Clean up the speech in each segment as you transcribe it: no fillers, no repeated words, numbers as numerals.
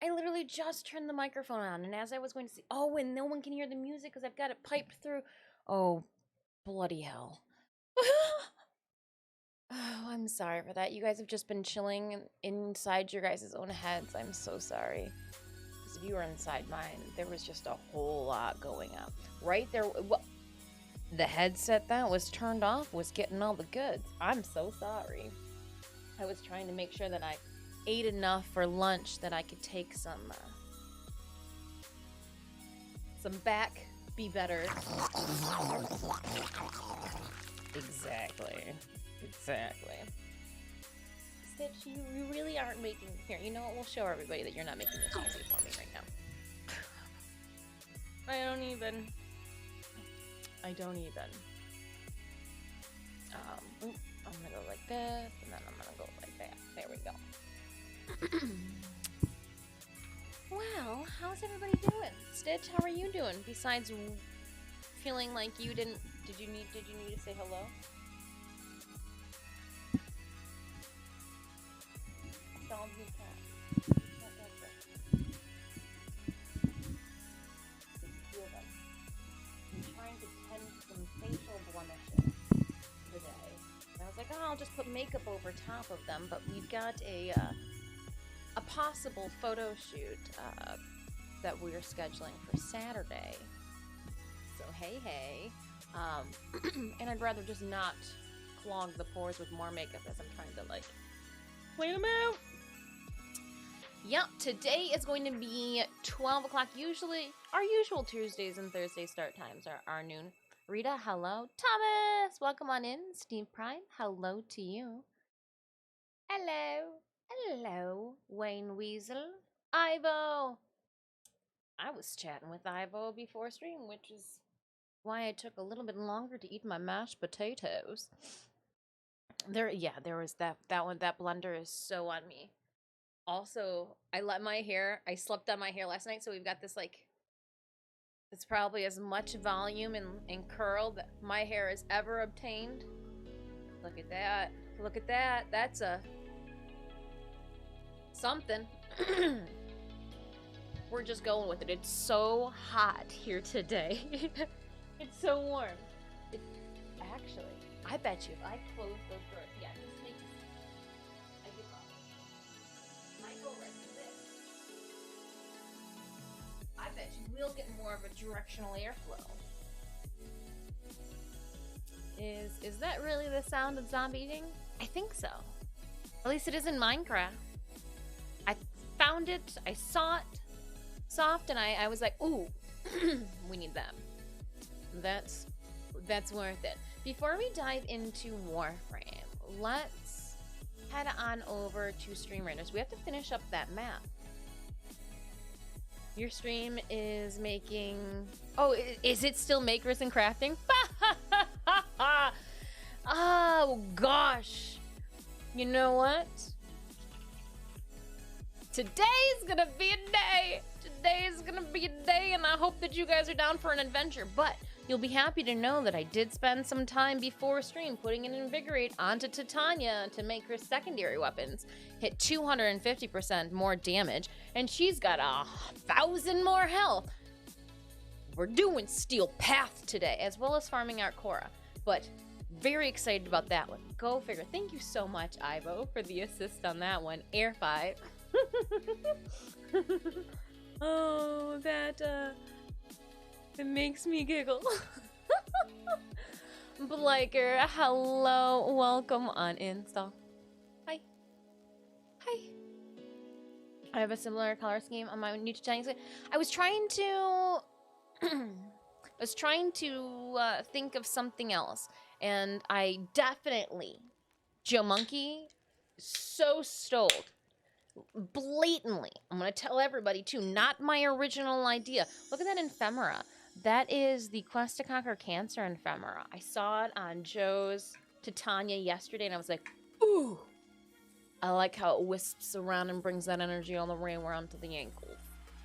I literally just turned the microphone on, and as I was going to say, oh, and no one can hear the music because I've got it piped through. Oh, bloody hell. Oh, I'm sorry for that. You guys have just been chilling inside your guys' own heads. I'm so sorry. Because if you were inside mine, there was just a whole lot going on. Right there, well, the headset that was turned off was getting all the goods. I'm so sorry. I was trying to make sure that I ate enough for lunch that I could take some back be better. Exactly. Stitch, you really aren't making... Here, you know what? We'll show everybody that you're not making this easy for me right now. I don't even. I'm gonna go like this, and then I'm gonna go like that. There we go. Well, how's everybody doing? Stitch, how are you doing? Besides feeling like you didn't... Did you need to say hello? Dog and cat. Feel them. I'm trying to tend to some facial blemishes today. And I was like, oh, I'll just put makeup over top of them, but we've got a possible photo shoot that we're scheduling for Saturday. So hey. And I'd rather just not clog the pores with more makeup as I'm trying to like clean them out. Yep, today is going to be 12 o'clock. Usually, our usual Tuesdays and Thursday start times are noon. Rita, hello. Thomas, welcome on in. Steve Prime, hello to you. Hello, Wayne Weasel. Ivo. I was chatting with Ivo before stream, which is why I took a little bit longer to eat my mashed potatoes. There was that one. That blender is so on me. Also, I slept on my hair last night, so we've got this like, it's probably as much volume and curl that my hair has ever obtained. Look at that. That's a something. We're just going with it. It's so hot here today. It's so warm. Actually, I bet you if I close those doors, yeah, just make it. I give up. I go like this. I bet you will get more of a directional airflow. Is that really the sound of zombie eating? I think so. At least it is in Minecraft. I found it, I saw it, soft, and I was like, ooh, we need that. That's worth it. Before we dive into Warframe, let's head on over to Stream Renders. We have to finish up that map. Your stream is making... Oh, is it still makers and crafting? Oh, gosh. You know what? Today's gonna be a day. Today's gonna be a day, and I hope that you guys are down for an adventure. But you'll be happy to know that I did spend some time before stream putting an Invigorate onto Titania to make her secondary weapons hit 250% more damage, and she's got 1,000 more health. We're doing Steel Path today, as well as farming out Khora. But very excited about that one. Go figure. Thank you so much, Ivo, for the assist on that one. Air 5. Oh, that it makes me giggle. Bliker, hello, welcome on install. Hi. I have a similar color scheme on my new Chinese. I was trying to think of something else, and I definitely, Joe Monkey, so stole. Blatantly, I'm gonna tell everybody too, not my original idea. Look at that ephemera. That is the Quest to Conquer Cancer ephemera. I saw it on Joe's Titania yesterday, and I was like, ooh. I like how it wisps around and brings that energy all the way around to the ankles.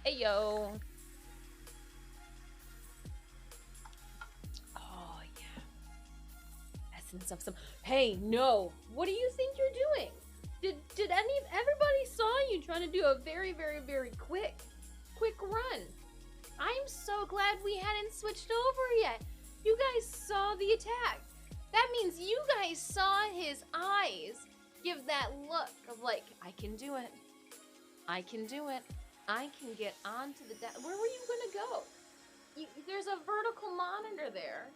Hey, yo. Oh, yeah. Essence of some... Hey, no. What do you think you're doing? Everybody saw you trying to do a very, very, very quick run. I'm so glad we hadn't switched over yet. You guys saw the attack. That means you guys saw his eyes give that look of like, I can do it. I can do it. I can get onto the where were you gonna go? There's a vertical monitor there.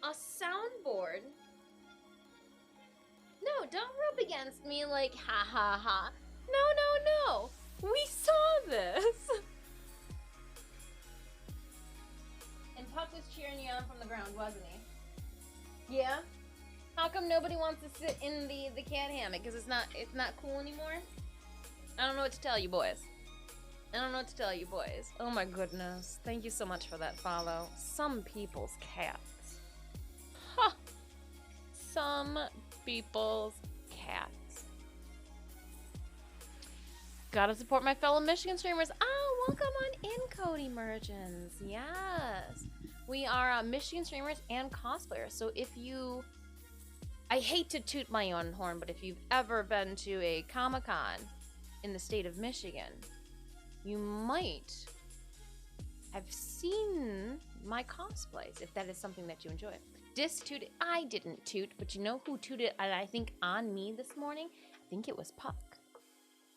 A soundboard. No, don't rub against me like ha ha ha. No. We saw this. And Puck was cheering you on from the ground, wasn't he? Yeah? How come nobody wants to sit in the cat hammock? Because it's not cool anymore? I don't know what to tell you, boys. Oh my goodness. Thank you so much for that follow. Some people's cats. Ha! Some people's cats. Gotta support my fellow Michigan streamers. Oh, welcome on in, Cody Merchants. Yes. We are Michigan streamers and cosplayers. So if you... I hate to toot my own horn, but if you've ever been to a Comic-Con in the state of Michigan, you might have seen my cosplays, if that is something that you enjoy. Dis-tooted. I didn't toot, but you know who tooted, I think, on me this morning? I think it was Puck.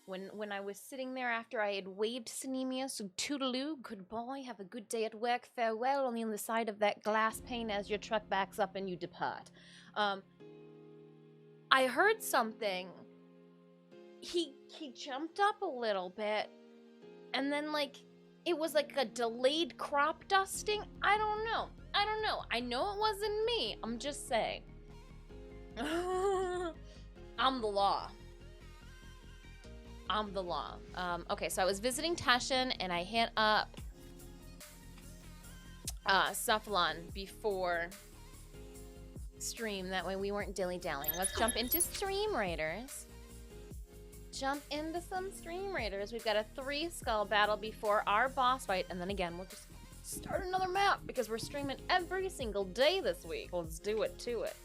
When I was sitting there after I had waved Sinemia, so toodaloo, good boy, have a good day at work, farewell, only on the side of that glass pane as your truck backs up and you depart. I heard something. He jumped up a little bit, and then like, it was like a delayed crop dusting. I don't know. I know it wasn't me. I'm just saying. I'm the law. Okay, so I was visiting Teshin, and I hit up Cephalon before stream. That way we weren't dilly-dallying. Let's jump into Stream Raiders. We've got a 3-skull battle before our boss fight, and then again, we'll just start another map because we're streaming every single day this week. Let's do it to it.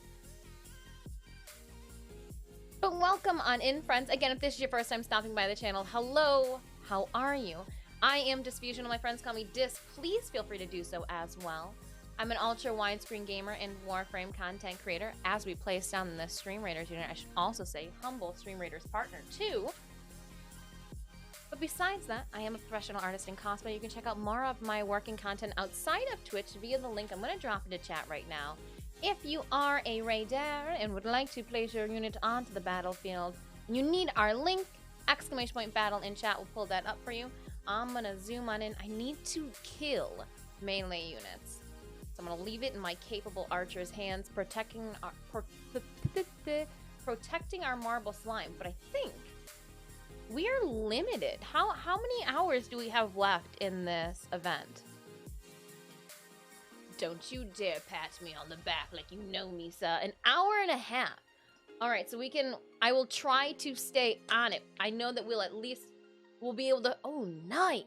But welcome on in, friends. Again, if this is your first time stopping by the channel, hello, how are you? I am Disfusional. My friends call me Dis. Please feel free to do so as well. I'm an ultra widescreen gamer and Warframe content creator. As we place down the Stream Raiders unit, I should also say humble Stream Raiders partner too. But besides that, I am a professional artist in cosplay. You can check out more of my working content outside of Twitch via the link I'm going to drop into chat right now. If you are a raider and would like to place your unit onto the battlefield, you need our link, !battle in chat. We'll pull that up for you. I'm going to zoom on in. I need to kill melee units. So I'm going to leave it in my capable archer's hands, protecting our marble slime. But I think we are limited. How many hours do we have left in this event? Don't you dare pat me on the back like you know me, sir. An hour and a half. All right, so I will try to stay on it. I know that we'll be able to, oh, nice.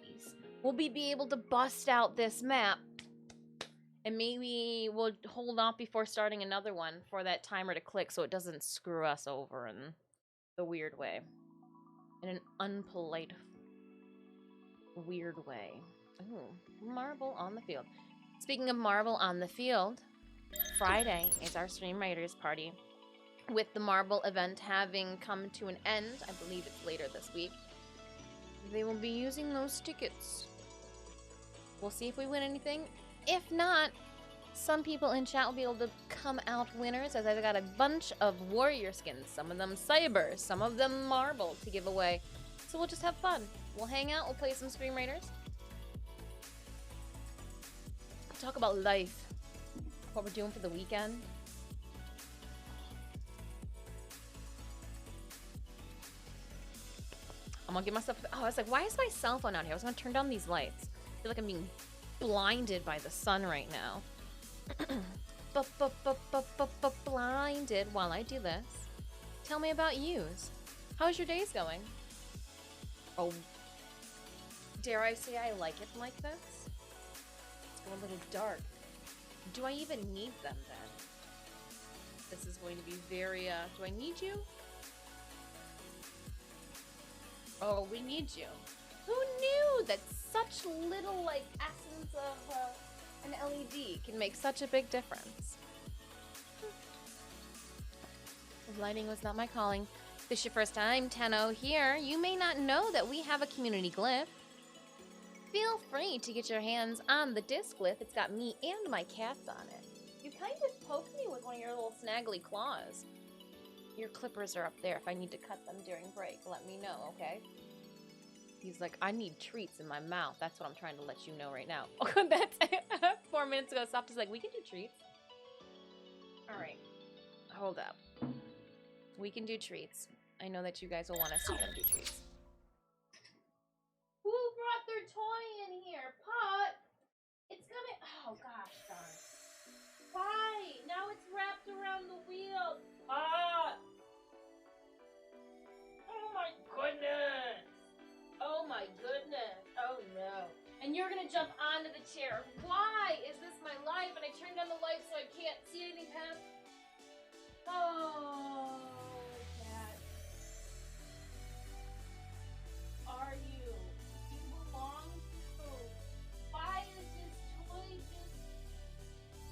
We'll be able to bust out this map. And maybe we'll hold off before starting another one for that timer to click so it doesn't screw us over in the weird way. In an unpolite, weird way. Ooh, marble on the field. Speaking of marble on the field, Friday is our Stream Raiders party. With the marble event having come to an end, I believe it's later this week, they will be using those tickets. We'll see if we win anything. If not, some people in chat will be able to come out winners, as I've got a bunch of warrior skins, some of them cyber, some of them marble to give away. So we'll just have fun. We'll hang out, we'll play some Stream Raiders. Talk about life, what we're doing for the weekend. I'm gonna give myself, oh, I was like, why is my cell phone out here? I was gonna turn down these lights. I feel like I'm being blinded by the sun right now. Blinded while I do this. Tell me about yous. How's your days going? Oh, dare I say I like it like this? It's going a little dark. Do I even need them then? This is going to be very, do I need you? Oh, we need you. Who knew that such little, like, essence of an LED can make such a big difference? Lighting was not my calling. If this is your first time, Tenno here, you may not know that we have a community glyph. Feel free to get your hands on the disc glyph. It's got me and my cats on it. You kind of poked me with one of your little snaggly claws. Your clippers are up there. If I need to cut them during break, let me know, okay? He's like, I need treats in my mouth. That's what I'm trying to let you know right now. That's 4 minutes ago. Soft is like, we can do treats. All right, hold up. We can do treats. I know that you guys will want to see them do treats. Who brought their toy in here? Pot? It's gonna... Oh, gosh darn. Why? Now it's wrapped around the wheel. Pot! Oh, my goodness. Oh, my goodness. Oh, no. And you're gonna jump onto the chair. Why is this my life? And I turned on the light so I can't see anything past... Oh... Are you? You belong to? Why is this toy just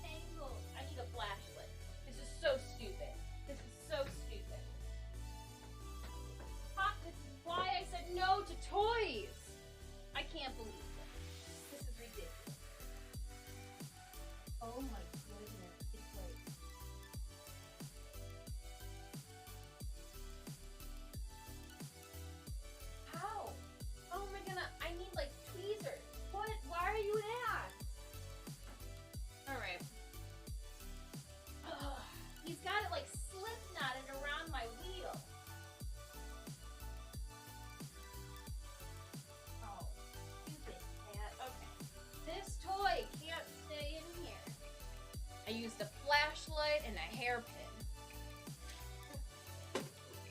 tangled? I need a flashlight. This is so stupid. This is so stupid. This is why I said no to toys. I can't believe it. This is ridiculous. Oh my goodness. It's like... How? How am I gonna... I need, like, tweezers. What? Why are you at? Alright. He's got it, like, slip knotted around my wheel. Oh, stupid cat. Okay. This toy can't stay in here. I used a flashlight and a hairpin.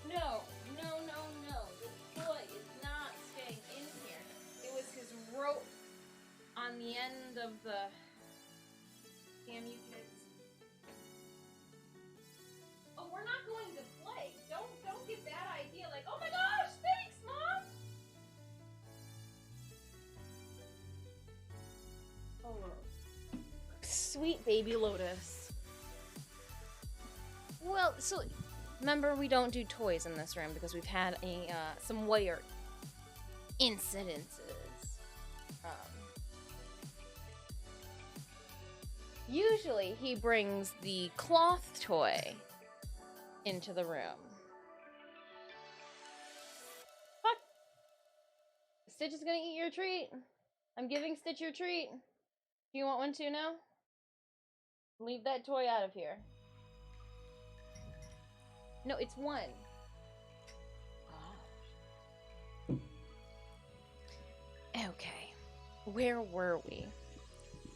No, no, no, no. The toy is not staying in here. It was his rope on the end of the... Damn you kids. Oh, we're not going to play. Don't get that idea like, oh my gosh, thanks, Mom! Oh, sweet baby Lotus. Well, so... Remember, we don't do toys in this room because we've had some weird incidences. Usually, he brings the cloth toy into the room. Fuck! Stitch is gonna eat your treat. I'm giving Stitch your treat. Do you want one too now? Leave that toy out of here. No, it's one. Oh. Okay. Where were we?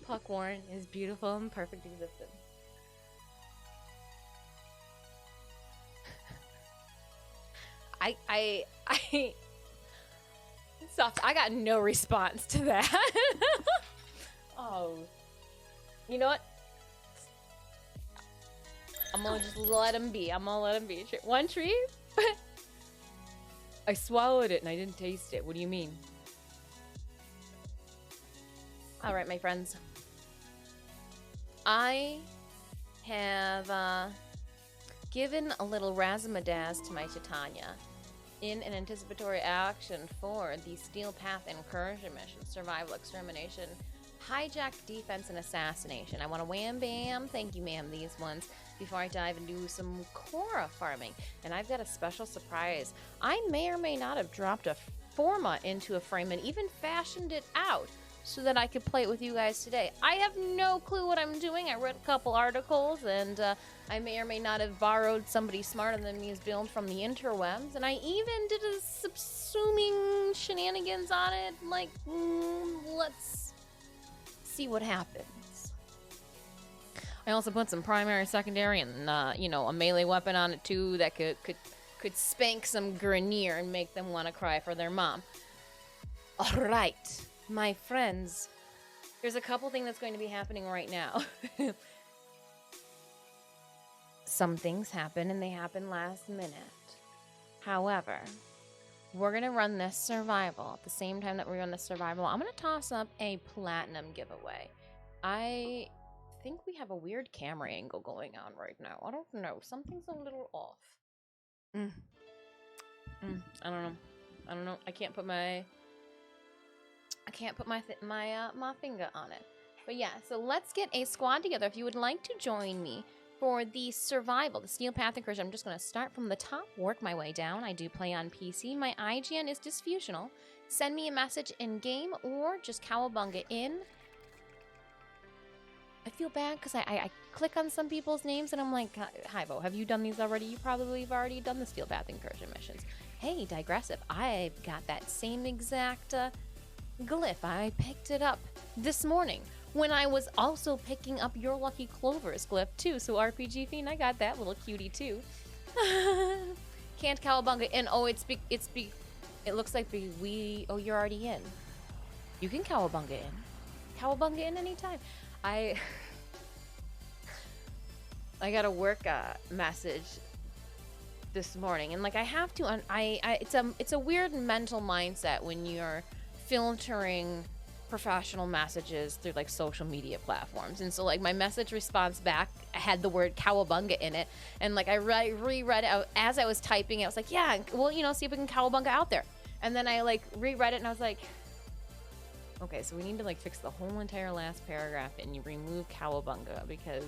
Puck Warren is beautiful and perfect existence. I Soft, I got no response to that. Oh. You know what? I'm gonna just let him be. I'm gonna let him be. One treat? I swallowed it and I didn't taste it. What do you mean? Alright, my friends. I have given a little razzmatazz to my Titania in an anticipatory action for the Steel Path Incursion mission, Survival, Extermination, Hijack, Defense, and Assassination. I want to wham bam, thank you ma'am, these ones, before I dive into some Khora farming. And I've got a special surprise. I may or may not have dropped a Forma into a frame and even fashioned it out so that I could play it with you guys today. I have no clue what I'm doing. I read a couple articles, and I may or may not have borrowed somebody smarter than me's build from the interwebs, and I even did a subsuming shenanigans on it, like, let's see what happens. I also put some primary, secondary, and, you know, a melee weapon on it, too, that could spank some Grenier and make them want to cry for their mom. Alright. My friends, there's a couple things that's going to be happening right now. some things happen and they happen last minute. However, we're gonna run this survival at the same time that we run this survival. I'm gonna toss up a platinum giveaway. I think we have a weird camera angle going on right now. I don't know. Something's a little off. I don't know. I can't put my my finger on it. But yeah, so let's get a squad together. If you would like to join me for the survival, the Steel Path Incursion, I'm just going to start from the top, work my way down. I do play on PC. My IGN is Disfusional. Send me a message in-game or just cowabunga in. I feel bad because I click on some people's names and I'm like, hi, Bo, have you done these already? You probably have already done the Steel Path Incursion missions. Hey, Digressive, I've got that same exact glyph. I picked it up this morning when I was also picking up Your Lucky Clovers glyph too. So RPG Fiend, I got that little cutie too. Can't cowabunga in. Oh, it looks like you're already in. You can cowabunga in. Cowabunga in anytime. I got a work message this morning, and like I have to. It's a weird mental mindset when you're filtering professional messages through like social media platforms, and so like my message response back had the word cowabunga in it, and like I reread it as I was typing it. I was like, yeah, well, see if we can cowabunga out there, and then I like reread it and I was like, okay, so we need to like fix the whole entire last paragraph and you remove cowabunga, because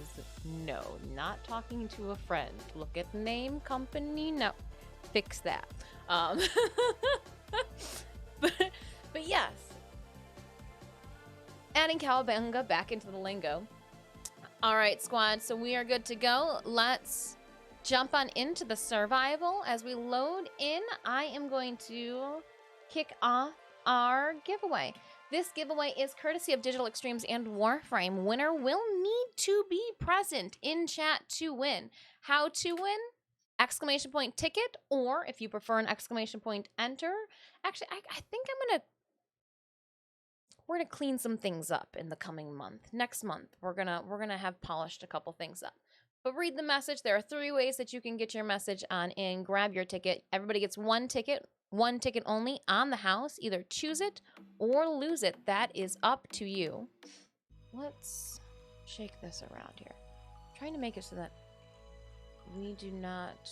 no, not talking to a friend. Look at name, company, no, fix that. But yes, adding cowabunga back into the lingo. All right, squad, so we are good to go. Let's jump on into the survival. As we load in, I am going to kick off our giveaway. This giveaway is courtesy of Digital Extremes and Warframe. Winner will need to be present in chat to win. How to win? Exclamation point ticket, or if you prefer an exclamation point enter. Actually, I think we're gonna clean some things up in the coming month. Next month, we're gonna have polished a couple things up. But read the message. There are 3 ways that you can get your message on in. Grab your ticket. Everybody gets one ticket only on the house. Either choose it or lose it. That is up to you. Let's shake this around here. I'm trying to make it so that we do not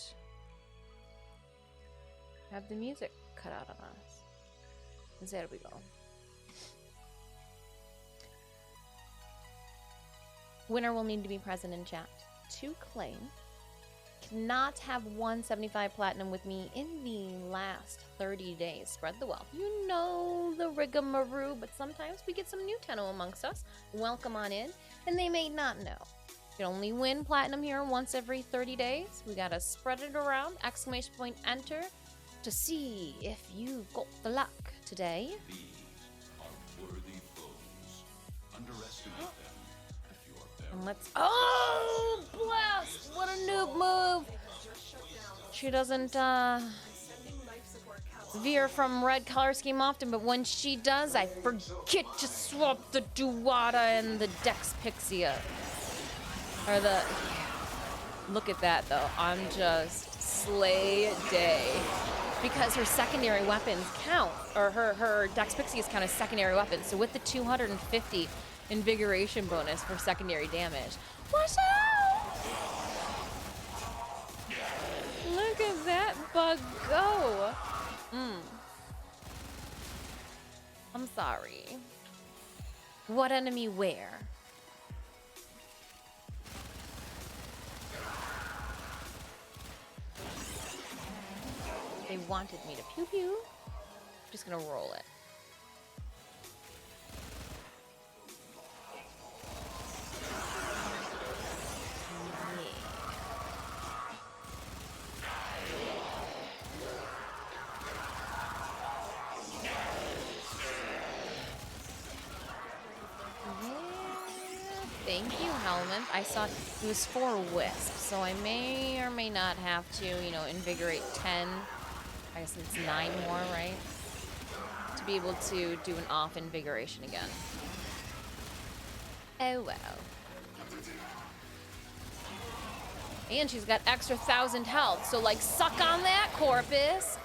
have the music cut out on us. There we go. Winner will need to be present in chat to claim. Cannot have 175 platinum with me in the last 30 days. Spread the wealth. You know the rigmarole, but sometimes we get some new tenno amongst us. Welcome on in, and they may not know. You can only win platinum here once every 30 days. We gotta spread it around. Exclamation point enter to see if you've got the luck today. These are worthy foes. Underestimate them if you are there. And let's... Oh, blast! What a noob move! She doesn't veer from red color scheme often, but when she does, I forget to swap the Duwata and the Dex Pixia. Or the... Look at that, though. I'm just slay day. Because her secondary weapons count, or her Dex Pixies count as secondary weapons. So with the 250 invigoration bonus for secondary damage. Watch out! Look at that bug go. I'm sorry. What enemy where? They wanted me to pew pew. I'm just gonna roll it. Thank you, Helmet. I saw it was 4 wisps, so I may or may not have to, invigorate 10. I guess it's 9 more, right? To be able to do an off invigoration again. Oh well. And she's got extra 1,000 health, so like suck on that, Corpus.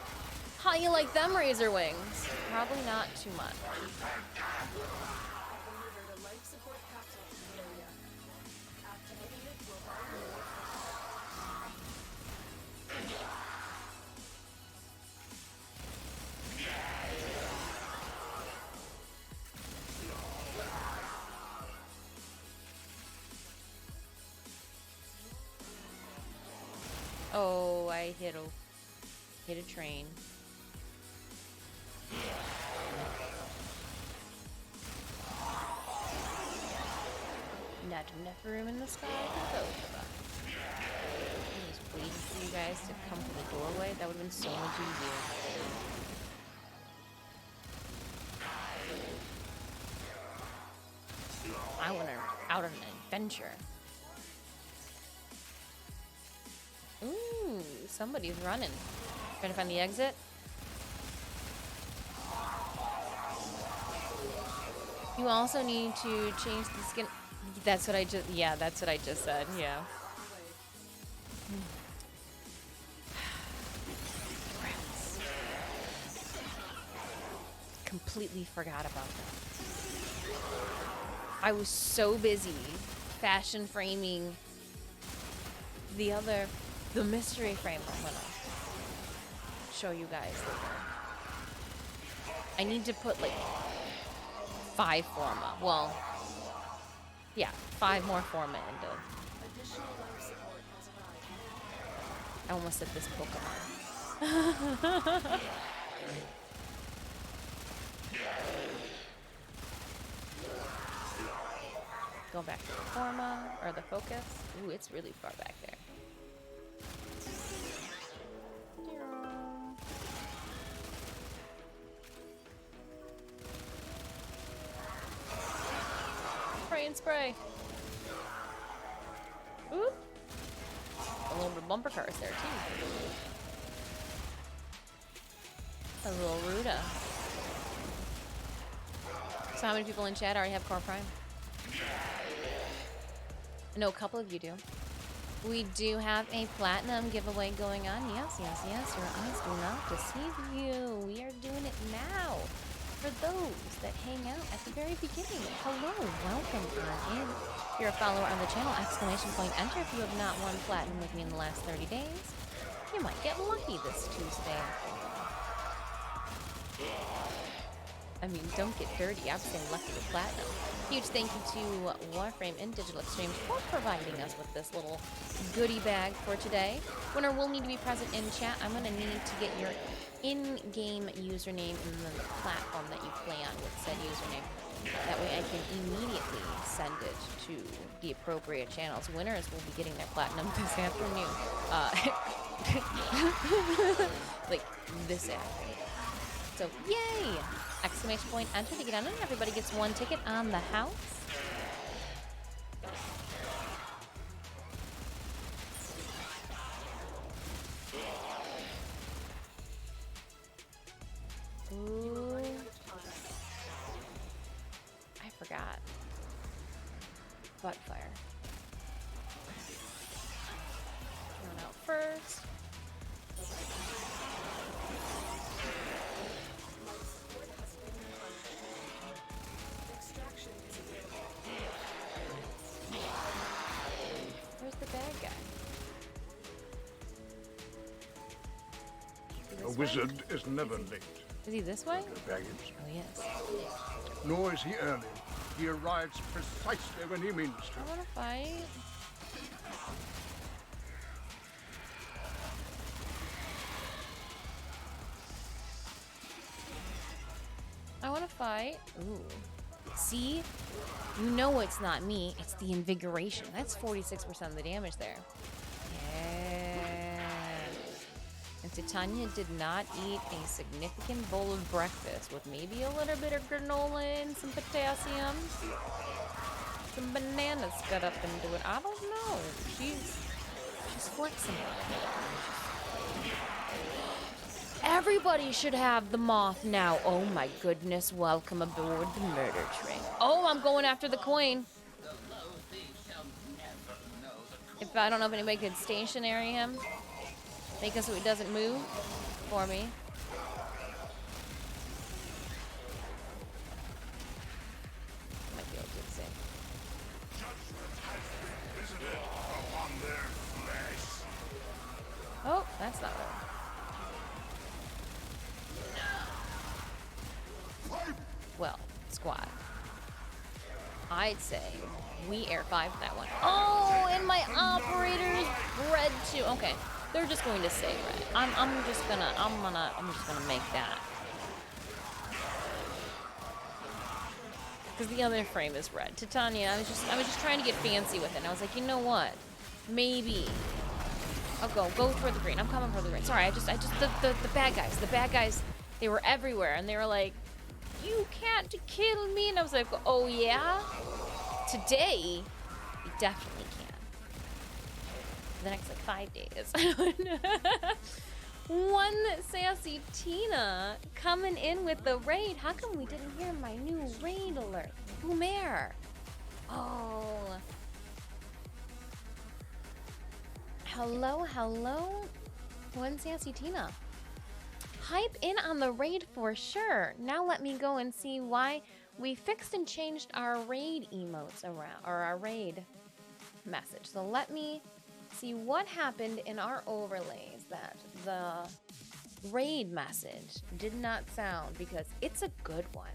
How you like them razor wings? Probably not too much. Oh, I hit a train. Not enough room in the sky for both of us. I was waiting for you guys to come to the doorway. That would have been so much easier. I want to out on an adventure. Ooh, somebody's running. Trying to find the exit. You also need to change the skin. That's what I just, yeah, that's what I just said, yeah. Completely forgot about that. I was so busy fashion framing the mystery frame I'm gonna show you guys later. I need to put like 5 forma. Well, yeah, 5 more forma into. I almost said this Pokemon. Go back to the forma or the focus. Ooh, it's really far back there. Spray and spray. Oop. A little bit of bumper cars there too. A little Ruda. So how many people in chat already have Core Prime? I know a couple of you do. We do have a platinum giveaway going on. Yes, yes, yes. Your eyes do not deceive you. We are doing it now. For those that hang out at the very beginning, hello, welcome on in. If you're a follower on the channel, exclamation point enter. If you have not won platinum with me in the last 30 days, you might get lucky this Tuesday. I mean, don't get dirty. I'm saying lucky with platinum. Huge thank you to Warframe and Digital Extremes for providing us with this little goodie bag for today. Winner will need to be present in chat. I'm going to need to get your in-game username in the platform that you play on with said username. That way I can immediately send it to the appropriate channels. Winners will be getting their platinum this afternoon. Like, this afternoon. So, yay! Exclamation point enter to get on it. Everybody gets 1 ticket on the house. Ooh. I forgot. Butt fire. Going out first. Where's the bad guy? A wizard is never late. Is he this way? The baggage. Oh, yes. Nor is he early. He arrives precisely when he means to. I want to fight. I want to fight. Ooh. See? You know it's not me. It's the invigoration. That's 46% of the damage there. Yeah. And Titania did not eat a significant bowl of breakfast with maybe a little bit of granola and some potassium. Some bananas got up into it. I don't know. She's flexible. Everybody should have the moth now. Oh my goodness, welcome aboard the murder train. Oh, I'm going after the coin. If I don't know if anybody could stationary him. Make it so he doesn't move for me. Might be able to do the same. Oh, that's not right. Well, squad. I'd say we air 5 that one. Oh, and my operator's red too. Okay, they're just going to say red. I'm just gonna make that. Because the other frame is red. Titania, I was just trying to get fancy with it. And I was like, you know what? Maybe I'll go for the green. I'm coming for the green. Sorry, the bad guys, they were everywhere, and they were like, you can't kill me. And I was like, oh yeah? Today, you definitely can. For the next like 5 days. One sassy Tina coming in with the raid. How come we didn't hear my new raid alert? Boomer. Oh. Hello, hello. One sassy Tina. Hype in on the raid for sure. Now let me go and see why we fixed and changed our raid emotes around, or our raid message. So let me see what happened in our overlays that the raid message did not sound, because it's a good one.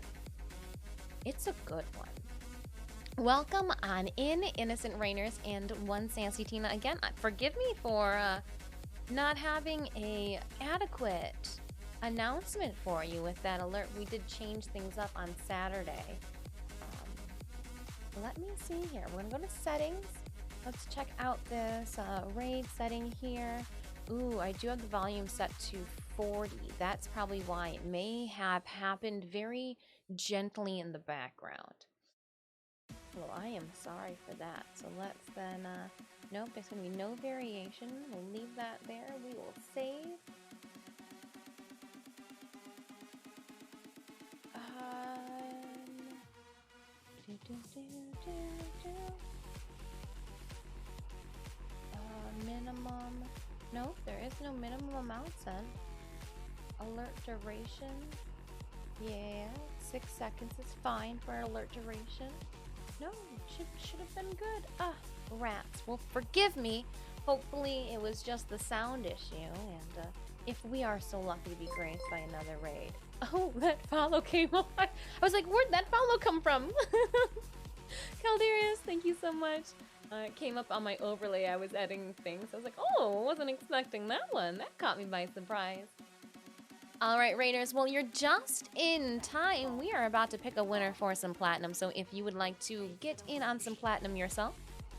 It's a good one. Welcome on in, innocent rainers and one sassy Tina. Again, forgive me for not having a adequate announcement for you with that alert. We did change things up on Saturday. Let me see here. We're gonna go to settings. Let's check out this raid setting here. Ooh, I do have the volume set to 40. That's probably why it may have happened very gently in the background. Well, I am sorry for that. So let's then, nope, there's gonna be no variation. We'll leave that there. We will save. Minimum. No, there is no minimum amount set. Alert duration. Yeah, 6 seconds is fine for an alert duration. No, should have been good. Ah, rats. Well, forgive me. Hopefully it was just the sound issue, and if we are so lucky to be graced by another raid. Oh, that follow came on. I was like, where'd that follow come from? Calderius, thank you so much. It came up on my overlay. I was editing things. I was like, oh, wasn't expecting that one. That caught me by surprise. All right, Raiders. Well, you're just in time. We are about to pick a winner for some platinum. So if you would like to get in on some platinum yourself,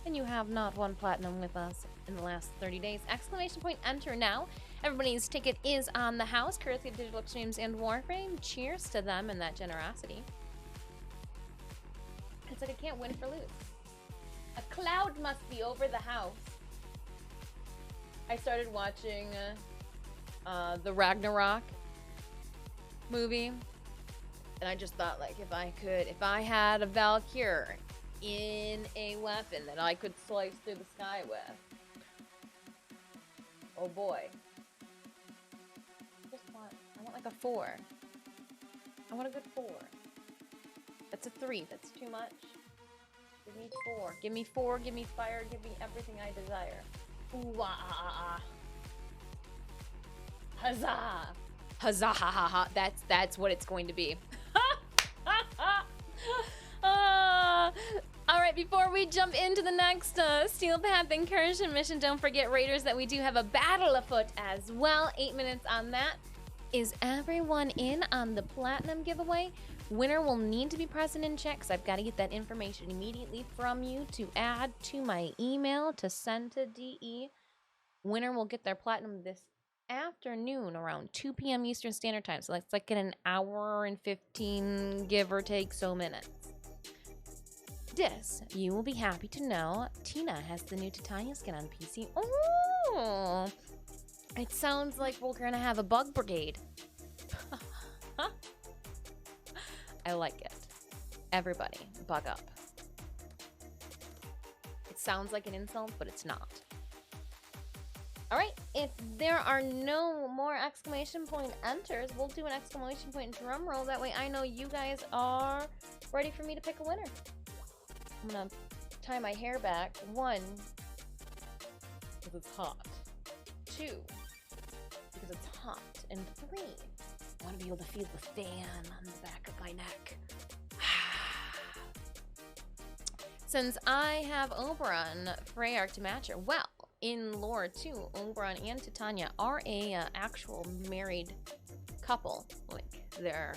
and you have not won platinum with us in the last 30 days, exclamation point, enter now. Everybody's ticket is on the house, courtesy of Digital Extremes and Warframe. Cheers to them and that generosity. It's like I can't win for lose. A cloud must be over the house. I started watching the Ragnarok movie, and I just thought, like, if I had a Valkyr in a weapon that I could slice through the sky with. Oh boy. I want like a 4. I want a good 4. That's a 3. That's too much. Give me 4. Give me 4. Give me fire. Give me everything I desire. Ooh, ah, ah, ah. Huzzah! Huzzah! Ha ha ha! That's what it's going to be. All right, before we jump into the next Steel Path Incursion mission, don't forget, Raiders, that we do have a battle afoot as well. 8 minutes on that. Is everyone in on the platinum giveaway? Winner will need to be present in chat, because I've got to get that information immediately from you to add to my email to send to DE. Winner will get their platinum this afternoon around 2 p.m. Eastern Standard Time. So that's like in an hour and 15, give or take, so minutes. This, you will be happy to know, Tina has the new Titania skin on PC. Oh! It sounds like we're gonna have a bug brigade. I like it. Everybody, bug up. It sounds like an insult, but it's not. All right, if there are no more exclamation point enters, we'll do an exclamation point drum roll. That way I know you guys are ready for me to pick a winner. I'm gonna tie my hair back. 1, because it's hot. 2, because it's hot. And 3, I want to be able to feel the fan on the back of my neck. Since I have Oberon, Freyark to match her, well, in lore too, Oberon and Titania are a actual married couple. Like, they're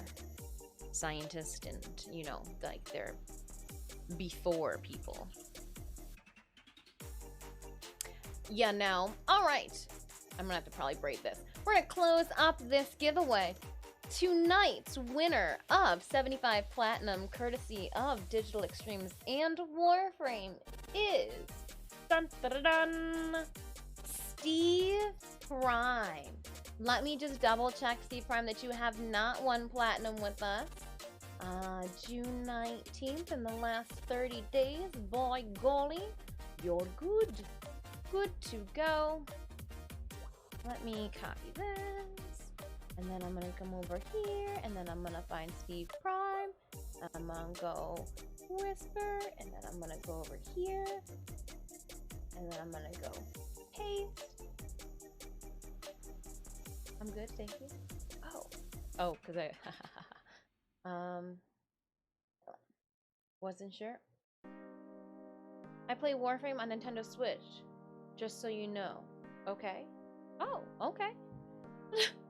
scientists and, you know, like, they're before people. Yeah, now, all right. I'm gonna have to probably braid this. We're gonna close up this giveaway. Tonight's winner of 75 Platinum, courtesy of Digital Extremes and Warframe, is dun, dun, dun, dun, Steve Prime. Let me just double check, Steve Prime, that you have not won Platinum with us. June 19th in the last 30 days. By golly, you're good. Good to go. Let me copy this. And then I'm gonna come over here, and then I'm gonna find Steve Prime. I'm gonna go Whisper, and then I'm gonna go over here. And then I'm gonna go paste. I'm good, thank you. Oh, cause I wasn't sure. I play Warframe on Nintendo Switch, just so you know. Okay. Oh, okay.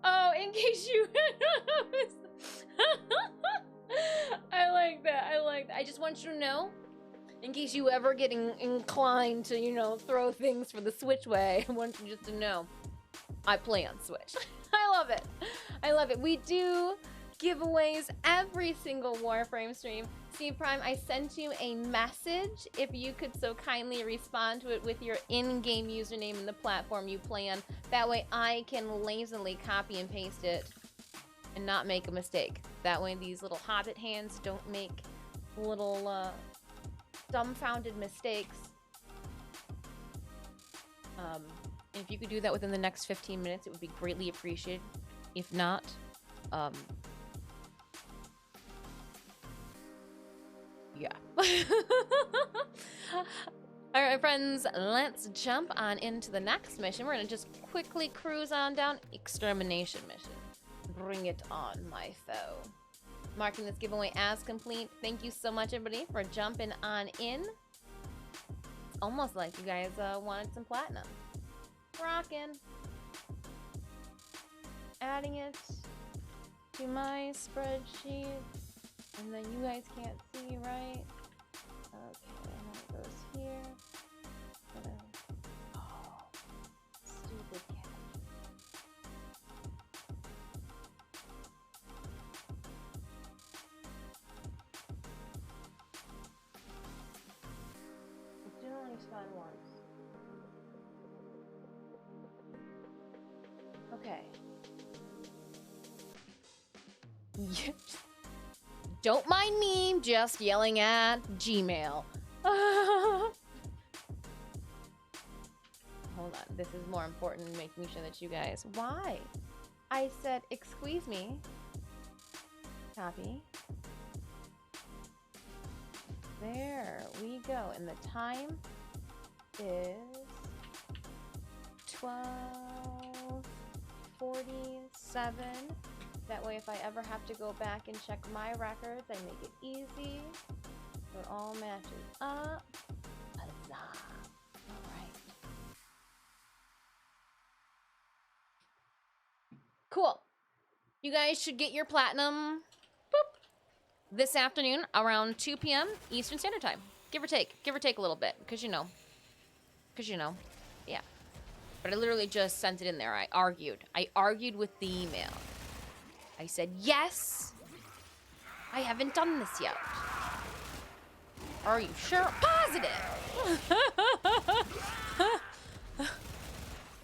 Oh, in case you I like that. I like that. I just want you to know, in case you ever get inclined to, you know, throw things for the Switch way, I want you just to know, I play on Switch. I love it. I love it. We do giveaways every single Warframe stream. Steve Prime, I sent you a message. If you could so kindly respond to it with your in-game username and the platform you play on. That way I can lazily copy and paste it and not make a mistake. That way these little hobbit hands don't make little dumbfounded mistakes. If you could do that within the next 15 minutes, it would be greatly appreciated. If not, yeah. All right, friends, let's jump on into the next mission. We're gonna just quickly cruise on down. Extermination mission. Bring it on, my foe. Marking this giveaway as complete. Thank you so much, everybody, for jumping on in. It's almost like you guys wanted some platinum. Rockin'. Adding it to my spreadsheet. And then you guys can't see, right? Okay, and then it goes here. Oh, stupid cat. It didn't only spawn once. Okay. Don't mind me, just yelling at Gmail. Hold on, this is more important than making sure that you guys... Why? I said, excuse me. Copy. There we go. And the time is 12:47. That way, if I ever have to go back and check my records, I make it easy. So it all matches up. Huzzah. All right. Cool. You guys should get your platinum boop, this afternoon around 2 p.m. Eastern Standard Time. Give or take a little bit, because you know, yeah. But I literally just sent it in there. I argued with the email. I said, yes, I haven't done this yet. Are you sure? Positive.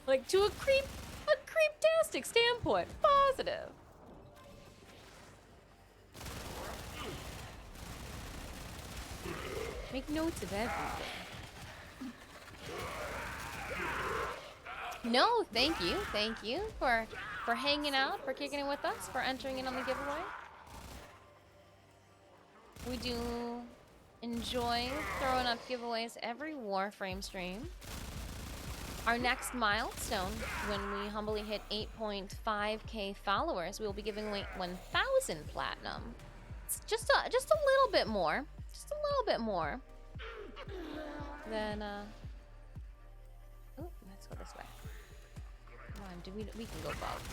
Like, to a creep-tastic standpoint. Positive. Make notes of everything. No, thank you for hanging out, for kicking it with us, for entering in on the giveaway. We do enjoy throwing up giveaways every Warframe stream. Our next milestone, when we humbly hit 8.5k followers, we will be giving away 1,000 platinum. It's just a little bit more, than oh, let's go this way. Come on, we can go both.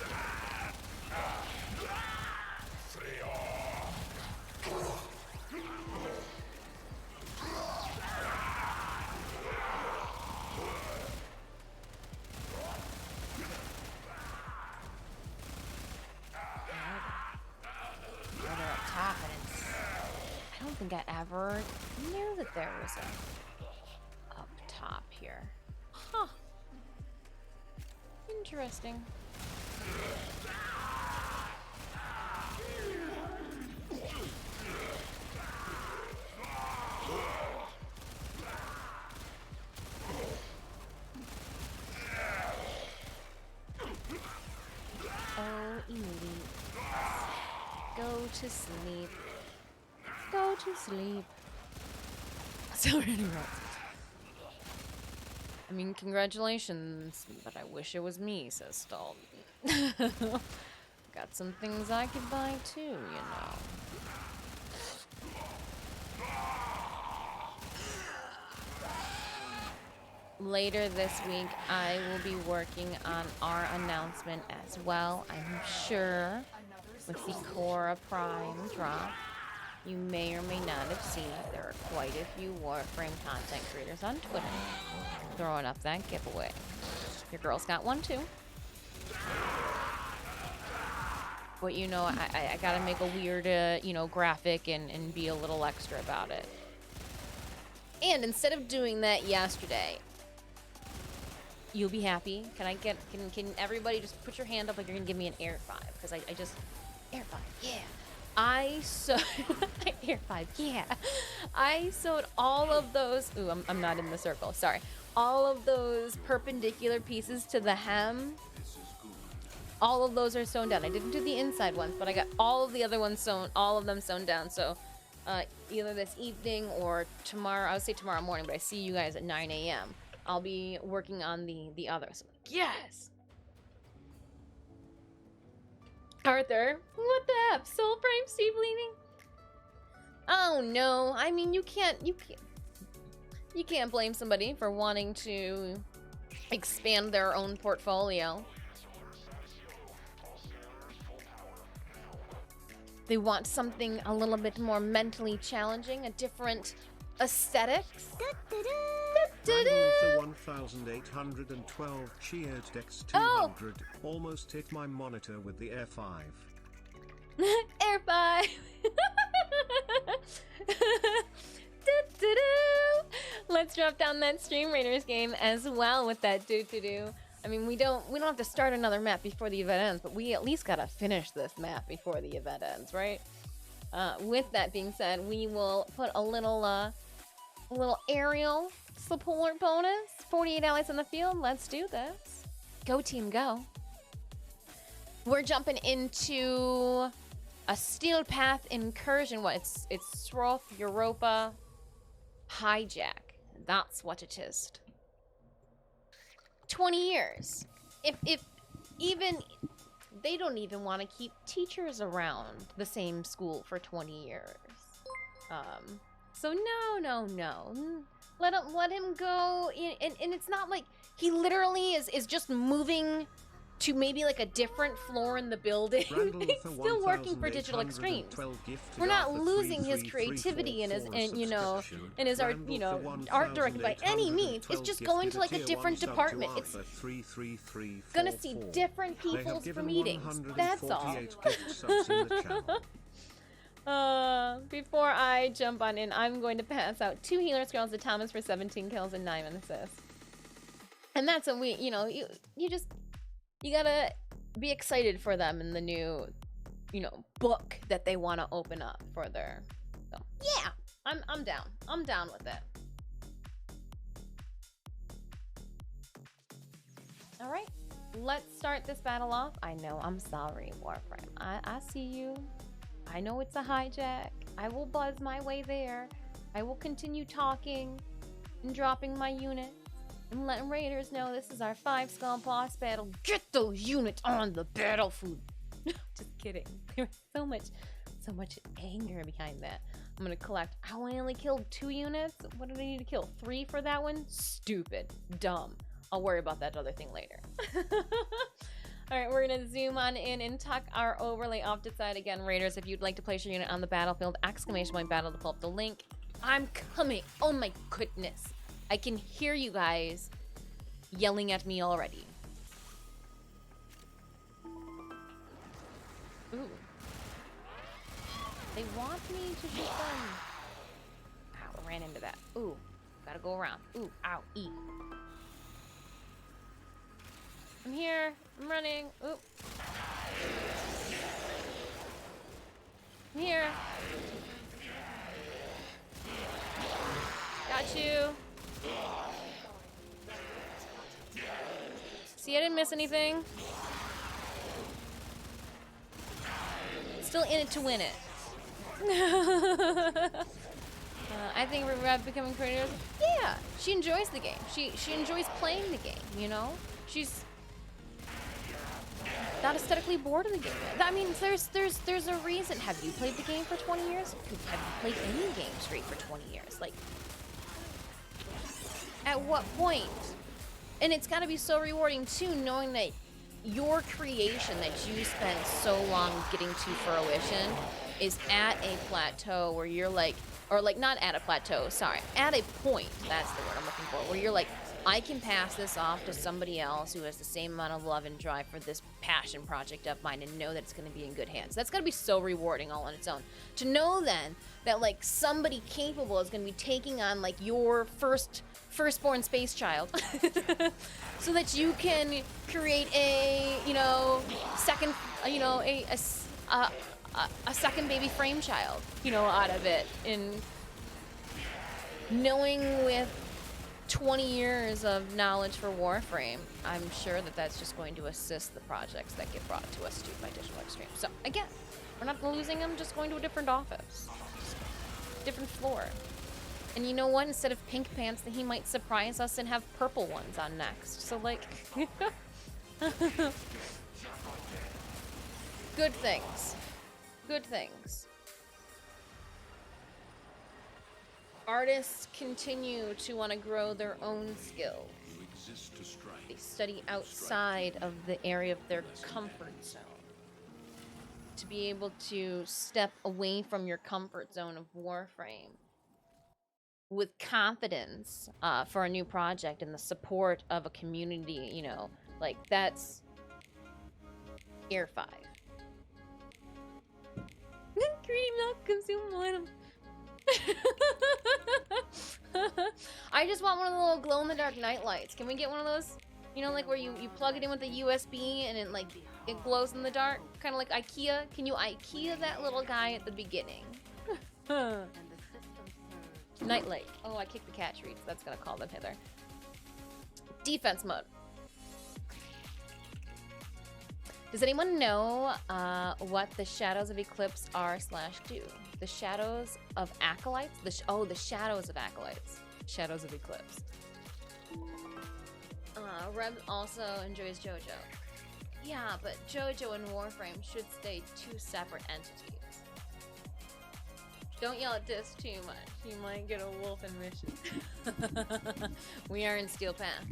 They're up top, and I don't think I ever knew that there was a up top here. Huh. Interesting. Oh, elite. Go to sleep. Go to sleep. So anyway. I mean, congratulations, but I wish it was me, says Stall. Got some things I could buy too, you know. Later this week, I will be working on our announcement as well. I'm sure with the Khora Prime drop, you may or may not have seen there are quite a few Warframe content creators on Twitter throwing up that giveaway. Your girl's got one too. But you know, I gotta make a weird, you know, graphic and be a little extra about it. And instead of doing that yesterday, you'll be happy. Can everybody just put your hand up like you're gonna give me an air 5? Because I just, air 5, yeah. I sewed, air 5, yeah. I sewed all of those, ooh, I'm not in the circle, sorry. All of those perpendicular pieces to the hem, all of those are sewn down. I didn't do the inside ones, but I got all of the other ones sewn, all of them sewn down. So either this evening or tomorrow, I would say tomorrow morning, but I see you guys at 9 a.m. I'll be working on the others. Yes! Arthur, what the F? Soulframe Steve leaving? Oh no, I mean you can't blame somebody for wanting to expand their own portfolio. They want something a little bit more mentally challenging, a different aesthetics. For 1,812 cheered Dex 200. Almost hit my monitor with the Air 5. Air 5. Let's drop down that Stream Raiders game as well with that do. I mean, we don't have to start another map before the event ends, but we at least gotta finish this map before the event ends, right? With that being said, we will put a little aerial support bonus. 48 allies in the field. Let's do this. Go team, go. We're jumping into a Steel Path incursion. What? It's Sroth, Europa, Hijack. That's what it is. 20 years. If even they don't even want to keep teachers around the same school for 20 years. So no. Let him go. And it's not like he literally is just moving to maybe like a different floor in the building. He's still working for Digital Extremes. We're not losing his creativity and his art, art directing by any means. It's just going to like a different department. It's gonna see different people for meetings. That's all. Before I jump on in, I'm going to pass out 2 healer scrolls to Thomas for 17 kills and 9 assists. And that's when you gotta be excited for them in the new, book that they want to open up for their. So yeah, I'm down. I'm down with it. All right, let's start this battle off. I know, I'm sorry, Warframe. I see you. I know it's a hijack. I will buzz my way there. I will continue talking and dropping my units and letting raiders know this is our 5 skull boss battle. Get those units on the battlefield. Just kidding. There's so much anger behind that. I'm gonna collect. I only killed 2 units. What did I need to kill? 3 for that one? Stupid. Dumb. I'll worry about that other thing later. Alright, we're gonna zoom on in and tuck our overlay off to the side again. Raiders, if you'd like to place your unit on the battlefield, !battle to pull up the link. I'm coming. Oh my goodness. I can hear you guys yelling at me already. Ooh. They want me to shoot them. Ow, I ran into that. Ooh, gotta go around. Ooh, ow, E. I'm here. I'm running. Ooh. I'm here. Got you. See, I didn't miss anything. Still in it to win it. I think Rev becoming creator. Yeah, she enjoys the game. She enjoys playing the game. You know, she's not aesthetically bored of the game. I mean, there's a reason. Have you played the game for 20 years? Have you played any game straight for 20 years? Like, at what point? And it's got to be so rewarding too, knowing that your creation that you spent so long getting to fruition is at a plateau where you're like, or like not at a plateau, sorry, at a point, that's the word I'm looking for, where you're like, I can pass this off to somebody else who has the same amount of love and drive for this passion project of mine and know that it's going to be in good hands. That's got to be so rewarding all on its own. To know then that like somebody capable is going to be taking on like your firstborn space child so that you can create a, you know, second, you know, a second baby frame child, you know, out of it. And knowing with 20 years of knowledge for Warframe, I'm sure that that's just going to assist the projects that get brought to us too by Digital Extreme. So again, we're not losing him, just going to a different office, different floor. And you know what? Instead of pink pants, he might surprise us and have purple ones on next. So like, good things. Good things. Artists continue to want to grow their own skills. They study outside of the area of their comfort zone. To be able to step away from your comfort zone of Warframe with confidence for a new project and the support of a community, you know, like that's Air 5. Cream milk, consume millennium. I just want one of the little glow-in-the-dark night lights. Can we get one of those? You know, like where you plug it in with a USB and it like it glows in the dark, kind of like IKEA. Can you IKEA that little guy at the beginning? Nightlight. Oh, I kicked the cat treats. That's gonna call them hither. Defense mode. Does anyone know what the Shadows of Eclipse are/do? The Shadows of Acolytes? The Shadows of Acolytes. Shadows of Eclipse. Reb also enjoys JoJo. Yeah, but JoJo and Warframe should stay 2 separate entities. Don't yell at this too much. You might get a wolf in mission. We are in Steel Path.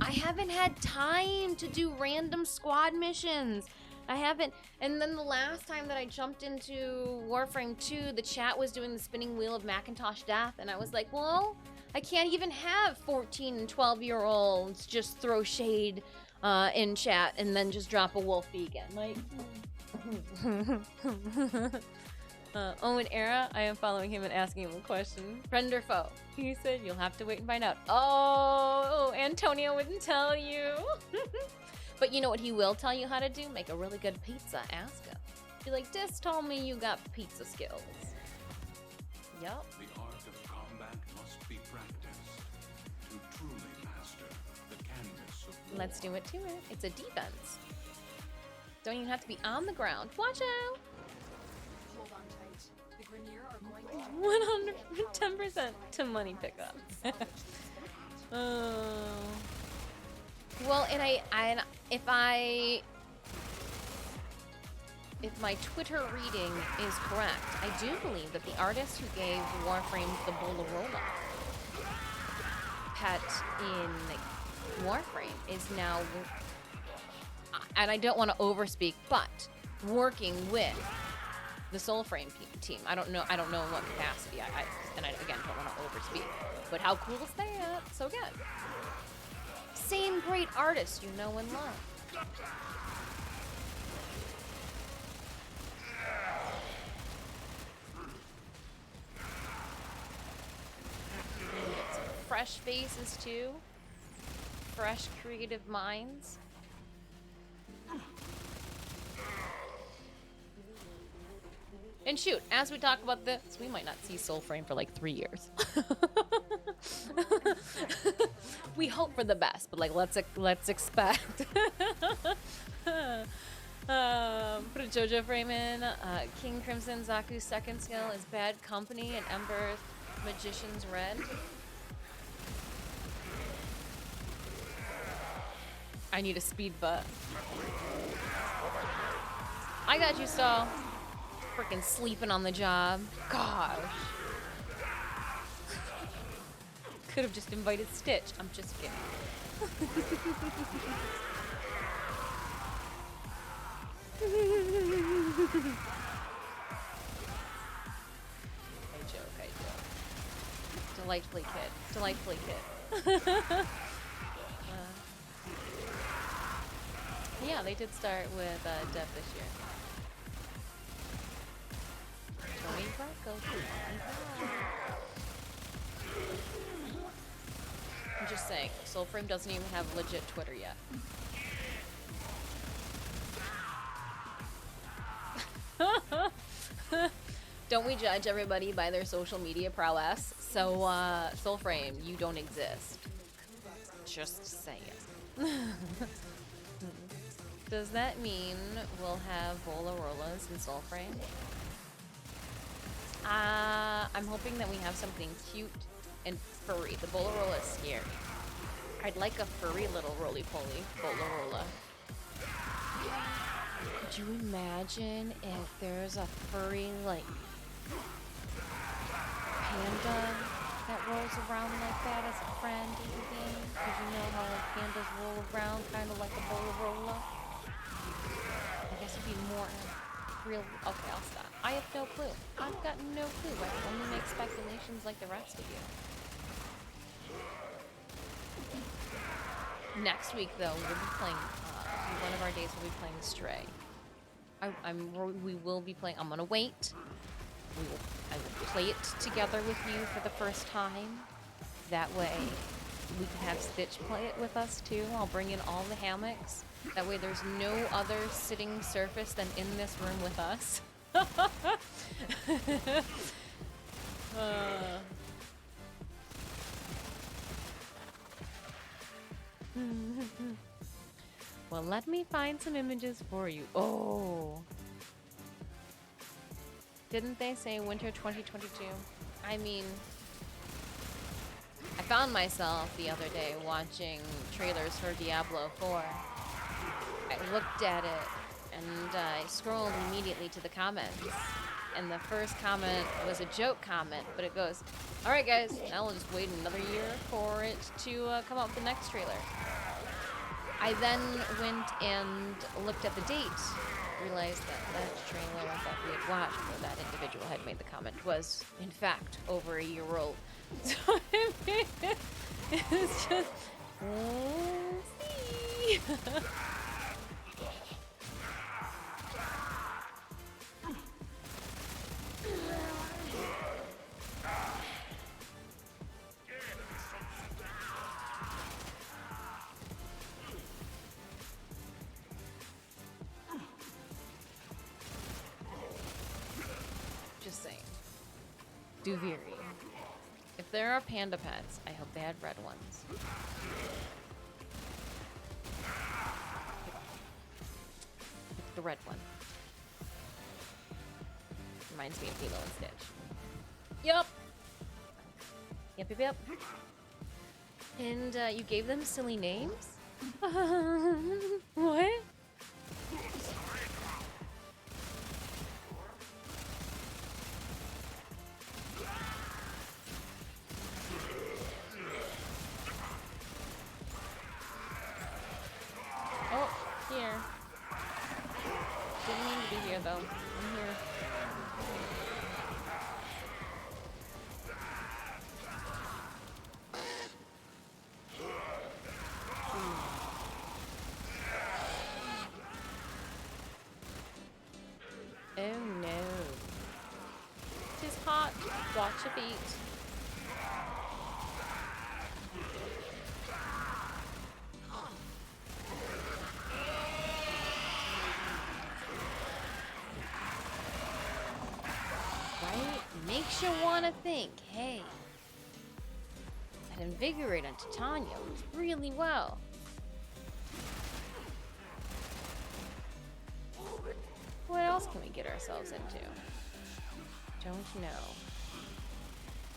I haven't had time to do random squad missions. I haven't. And then the last time that I jumped into Warframe 2, the chat was doing the spinning wheel of Macintosh death. And I was like, well, I can't even have 14 and 12-year-olds just throw shade in chat and then just drop a wolf vegan. Like, Owen Era, I am following him and asking him a question. Friend or foe? He said you'll have to wait and find out. Oh, Antonio wouldn't tell you. But you know what he will tell you how to do? Make a really good pizza. Ask him. Be like, Dis told me you got pizza skills. Yup. The art of combat must be practiced to truly master the canvas of Let's do it to it. It's a defense. Don't even have to be on the ground. Watch out! Hold on tight. The Grenier are going to 110% to money pickup. Oh. Well, and if my Twitter reading is correct, I do believe that the artist who gave Warframe the Bolarola pet in Warframe is now, and I don't want to overspeak, but working with the Soulframe team. I don't know in what capacity. I again don't want to overspeak. But how cool is that? So good. Same great artist you know and love. Get some fresh faces too. Fresh creative minds. And shoot, as we talk about this, we might not see Soulframe for like 3 years. We hope for the best, but like let's expect. Put a JoJo frame in. King Crimson Zaku's second skill is Bad Company and Ember Magician's Red. I need a speed butt. I got you, Stall. Freaking sleeping on the job. Gosh. Could have just invited Stitch. I'm just kidding. I joke. Delightfully kid. Yeah, they did start with Dev this year. Tony Bracco, I'm just saying, Soulframe doesn't even have legit Twitter yet. Don't we judge everybody by their social media prowess? So, Soulframe, you don't exist. Just saying. Does that mean we'll have Bolarolas in Soulframe? I'm hoping that we have something cute and furry. The Bolarola is scary. I'd like a furry little roly-poly Bolarola. Could you imagine if there's a furry, like, panda that rolls around like that as a friend in the game? Because you know how like, pandas roll around kind of like a Bolarola? I guess it'd be more real. Okay, I'll stop. I have no clue. I've got no clue. I can only make speculations like the rest of you. Next week, though, we'll be playing. One of our days we'll be playing Stray. We will be playing. I'm gonna wait. I will play it together with you for the first time. That way, we can have Stitch play it with us too. I'll bring in all the hammocks. That way, there's no other sitting surface than in this room with us. Well, let me find some images for you. Oh. Didn't they say winter 2022? I mean, I found myself the other day watching trailers for Diablo 4. I looked at it and I scrolled immediately to the comments. And the first comment was a joke comment, but it goes, "Alright guys, now we'll just wait another year for it to come out with the next trailer." I then went and looked at the date, realized that that trailer that we had watched, where that individual had made the comment, was, in fact, over a year old. So it's just, we'll see. Just saying. Duviri. If there are panda pets, I hope they had red ones. red one. Reminds me of Lilo and Stitch. Yup. Yep. And you gave them silly names? What? Oh, here. Didn't mean to be here, though. I'm here. Oh no. Tis hot. Watch your feet. Right? Makes you want to think, hey, that Invigorate on Titania works really well. What else can we get ourselves into? Don't know.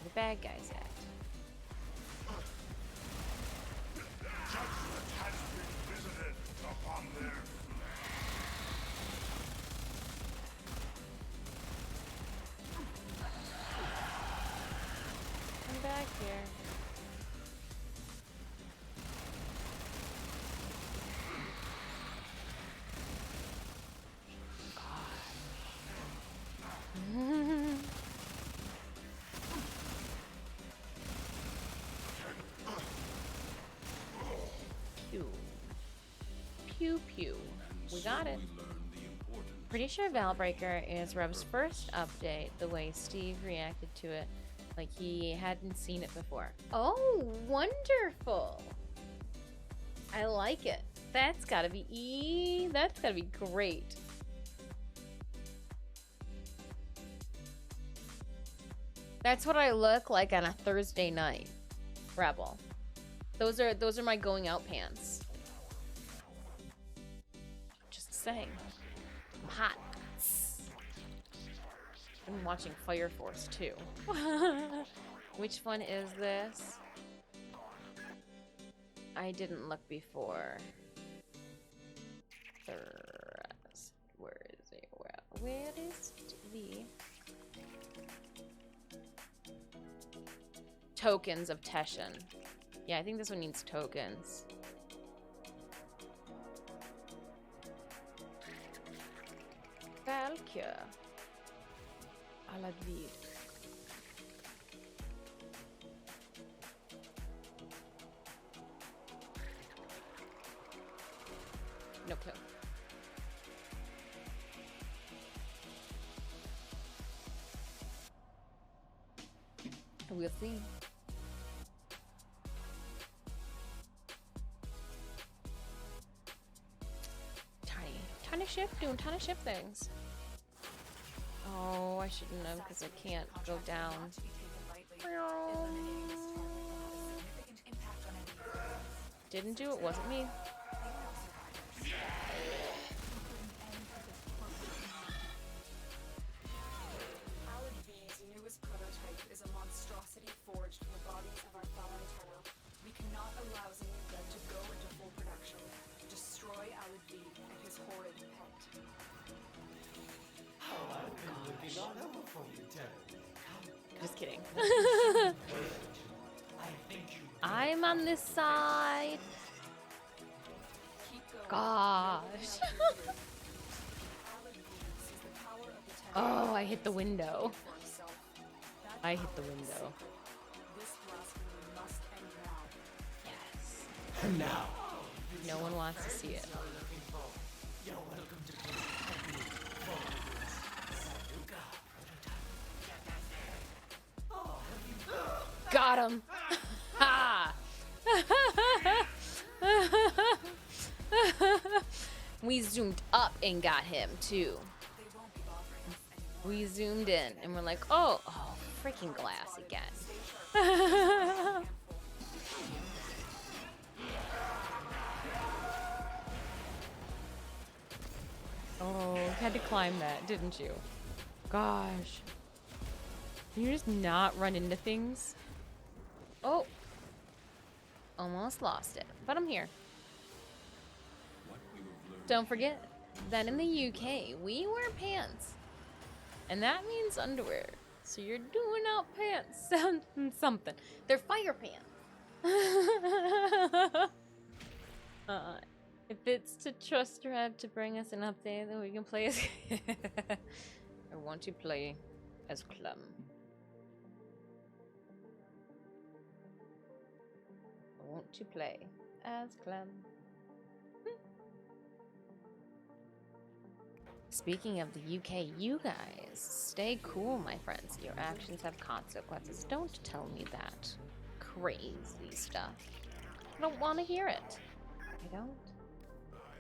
Where the bad guys at? Judgment has been visited upon their Come back here. Pew. Pew pew. We got it. Pretty sure Valbreaker is Rev's first update, the way Steve reacted to it, like he hadn't seen it before. Oh, wonderful. I like it. That's gotta be that's gotta be great. That's what I look like on a Thursday night, Rebel. Those are my going out pants. Just saying. I'm hot. I'm watching Fire Force too. Which one is this? I didn't look before. Where is it? Where is the tokens of Teshin? Yeah, I think this one needs tokens. Valkyr. À la vie. No clue. We'll see. Tiny ship doing tiny ship things. Oh, I shouldn't have because I can't go down. Didn't do it, wasn't me. Newest prototype is a monstrosity forged from the bodies of our fallen toll. We cannot allow Zenithia to go into full production. Destroy Alad and his horrid pet. Just kidding. I'm on this side. Gosh. Oh, I hit the window. I hit the window. This blasphemy must end now. Yes. And now, No one wants to see it. you're welcome to Got him. Ha! We zoomed up and got him too. We zoomed in and we're like, oh, freaking glass again. Oh, had to climb that, didn't you? Gosh. Can you just not run into things? Oh. Almost lost it, but I'm here. Don't forget that in the UK, we wear pants. And that means underwear. So you're doing out pants something. They're fire pants. If it's to trust Rev to bring us an update that we can play as I want to play as Clem. I want to play as Clem. Speaking of the UK, you guys, stay cool, my friends. Your actions have consequences. Don't tell me that crazy stuff. I don't want to hear it. I don't.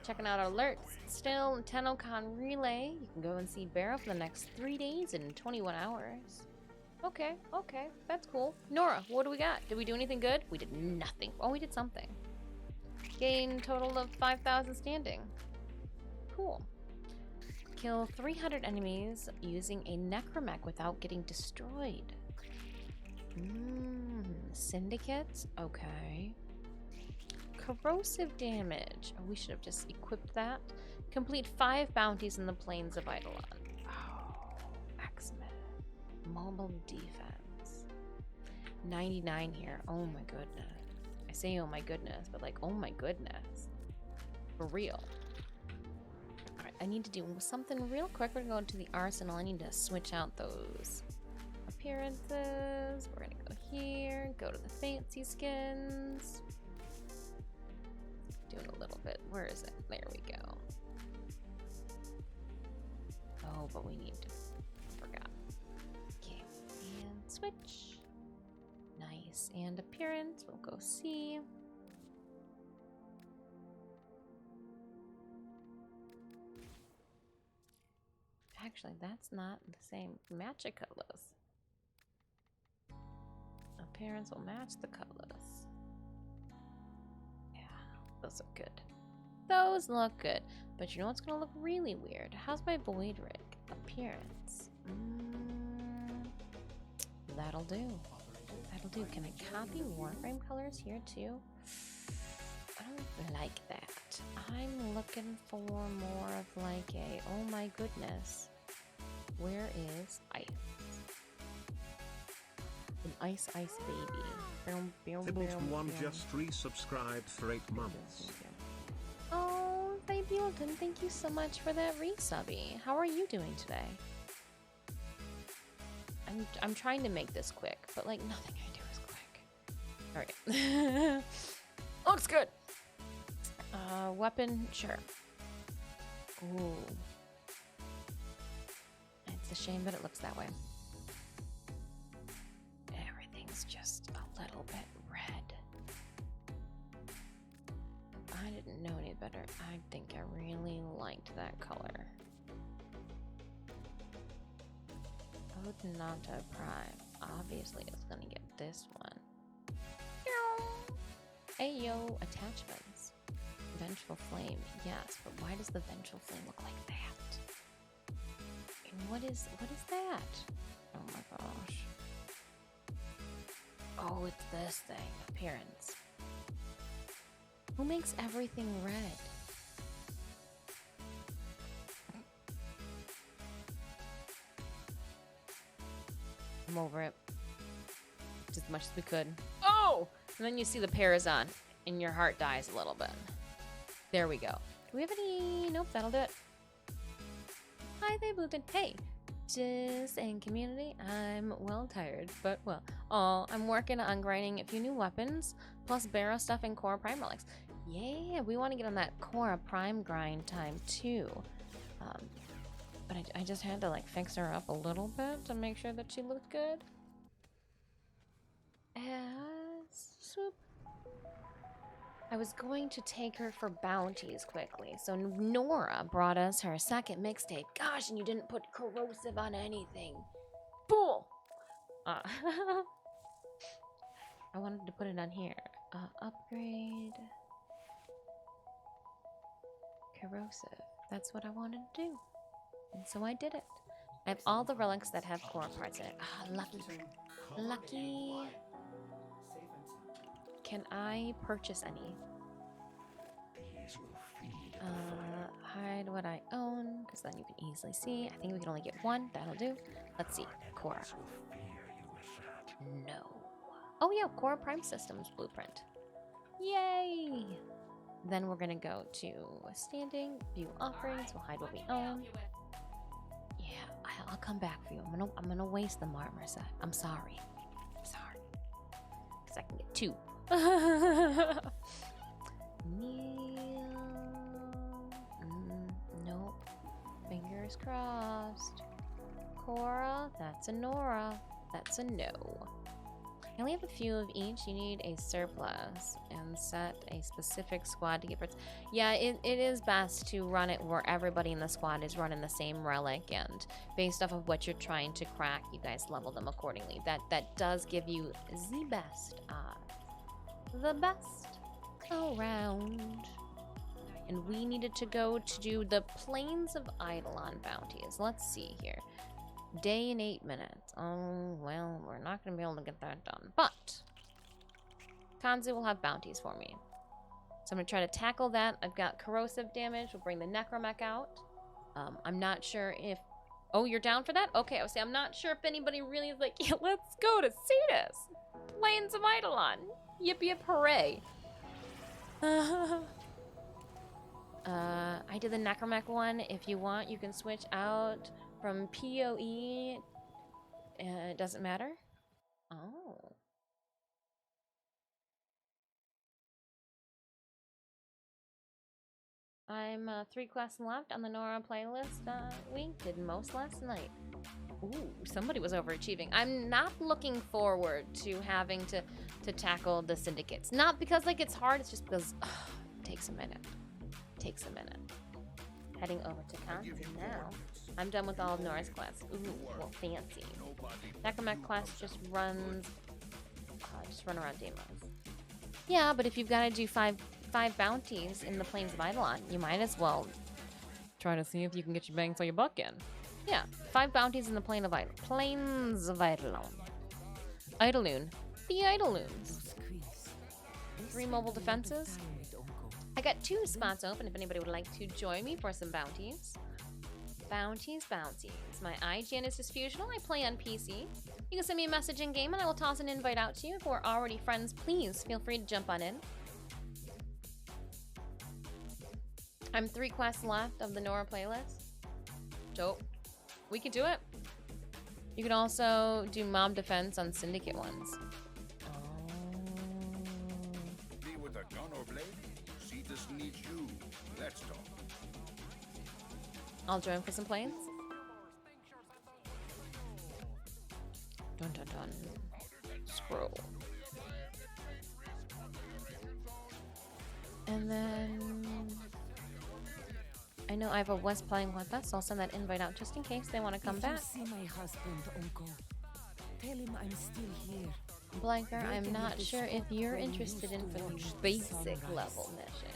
Checking out our alerts. Still, TennoCon Relay. You can go and see Barrow for the next 3 days and 21 hours. Okay, that's cool. Nora, what do we got? Did we do anything good? We did nothing. Oh, we did something. Gain total of 5,000 standing. Cool. Kill 300 enemies using a necromech without getting destroyed. Syndicates? Okay. Corrosive damage. Oh, we should have just equipped that. Complete 5 bounties in the plains of Eidolon. Oh, X-Men. Mobile defense. 99 here. Oh my goodness. I say oh my goodness, but like, oh my goodness. For real. Alright, I need to do something real quick. We're going to the arsenal. I need to switch out those appearances. We're gonna go here, go to the fancy skins. Doing a little bit. Where is it? There we go. Oh, but we need to. Forgot. Okay, and switch. Nice. And appearance. We'll go see. Actually, that's not the same. Match a colors. Appearance will match the colors. Those look good. Those look good. But you know what's gonna look really weird? How's my Void Rig appearance? That'll do. That'll do. Can I copy Warframe colors here too? I don't like that. I'm looking for more of like a, oh my goodness. Where is ice? An ice baby. Fibleton1 just resubscribed for 8 months. Oh, Fibleton, thank you so much for that resubby. How are you doing today? I'm trying to make this quick, but like nothing I do is quick. Alright. Looks good. Weapon, sure. Ooh. It's a shame that it looks that way. Everything's just a little bit red. I didn't know any better. I think I really liked that color. Odinata Prime. Obviously, it's gonna get this one. Ayo, attachments. Vengeful Flame. Yes, but why does the Vengeful Flame look like that? And what is that? Oh my gosh. Oh, it's this thing. Appearance. Who makes everything red? I'm over it. Just as much as we could. Oh! And then you see the Parazon, and your heart dies a little bit. There we go. Do we have any? Nope, that'll do it. Hi there, Bluton. Hey! Just in community, I'm well tired, but well. Oh, I'm working on grinding a few new weapons, plus Barrow stuff and Khora Prime relics. Yeah, we want to get on that Khora Prime grind time too. But I just had to like fix her up a little bit to make sure that she looked good. Swoop. I was going to take her for bounties quickly, so Nora brought us her second mixtape. Gosh, and you didn't put corrosive on anything. Fool! I wanted to put it on here. Upgrade. Corrosive. That's what I wanted to do. And so I did it. I have all the relics that have core parts in it. Ah, lucky. Lucky. Can I purchase any? Hide what I own, because then you can easily see. I think we can only get one. That'll do. Let's see. Khora. No. Oh yeah, Core Prime Systems blueprint. Yay! Then we're gonna go to standing, view offerings. We'll hide what we own. Yeah, I'll come back for you. I'm gonna waste the armor set. I'm sorry. I'm sorry. Because I can get 2. Nope. Fingers crossed. Khora, that's a Nora. That's a no. I only have a few of each. You need a surplus and set a specific squad to get parts. Yeah, it is best to run it where everybody in the squad is running the same relic, and based off of what you're trying to crack, you guys level them accordingly. That does give you the best odds. The best around. And we needed to go to do the Plains of Eidolon bounties. Let's see here. Day and 8 minutes. Oh, well, we're not going to be able to get that done. But Kanzu will have bounties for me. So I'm going to try to tackle that. I've got corrosive damage. We'll bring the Necromech out. I'm not sure if... Oh, you're down for that? Okay, I was saying, I'm not sure if anybody really is like, yeah, let's go to Cetus. Plains of Eidolon. Yip yip hooray. I did the Necromech one. If you want, you can switch out from PoE. It doesn't matter. Oh. I'm 3 quests left on the Nora playlist. We did most last night. Ooh, somebody was overachieving. I'm not looking forward to having to tackle the syndicates. Not because like it's hard, it's just because it takes a minute. Takes a minute. Heading over to Kanzu now. I'm done with all of Nora's quests. Ooh, well, fancy. Necromech quest just run around demos. Yeah, but if you've got to do five bounties in the Plains of Eidolon, you might as well try to see if you can get your bang for your buck in. Yeah, 5 bounties in the Plains of Eidolon. Eidolon. The Eidolons. 3 mobile defenses. I got 2 spots open if anybody would like to join me for some bounties. Bounties. My IGN is Disfusional. I play on PC. You can send me a message in game and I will toss an invite out to you. If we're already friends, please feel free to jump on in. I'm 3 quests left of the Nora playlist. Dope. We could do it. You can also do mob defense on syndicate ones. Be with a gun or blade? Cetus needs you. Let's talk. I'll join for some planes. Dun dun dun. Scroll. And then I know Iva was playing with us, so I'll send that invite out just in case they want to come back. See my husband, Uncle. Tell him I'm still here. Blanker, I'm not sure if you're interested in for the basic level mission.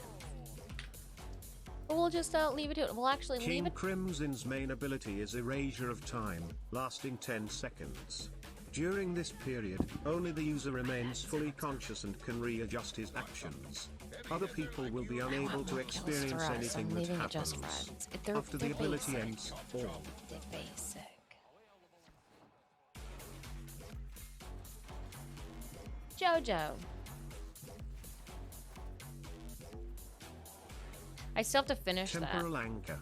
But we'll just leave it to it. We'll actually leave King it. Crimson's main ability is Erasure of Time, lasting 10 seconds. During this period, only the user remains fully conscious and can readjust his actions. Other people will be unable to experience anything that happens. After the ability ends, or They're basic. Jojo. I still have to finish Temporal that. Anchor.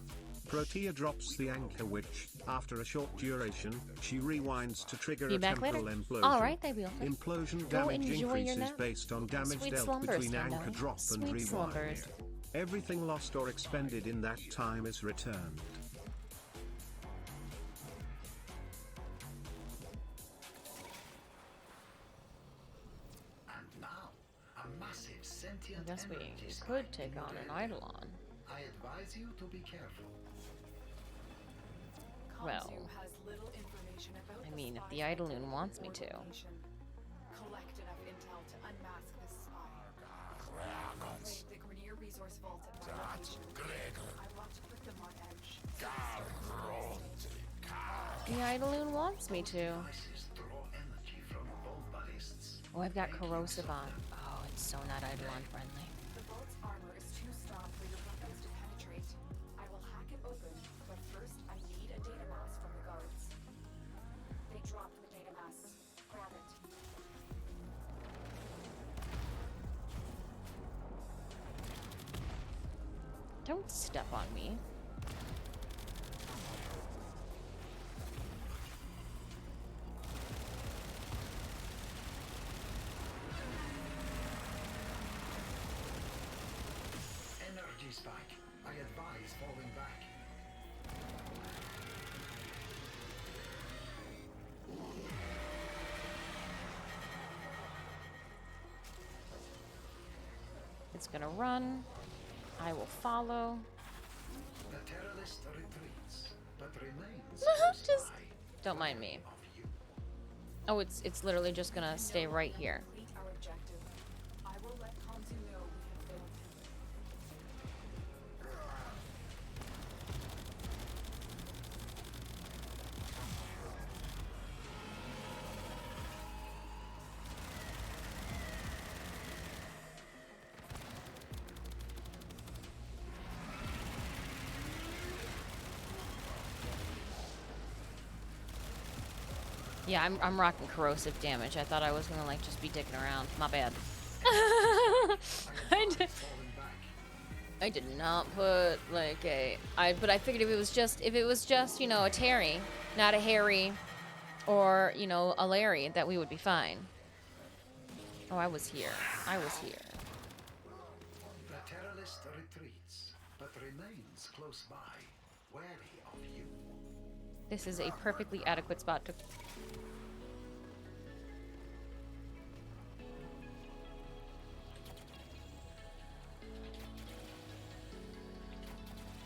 Protea drops the anchor which, after a short duration, she rewinds to trigger Be a back later. temporal implosion. Alright, they will. Implosion Go damage enjoy your increases nap. based on damage Sweet dealt slumbers, between Kendo. anchor drop and Sweet rewind. slumbers. Everything lost or expended in that time is returned. And now, a massive I sentient guess we entity could strike take in on your an area. Eidolon. I advise you to be careful. Well, Kanzu has little information about I the mean, if spy the site Eidolon wants me or to. location. Collect enough intel to unmask this spy. Raid the Grenier resource vault at my location. I want to keep them on edge. The Idoloon wants me to. Devices draw energy from bone ballists. Oh, I've got corrosive on. Oh, it's so not Eidolon friendly. The vault's armor is too strong for your weapons to penetrate. I will hack it open, but first I need a data mass from the guards. They dropped the data mass. Grab it. Don't step on me. Energy spike. I advise falling back. It's gonna run. I will follow. The terrorist retreats, but remains close Just by, don't mind me. of you. Oh, it's literally just gonna stay right here. Complete our objective. I will let Kanzu know we have failed him. Yeah, I'm rocking corrosive damage. I thought I was gonna like just be dicking around. My bad. I did not put like but I figured if it was just, you know, a Terry, not a Harry, or, you know, a Larry, that we would be fine. Oh, I was here. I was here. The terrorist retreats, but remains close by, wary of you. This is a perfectly adequate spot to.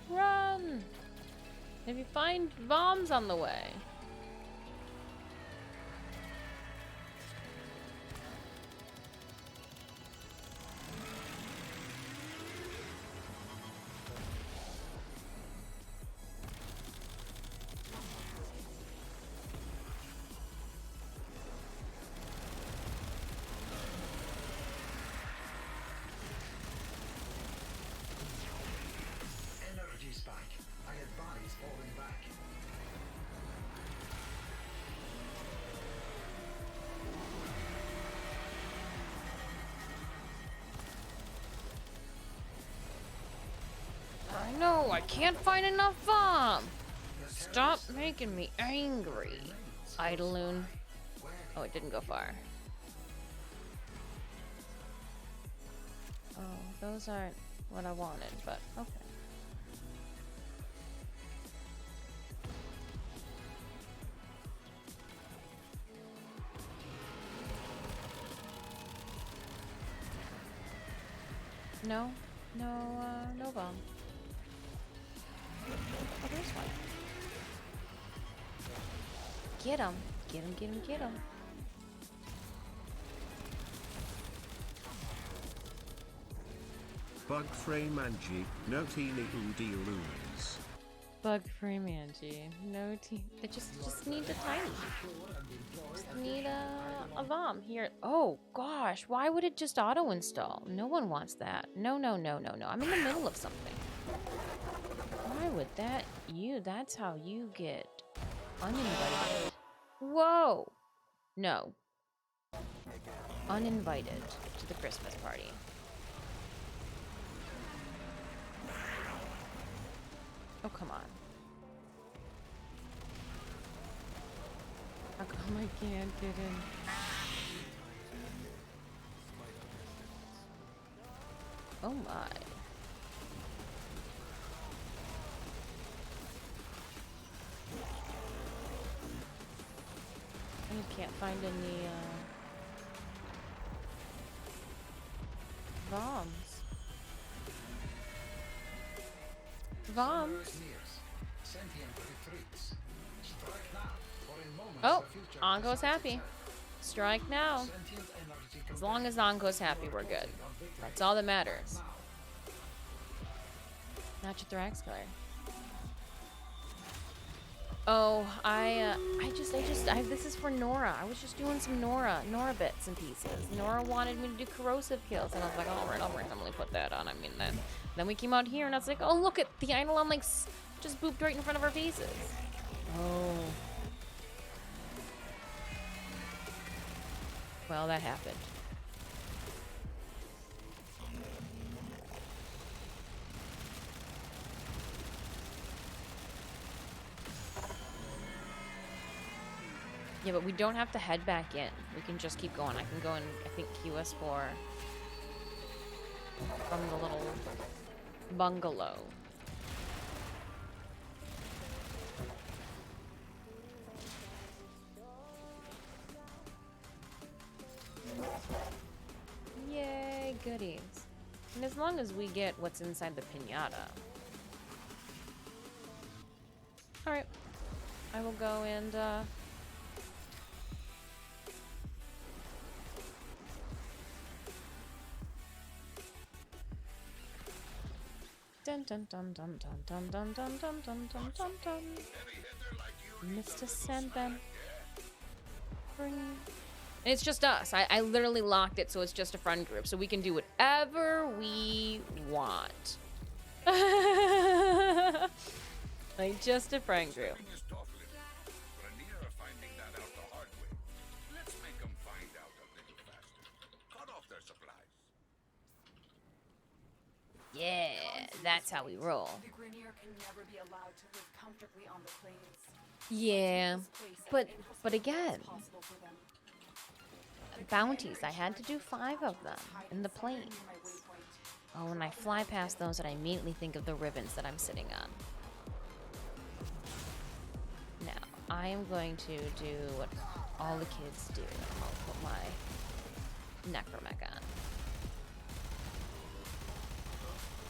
Run! If you find bombs on the way. Energy spike. I advise falling back. I know, I can't find enough bomb. Stop making me angry. Idoloon. Oh, it didn't go far. Oh, those aren't what I wanted, but okay. No, no bomb. Oh, there's one. Get him. Get him, get him, get him. Bug frame Angie, no teeny oodie loons. Bug frame Angie. No team. They just need a tiny. Just need a bomb here. Oh gosh, why would it just auto install? No one wants that. No, no, no, no, no. I'm in the middle of something. Why would that? That's how you get uninvited. Whoa. No. Uninvited to the Christmas party. Oh, come on. How come I can't get in? Oh my. I can't find any bombs. Bombs? Sentient retreats. Strike now, for in moments Oh, the future Ongo's decides happy. itself. Strike now. Sentient energy As long as Ongo's happy, we're good. That's all that matters. Not your thorax killer. Oh, this is for Nora. I was just doing some Nora bits and pieces. Nora wanted me to do corrosive kills, and I was like, all right, I'll randomly put that on. I mean, then we came out here, and I was like, oh, look at the Eidolon, like, just booped right in front of our faces. Oh. Well, that happened. Yeah, but we don't have to head back in. We can just keep going. I can go and, I think, QS4 from the little bungalow. Yay, goodies. And as long as we get what's inside the piñata. Alright. I will go and, dun dun dun dun dun dun dun dun dun dun dun dun dun. Mr. Sandman. Bring. And it's just us. I literally locked it so it's just a friend group, so we can do whatever we want. Like just a friend group. Yeah, that's how we roll. The Grenier can never be allowed to live comfortably on the plains. Yeah, but again, bounties. I had to do 5 of them in the plains. Oh, when I fly past those, and I immediately think of the ribbons that I'm sitting on. Now, I am going to do what all the kids do. I'll put my necromech on.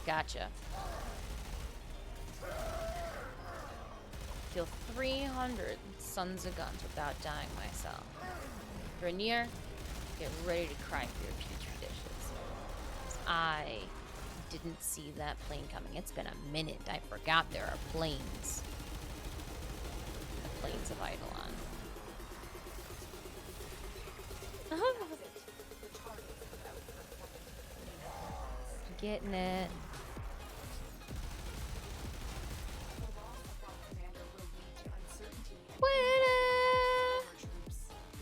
Gotcha. Kill 300 sons of guns without dying myself. Grenier, get ready to cry for your petri dishes. I didn't see that plane coming. It's been a minute. I forgot there are planes. The planes of Eidolon. Getting it.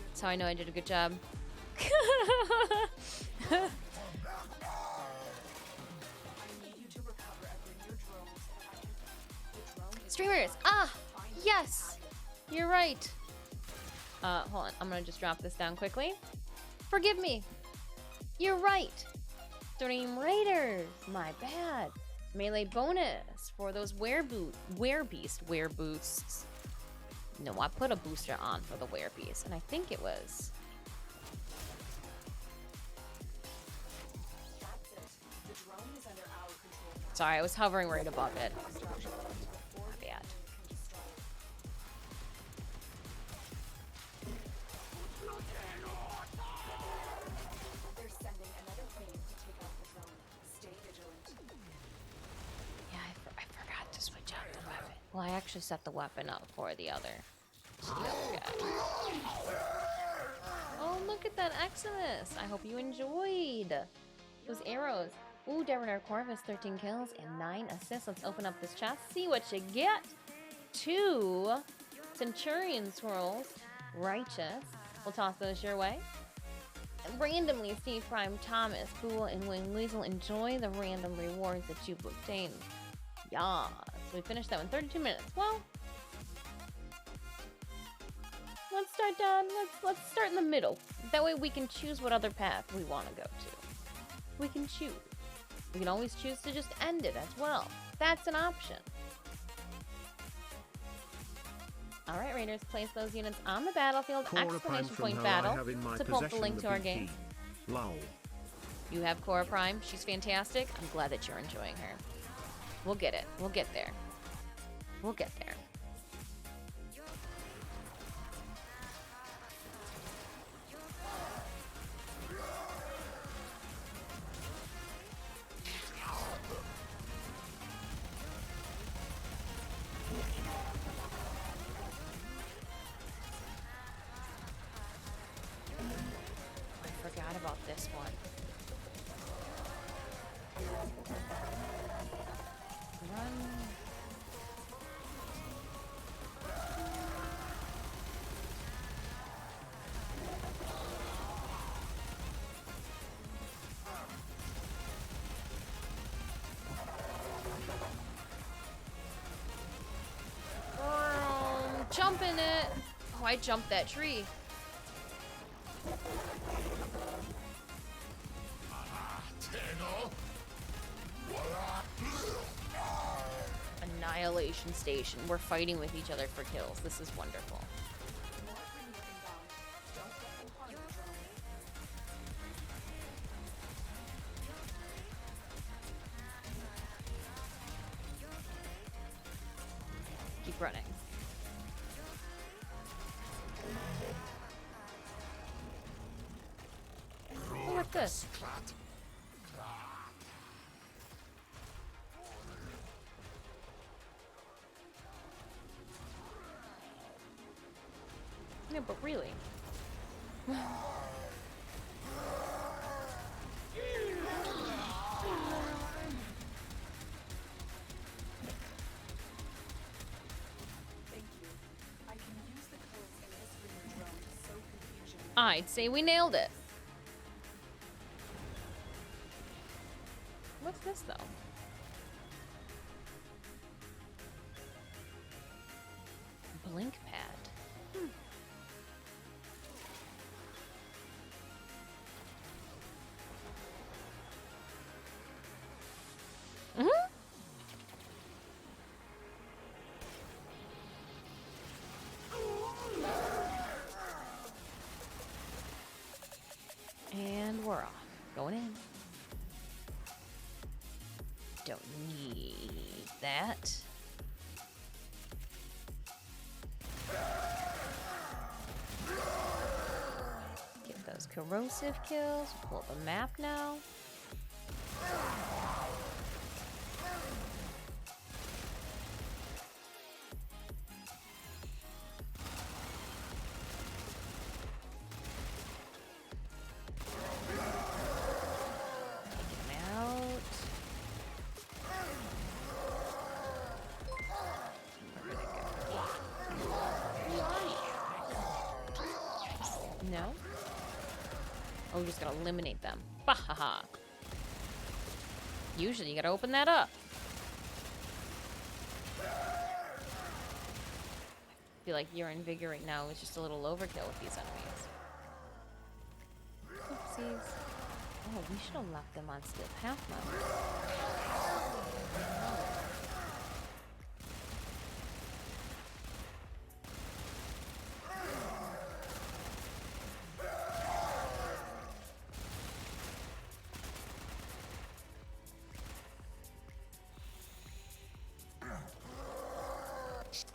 That's how I know I did a good job. Streamers! Ah! Yes! You're right! Hold on. I'm gonna just drop this down quickly. Forgive me! You're right! Stream Raiders! My bad. Melee bonus for those wereboosts. No, I put a booster on for the werebeast, and I think it was... Sorry, I was hovering right above it. My bad. Yeah, I forgot to switch out the weapon. Well, I actually set the weapon up for the other guy. Oh, look at that Eximus! I hope you enjoyed those arrows. Ooh, Devonair Corvus, 13 kills and 9 assists. Let's open up this chest, see what you get. 2 Centurion Swirls. Righteous. We'll toss those your way. And randomly, Steve Prime, Thomas, Fool, and Wing Weasel. Enjoy the random rewards that you've obtained. Yeah. So we finished that in 32 minutes. Well, let's start down. Let's start in the middle. That way we can choose what other path we want to go to. We can choose. We can always choose to just end it as well. That's an option. Alright, Raiders, place those units on the battlefield. Exclamation point battle to pull up the link to our game. Lol. You have Khora Prime. She's fantastic. I'm glad that you're enjoying her. We'll get it. We'll get there. We'll get there. Oh, I jumped that tree. Annihilation Station. We're fighting with each other for kills. This is wonderful. Keep running. Oh, what's this? Yeah, but really. I'd say we nailed it. What's this though? Blink pad. And we're off. Going in. Don't need that. Get those corrosive kills. Pull up a map now. No? Oh, we just gotta eliminate them. Bahaha. Usually you gotta open that up. I feel like your invigorate now is just a little overkill with these enemies. Oopsies. Oh, we should have left them on steel path mode.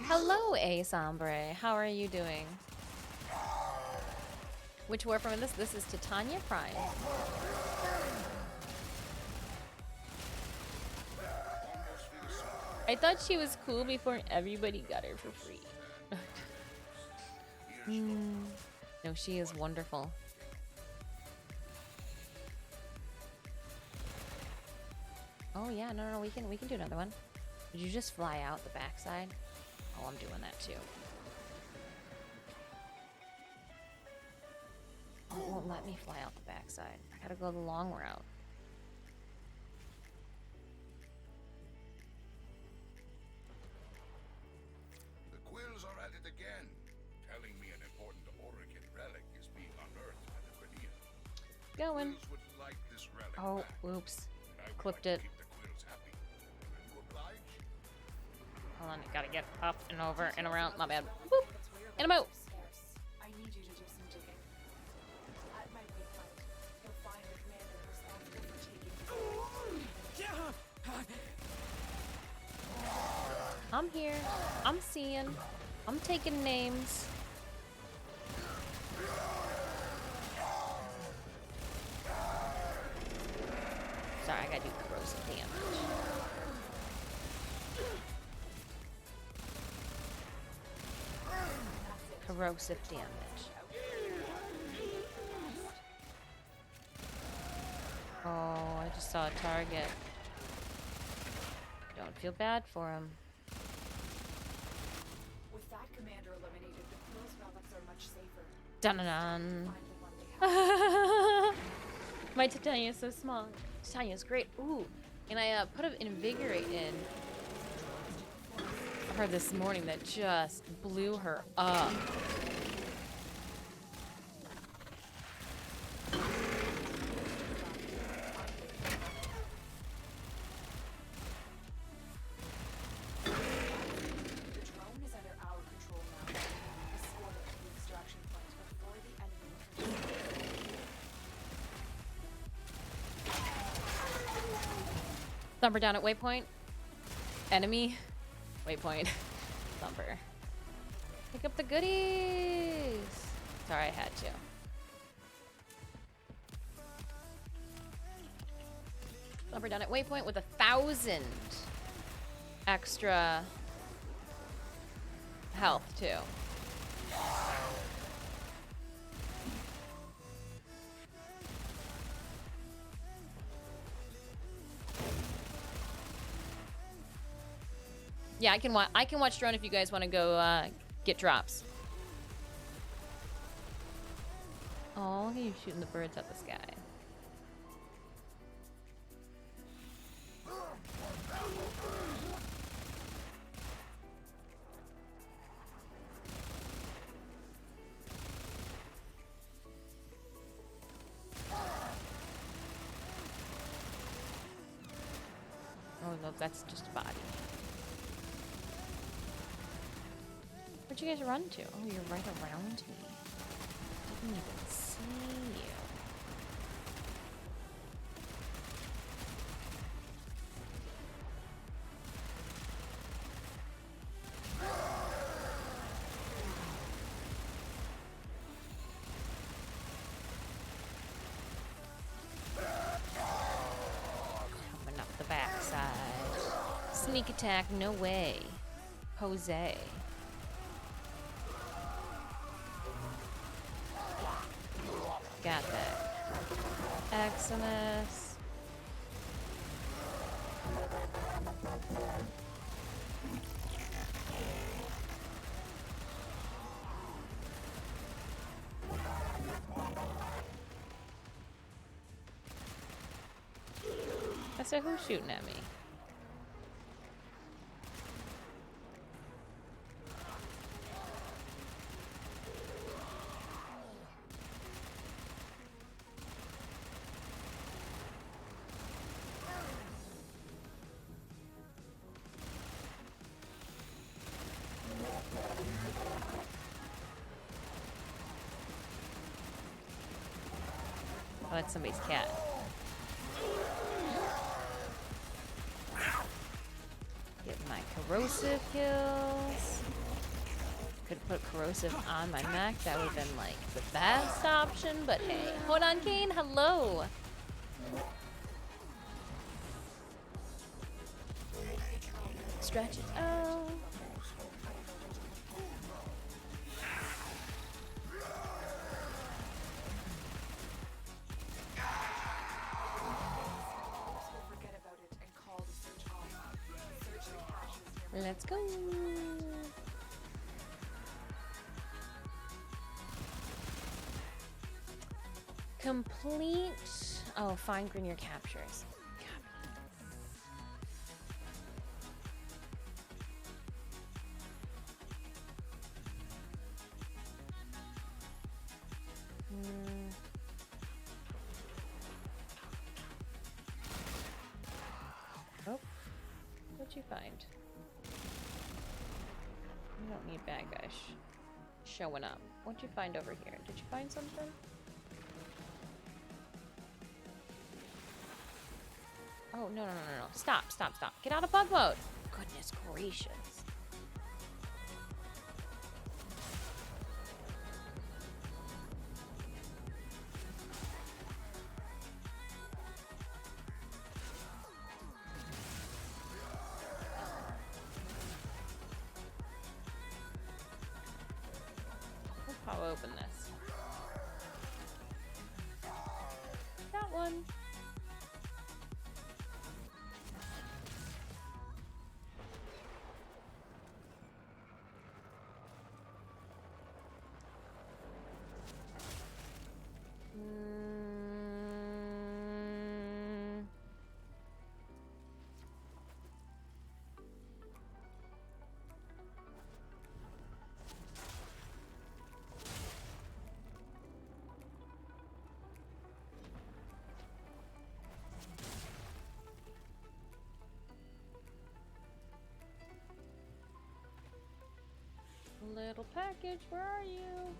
Hello, Ace Ombre. How are you doing? Which Warframe is this? This is Titania Prime. I thought she was cool before everybody got her for free. No, she is wonderful. Oh yeah, no, we can do another one. Did you just fly out the backside? Oh, I'm doing that too. Oh, it won't let me fly out the backside. I gotta go the long route. The quills are at it again, telling me an important Orican relic is being unearthed by the Quillian. Going. Quills would like this relic Oh, back, oops. and I would Clipped like it. to keep the quills happy. Will you oblige? Hold on, I gotta get up and over and around. My bad. Boop. And I'm out. I need you to do some digging. At my waypoint, you'll find the commander responsible for taking. I'm here. I'm seeing. I'm taking names. Sorry, I gotta do corrosive damage. Corrosive damage. Oh, I just saw a target. Don't feel bad for him. With that commander eliminated, the Quill's relics are much safer. Dun-dun-dun. Find the one they have. My Titania is so small. Titania's great. Ooh. And I put an invigorate in her this morning that just blew her up. Thumper down at waypoint. Enemy. Waypoint. Thumper. Pick up the goodies. Sorry, I had to. Thumper down at waypoint with 1,000 extra health too. Yeah, I can watch drone if you guys want to go get drops. Oh, look at you shooting the birds at the sky. Oh no, that's just a body. Where'd you guys run to? Oh, you're right around me. Didn't even see you. Coming up the backside. Sneak attack, no way. Jose. Got that. Eximus. I said, who's shooting at me? Oh, that's somebody's cat. Get my corrosive kills. Could put corrosive on my mech. That would have been like the best option, but hey. Hold on, Kane. Hello. Stretch it out. Let's go. Complete. Oh, find Grineer captures. Oh, what'd you find? You don't need bad guys showing up. What'd you find over here? Did you find something? Oh, no. Stop. Get out of bug mode. Goodness gracious. I'll open this. That one. Little package, where are you?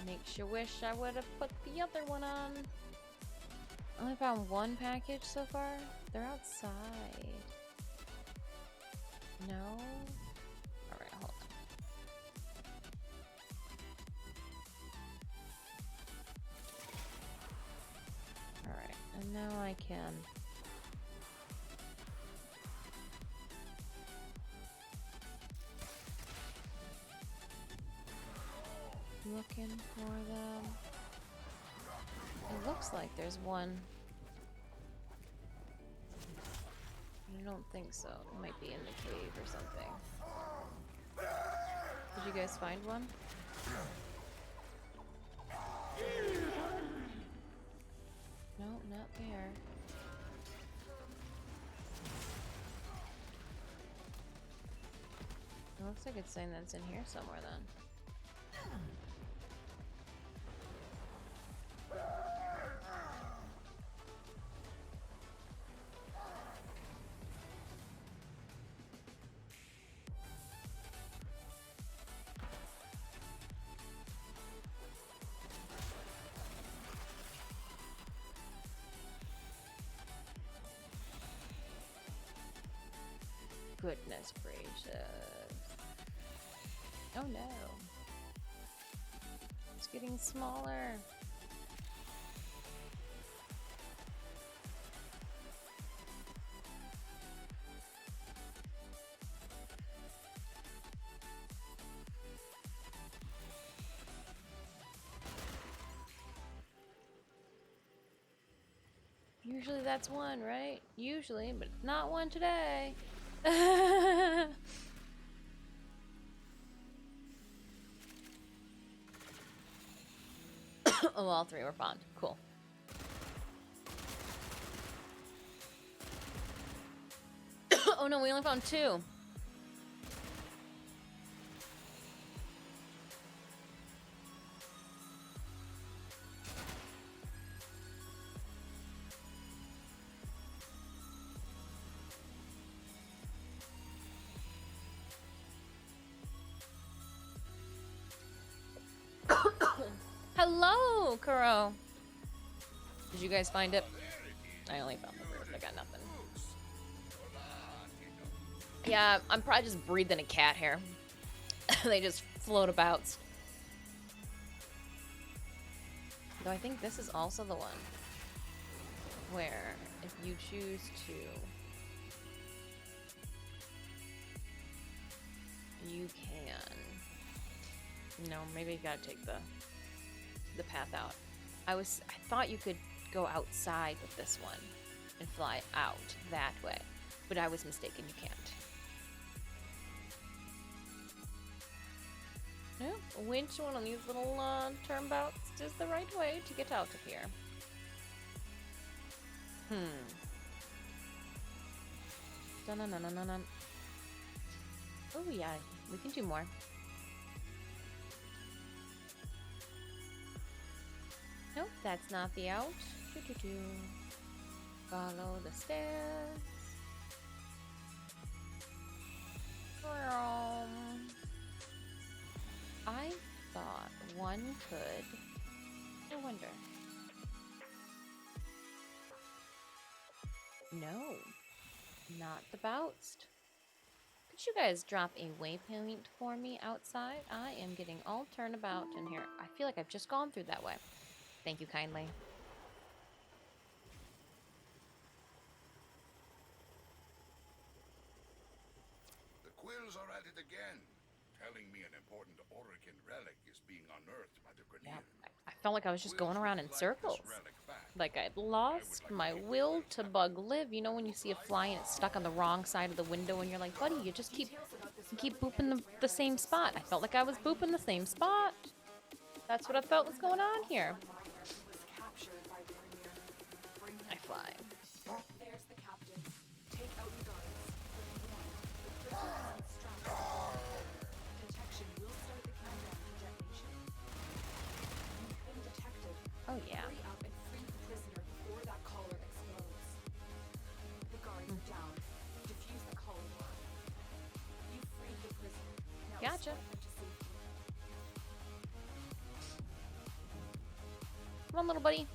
Makes you wish I would have put the other one on. I only found one package so far. They're outside. No? Alright, hold on. Alright, and now I can. Looking for them. It looks like there's one. I don't think so. It might be in the cave or something. Did you guys find one? No, not there. It looks like it's saying that it's in here somewhere then. Goodness gracious. Oh no. It's getting smaller. Usually that's one, right? Usually, but it's not one today. Oh, all three were found. Cool. Oh no, we only found two. Hello, Khora. Did you guys find it? I only found the roof. I got nothing. Yeah, I'm probably just breathing a cat hair. They just float about. Though I think this is also the one where if you choose to, you can. No, maybe you gotta take the path out. I thought you could go outside with this one and fly out that way, but I was mistaken. You can't. No, a winch, one of these little turnabouts is the right way to get out of here. Dun-dun-dun-dun-dun. Oh yeah, we can do more. Nope, that's not the out. Follow the stairs. I thought one could. I wonder. No, not the bounced. Could you guys drop a waypoint for me outside? I am getting all turnabout in here. I feel like I've just gone through that way. Thank you kindly. The quills are at it again, telling me an important Orokin relic is being unearthed by the Grineer. Yeah, I felt like I was just going around in circles. Like I'd lost my will to bug live. You know when you see a fly and it's stuck on the wrong side of the window and you're like, buddy, you just keep booping the same spot. I felt like I was booping the same spot. That's what I felt was going on here. I fly. There's the captain. Take out the guards. The prisoner is strapped. Detection will start the countdown to detonation. You've been detected. Oh yeah. Hurry up and free the prisoner before that collar explodes. The guards are down. Defuse the collar bomb. You freed the prisoner. Now Gotcha. escort them to safety. Come on, little buddy.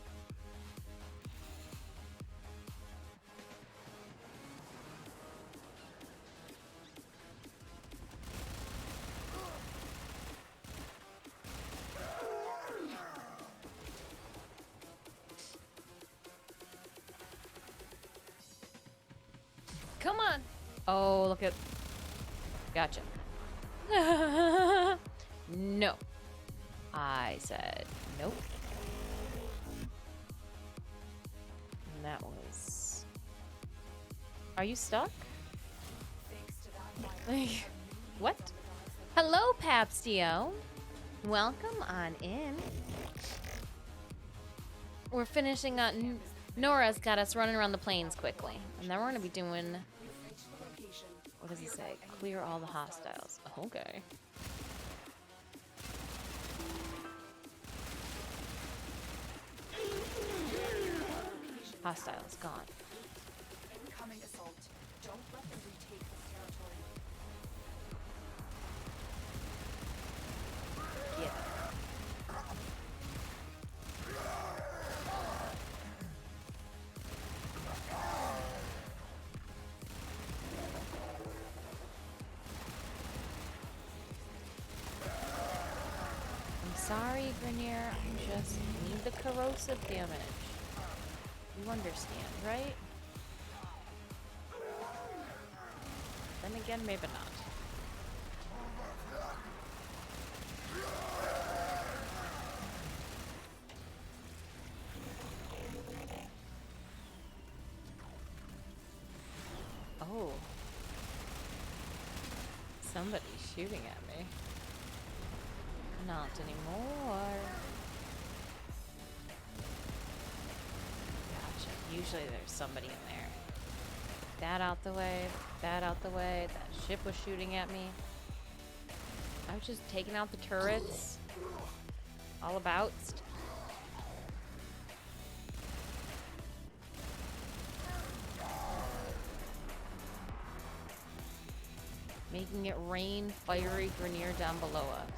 Come on. Oh, look at. Gotcha. No. I said nope. And that was. Are you stuck? What? Hello, Papstio. Welcome on in. We're finishing on. Nora's got us running around the plains quickly. And then we're going to be doing. What does he say? Clear all the hostiles. Okay. Hostiles gone. Incoming assault. Don't let them retake this territory. Yeah. I'm sorry, Grenier. I just need the corrosive damage. You understand, right? Then again, maybe not. Oh. Somebody's shooting at me. Not anymore. Gotcha. Usually there's somebody in there. That out the way. That out the way. That ship was shooting at me. I was just taking out the turrets. All about. Making it rain fiery Grenier down below us.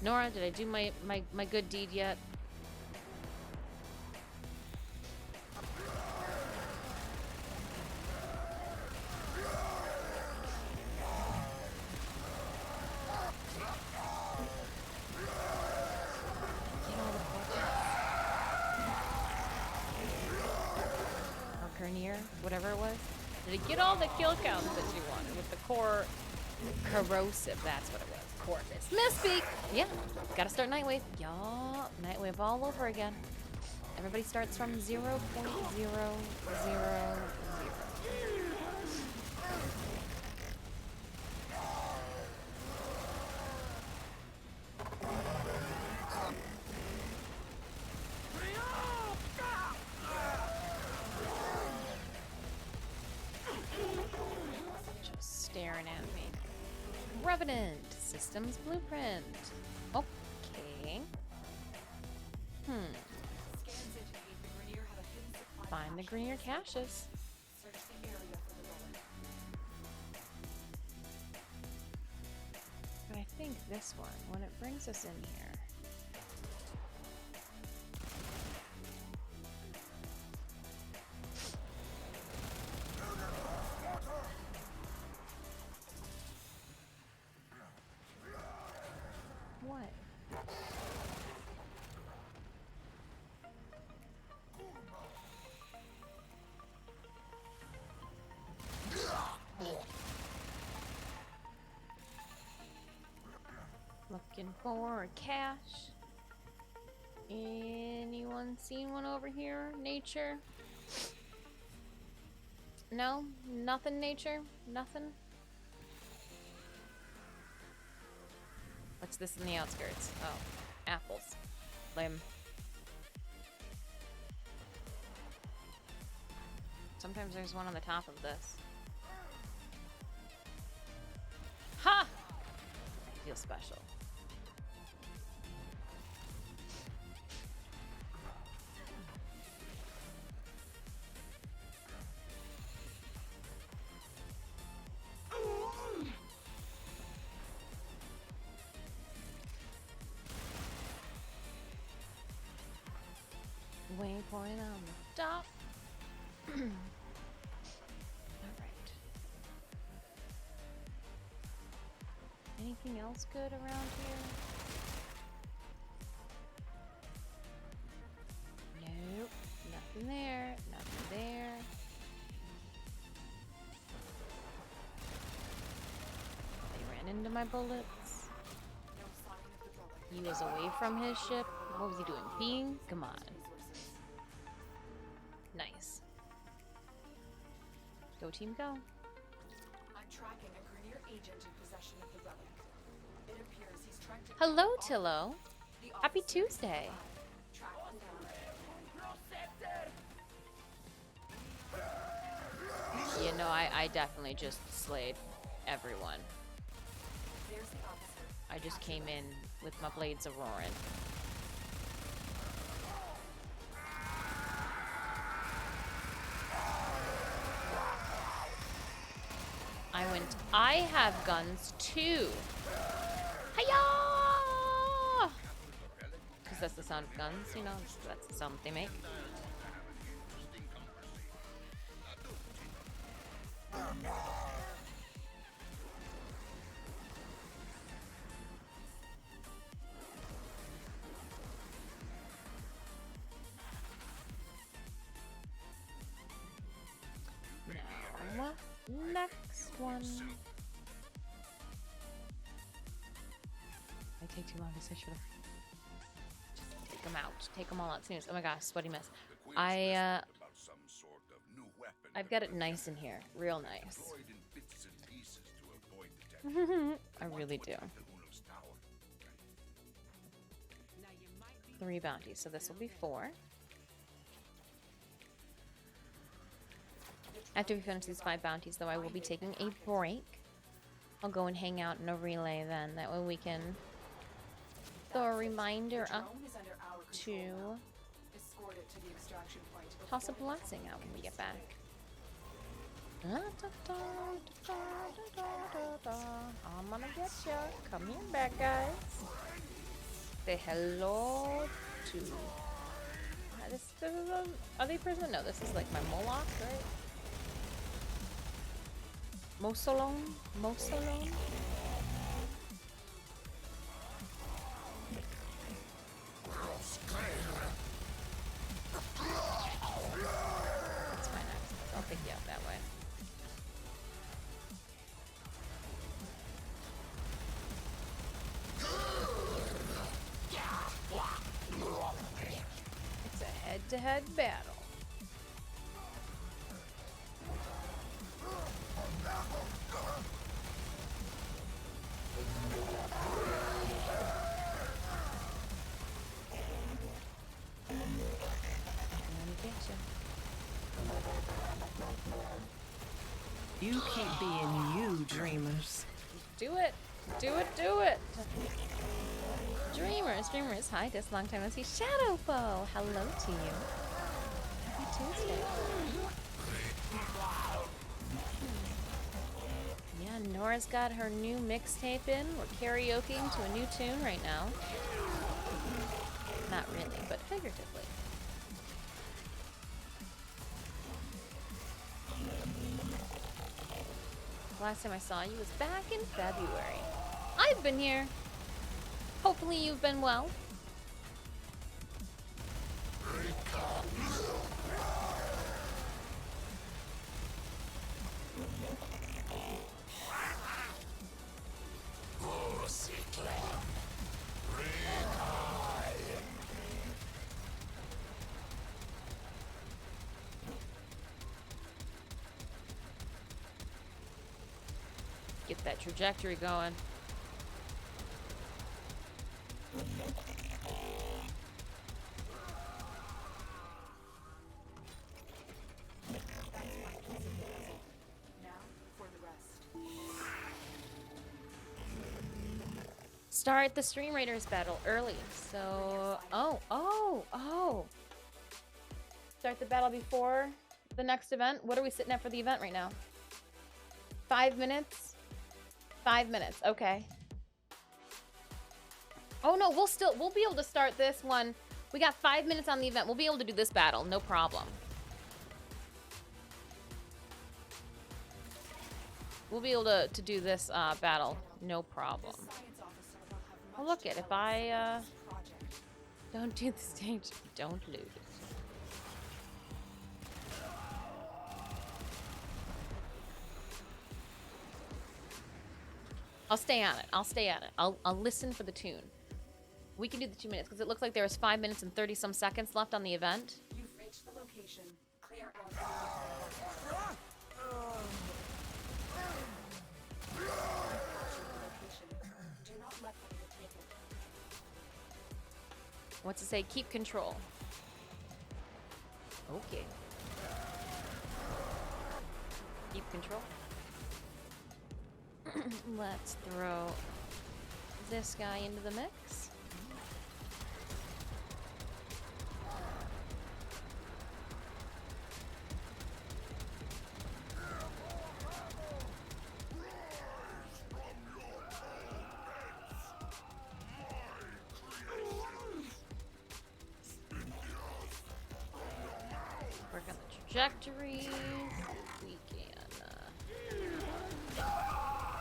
Nora, did I do my good deed yet? Whatever it was. Did it get all the kill counts that you wanted with the core corrosive? That's what it was. Corvus. Misspeak! Yeah. Gotta start Nightwave. Y'all. Nightwave all over again. Everybody starts from 0.000. Staring at me. Revenant Systems Blueprint. Okay. Find the Grenier caches. Search the area for the relic. But I think this one, when it brings us in here. What? Looking for a cache. Anyone seen one over here? Nature? No? Nothing nature? Nothing? What's this in the outskirts? Oh, apples. Lame. Sometimes there's one on the top of this. Ha! special. Waypoint on the top. Alright. Anything else good around here? Nope. Nothing there. Nothing there. They ran into my bullets. No sign of the relic. He was away from his ship. What was he doing? Peeing? Come on. Resources. Nice. Go team, go. I'm tracking a Grenier agent in possession of the relic. It appears he's trying to. Hello, Tillo. The Happy officer is Tuesday. alive. Track him down. You know, I definitely just slayed everyone. There's the officer. I just came in with my blades a-roaring. I have guns too. Hiya! Because that's the sound of guns, you know, that's the sound they make. Now, next one. I take too long to say, should have. Just take them out. Take them all out. Snooze. Oh my gosh, sweaty mess. I've got it nice in here. Real nice. I really do. 3 bounties, so this will be 4. After we finish these 5 bounties, though, I will be taking a break. I'll go and hang out in a relay then. That way we can throw a reminder up to toss a blessing out when we get back. I'm gonna get ya. Come here, bad guys. Say hello to... this is are they prison? No, this is like my Moloch, right? Mosolone? Mosolone? That's fine, I'll pick you up that way. It's a head-to-head battle. You keep being you, dreamers. Do it! Do it! Do it! Dreamers, hi, this long time no see. Shadowfoe, hello to you. Happy Tuesday. Yeah, Nora's got her new mixtape in. We're karaokeing to a new tune right now. Not really, but figuratively. Last time I saw you was back in February. I've been here. Hopefully you've been well. Get that trajectory going. Now for the rest. Start the Stream Raiders battle early. So, oh. Start the battle before the next event. What are we sitting at for the event right now? 5 minutes? 5 minutes, okay. Oh no, we'll be able to start this one. We got 5 minutes on the event. We'll be able to do this battle, no problem. We'll be able to do this battle, no problem. Oh, look it, if I don't do the stage, don't lose. I'll stay on it. I'll stay at it. I'll listen for the tune. We can do the 2 minutes because it looks like there was 5 minutes and 30 some seconds left on the event. You've reached the location. Clear out. Do not let them take it. What's it say? Keep control. Okay. Keep control. Let's throw this guy into the mix. Work on the trajectory. We can.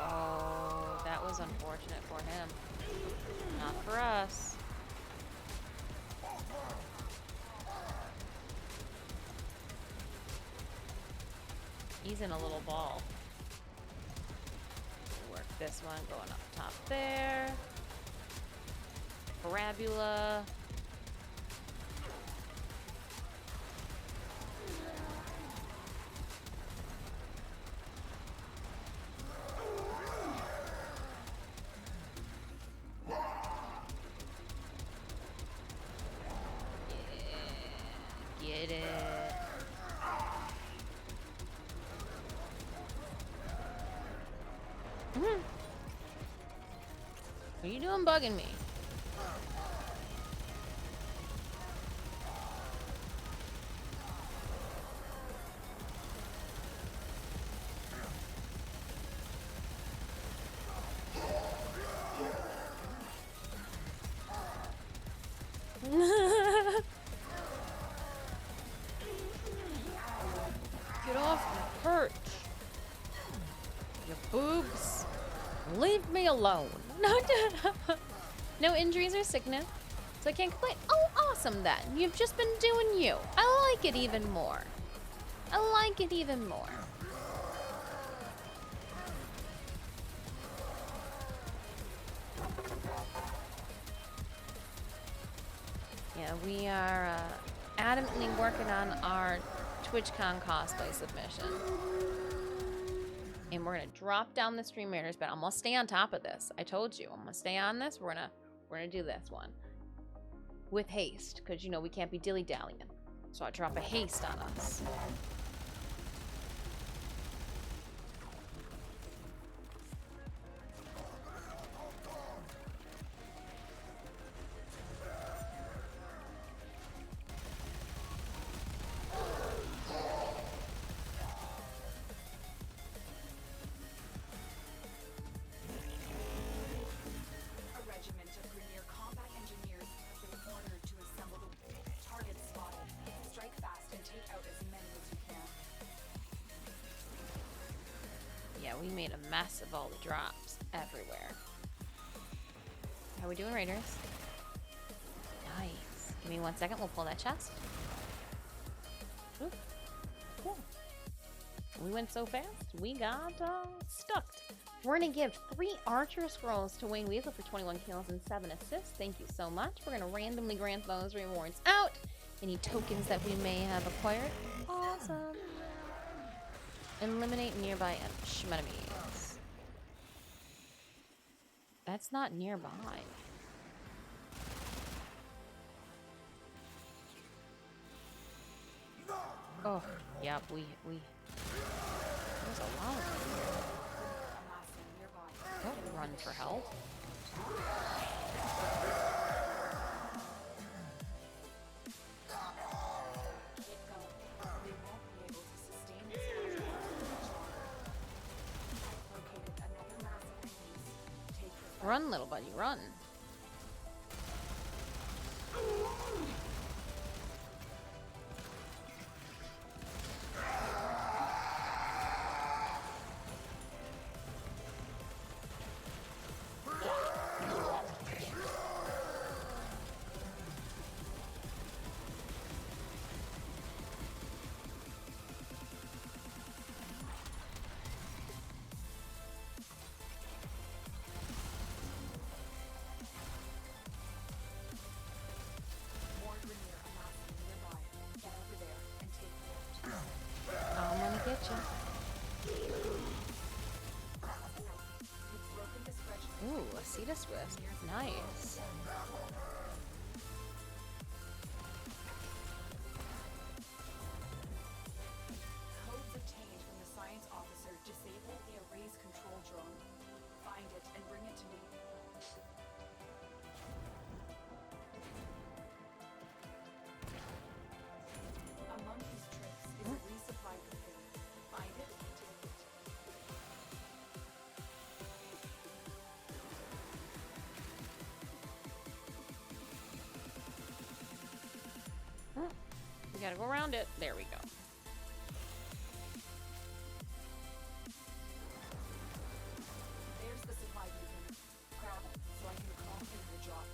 Oh, that was unfortunate for him. Not for us. He's in a little ball. Work this one going up top there. Parabula. Get it. What are you doing bugging me? Get off my perch. Your boobs. Leave me alone. No injuries or sickness, so I can't complain. Oh, awesome then. You've just been doing you. I like it even more. I like it even more. Yeah, we are adamantly working on our TwitchCon cosplay submission. And we're gonna drop down the Stream Raiders, but I'm gonna stay on top of this. I told you, I'm gonna stay on this. We're gonna do this one with haste, because you know we can't be dilly-dallying. So I drop a haste on us. We made a mess of all the drops everywhere. How are we doing, Raiders? Nice. Give me 1 second. We'll pull that chest. Ooh. Cool. We went so fast. We got stuck. We're going to give 3 Archer Scrolls to Wayne Weasel for 21 kills and 7 assists. Thank you so much. We're going to randomly grant those rewards out. Any tokens that we may have acquired. Awesome. Eliminate nearby enemies. That's not nearby. Oh, yep, we there's a lot of them. Don't run for help. Keep going. They won't be able to sustain this pressure much longer. I've located another mass of enemies. Take the fight. Run, little buddy, run. More Grineer amassing nearby. Get over there and take point. I'm gonna get you. You've broken this regiment. Ooh, a Cetus Wisp. Nice. Codes obtained from the science officer disable the array's control drone. Find it and bring it to me. Among these tricks is a resupply container. Find it and take it. We gotta go around it. There we go. There's the supply beacon. Grab it so I can call in the drop.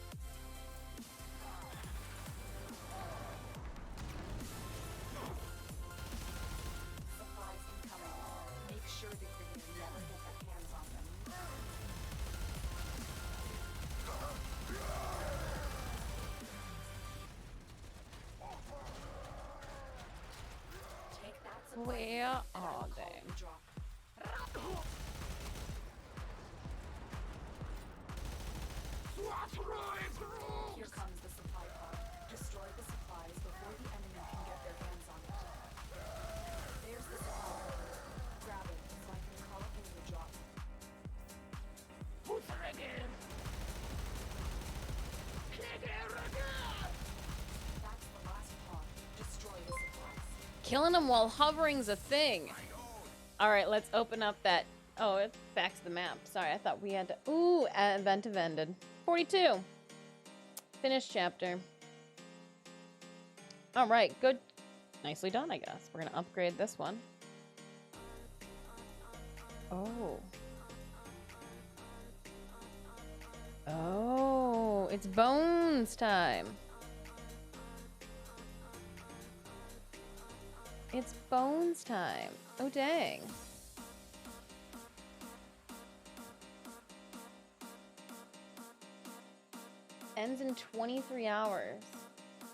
Supplies incoming. Make sure the Grineer never get their hands on them. Take that supply Where beacon and I are will call they? the drop. Here comes the supply pod. Destroy the supplies before the enemy can get their hands on it. There's the supply pod. Grab it so I can call in the drop. That's the last pod. Destroy the supplies. Killing them while hovering's a thing. Alright, let's open up that. Oh, it backs the map. Sorry, I thought we had to. Ooh, event have ended. 42. Finished chapter. Alright, good. Nicely done, I guess. We're gonna upgrade this one. Oh. Oh, it's bones time. It's bones time. Oh, dang. Ends in 23 hours.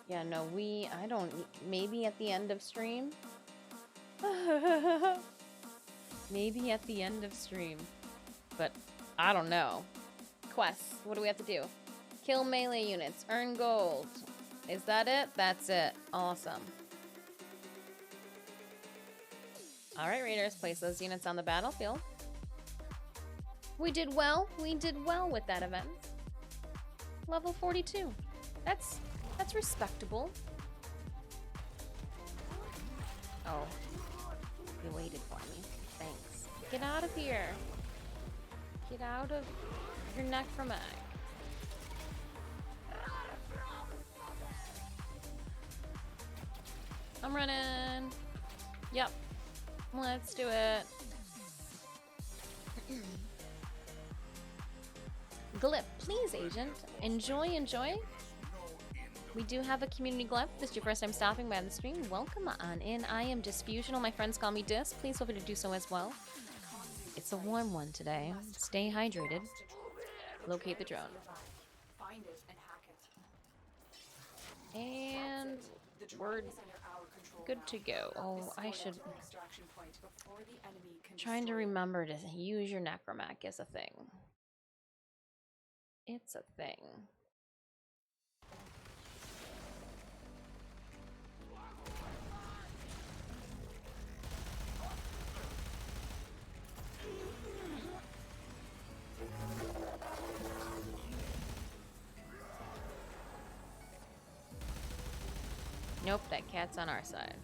Yeah, no, I don't, maybe at the end of stream? Maybe at the end of stream. But I don't know. Quests, what do we have to do? Kill melee units, earn gold. Is that it? That's it. Awesome. Alright, Raiders, place those units on the battlefield. We did well. We did well with that event. Level 42. That's respectable. Oh. You waited for me. Thanks. Get out of here. Get out of your necromac. I'm running. Yep. Let's do it. Glyph, please, agent. Enjoy. We do have a community Glyph. If this is your first time stopping by the stream, welcome on in. I am Disfusional. My friends call me Dis. Please feel free to do so as well. It's a warm one today. Stay hydrated. Locate the drone. Find it and hack it. And The drone we're is under our control good now. to go. Oh, I Escort should... it to the extraction point before the enemy can Trying to destroy it. remember to use your necromac is a thing. It's a thing. Nope, that cat's on our side.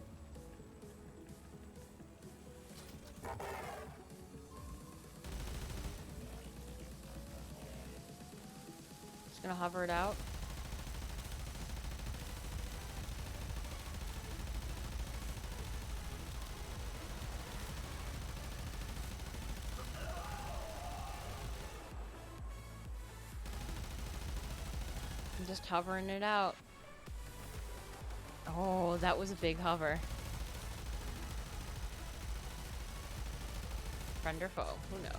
Just gonna hover it out. I'm just hovering it out. Oh, that was a big hover. Friend or foe, who knows?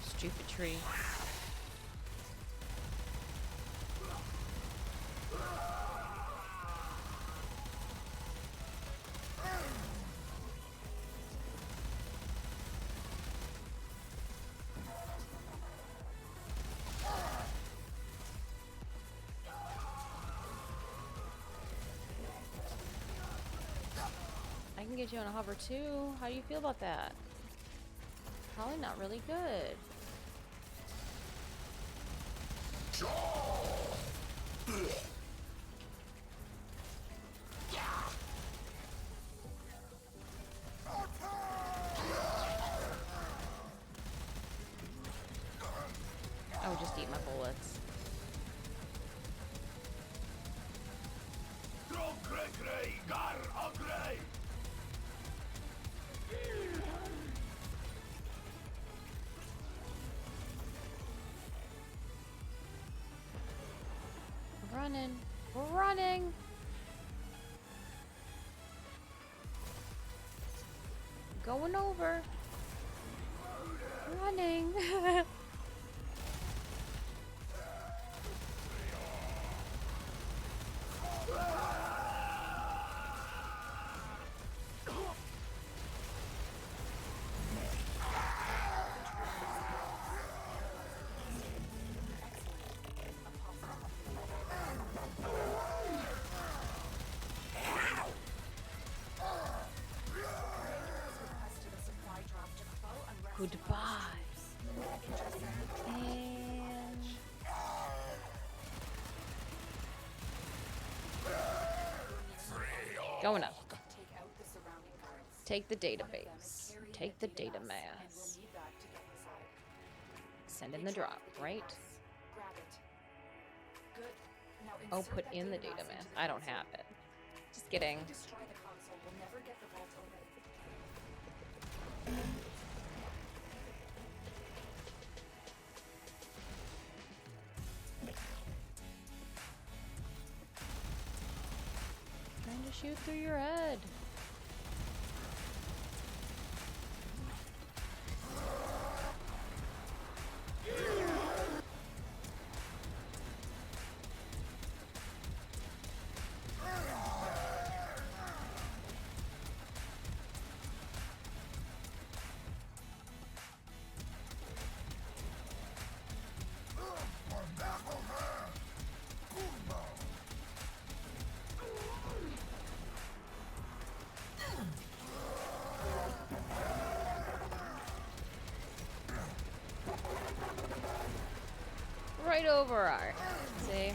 Stupid tree. I can get you on a hover too. How do you feel about that? Probably not really good. I would just eat my bullets. We're running. We're running. Going over. Running. Goodbye. And going up. Take the database. Take the data mass. Send in the drop, right? Oh, put in the data mass. I don't have it. Just kidding. Trying to shoot through your head. Right over our, see?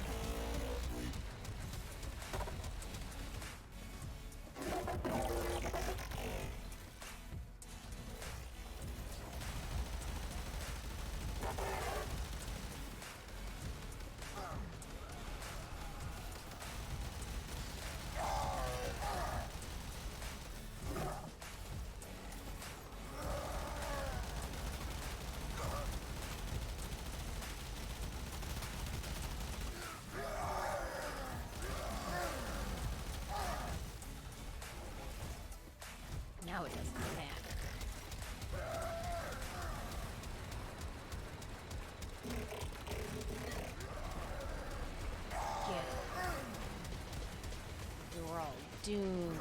Now it doesn't matter. Get it. You're all doomed.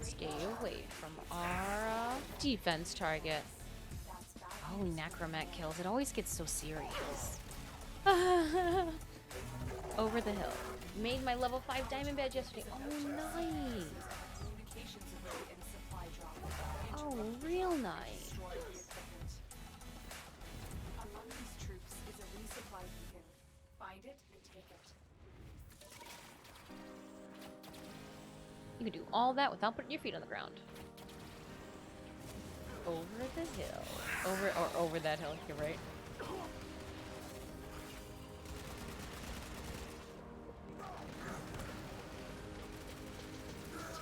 Stay away from Aura. defense target. That's bad. Oh, necromech kills. It always gets so serious. Over the hill. Made my level 5 diamond badge yesterday. Oh, nice. Communications alert and supply drop. Oh, real nice. Destroy the equipment. Among these troops is a resupply beacon. Find it and take it. You can do all that without putting your feet on the ground. Over the hill. Over that hill, you're right.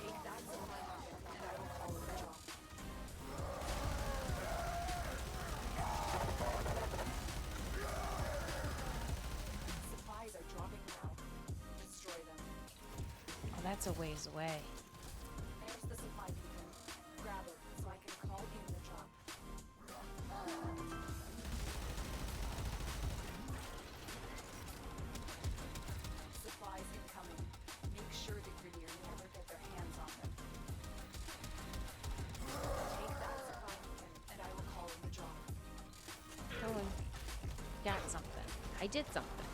Take that supply beacon and I will call it a drop. Supplies are dropping now. Destroy them. Oh, that's a ways away. There's the supply beacon. Grab it so I can call in the drop. Supplies incoming. Make sure the Grineer never get their hands on them. Take that supply beacon and I will call in the drop. Going. Got something. I did something.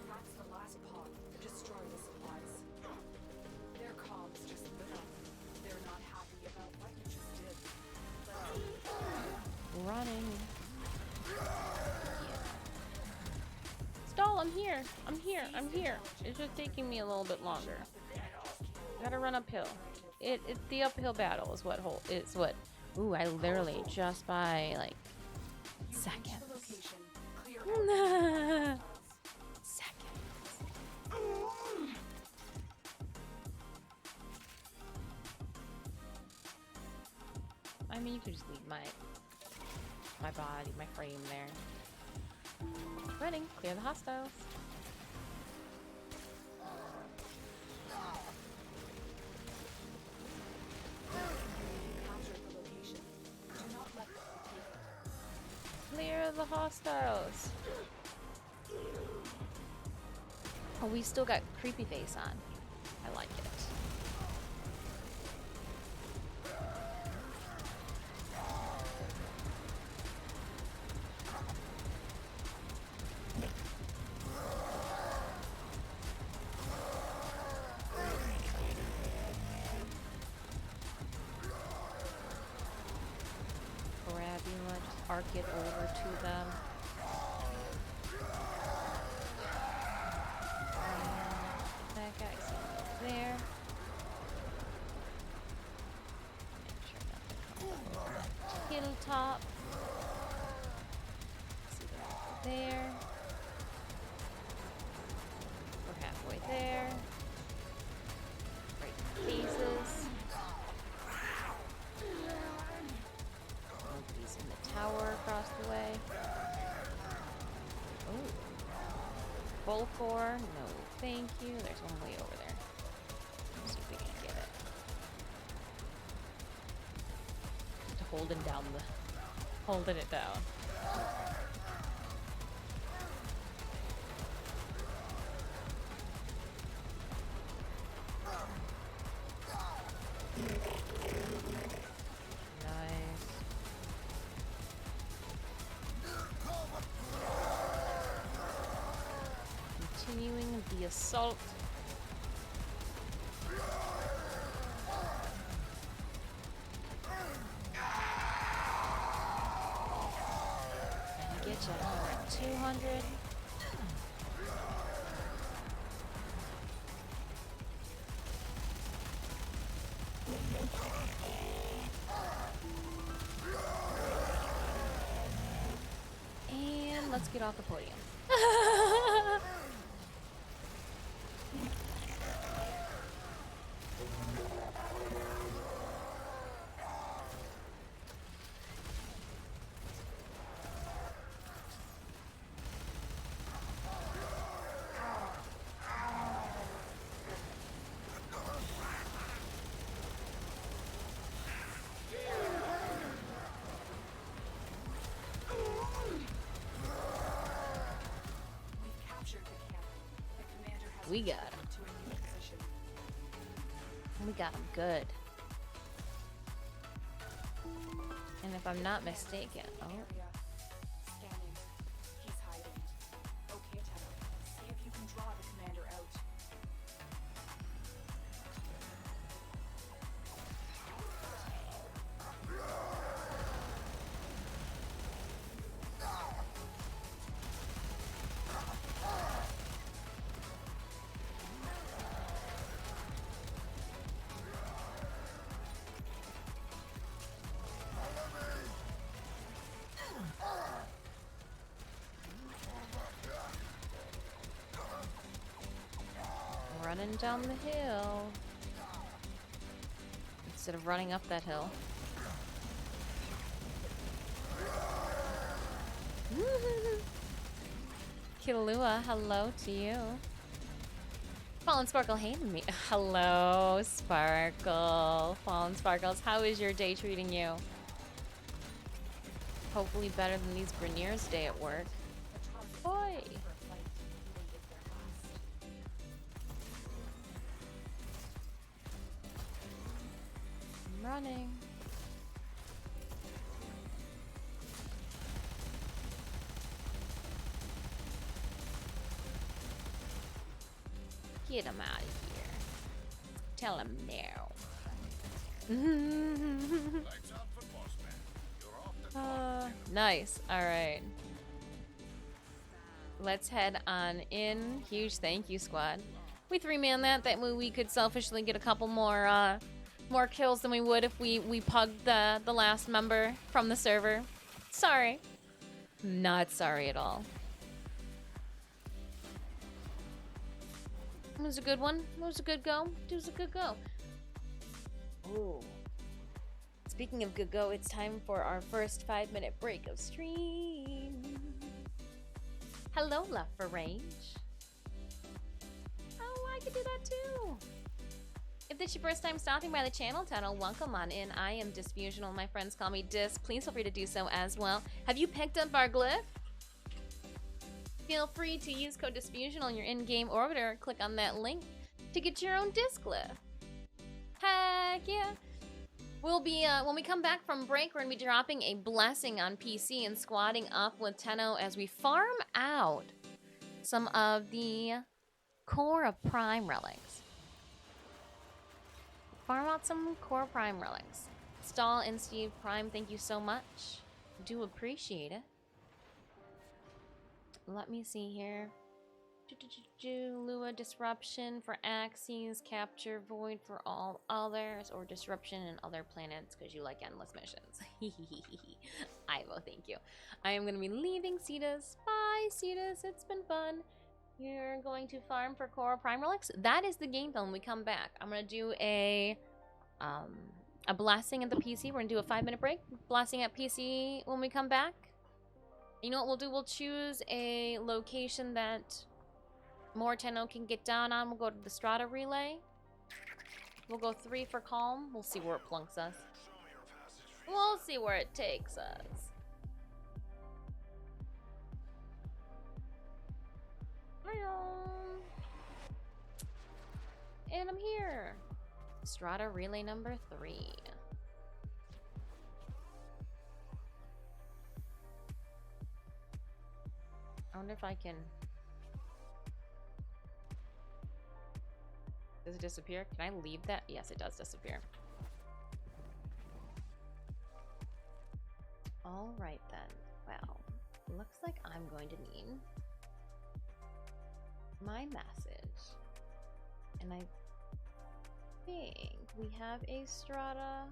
That's the last pod. Destroy the supplies. Their comms just lit up. They're not happy about what you just did. Let's Running. Stall, I'm here. I'm here. I'm here. It's just taking me a little bit longer. Gotta run uphill. It's the uphill battle is what ooh, I literally just by like seconds. location. Clear out. Seconds. I mean, you could just leave my body, my frame there. Running, clear the hostiles. Capture the location. Do not let them take it. Clear the hostiles. Oh, we still got creepy face on. I like it. Grab you, just arc it over to them. That guy's over there. Make sure nothing comes up over hilltop. See them over there. We're halfway there. Break cases. Nobody's in the tower across the way. Oh. Volcor, no thank you. There's one way over there. Let's see if we can get it. Just holding it down. Nice. Continuing the assault. Can get you 200. And let's get off the podium. We've captured the camp. The commander has We got returned to a new position. We got him good. if I'm not mistaken. Oh. Area. Scanning. He's hiding. Okay, Tenno. See if you can draw the commander out. Running down the hill. Instead of running up that hill. Kilua, hello to you. Fallen Sparkle hated me. Hello, Sparkle. Fallen Sparkles, how is your day treating you? Hopefully better than these Grineer's day at work. Boy. I'm running. Get him out of here. Tell him now. Lights out for boss man. You're off the clock. Nice. All right. Let's head on in. Huge thank you, squad. We three-man that. That way we could selfishly get a couple more kills than we would if we pugged the last member from the server. Sorry. Not sorry at all. It was a good one. It was a good go. It was a good go. Ooh. Speaking of good go, it's time for our first 5-minute break of stream. Hello, Left for Range. Oh, I could do that too. If this is your first time stopping by the channel, Tunnel, welcome on in. I am Disfusional. My friends call me Dis. Please feel free to do so as well. Have you picked up our glyph? Feel free to use code Disfusional in your in-game orbiter. Click on that link to get your own disc glyph. Heck yeah. We'll be, when we come back from break, we're going to be dropping a blessing on PC and squatting up with Tenno as we farm out some of the Khora Prime relics. Farm out some Khora Prime relics. Stall and Steve Prime, thank you so much. Do appreciate it. Let me see here. Lua Disruption for Axes, Capture Void for all others, or Disruption in other planets because you like endless missions. Ivo, thank you. I am going to be leaving Cetus. Bye, Cetus. It's been fun. You're going to farm for Khora Prime Relics. That is the game plan when we come back. I'm going to do a blessing at the PC. We're going to do a 5-minute break. Blessing at PC when we come back. You know what we'll do? We'll choose a location that more Tenno can get down on. We'll go to the Strata Relay. We'll go 3 for Calm. We'll see where it plunks us. We'll see where it takes us. And I'm here. Strata Relay number 3. I wonder if I can... Does it disappear? Can I leave that? Yes, it does disappear. Alright then. Well, looks like I'm going to need my message. And I think we have a Strata...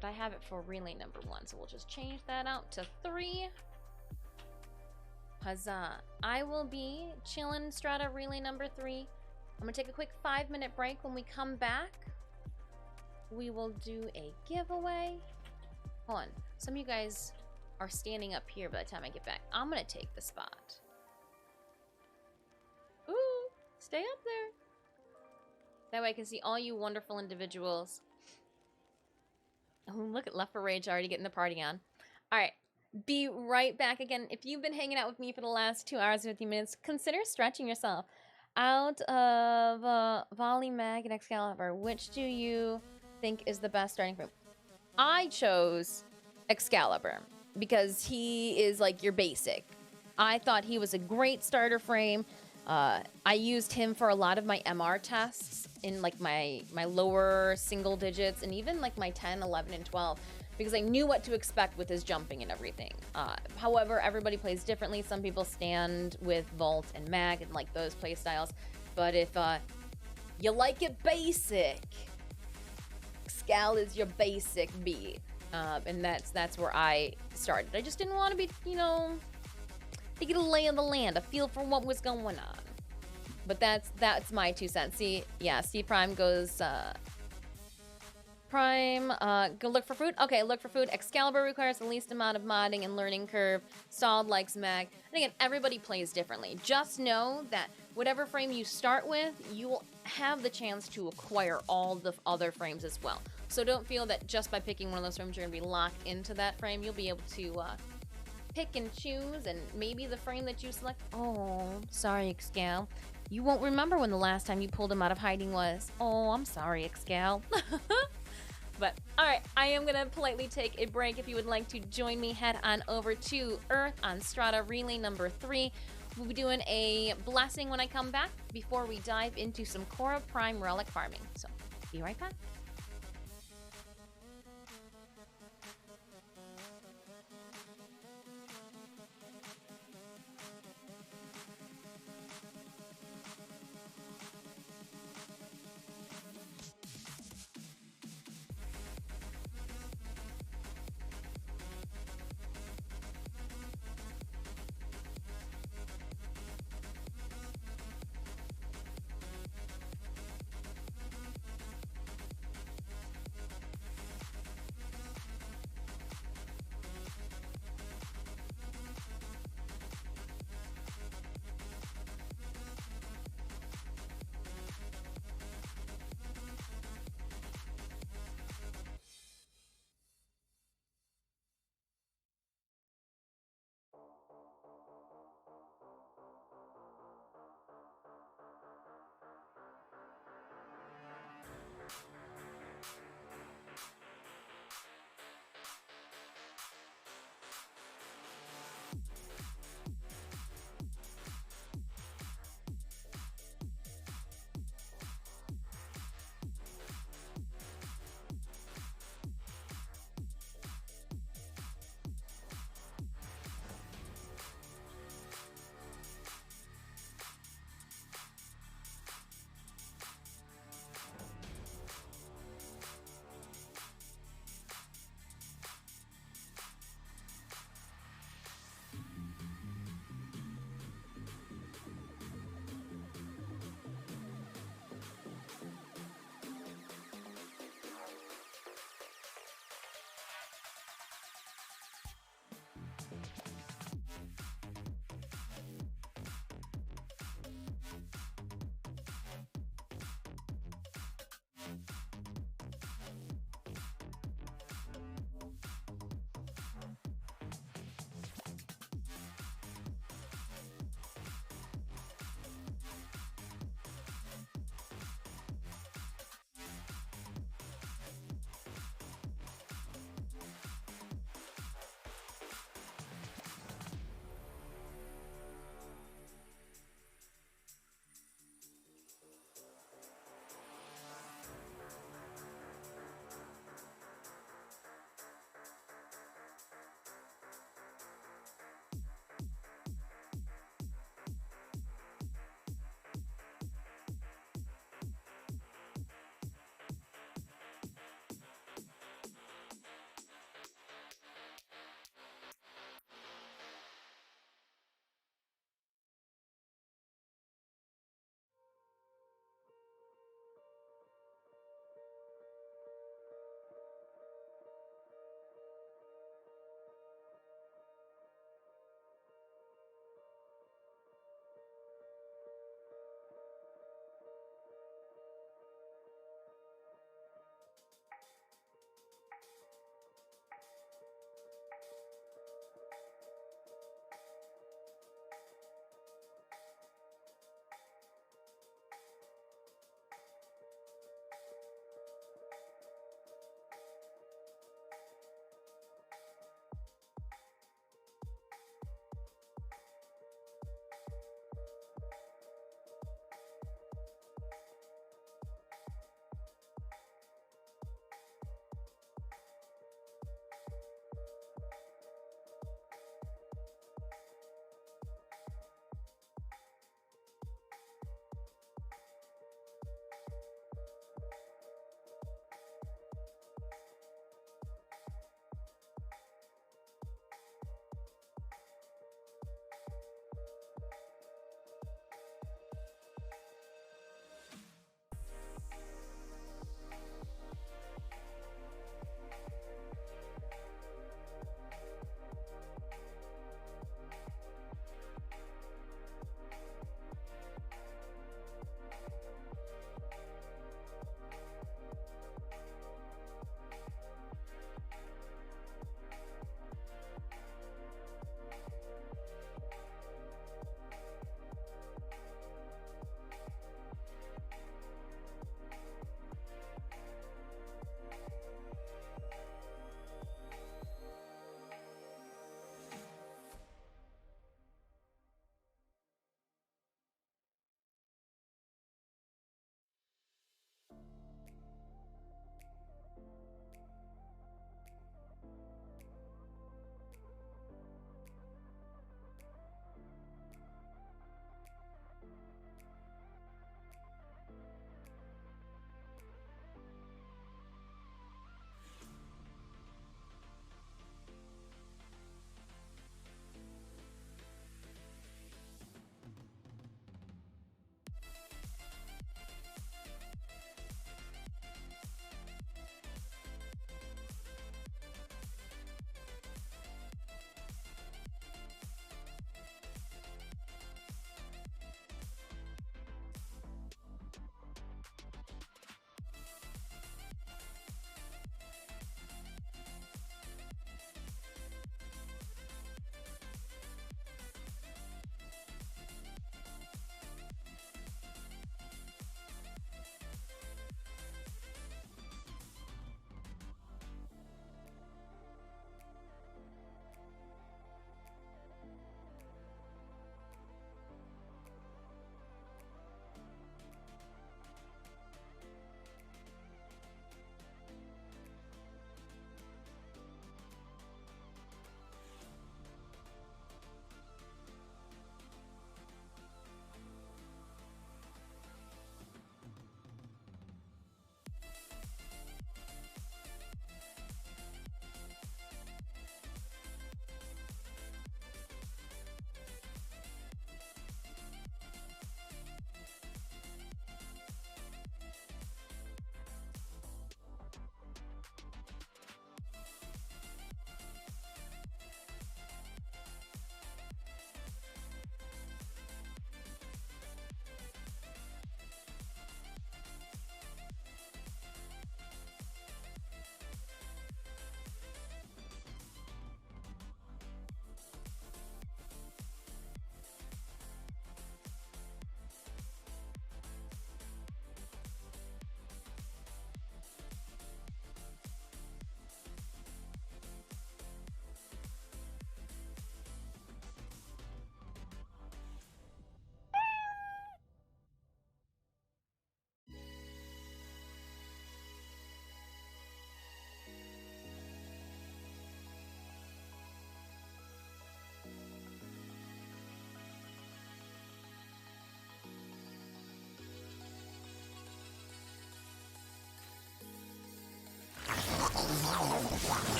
But I have it for relay number 1, so we'll just change that out to 3. Huzzah. I will be chilling Strata relay number 3. I'm gonna take a quick 5-minute break. When we come back, we will do a giveaway. Hold on. Some of you guys are standing up here by the time I get back. I'm gonna take the spot. Ooh, stay up there. That way I can see all you wonderful individuals. Oh, look at Left for Rage already getting the party on. All right, be right back again. If you've been hanging out with me for the last 2 hours and 50 minutes, consider stretching yourself. Out of Volley, Mag, and Excalibur, which do you think is the best starting point? I chose Excalibur because he is like your basic. I thought he was a great starter frame. I used him for a lot of my MR tests in like my lower single digits and even like my 10, 11, and 12 because I knew what to expect with his jumping and everything. However, everybody plays differently. Some people stand with Volt and Mag and like those play styles. But if you like it basic, Scal is your basic B. And that's where I started. I just didn't want to be, you know, to get a lay of the land, a feel for what was going on. But that's my 2 cents. See, yeah, C Prime goes Prime, go look for food. Okay, look for food. Excalibur requires the least amount of modding and learning curve. Solid likes Mag. And again, everybody plays differently. Just know that whatever frame you start with, you will have the chance to acquire all the other frames as well. So don't feel that just by picking one of those frames, you're gonna be locked into that frame. You'll be able to pick and choose, and maybe the frame that you select, oh, sorry, Excal. You won't remember when the last time you pulled him out of hiding was. Oh, I'm sorry, Excal. But, alright, I am going to politely take a break. If you would like to join me, head on over to Earth on Strata Relay number 3. We'll be doing a blessing when I come back before we dive into some Khora Prime Relic farming. So, be right back.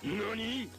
NANI?!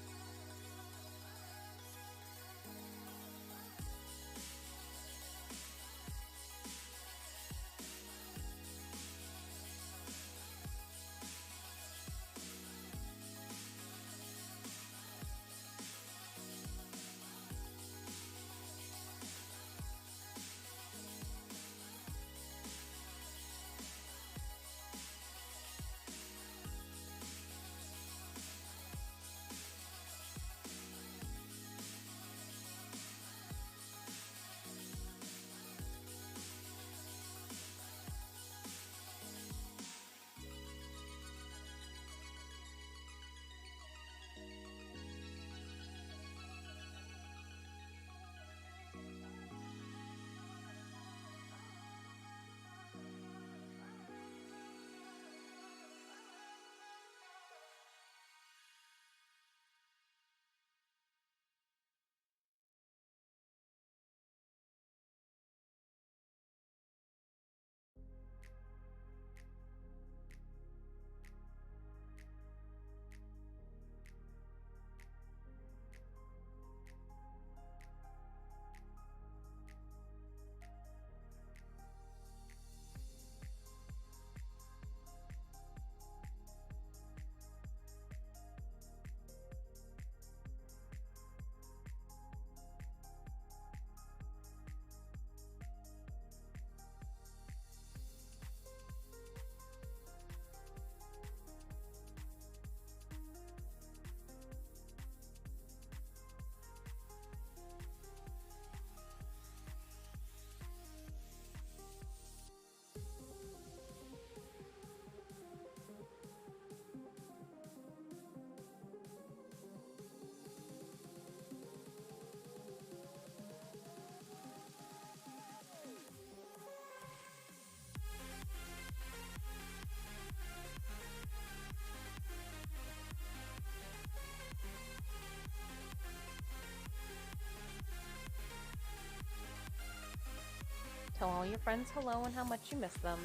Tell all your friends hello and how much you miss them.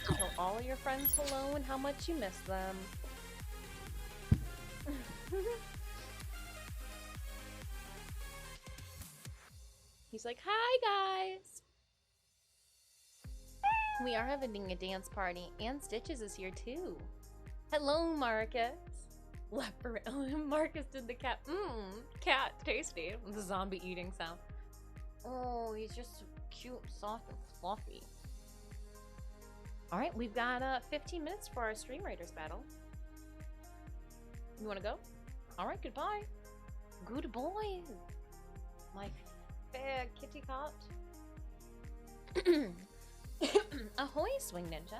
Tell all your friends hello and how much you miss them. He's like, hi guys! We are having a dance party, and Stitches is here too. Hello, Marcus. Marcus did the cat. Cat, tasty. The zombie eating sound. Oh, he's just so cute, soft, and fluffy. Alright, we've got 15 minutes for our Stream Raiders battle. You wanna go? Alright, goodbye. Good boy. My fair kitty cat. Ahoy, Swing Ninja.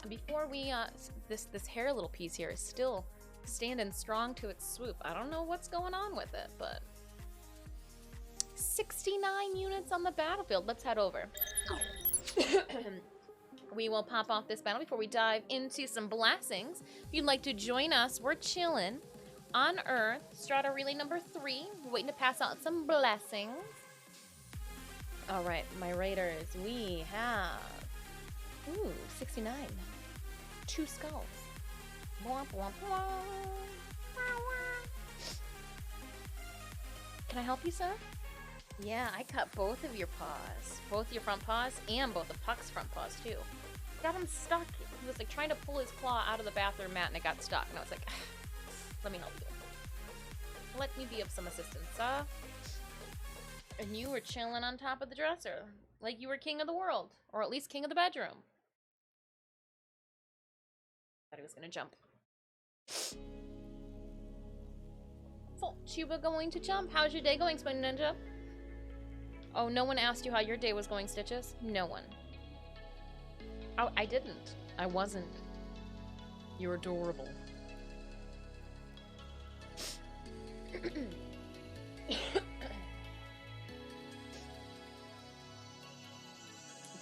Before we, this hair little piece here is still standing strong to its swoop. I don't know what's going on with it, but 69 units on the battlefield. Let's head over. We will pop off this battle before we dive into some blessings. If you'd like to join us, we're chilling on Earth. Strata Relay number 3. We're waiting to pass out some blessings. All right, my raiders, we have, 69. 2 skulls. Bwomp, bwomp, bwomp. Can I help you, sir? Yeah, I cut both of your paws. Both your front paws and both of Puck's front paws, too. Got him stuck. He was like trying to pull his claw out of the bathroom mat and it got stuck. And I was like, let me help you. Let me be of some assistance, And you were chilling on top of the dresser. Like you were king of the world. Or at least king of the bedroom. Thought he was gonna jump. Thought you were going to jump. How's your day going, Spin Ninja? Oh, no one asked you how your day was going, Stitches? No one. Oh, I didn't. I wasn't. You're adorable.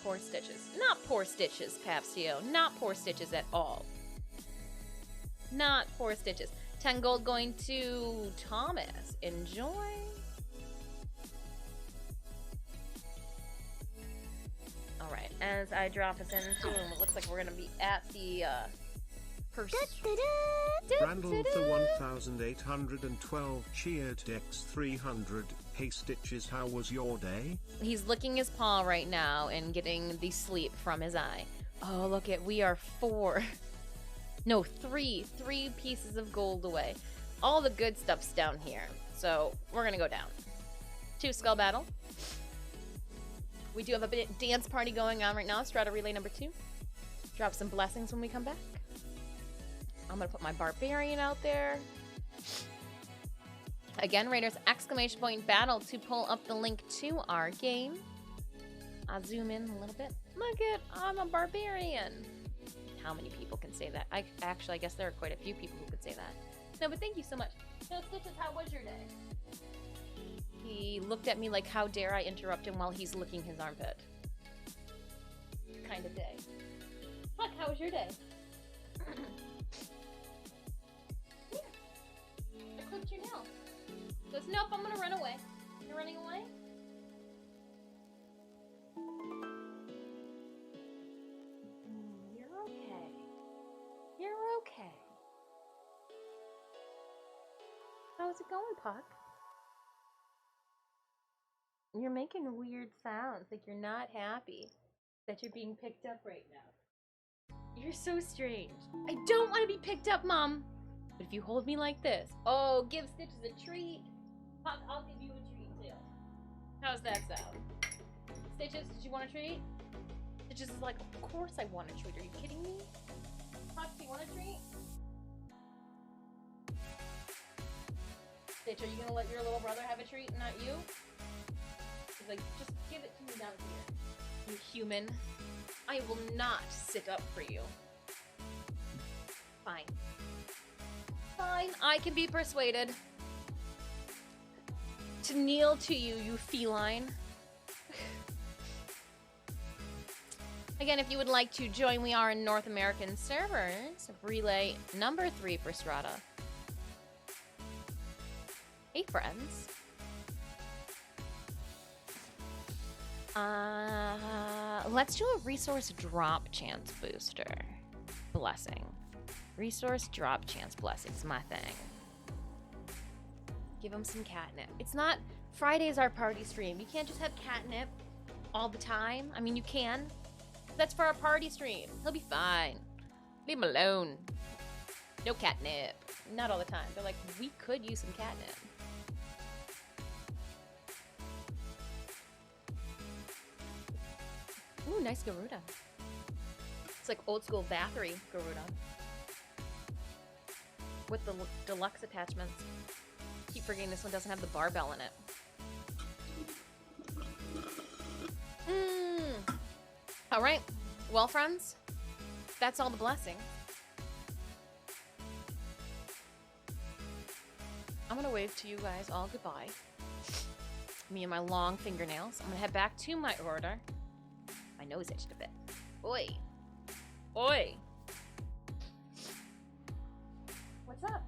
Poor Stitches. Not poor Stitches, Papsio. Not poor Stitches at all. Not poor Stitches. 10 gold going to Thomas. Enjoy. as I drop us into what looks like we're gonna be at the Randall for 1812 cheered Dex 300. Hey Stitches, how was your day? He's licking his paw right now and getting the sleep from his eye. Oh, look at, we are three pieces of gold away. All the good stuff's down here. So we're gonna go down. 2 skull battle. We do have a bit dance party going on right now. Strata relay number 2. Drop some blessings when we come back. I'm gonna put my barbarian out there. Again, Raiders, ! battle to pull up the link to our game. I'll zoom in a little bit. Look at, I'm a barbarian. How many people can say that? I guess there are quite a few people who could say that. No, but thank you so much. No, Stitches, how was your day? He looked at me like, how dare I interrupt him while he's licking his armpit. Kind of day. Huck, how was your day? Here. I clipped your nail. Goes, nope, I'm gonna run away. You're running away? You're okay. You're okay. How's it going, Puck? You're making weird sounds, like you're not happy that you're being picked up right now. You're so strange. I don't want to be picked up, Mom! But if you hold me like this, oh, give Stitches a treat. Puck, I'll give you a treat too. How's that sound? Stitches, did you want a treat? Stitches is like, of course I want a treat. Are you kidding me? Puck, do you want a treat? Stitch, are you gonna let your little brother have a treat and not you? He's like, just give it to me down here. You human. I will not sit up for you. Fine. Fine, I can be persuaded to kneel to you, you feline. Again, if you would like to join, we are in North American servers. Relay number 3 for Strata. Hey, friends. Let's do a resource drop chance booster. Blessing. Resource drop chance blessing's my thing. Give him some catnip. It's not, Friday's our party stream. You can't just have catnip all the time. I mean, you can. That's for our party stream. He'll be fine. Leave him alone. No catnip. Not all the time. They're like, we could use some catnip. Ooh, nice Garuda. It's like old school Bathory Garuda. With the deluxe attachments. Keep forgetting this one doesn't have the barbell in it. Alright. Well, friends, that's all the blessing. I'm gonna wave to you guys all goodbye. Me and my long fingernails. I'm gonna head back to my order. My nose itched a bit. Oi. Oi. What's up?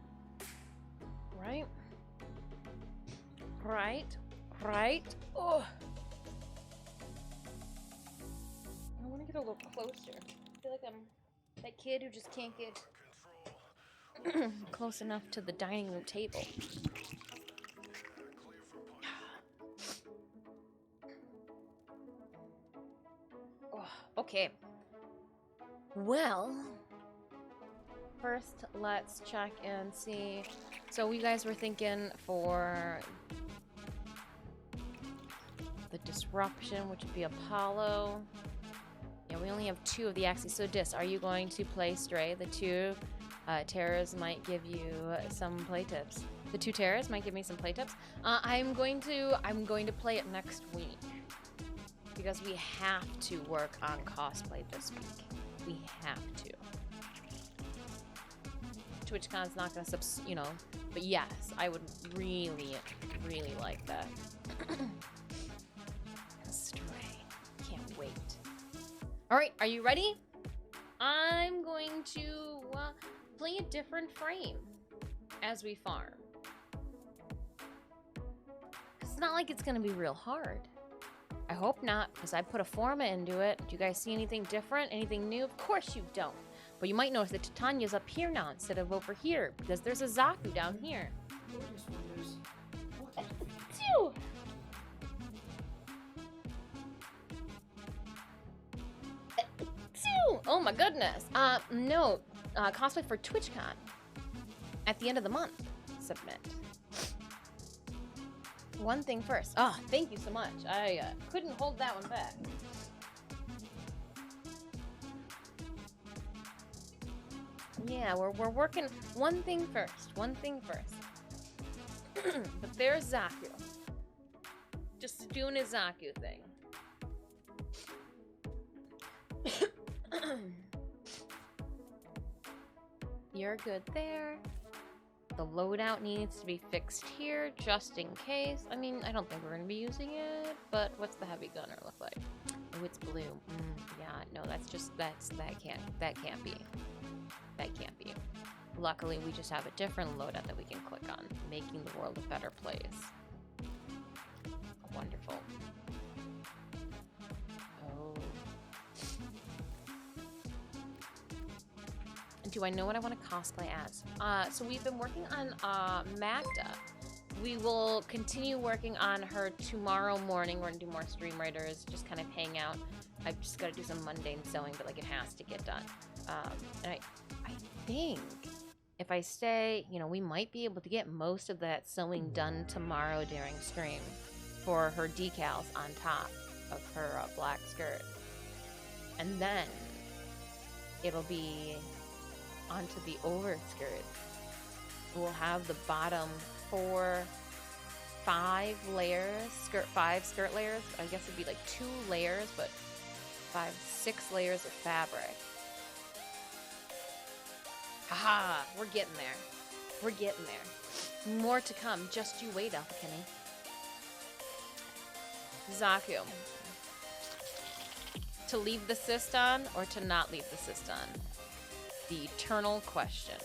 Right? Right? Right? Oh. I want to get a little closer. I feel like I'm that kid who just can't get close enough to the dining room table. Okay. Well, first let's check and see. So we guys were thinking for the disruption, which would be Apollo. Yeah, we only have 2 of the axes. So Dis, are you going to play Stray? The 2 terrors might give you some play tips. The 2 terrors might give me some play tips. I'm going to play it next week. Because we have to work on cosplay this week. We have to. TwitchCon's not gonna but yes, I would really, really like that. Stray. Can't wait. Alright, are you ready? I'm going to play a different frame as we farm. It's not like it's gonna be real hard. I hope not, because I put a forma into it. Do you guys see anything different? Anything new? Of course you don't. But you might notice that Titania's up here now instead of over here, because there's a Zaku down here. Phew! Phew! Oh my goodness. No. Cosplay for TwitchCon. At the end of the month. Submit. One thing first. Oh, thank you so much. I couldn't hold that one back. Yeah, we're working one thing first. One thing first. But there's Zaku. Just doing his Zaku thing. You're good there. The loadout needs to be fixed here, just in case. I mean, I don't think we're gonna be using it, but what's the heavy gunner look like? Oh, it's blue. Yeah, no, that can't be. That can't be. Luckily, we just have a different loadout that we can click on, making the world a better place. Wonderful. Oh. Do I know what I want to cosplay as? So we've been working on Magda. We will continue working on her tomorrow morning. We're gonna do more stream writers, just kind of hang out. I've just got to do some mundane sewing, but like it has to get done. And I think if I stay, you know, we might be able to get most of that sewing done tomorrow during stream for her decals on top of her black skirt. And then it'll be onto the overskirt. We'll have the bottom 5 layers, five skirt layers. I guess it'd be like 2 layers, but 6 layers of fabric. Haha, we're getting there. We're getting there. More to come. Just you wait, Alphakenny. Zaku. To leave the cyst on or to not leave the cyst on? The eternal question.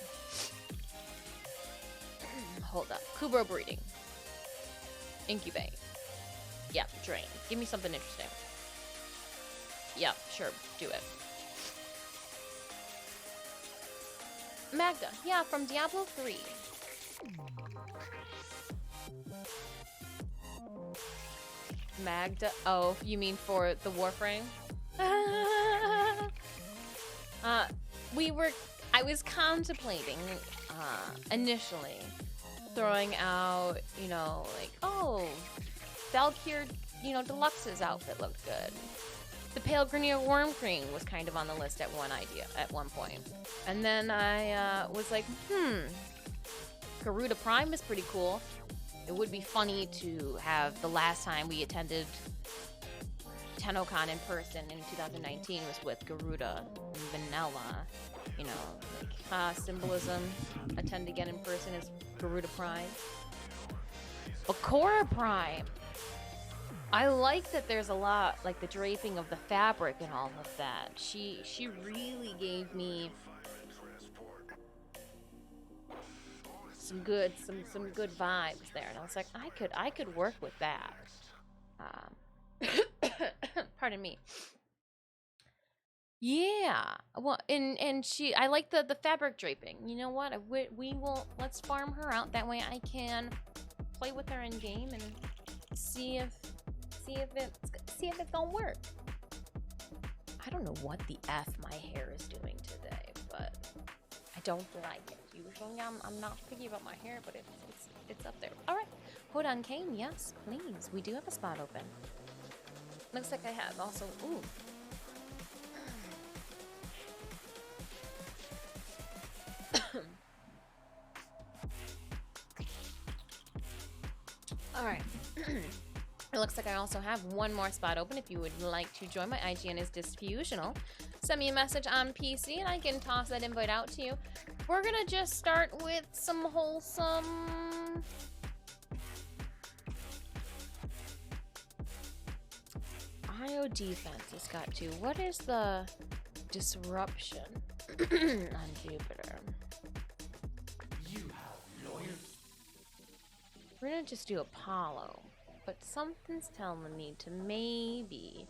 Hold up. Kubro breeding. Incubate. Yep, drain. Give me something interesting. Yep, sure, do it. Magda, yeah, from Diablo 3. Magda, oh, you mean for the Warframe? I was contemplating, initially, throwing out, you know, like, oh, Valkyr, you know, Deluxe's outfit looked good. The Pale Grenier Wormcrane was kind of on the list at one point. And then I was like, Garuda Prime is pretty cool. It would be funny to have the last time we attended TennoCon in person in 2019 was with Garuda and Vanilla. You know, like, symbolism. Attend again in person is Garuda Prime. But Khora Prime! I like that there's a lot, like the draping of the fabric and all of that. She really gave me some good vibes there, and I was like, I could work with that. Pardon me. Yeah. Well, and I like the fabric draping. You know what? Let's farm her out. That way I can play with her in game and see if it's gonna work. I don't know what the F my hair is doing today, but I don't like it. Usually I'm not picky about my hair, but it's up there. All right, hold on, Kane. Yes, please. We do have a spot open. Looks like I have also. Ooh. All right. It looks like I also have one more spot open. If you would like to join, my IGN is Disfusional. Send me a message on PC and I can toss that invite out to you. We're gonna just start with some wholesome... IO defense has got to. What is the disruption on Jupiter? You have lawyers. We're gonna just do Apollo. but something's telling me to maybe...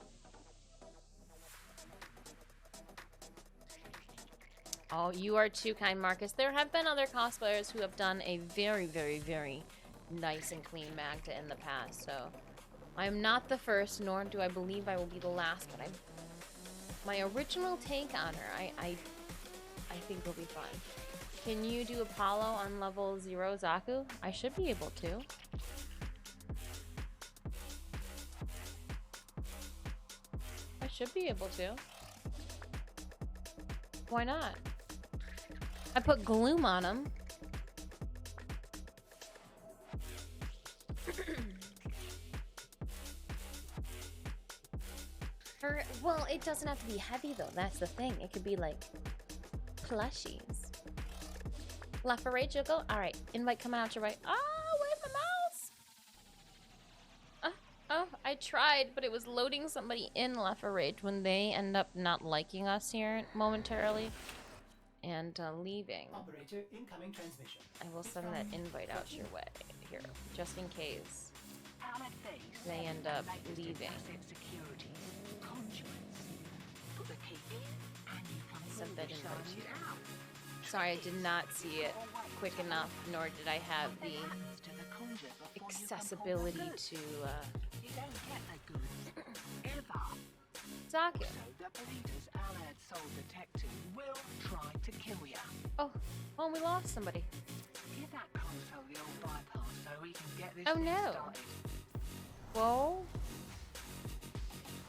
Oh, you are too kind, Marcus. There have been other cosplayers who have done a very, very, very nice and clean Magda in the past, so I am not the first, nor do I believe I will be the last, but my original take on her, I think will be fun. Can you do Apollo on level 0 Zaku? I should be able to. I should be able to. Why not? I put gloom on him. Well, it doesn't have to be heavy though. That's the thing. It could be like plushies. Left for Rachel, go. All right. Invite coming out your right. Oh, where's my mouse? Oh, I tried, but it was loading somebody in Left for Rage when they end up not liking us here momentarily and leaving. Operator, incoming transmission. I will send that invite out your way here, just in case they end up leaving. Sent that invite to you. Sorry, I did not see it quick enough, nor did I have the accessibility to Zaku. Oh, well, we lost somebody. Oh no. Whoa.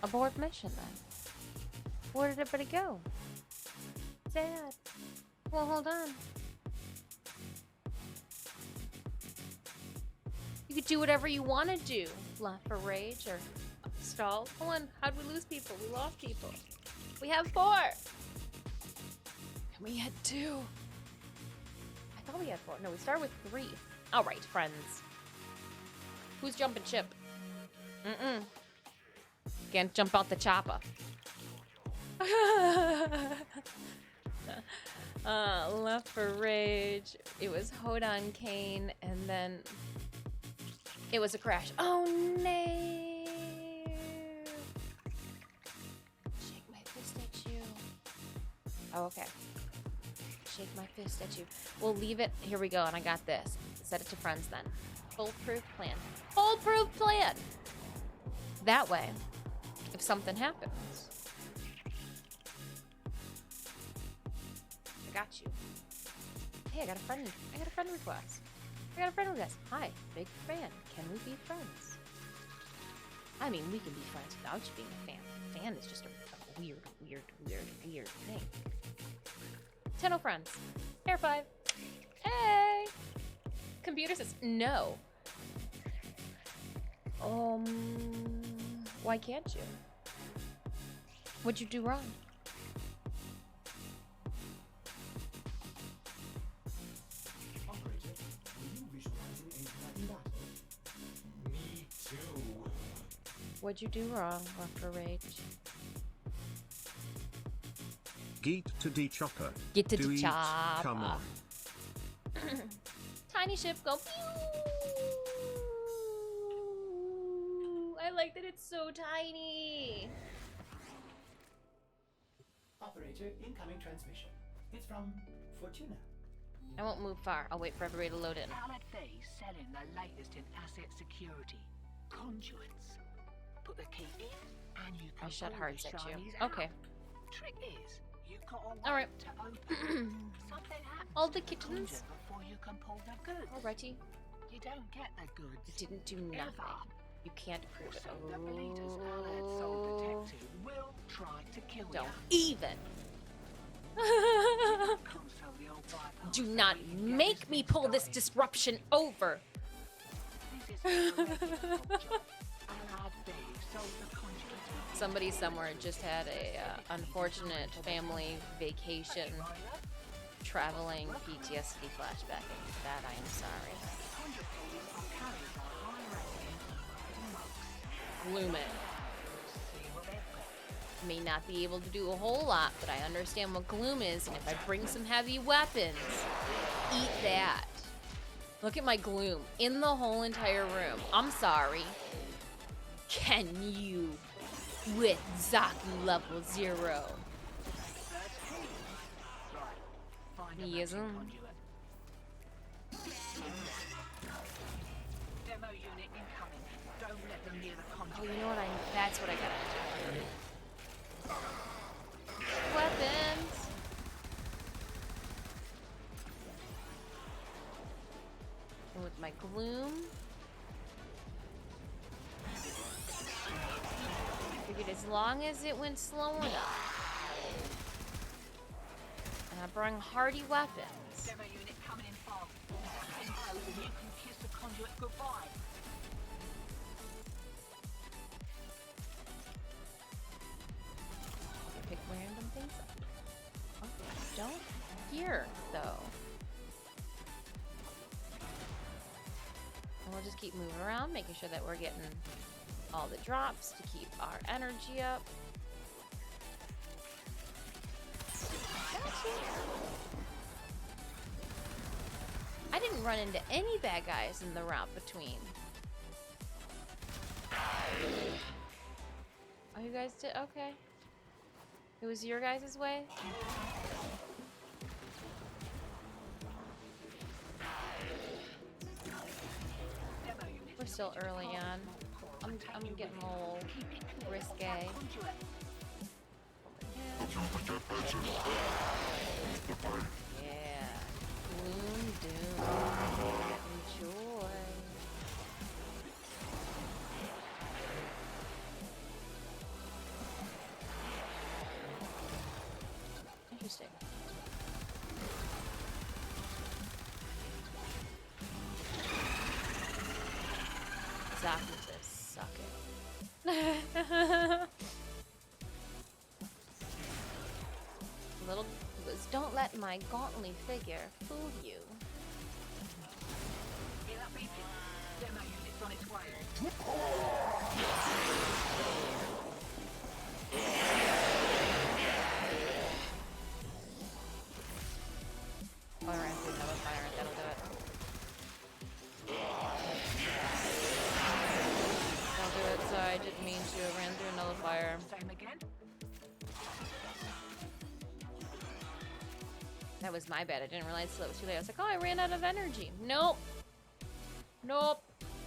Abort mission then. Where did everybody go? Sad. Well, hold on. You could do whatever you want to do. Left for Rage or stall. Hold on. How'd we lose people? We lost people. We have 4. And we had 2. I thought we had 4. No, we started with 3. All right, friends. Who's jumping ship? Can't jump out the chopper. Left for Rage. It was Hodan Kane, and then it was a crash. Oh no! Shake my fist at you. Oh, okay. Shake my fist at you. We'll leave it. Here we go, and I got this. Set it to friends then. Foolproof plan. Foolproof plan! That way, if something happens, I got you. Hey, I got a friend request. Hi, big fan. Can we be friends? I mean, we can be friends without you being a fan. Fan is just a weird thing. 10 friends. Air 5. Hey! Computer says no. Why can't you? What'd you do wrong? Operator, are you visualizing a threatened battle? Me too. What'd you do wrong, Left for Rage? Geet to D chopper. Get to Do the eat. chopper. Come on. Tiny ship, go pew! I like that it's so tiny. Operator, incoming transmission. It's from Fortuna. I won't move far. I'll wait for everybody to load in. Allied Faye selling the latest in asset security. Conduits. Put the key in and you can I shut pull hearts the at you. shinies out. Okay. Trick is, you've got a All right. to open. Something happens All the to kittens. conjure before you can pull the goods. Alrighty. You don't get the goods. It didn't do nothing. You can't prove it. So the Belita's allied soul detective will try to kill Don't you. even. Console the old bypass Do so not we can get make me pull this started. disruption over. This is a regular job. Allied Faye sold the conduits before Somebody somewhere just had a unfortunate family vacation traveling PTSD flashback. And for that, I am sorry. conduit police are carried by high-ranking mugs. Gloom it. See what they've got. May not be able to do a whole lot, but I understand what gloom is, and if I bring some heavy weapons, eat that. Look at my gloom in the whole entire room. I'm sorry. Can you with Zaku level 0? He isn't. Demo unit incoming. Don't let them near the Oh, conduit. you know what that's what I gotta do. Weapons. And with my gloom. I figured as long as it went slow enough. And I bring hardy weapons. Demo unit coming in fast. Oh, you can kiss the conduit goodbye. Pick random things up. Oh, don't here, though. And we'll just keep moving around, making sure that we're getting all the drops to keep our energy up. Gotcha. I didn't run into any bad guys in the route between. Oh, you guys did? Okay. It was your guys' way? We're still early on. I'm getting a little risque. Yeah. Gloom, doom. Enjoy. Interesting. Zaku says, suck it. Little don't let my gauntly figure fool you. Hear that beeping? Demo unit's on its way. Oh, I ran through another fire, that'll do it. That'll do it, sorry, I didn't mean to. I ran through another fire. Same again. That was my bad, I didn't realize till it was too late. I was like, oh, I ran out of energy. Nope. Nope.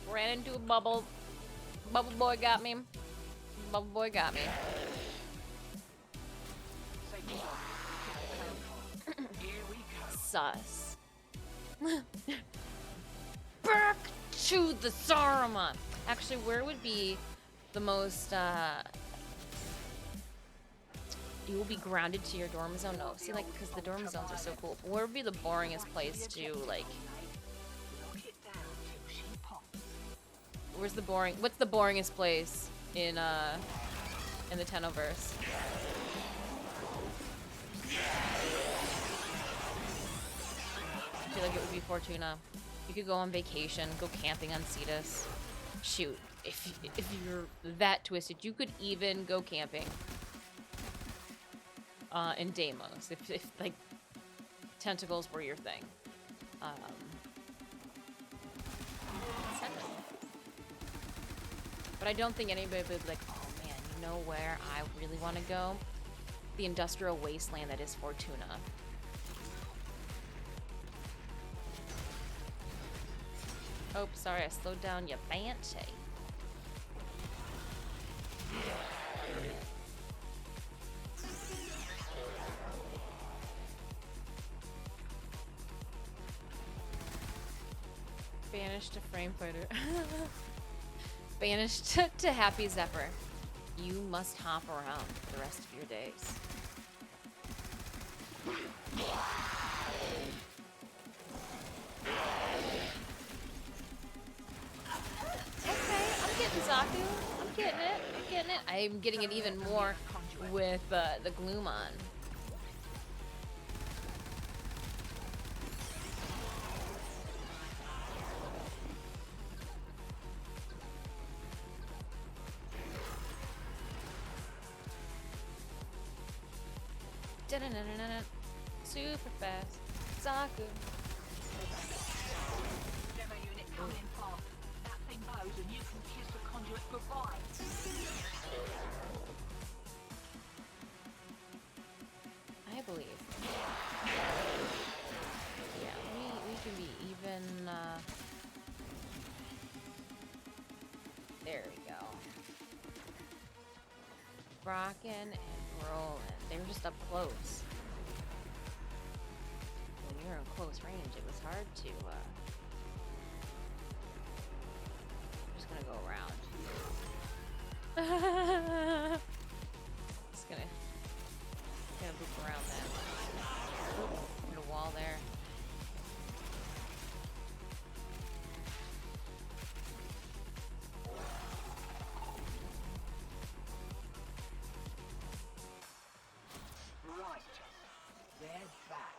Ran into a bubble. Bubble boy got me. Bubble boy got me. Sus. Back to the Saruman. Actually, where would be the most, you will be grounded to your dorm zone? No, see, like, because the dorm zones are so cool. But where would be the boringest place to, like... What's the boringest place in the Tennoverse? I feel like it would be Fortuna. You could go on vacation, go camping on Cetus. Shoot, if you're that twisted, you could even go camping. In Deimos, if like tentacles were your thing. But I don't think anybody would be like, oh man, you know where I really want to go? The industrial wasteland that is Fortuna. Oh, sorry, I slowed down your Banshee. Banished to Frame Fighter. Banished to Happy Zephyr. You must hop around the rest of your days. Okay, I'm getting Zaku. I'm getting it. I'm getting it. I'm getting it even more with the Gloom on. Super fast. Zaku. coming in fast. That thing blows and you can kiss the conduit goodbye. I believe. Yeah, we can be even. There we go. Rockin' and rollin'. They were just up close. When you're in close range, it was hard to. Just gonna go around. Just gonna loop around that. Put a wall there. Right. They're back.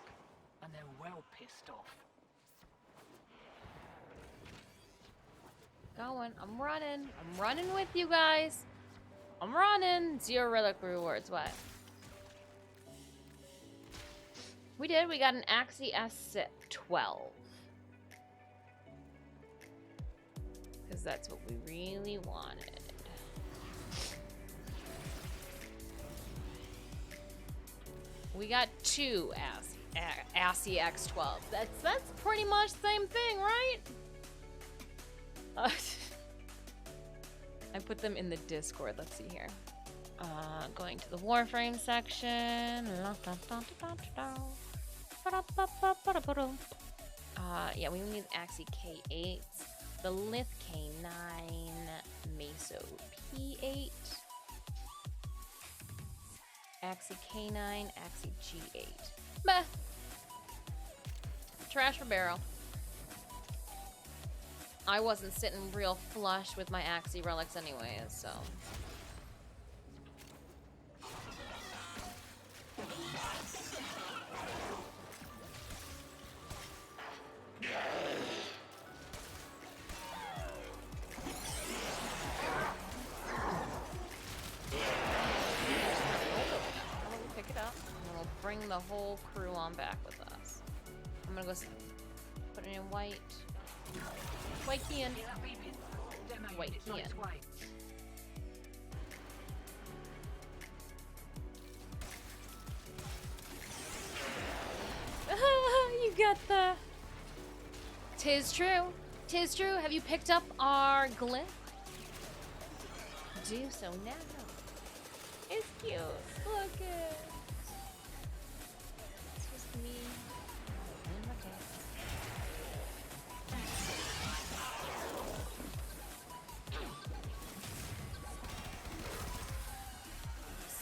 And they're well pissed off. Going. I'm running. I'm running with you guys. I'm running. 0 relic rewards. What? We did. We got an Axie S12. Because that's what we really wanted. We got 2 Axie X12. That's pretty much the same thing, right? I put them in the Discord. Let's see here. Going to the Warframe section. Yeah, we need Axie K8, the Glyph K9, Meso P8, Axie K9, Axie G8. Meh. Trash for barrel. I wasn't sitting real flush with my Axie relics anyways, so. Pick it up, and we'll bring the whole crew on back with us. I'm gonna go put it in white. White key in. White key in. You got the. Tis true. Tis true. Have you picked up our glyph? Do so now. It's cute. Look it. It's just me. And my cat.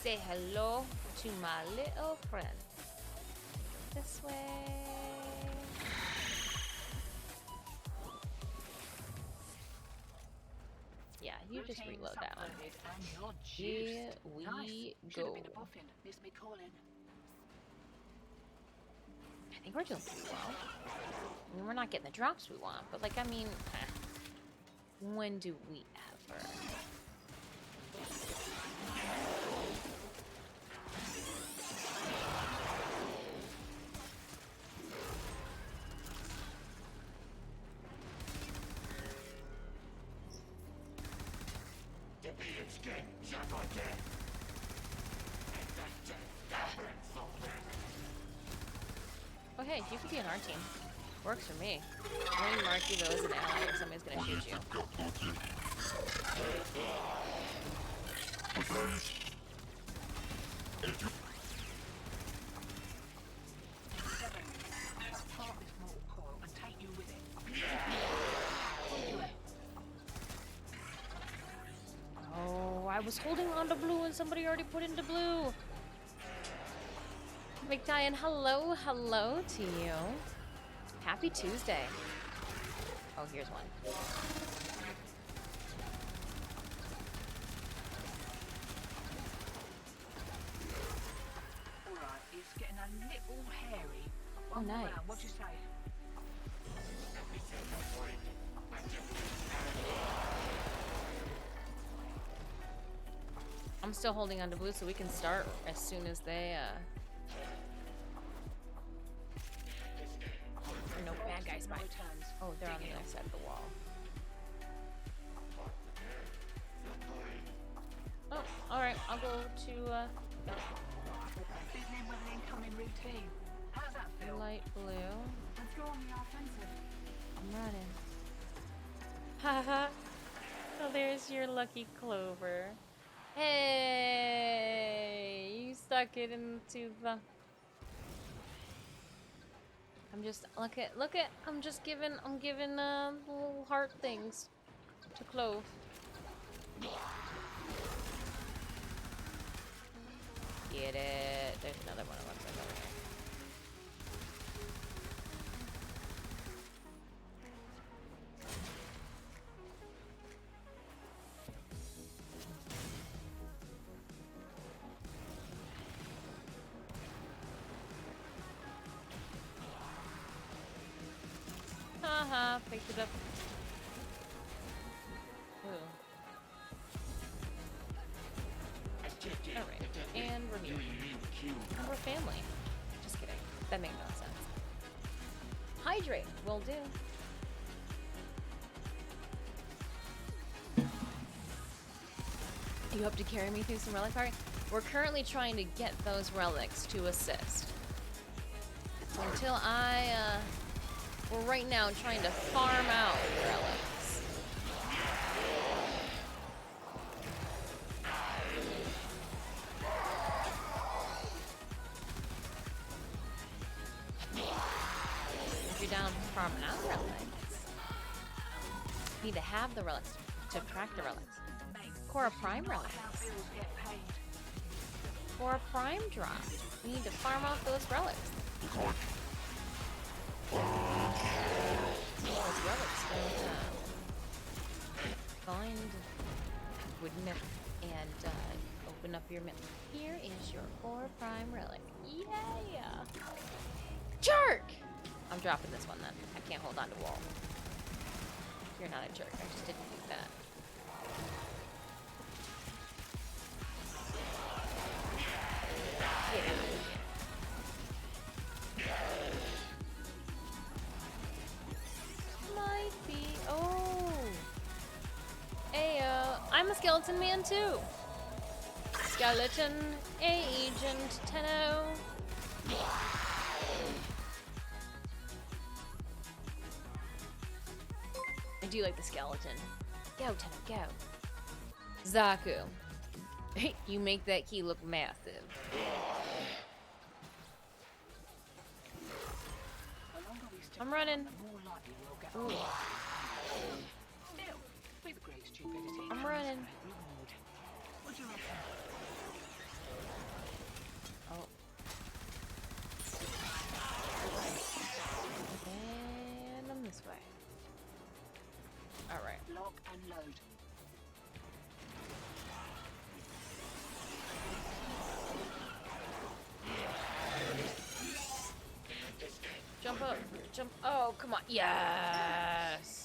Say hello to my little friend. This way. Yeah, you just reload that one. Here we go. I think we're doing pretty well. I mean, we're not getting the drops we want, but like, I mean, when do we ever? Oh hey, you could be on our team. Works for me. I'm gonna mark you though as an ally if somebody's gonna shoot you. Oh, I was holding on to blue and somebody already put into blue. McDian, hello to you. Happy Tuesday. Oh, here's one. Alright, it's getting a little hairy. Oh, nice. What'd you say? I'm still holding on to blue so we can start as soon as they no bad guy spy. Oh, they're on the other side of the wall. Oh, alright, I'll go to, Fiddling with an incoming routine. How's that feel? light blue. Let's go on the offensive. I'm running. Haha. So there's your lucky clover. Hey, you stuck it into the. I'm just look at. I'm giving little heart things to Clove. Get it. There's another one. It looks like over here. Haha, picked it up. Ooh. Alright, and we're here. And we're family. Just kidding. That made no sense. Hydrate will do. You hope to carry me through some relic party? We're currently trying to get those relics to assist. So until we're right now trying to farm out relics. If you're down for farming out relics, you need to have the relics to track the relics. Khora Prime relics. Khora Prime drop. We need to farm out those relics. Those relics don't find wooden and open up your mill. Here is your Khora Prime relic. Yeah! Jerk! I'm dropping this one then. I can't hold on to wall. You're not a jerk. I just didn't do that. Get out of here. Might be. Oh. Ayo. I'm a skeleton man too. Skeleton Agent Tenno. I do like the skeleton. Go, Tenno, go. Zaku. You make that key look massive. I'm running. Ooh. I'm running. Oh. And I'm this way. Alright. Lock and load. Jump up. Jump. Oh, come on. Yes.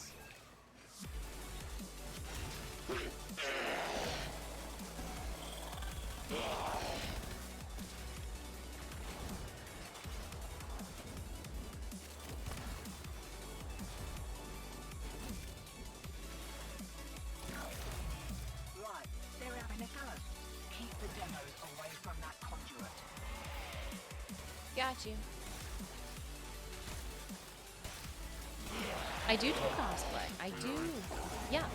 Right, they're having a go. Keep the demos away from that conduit. Got you. I do cosplay. I do. Yeah.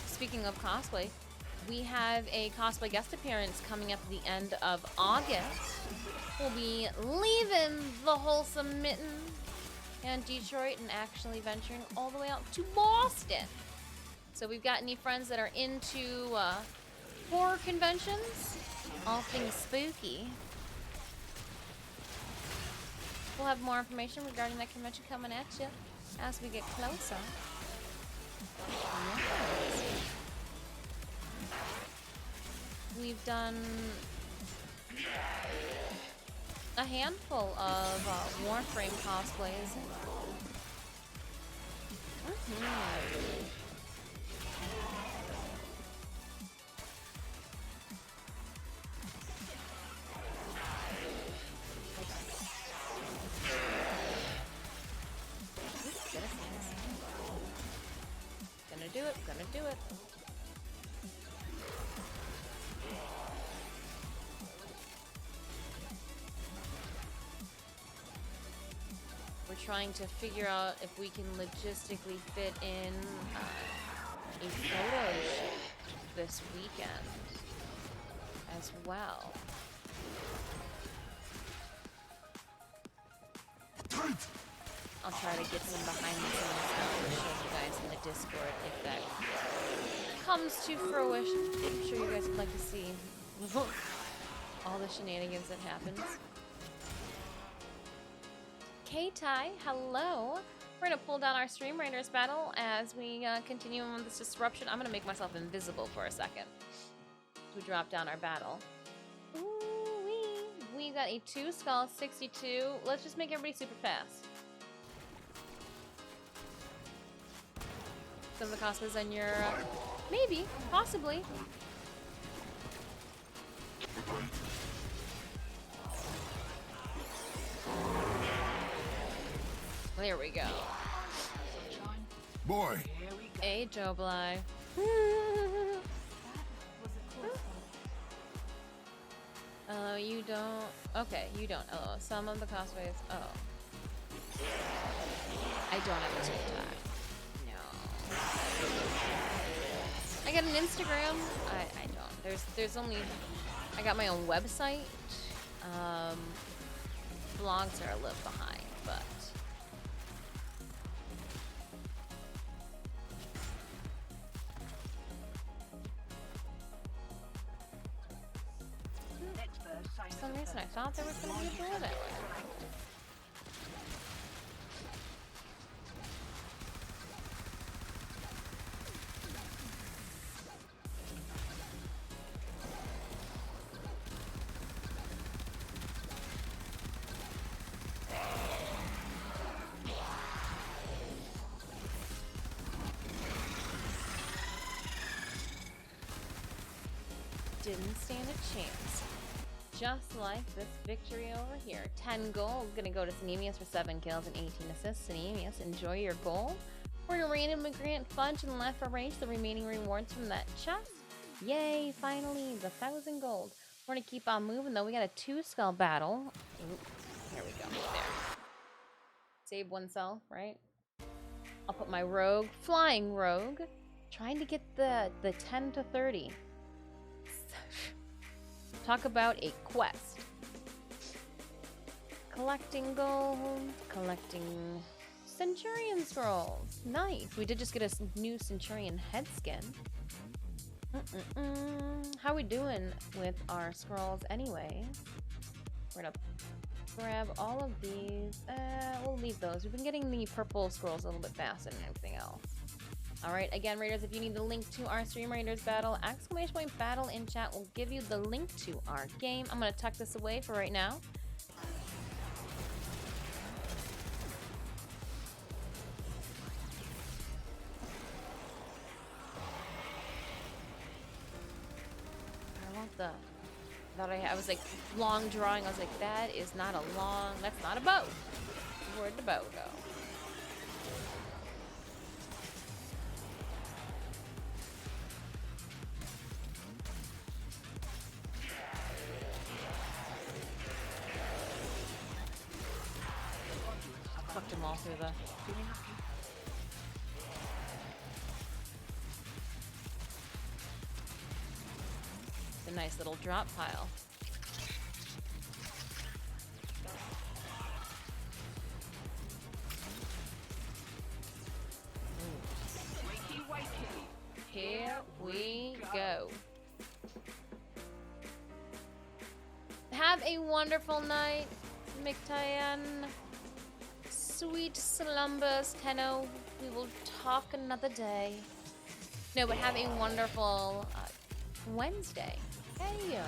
Speaking of cosplay, we have a cosplay guest appearance coming up at the end of August. We'll be leaving the wholesome mitten and Detroit and actually venturing all the way out to Boston. So we've got any friends that are into horror conventions, all things spooky. We'll have more information regarding that convention coming at you as we get closer. Yes. We've done a handful of Warframe cosplays. trying to figure out if we can logistically fit in a photo shoot this weekend as well. I'll try to get some behind the scenes stuff and show you guys in the Discord if that comes to fruition. I'm sure you guys would like to see all the shenanigans that happens. K-Tai, hello. We're gonna pull down our Stream Raiders battle as we continue on this disruption. I'm gonna make myself invisible for a second to drop down our battle. Ooh-wee. We got a 2 skull 62. Let's just make everybody super fast. Some of the cosplays on your maybe, possibly. There we go. Boy. Hey, Joe Bly. Oh, you don't. Okay, you don't. Oh, some of the cosplays. Oh. I don't have a TikTok. No. I got an Instagram. I don't. There's only. I got my own website. Blogs are a little behind, but. For some reason, I thought there was going to be a door that way. Didn't stand a chance. Just like this victory over here. 10 gold. Gonna go to Cinemius for 7 kills and 18 assists. Cinemius, enjoy your goal. We're gonna randomly grant Fudge and left for range the remaining rewards from that chest. Yay, finally, the 1,000 gold. We're gonna keep on moving though. We got a 2 skull battle. Ooh, here we go. There. Save 1 cell, right? I'll put my rogue, flying rogue, trying to get the 10 to 30. Talk about a quest. Collecting gold, collecting Centurion scrolls. Nice. We did just get a new Centurion head skin. How we doing with our scrolls anyway? We're gonna grab all of these. We'll leave those. We've been getting the purple scrolls a little bit faster than everything else. Alright, again, Raiders, if you need the link to our Stream Raiders battle, ! battle in chat will give you the link to our game. I'm going to tuck this away for right now. I want the... I was like, long drawing. I was like, that is not a long... That's not a bow. Where'd the bow go? Fucked them all through the... It's a nice little drop pile. Here we go. Have a wonderful night, Mictayan. Sweet slumbers, Tenno. We will talk another day. No, but have a wonderful Wednesday. Hey, yo.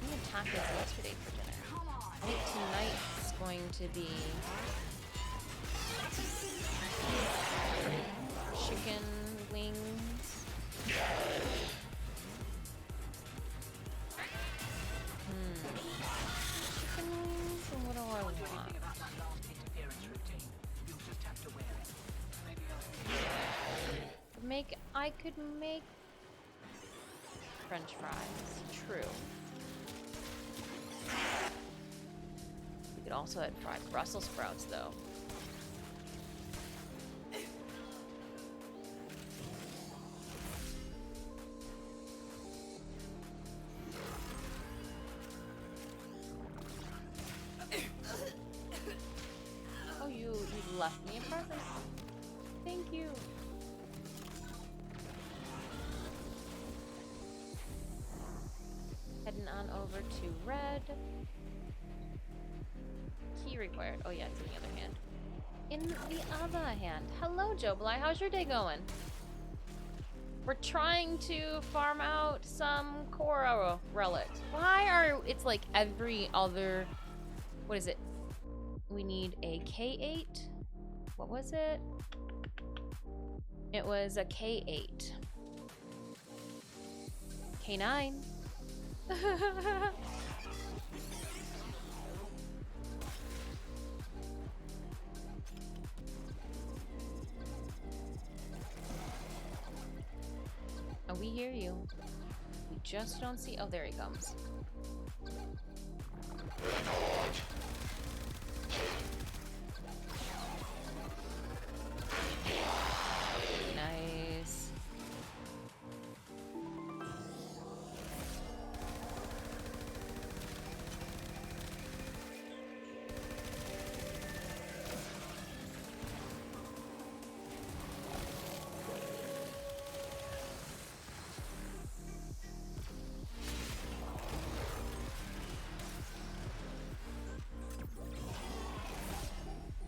I had tacos yesterday for dinner. I think tonight's going to be chicken wings. Chicken wings? And what do I want? I could make French fries. True. could also add fried Brussels sprouts, though. Oh, you left me a present. Thank you. Heading on over to red. Key required. Oh yeah, it's in the other hand. In the other hand. Hello, Joe Bly. How's your day going? We're trying to farm out some Khora relics. Why are it's like every other? What is it? We need a K8. What was it? It was a K8. K9. Oh, we hear you. We just don't see. Oh, there he comes. Nice.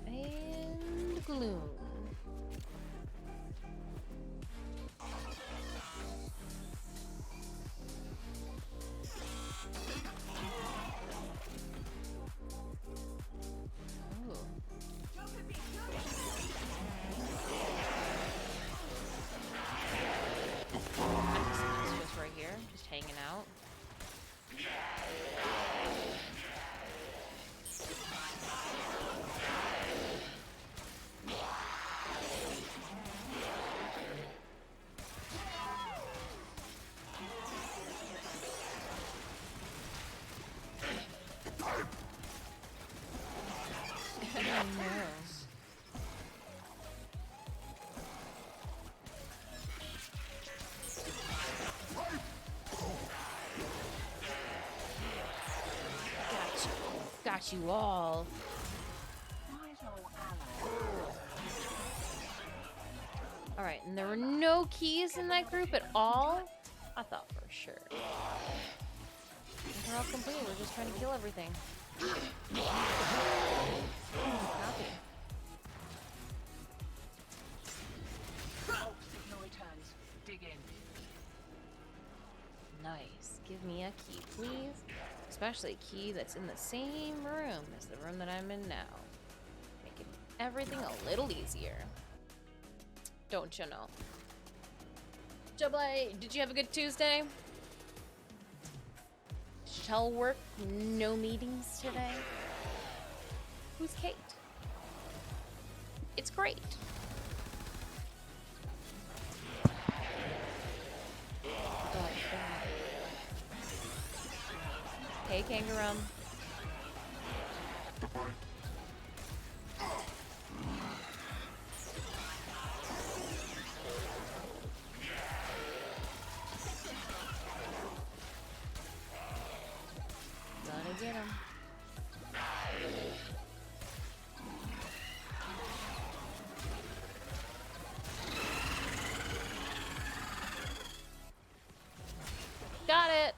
And gloom. Just right here, just hanging out. Got you all. Alright, and there were no keys in that group at all? I thought for sure. They're all complete, we're just trying to kill everything. Copy. Signal returns. Dig in. Nice. Give me a key, please. Especially a key that's in the same room as the room that I'm in now. Making everything a little easier. Don't you know? Joblay, did you have a good Tuesday? Shell work, no meetings today. Who's Kate? It's great. Hey, Kangaroo. Gotta get him. Got it.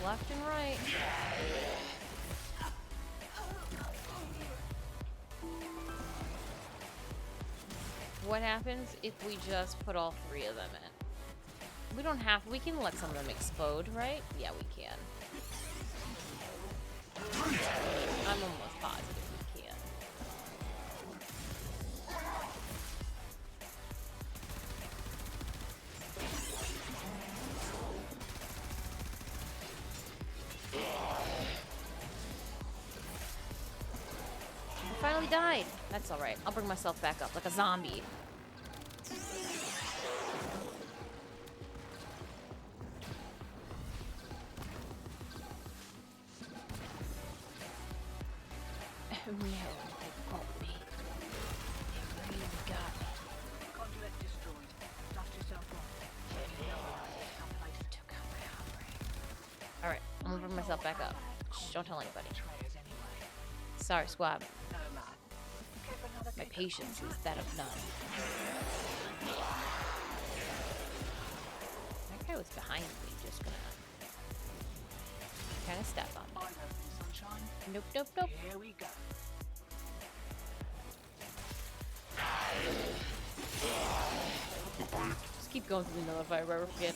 Left and right. What happens if we just put all three of them in? We don't have, we can let some of them explode, right? Yeah, we can. I'm almost positive we can. he died. That's alright. I'll bring myself back up like a zombie. Oh no, they got me. They really got me. Conduit destroyed. Dust yourself off. Took out my Warframe. Alright, I'm gonna bring myself back up. Shh, don't tell anybody. Betrayers anyway. Sorry, squad. No man. Give another My kick. patience is that of none. That guy was behind me, just gonna kind of step on me. I know, sunshine. Nope, nope, nope. Here we go. Just keep going through the middle if I ever forget.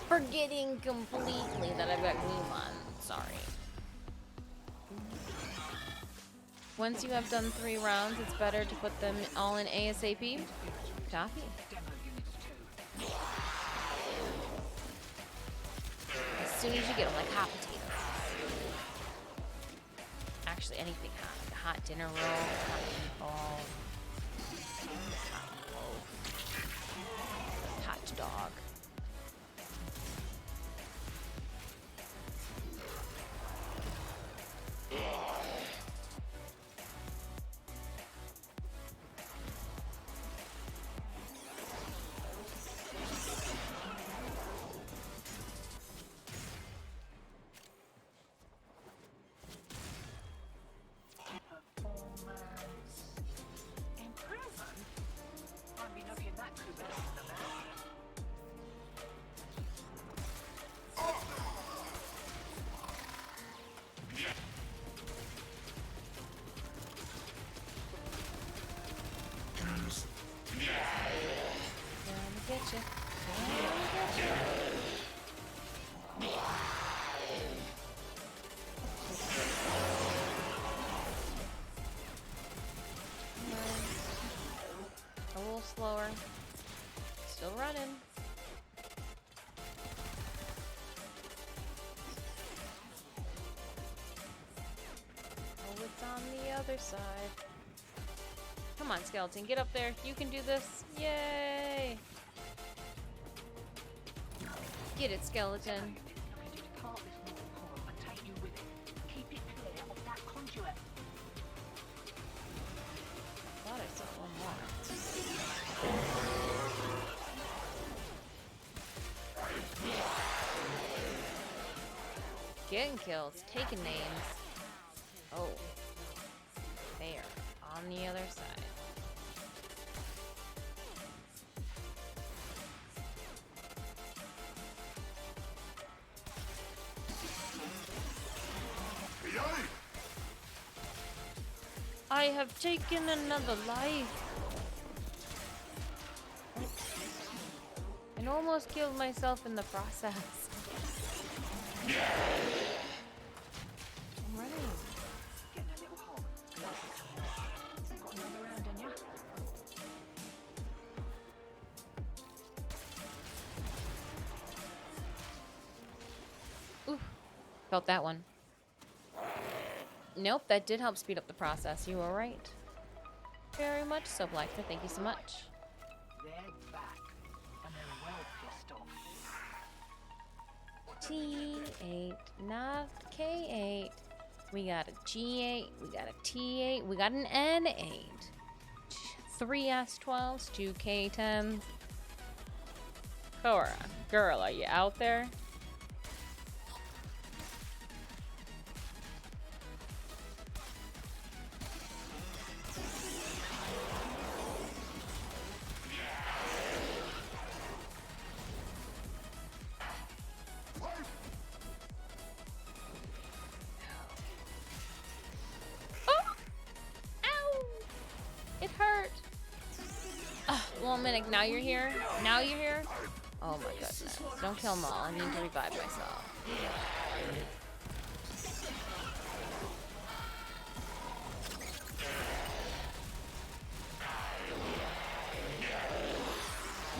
Forgetting completely that I've got Gleam on. Sorry. Once you have done 3 rounds, it's better to put them all in ASAP. Copy. Demo units 2. As soon as you get them, like hot potatoes. Actually, anything hot. Like a hot dinner roll, hot meatball, hot loaf, hot dog. In prison? I'd be lucky if that could be done in the mouth. Gonna get you. Gonna get you. A little slower. Still running. Oh, it's on the other side. Come on, skeleton, get up there. You can do this. Yay! Get it, skeleton. Looking to depart this mortal coil and take you with it. Keep it clear of that conduit. Thought I saw one more. Getting kills, taking names. Oh. There. On the other side. I have taken another life. And almost killed myself in the process. I'm running. Getting a little hot. Got another round in ya? Ooh. Felt that one. Nope, that did help speed up the process. You were right. Very much so, Blyther. Thank you so much. They're back. And they're well pissed off. T8, not K8. We got a G8, we got a T8, we got an N8. 3 S12s, 2 K10s. Khora, girl, are you out there? Well, Minnick, now you're here? Now you're here? Oh my goodness. Don't kill them all. I need to revive myself.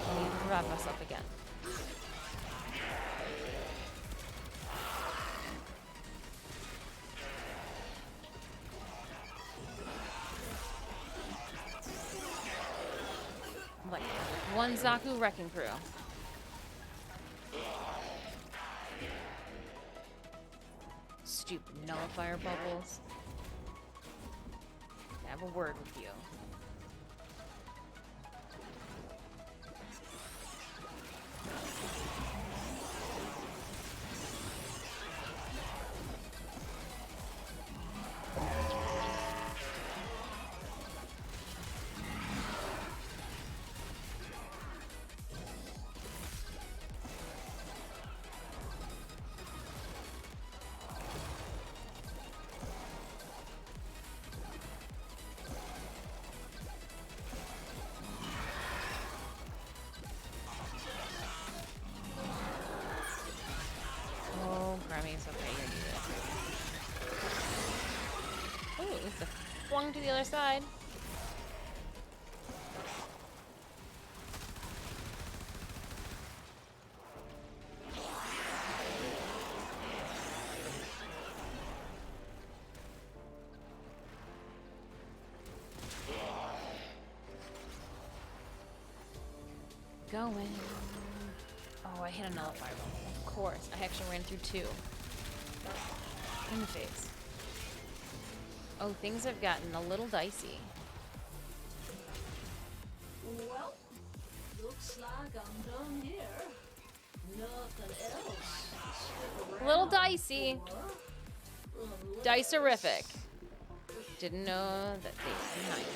I need to revive myself again. One Zaku wrecking crew. Stupid nullifier bubbles. I have a word with you. Oh, Grammy's okay, you're needed. Oh, it's a flung to the other side. Going. Oh, I hit a nullifier bubble. Of course. I actually ran through two. In the face. Oh, things have gotten a little dicey. Well, looks like I'm done here. Nothing else. A little dicey. Dice-erific. Didn't know that they were nice.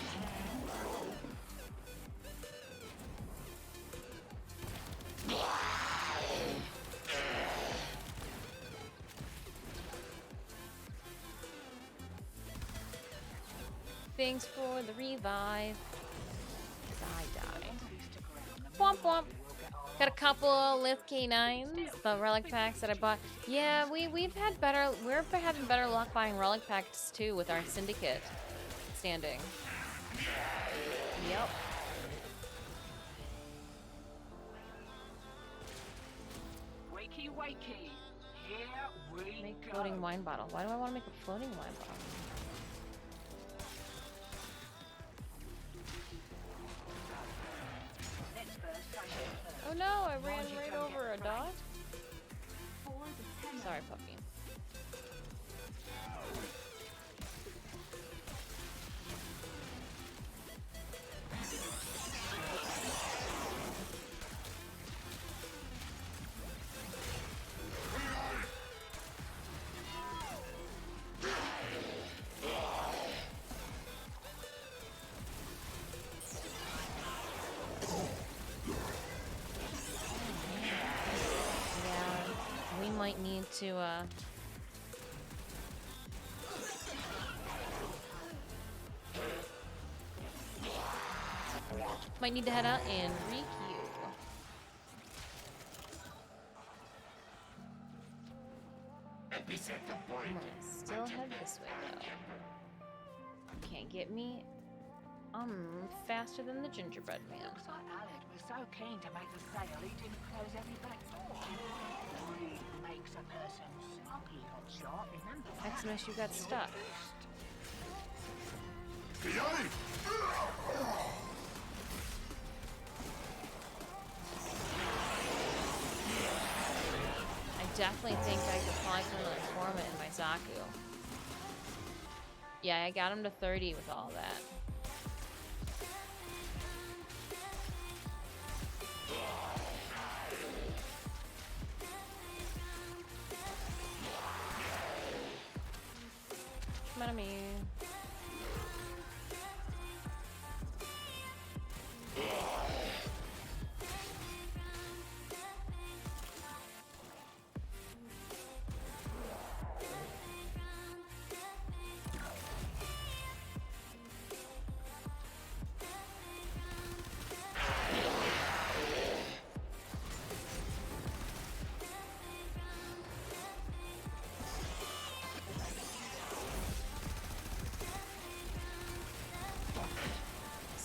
Thanks for the revive. 'Cause I die. Womp womp. Got a couple of Lith K9s, the relic packs that I bought. Yeah, we're having better luck buying relic packs too with our syndicate standing. Yep. Wakey, wakey. Here we Make go. floating wine bottle. Why do I want to make a floating wine bottle? Let's first try it first. Oh no, I ran Mind you right don't over a get dot. For the 10 Sorry, puppy. Yeah, we might need to, might need to head out and requeue. I'm gonna still head this way though. Can't get me. I'm faster than the gingerbread man. Looks like Alec was so keen to make the sale, he didn't close every back door. Greed makes a person sulky, hotshot, remember that? Xmas, you got stuck. I definitely think I could probably put another torment in my Zaku. Yeah, I got him to 30 with all that. Come on, me.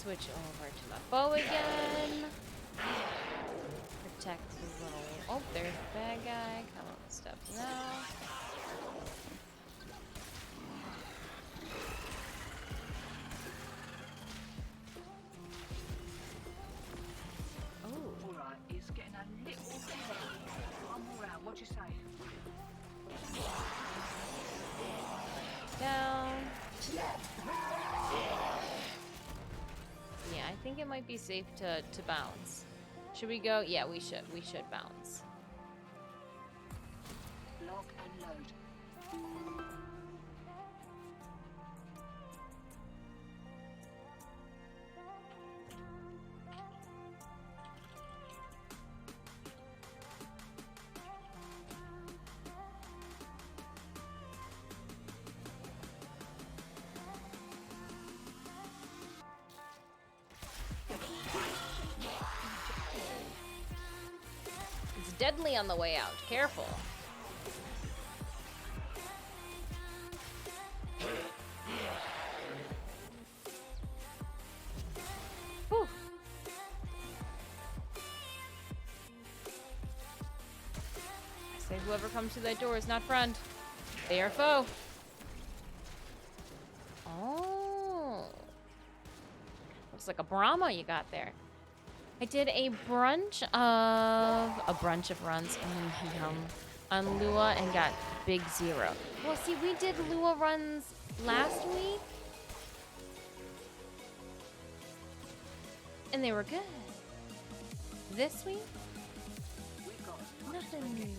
Switch over to my bow again. Protect the little. Oh, there's the bad guy. Come on, steps now. think it might be safe to bounce. Should we go? Yeah, we should. We should bounce. Lock and load. It's deadly on the way out. Careful. Whew. I say whoever comes to that door is not friend. They are foe. Oh. Looks like a Brahma you got there. I did a bunch of runs on Lua and got big 0. Well, see, we did Lua runs last week, and they were good. This week, nothing new.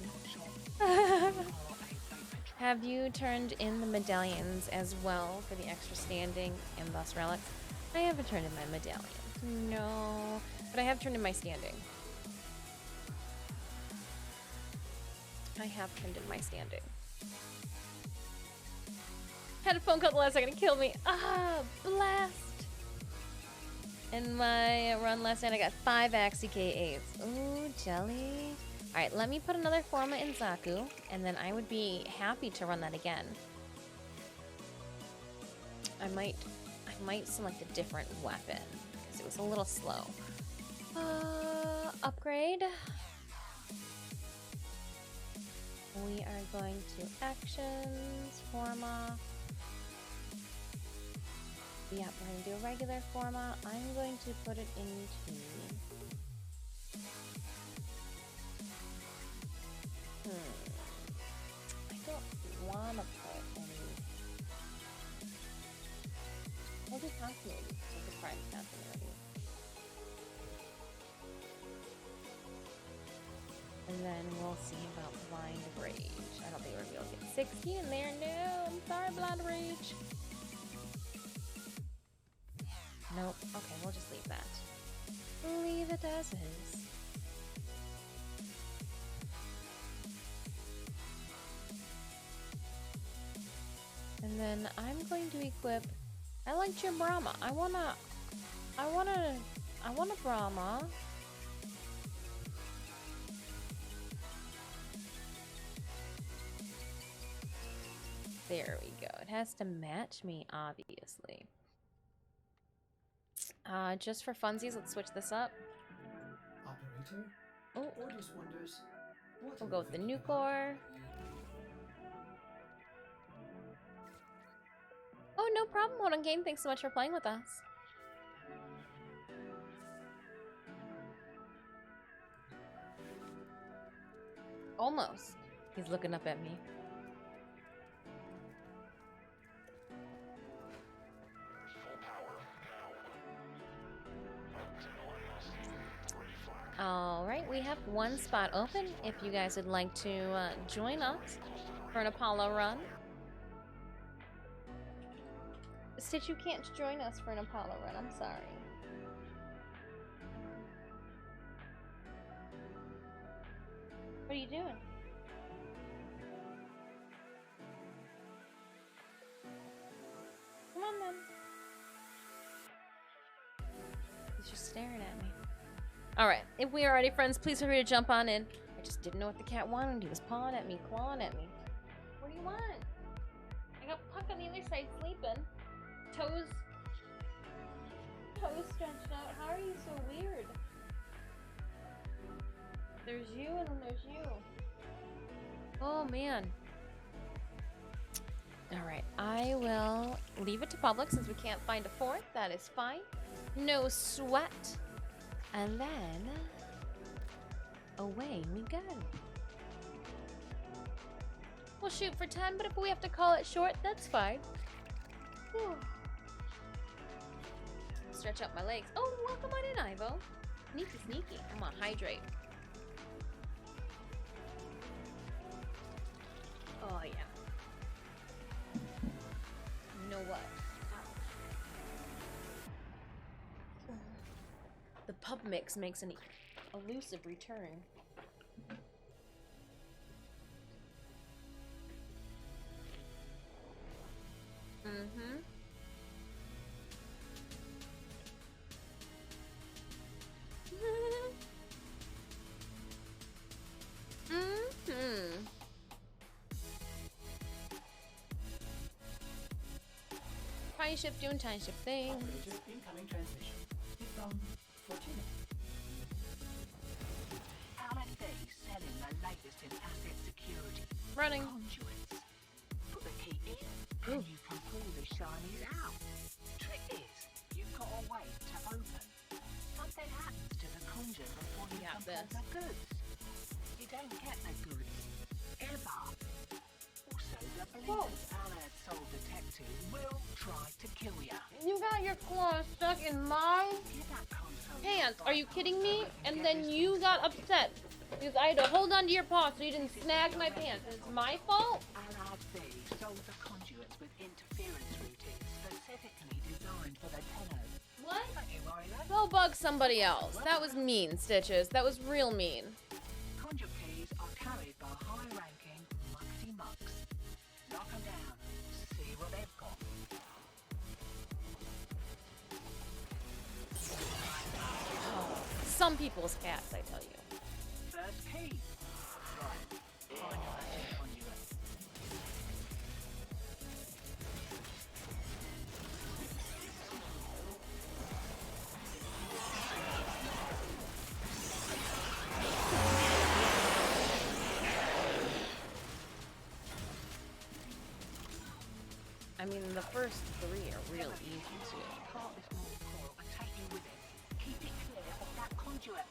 Have you turned in the medallions as well for the extra standing and thus relics? I haven't turned in my medallions. No. But I have turned in my standing. I have turned in my standing. Had a phone call the last second to kill me. Ah, blast! In my run last night, I got 5 Axie K8s. Ooh, jelly. Alright, let me put another Forma in Zaku, and then I would be happy to run that again. I might select a different weapon, because it was a little slow. Upgrade. We are going to actions, Forma. Yeah, we're going to do a regular Forma. I'm going to put it into... I don't want to put any... I'll do continuity, so the prime continuity. And then we'll see about Blind Rage. I don't think we're going to get 60 in there. No, I'm sorry, Blind Rage. Nope. Okay, we'll just leave that. Leave it as is. And then I'm going to equip... I liked your Brahma. I want a Brahma. There we go. It has to match me, obviously. Just for funsies, let's switch this up. Operator? Oh, Orders wonders. What we'll go with the Nucor. Oh, no problem, Hold on Game. Thanks so much for playing with us. Almost. He's looking up at me. Alright, we have one spot open if you guys would like to join us for an Apollo run. Stitch, you can't join us for an Apollo run, I'm sorry. What are you doing? Come on then. He's just staring at me. Alright, if we are already friends, please feel free to jump on in. I just didn't know what the cat wanted. He was pawing at me, clawing at me. What do you want? I got Puck on the other side sleeping. Toes stretched out. How are you so weird? There's you and then there's you. Oh man. Alright, I will leave it to public since we can't find a fourth. That is fine. No sweat. And then away we go. We'll shoot for 10, but if we have to call it short, that's fine. Whew. stretch out my legs. Oh, welcome on in, Ivo. Sneaky, sneaky. Come on, hydrate. Oh, yeah. You know what? The pub mix makes an elusive return. Mm-hmm. Mm-hmm. Tiny ship doing tiny ship things. Operator incoming transmission. It's from Fortuna. LFD selling the latest in asset security. Running. Conduits. Put the key in, and you can pull the shinies out. Trick is, you've got to wait to open. Something happens to the conduit before you can pull the goods. You don't get the goods. Ever. Also, the Blizzard's allied soul detective will try to kill ya. You got your claws stuck in my pants. Are you kidding me? And then you got upset because I had to hold on to your paw so you didn't snag my pants. It's my fault? LRB sold the conduits with interference routines specifically designed for the tenor. What? Don't you worry, lad. Go bug somebody else. That was mean, Stitches. That was real mean. Conduit keys are carried by high-ranking muxy mucks. Knock them down. See what they've got. Some people's cats, I tell you. First key. Right. Find your magic conduit. I mean, the first three are real easy too. Cart this small coil and take you with it. Keep it clear of that conduit.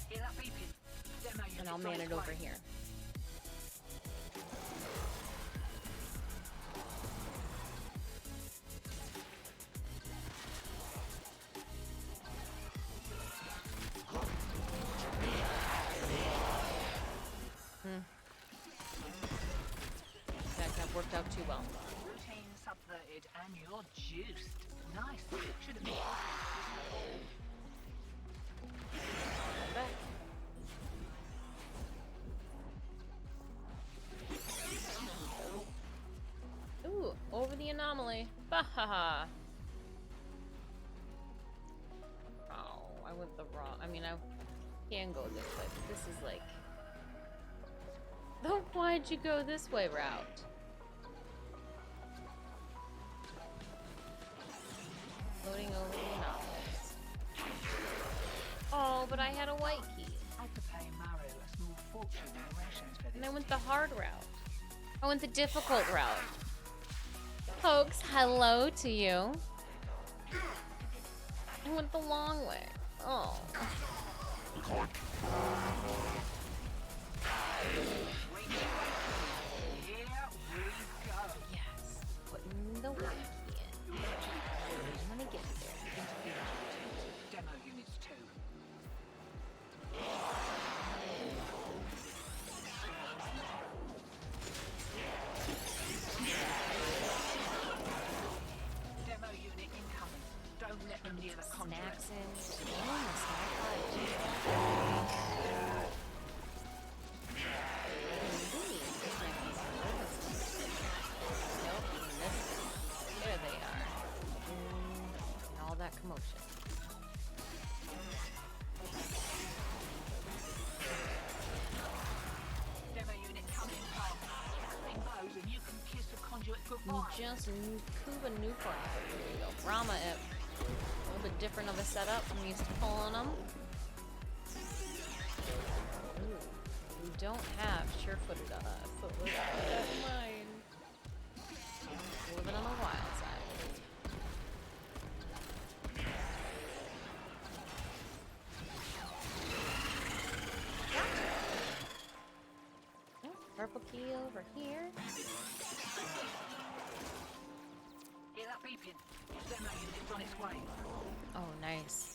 Hear that beeping? Demo unit And I'll man it over here. That worked out too well. Routine subverted and you're juiced. Nice. Should have been. Ooh, over the anomaly. Bahaha. Oh, I went the wrong. I mean, I can go this way, but this is like. Oh, why'd you go this way route? Floating over the anomalies. Oh, but I had a white key. I had to pay Maru a small fortune in rations for this. And I went the hard route. I went the difficult route. Folks, hello to you. I went the long way. Oh. Yes. Putting the white key in. When I get there, Demo units 2. Demo unit incoming. Don't let them near the conduit. snacks in. Oh, my snack lunch. There they are. And all that commotion. Demo unit coming from. Captain Bose, and you can kiss the conduit goodbye. Just Cuba Newport. There you go. Brahma it. A little bit different of a setup. I'm used to pulling them. Ooh, we don't have sure-footed footwood at mine. Living on the wild side. over here. Hear that beeping? Demo unit's on its way. Oh, nice.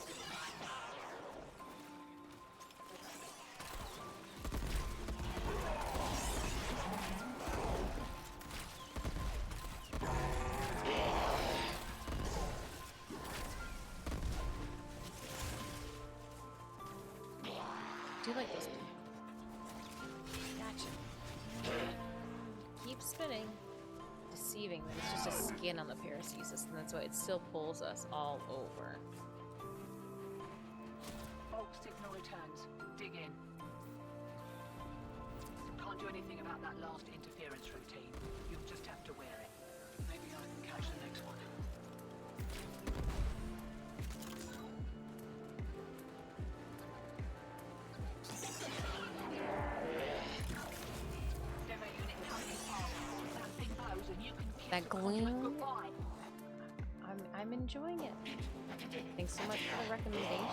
I do like this one. Gotcha. Keep spinning. Deceiving that it's just a skin on the paracesis, and that's why it still pulls us all over. Bulk signal returns. Dig in. Can't do anything about that last interference routine. You'll just have to wear it. Maybe I can catch the next one. Demo unit coming fast. That thing blows and you can kiss That the conduit gloom. goodbye. I'm enjoying it. Thanks so much for the recommendation.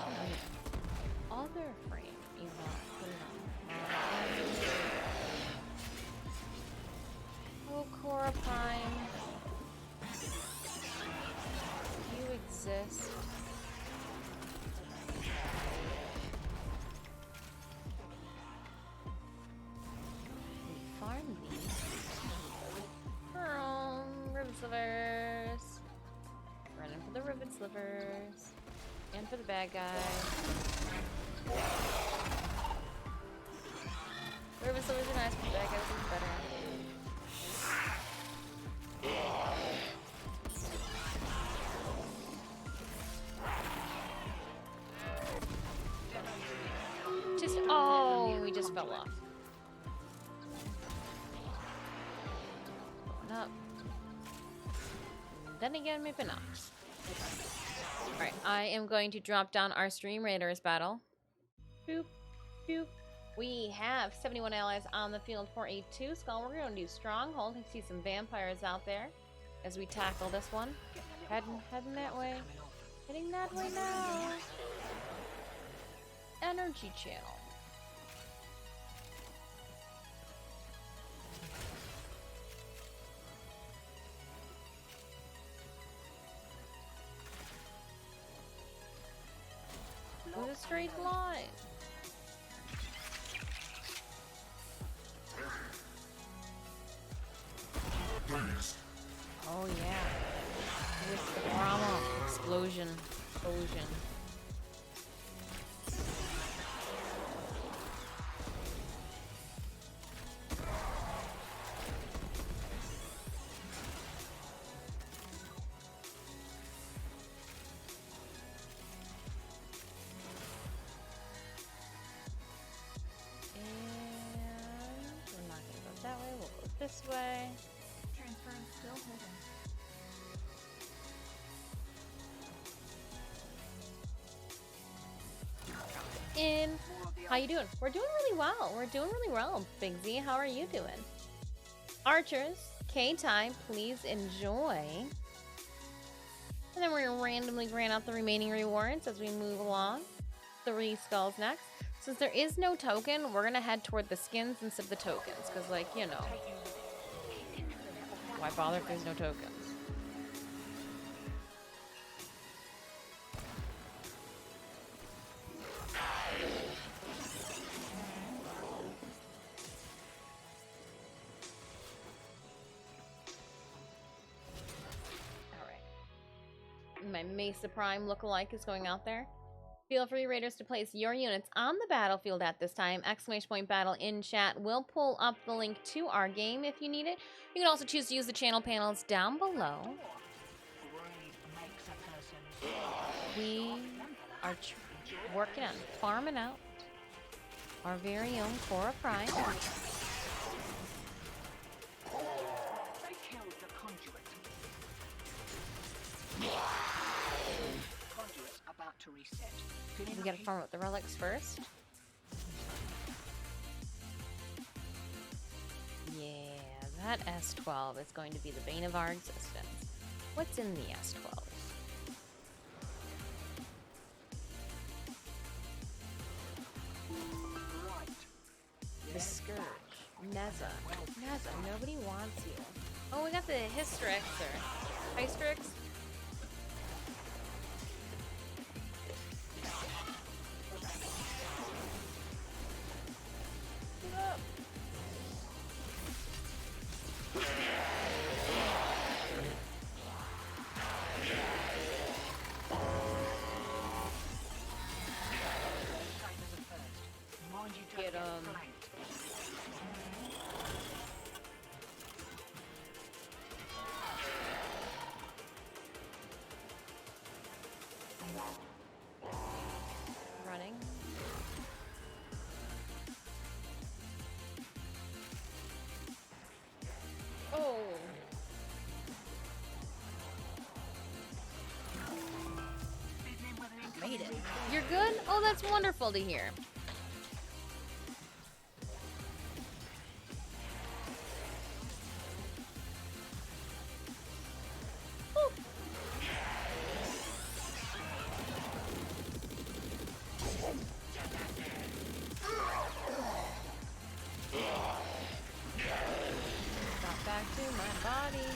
Other frame, oh, Khora Prime. You exist. We farm these. Ribbon slivers. Running for the ribbon slivers. And for the bad guy. Ribbon slivers are nice, but the bad guys are better. Oh, we just fell off. Going up. Then again, maybe not. Alright, I am going to drop down our Stream Raiders battle. Boop, boop. We have 71 allies on the field for a 2 skull. We're going to do Stronghold. I see some vampires out there as we tackle this one. Heading that way. Heading that way now. Energy channel. With a straight line. Oh yeah. With the drama. Explosion. Explosion. This way. Transference still holding. In. How you doing? We're doing really well. We're doing really well, Big Z. How are you doing? Archers, K-Time, please enjoy. And then we're gonna randomly grant out the remaining rewards as we move along. 3 skulls next. Since there is no token, we're gonna head toward the skins instead of the tokens, because, like, you know, why bother if there's no tokens? Alright. My Mesa Prime lookalike is going out there. Feel free, Raiders, to place your units on the battlefield at this time. ! Battle in chat will pull up the link to our game if you need it. You can also choose to use the channel panels down below. We are working on farming out our very own Khora Prime. They killed the conduit. Conduit's about to reset. We gotta farm out the relics first. Yeah, that S12 is going to be the bane of our existence. What's in the S12? The Scourge. Neza. awesome. Nobody wants you. Oh, we got the Hystrix or Hystrix. Get up. Get 'em. Running. Oh. Made it. You're good? Oh, that's wonderful to hear. Got back to my body.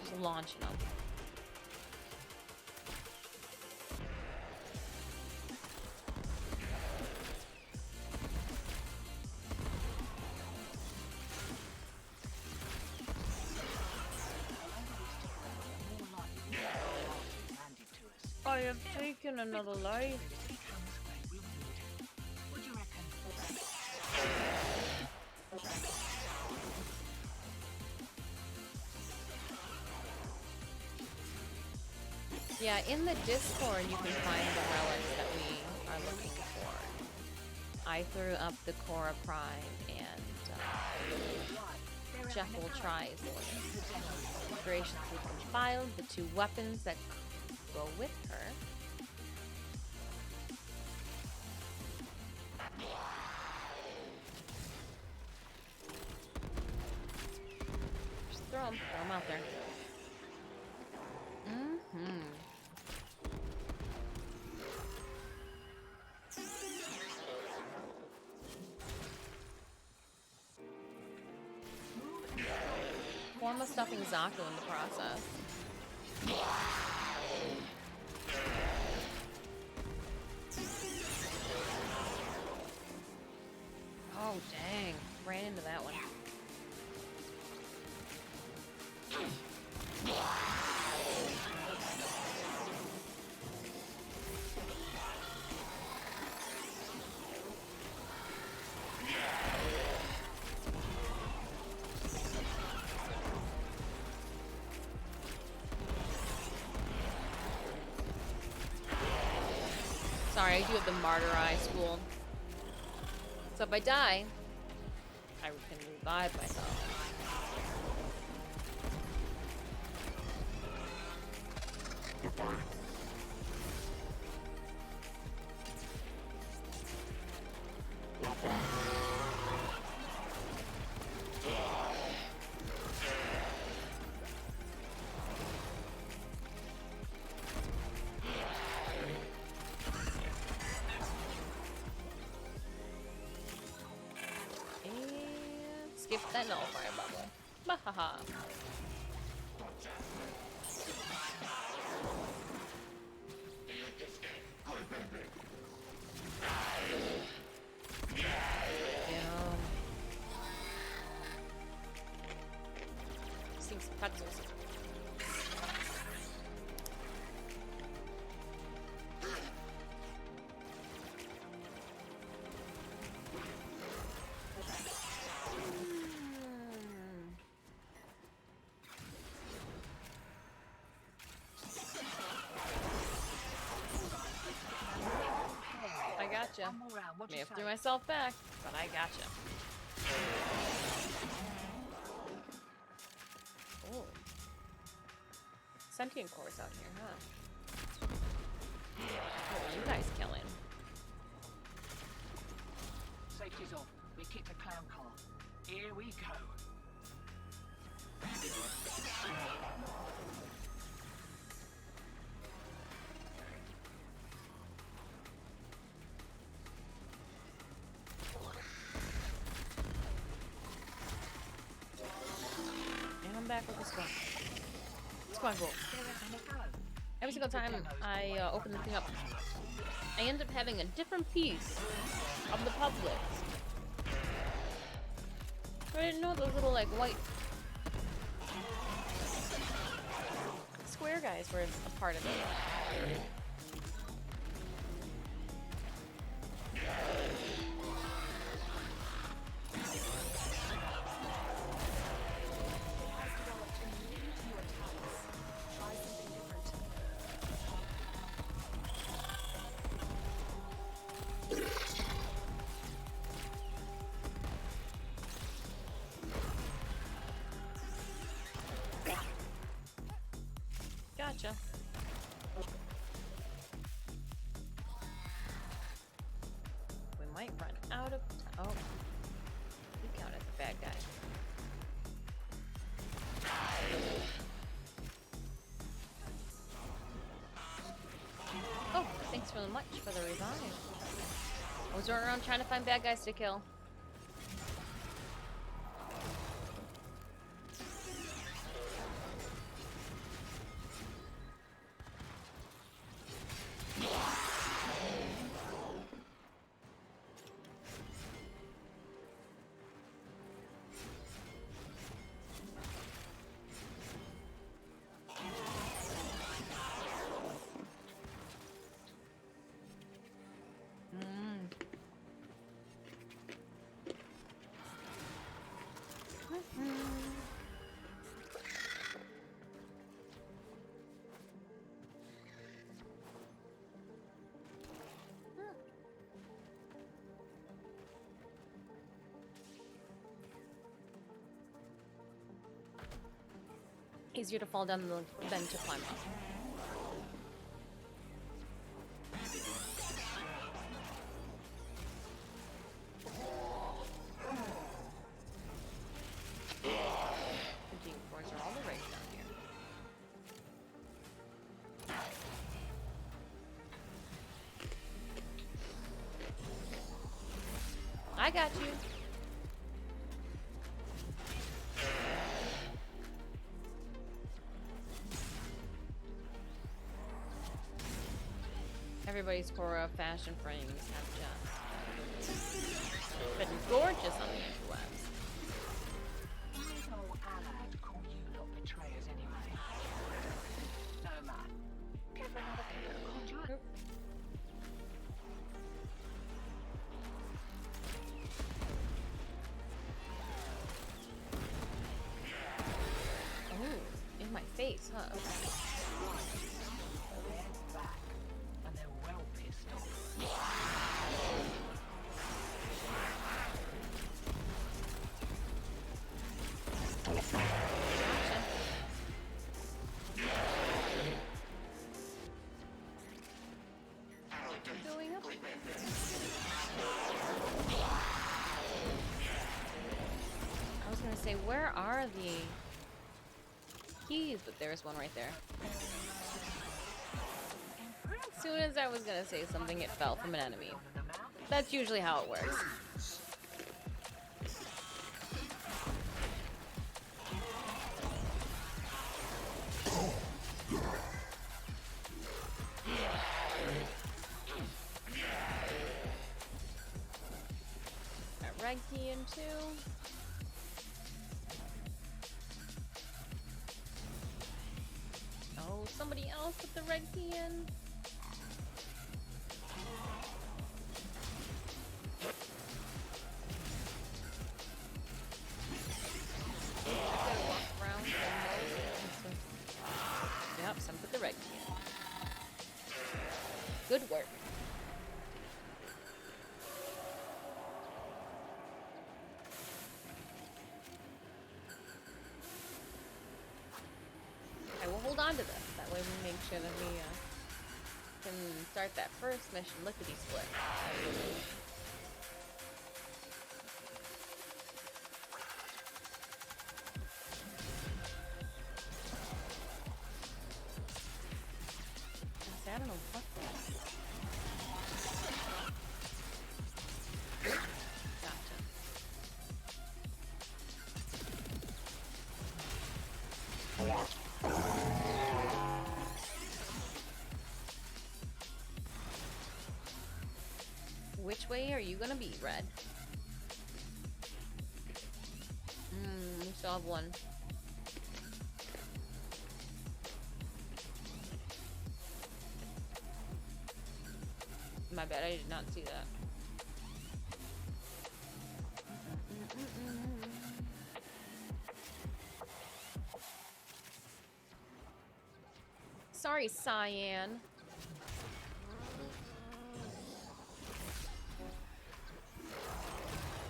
Just launching them. I have taken another life. What do you reckon? Yeah, in the Discord you can find the relics that we are looking for. I threw up the Khora Prime and Jeff will try for it. Graciously compiled the 2 weapons that go with her. Just throw them out there. Well, I'm stuffing Zaku in the process. Oh, dang. Ran into that one. Sorry, I do have the Martyr Eye School. So if I die, I can revive myself. Skip that nullifier bubble. Bahaha. Seeing some pretzels. Gotcha. May have threw myself back, but I gotcha. Oh. Sentient cores out here, huh? What are you guys killing? Safety's off. We kicked a clown car. Here we go. exactly the squad. Squad goal. Every single time I open the thing up, I end up having a different piece of the public. I didn't know those little like white square guys were a part of it. Gotcha. We might run out of time. Oh, you count as a bad guy. Oh, thanks very much for the revive. I was running around trying to find bad guys to kill. Easier to fall down than to climb up. Where's all the rays down here? I got you. Everybody's Khora fashion frames have just been gorgeous on the interwebs. No allied call you lot betrayers anyway. No man. Give another kick at the conduit. Oh, in my face, huh? Say, where are the keys? But there's one right there. As soon as I was gonna say something, it fell from an enemy. That's usually how it works. Got red key in too. Oh, somebody else put the red key in. Yep, some put the red key in. Good work. Okay, we'll hold on to this. That way we make sure that we can start that first mission lickety-split. I don't know what that is. Gotcha. which way are you gonna be, Red? We still have one. My bad, I did not see that. Sorry, Cyan.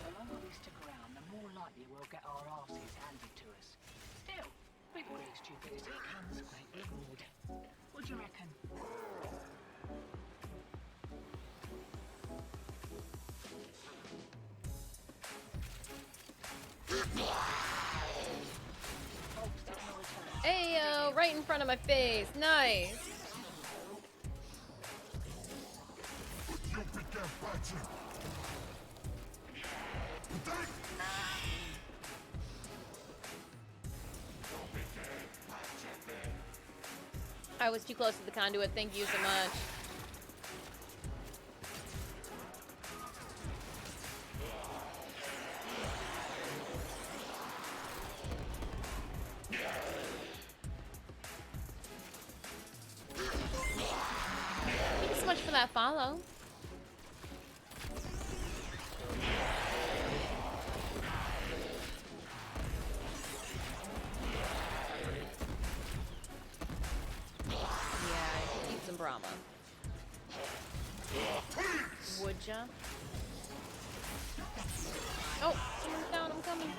The longer we stick around, the more likely we'll get our asses handed to us. Still, with all this stupidity comes great reward. What do you reckon? Ayo, right in front of my face. Nice. I was too close to the conduit. Thank you so much. Thank you so much for that follow. Brahma. Would ya? Oh, someone's down, I'm coming.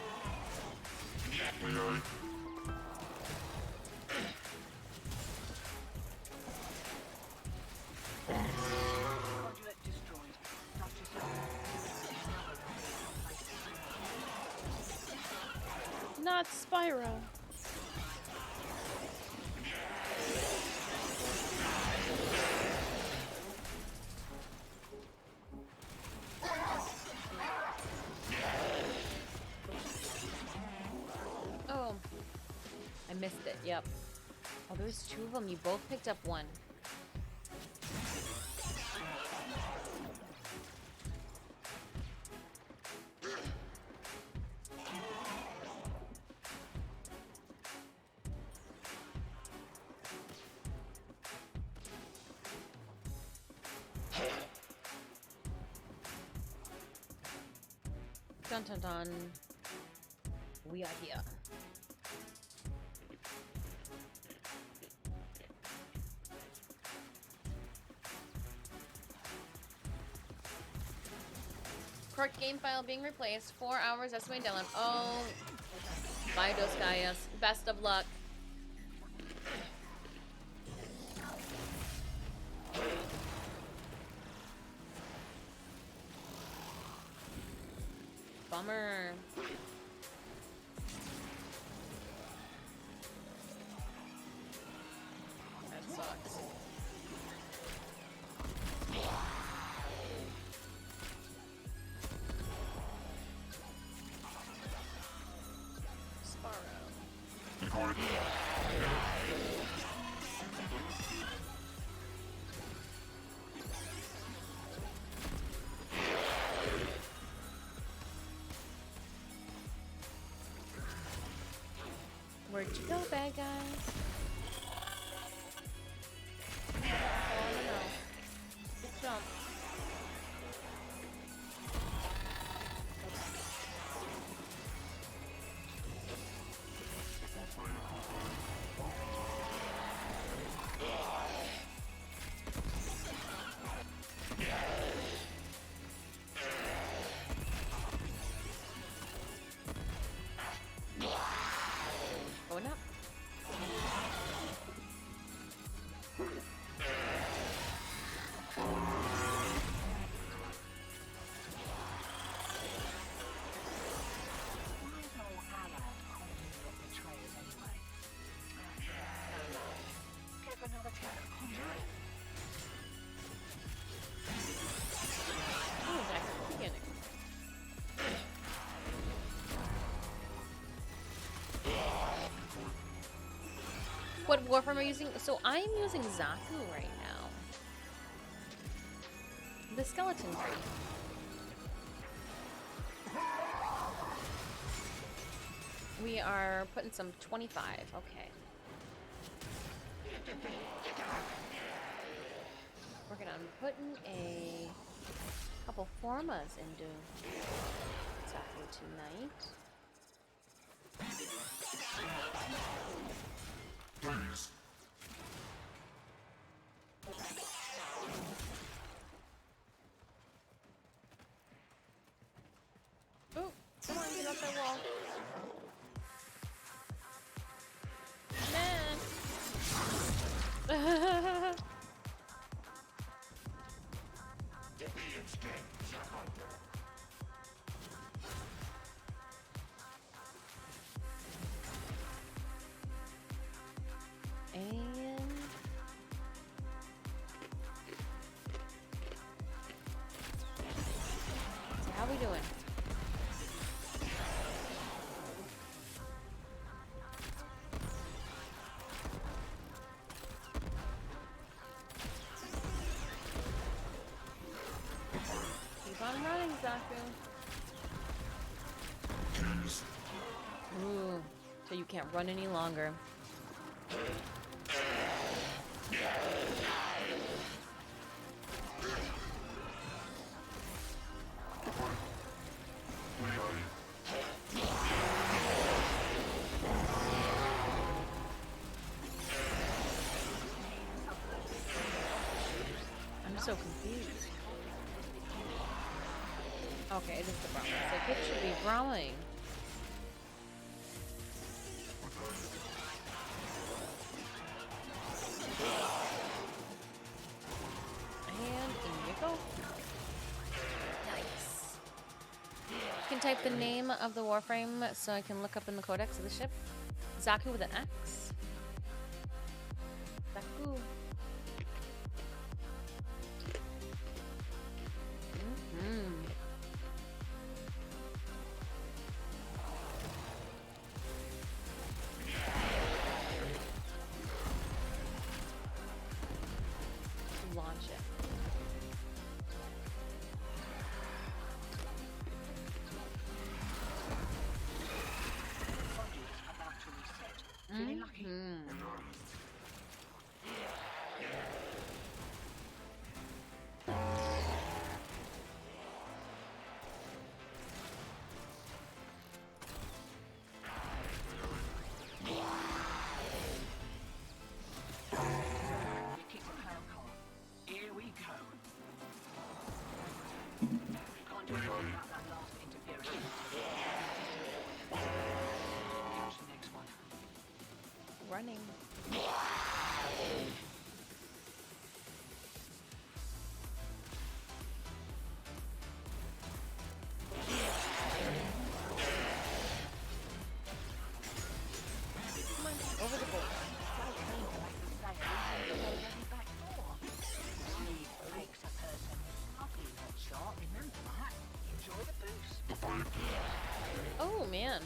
Not Spyro. I missed it, yep. Oh, there's two of them. You both picked up one. Dun dun dun. We are here. Correct game file being replaced. 4 hours estimated deadline. Oh, bye, Dos Gaias. Best of luck. Bummer. That sucks. Where'd you go, bad guys? Oh, no. Good jump. Going up. Oh, back at the beginning. What Warframe are you using? So I'm using Zaku right now. the skeleton tree. We are putting some 25. Okay. Working on putting a couple formas into Zaku tonight. Oh, come on, get off that wall. Man. And so how we doing? Keep on running, Zaku. Ooh, so you can't run any longer. I'm so confused. Okay, it is the Brahma. It's like, it should be Brahmaing. And in you go. Nice. You can type the name of the Warframe so I can look up in the codex of the ship. Zaku with an X. Zaku. Launch it. About to reset. Feeling lucky? You kicked the power collar. Here we go. Can't do anything about that last interference. Catch the next one. Running. Come on, over the board. Makes a person ugly, not short. Remember that. Enjoy the boost. Oh man.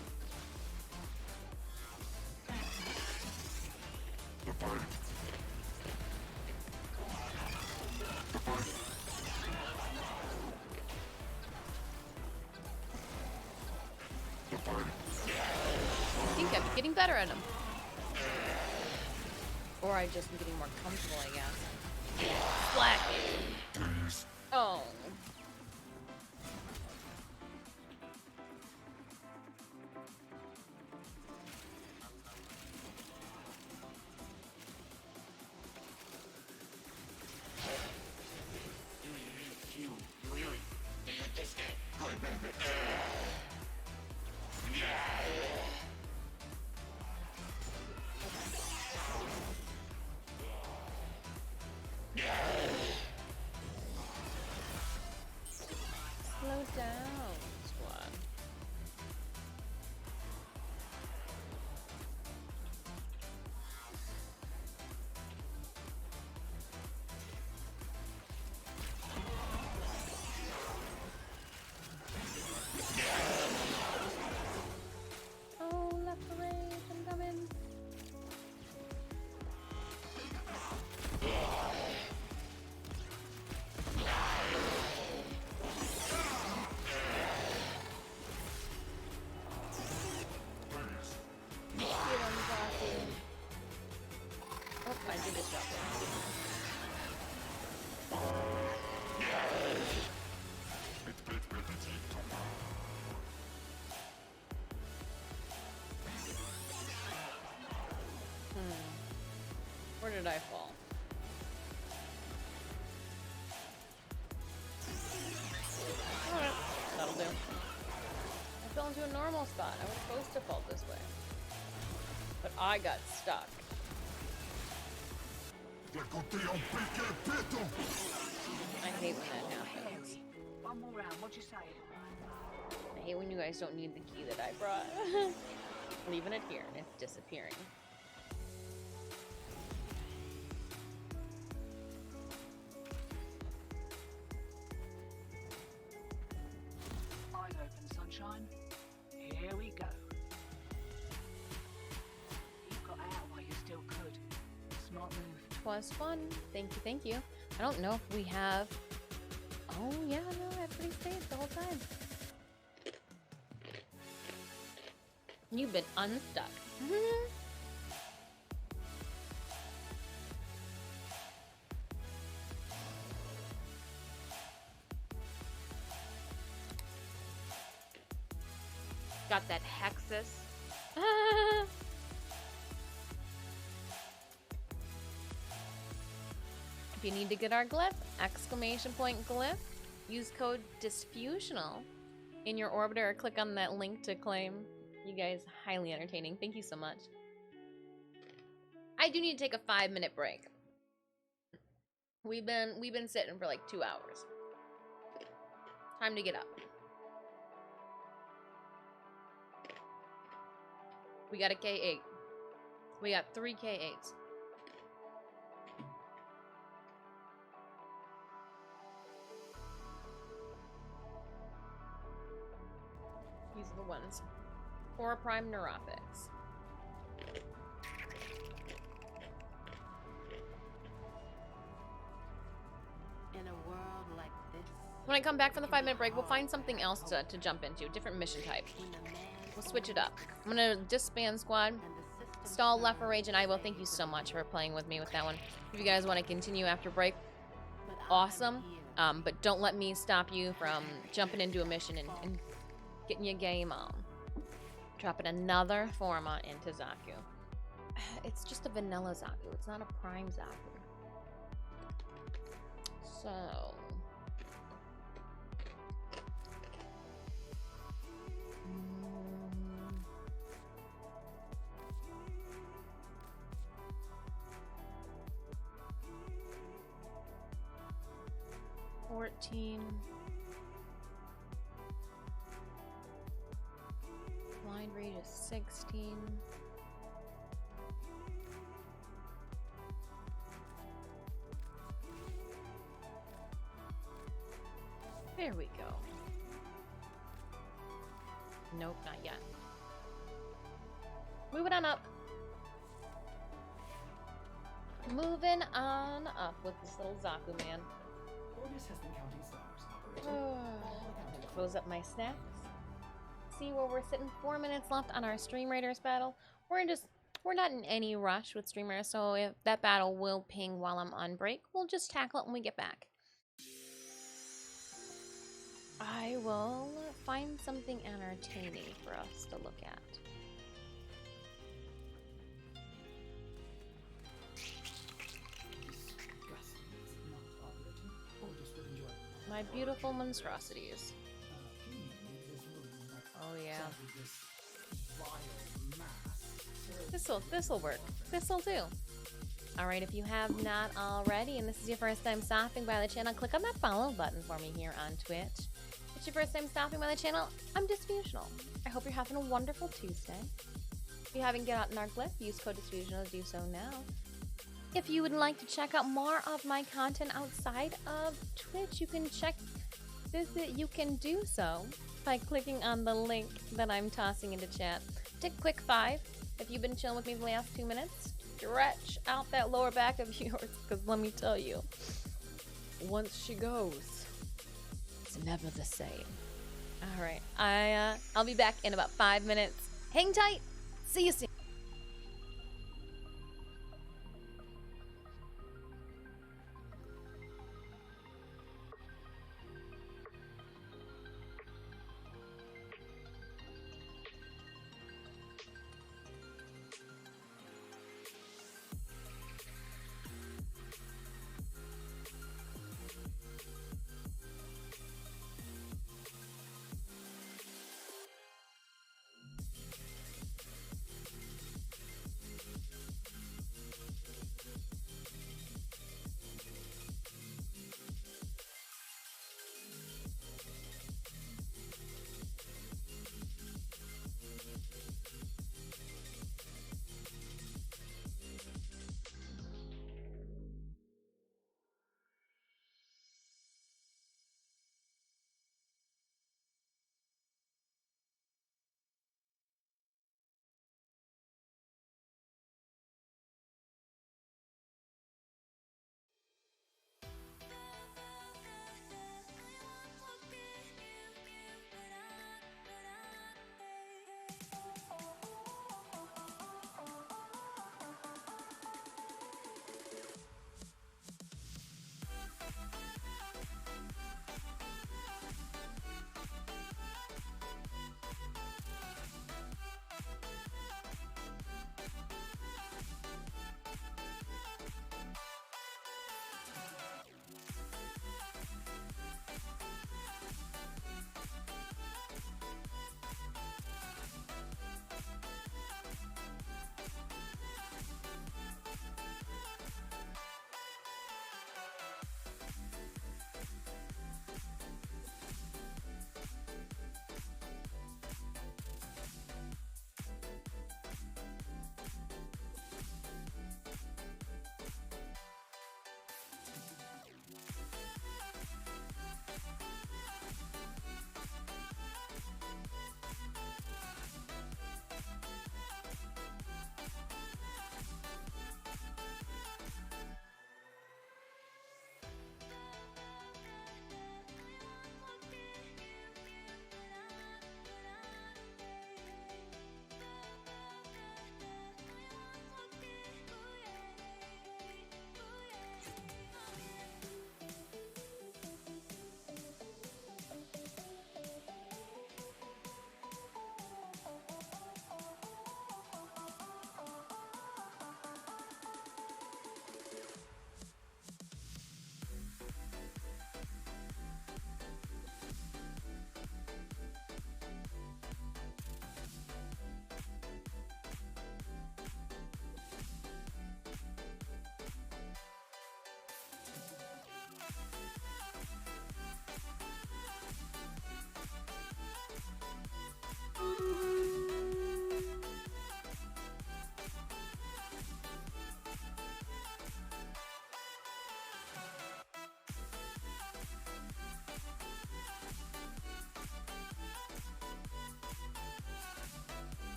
I think I'm getting better at them. Or I just am getting more comfortable, I guess. Slack. Oh. did I fall? Alright, that'll do. I fell into a normal spot. I was supposed to fall this way. But I got stuck. I hate when that happens. One more round, what'd you say? I hate when you guys don't need the key that I brought. Leaving it here and it's disappearing. Eyes open, sunshine. Here we go. You got out while you still could. Smart move. Was fun. Thank you, thank you. I don't know if we have... Oh, yeah, no, I pretty saved the whole time. You've been unstuck. Got that hexus. If you need to get our glyph, exclamation point glyph, use code Disfusional in your orbiter or click on that link to claim. You guys, highly entertaining. Thank you so much. I do need to take a 5-minute break. We've been sitting for like 2 hours. Time to get up. We got a K8. We got 3 K8s. These are the ones. Khora Prime Neurotics. In a world like this, When I come back from the 5-minute break, we'll find something else to jump into. Different mission type. We'll switch it up. I'm gonna disband squad. Stall, Left for Rage, and I will. Thank you so much for playing with me with that one. If you guys want to continue after break, awesome. But don't let me stop you from jumping into a mission and getting your game on. Dropping another Forma into Zaku. It's just a vanilla Zaku. It's not a prime Zaku. So... 14. Blind rate is 16. There we go. Nope, not yet. Moving on up. Moving on up with this little Zaku man. Orders has been counting stars, operator. Close up my snacks. See where we're sitting. 4 minutes left on our Stream Raiders battle. We're not in any rush with Stream Raiders, so if that battle will ping while I'm on break, we'll just tackle it when we get back. I will find something entertaining for us to look at. My beautiful monstrosities. Oh yeah. This'll work. This'll do. Alright, if you have not already, and this is your first time stopping by the channel, click on that follow button for me here on Twitch. If it's your first time stopping by the channel, I'm Disfusional. I hope you're having a wonderful Tuesday. If you haven't get out in our glyph, use code Disfusional to do so now. If you would like to check out more of my content outside of Twitch, you can do so by clicking on the link that I'm tossing into chat. Take a quick 5 if you've been chilling with me the last 2 minutes. Stretch out that lower back of yours, because let me tell you, once she goes, it's never the same. All right, I'll be back in about 5 minutes. Hang tight. See you soon.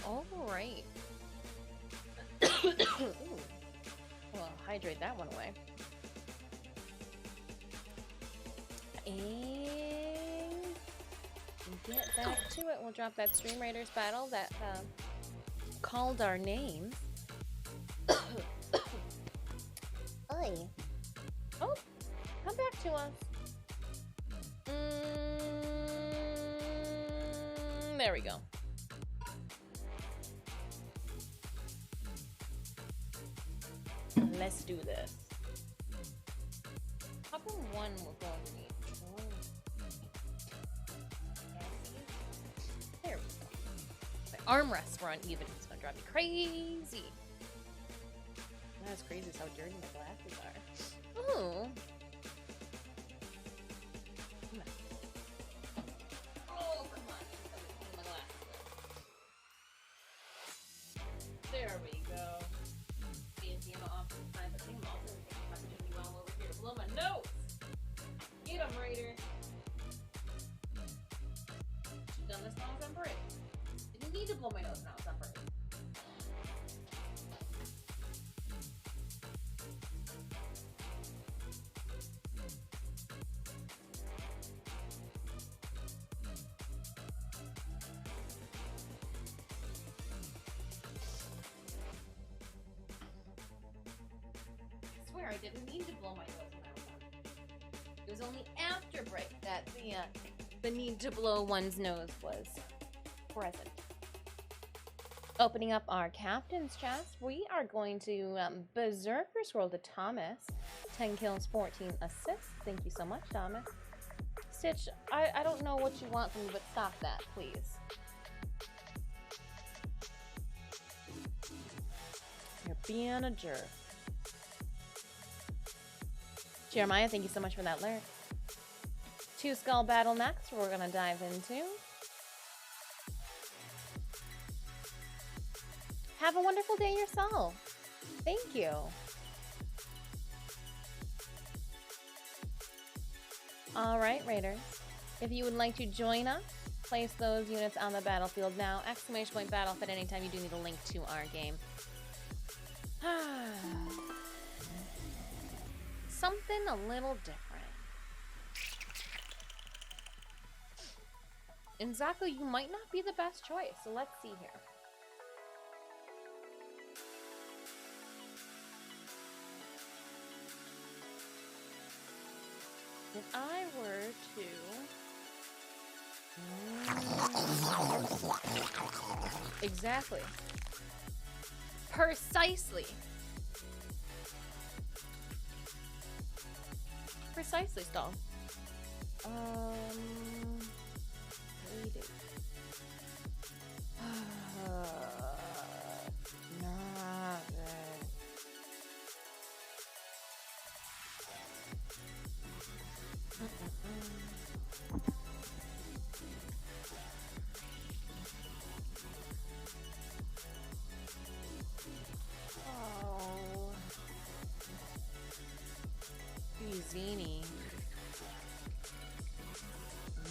All right. Well, hydrate that one away. And get back to it. We'll drop that Stream Raiders battle that called our names. Oi. Oh, come back to us. There we go. Let's do this. How come one will go underneath? There we go. My armrests were uneven. It's gonna drive me crazy. Not as crazy as how dirty my glasses are. Ooh. Come on. Oh, come on. My glasses. There we go. Being Dima off the time, but Dima also taking my opportunity while I'm over here to blow my nose. Get him, Raider. Should've done this when I was on break. Didn't need to blow my nose when I was on break. I didn't need to blow my nose when I was on. It was only after break that the need to blow one's nose was present. Opening up our captain's chest, we are going to Berserker Scroll to Thomas. 10 kills, 14 assists. Thank you so much, Thomas. Stitch, I don't know what you want from me, but stop that, please. You're being a jerk. Jeremiah, thank you so much for that alert. 2 skull battle next, we're gonna dive into. Have a wonderful day yourself. Thank you. All right, Raiders. If you would like to join us, place those units on the battlefield now. ! Battlefield anytime you do need a link to our game. Something a little different. And Zaku, you might not be the best choice, so let's see here. If I were to... Exactly. Precisely. Precisely, Stall. Waiting. Oh. Zini.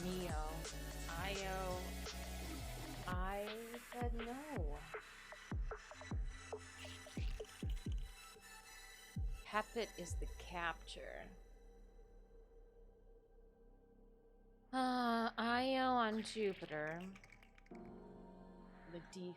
Neo. Io. I said no. Capit is the capture. Io on Jupiter. The defense.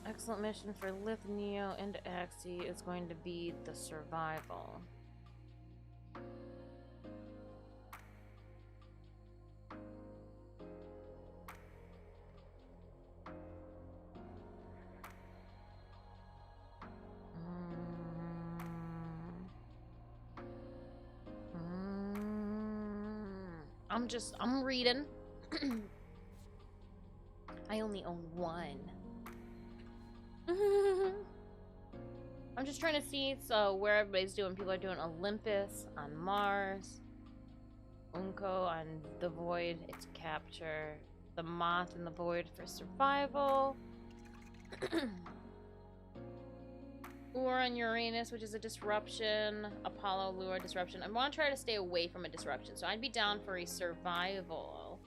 Excellent mission for Lith, Neo, and Axie is going to be the survival. I'm reading. I only own one. I'm just trying to see where everybody's doing. People are doing Olympus on Mars, Unko on the Void, it's capture, the Moth in the Void for survival. Or on Uranus, which is a disruption. Apollo, Lure, disruption. I want to try to stay away from a disruption, so I'd be down for a survival.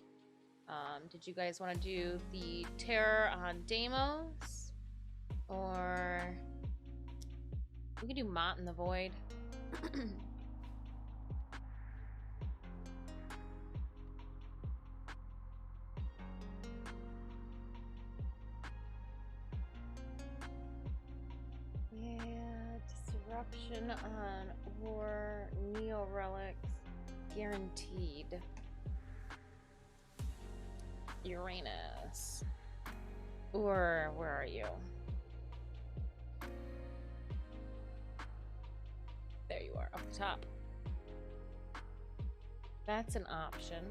Did you guys want to do the terror on Deimos? Or we could do Mott in the Void. Yeah, disruption on War Neo Relics guaranteed. Uranus. Or where are you? There you are, up the top. That's an option.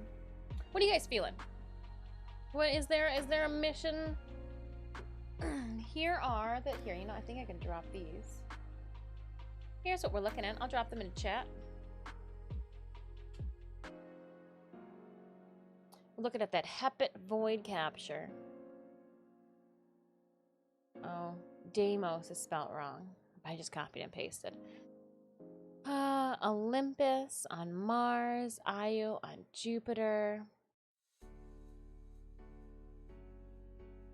What are you guys feeling? What is there? Is there a mission? Here, you know, I think I can drop these. Here's what we're looking at. I'll drop them in chat. We're looking at that Hepit Void Capture. Oh, Deimos is spelt wrong. I just copied and pasted. Olympus on Mars, Io on Jupiter.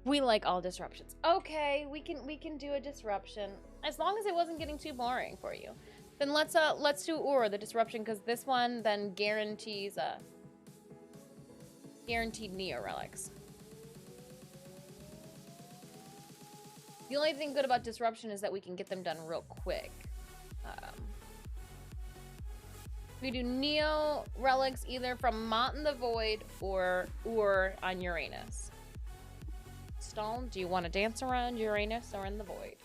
We like all disruptions. Okay, we can do a disruption as long as it wasn't getting too boring for you. Then let's do the disruption, because this one then guarantees guaranteed Neo Relics. The only thing good about disruption is that we can get them done real quick. We do Neo Relics either from Mott in the Void or on Uranus. Stone, do you want to dance around Uranus or in the Void?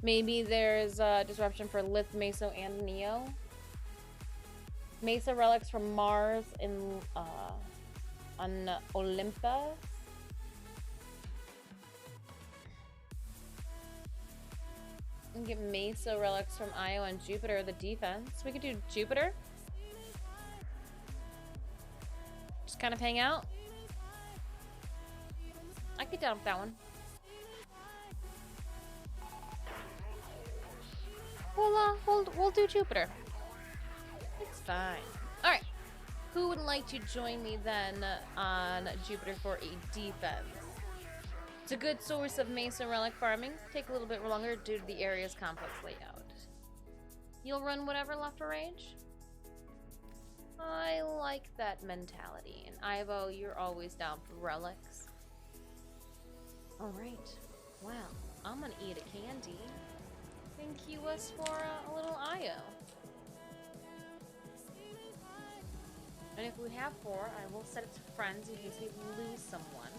Maybe there's a disruption for Lith, Meso, and Neo. Mesa Relics from Mars in on Olympus. And get Mesa Relics from Io and Jupiter, the defense. We could do Jupiter. Just kind of hang out. I could get down with that one. We'll do Jupiter. It's fine. All right. Who would like to join me then on Jupiter for a defense? It's a good source of Mesa Relic farming. Take a little bit longer due to the area's complex layout. You'll run whatever left or range? I like that mentality. And Ivo, you're always down for relics. Alright. Well, I'm gonna eat a candy. Thank you us for a little IO. And if we have 4, I will set it to friends in case we lose someone.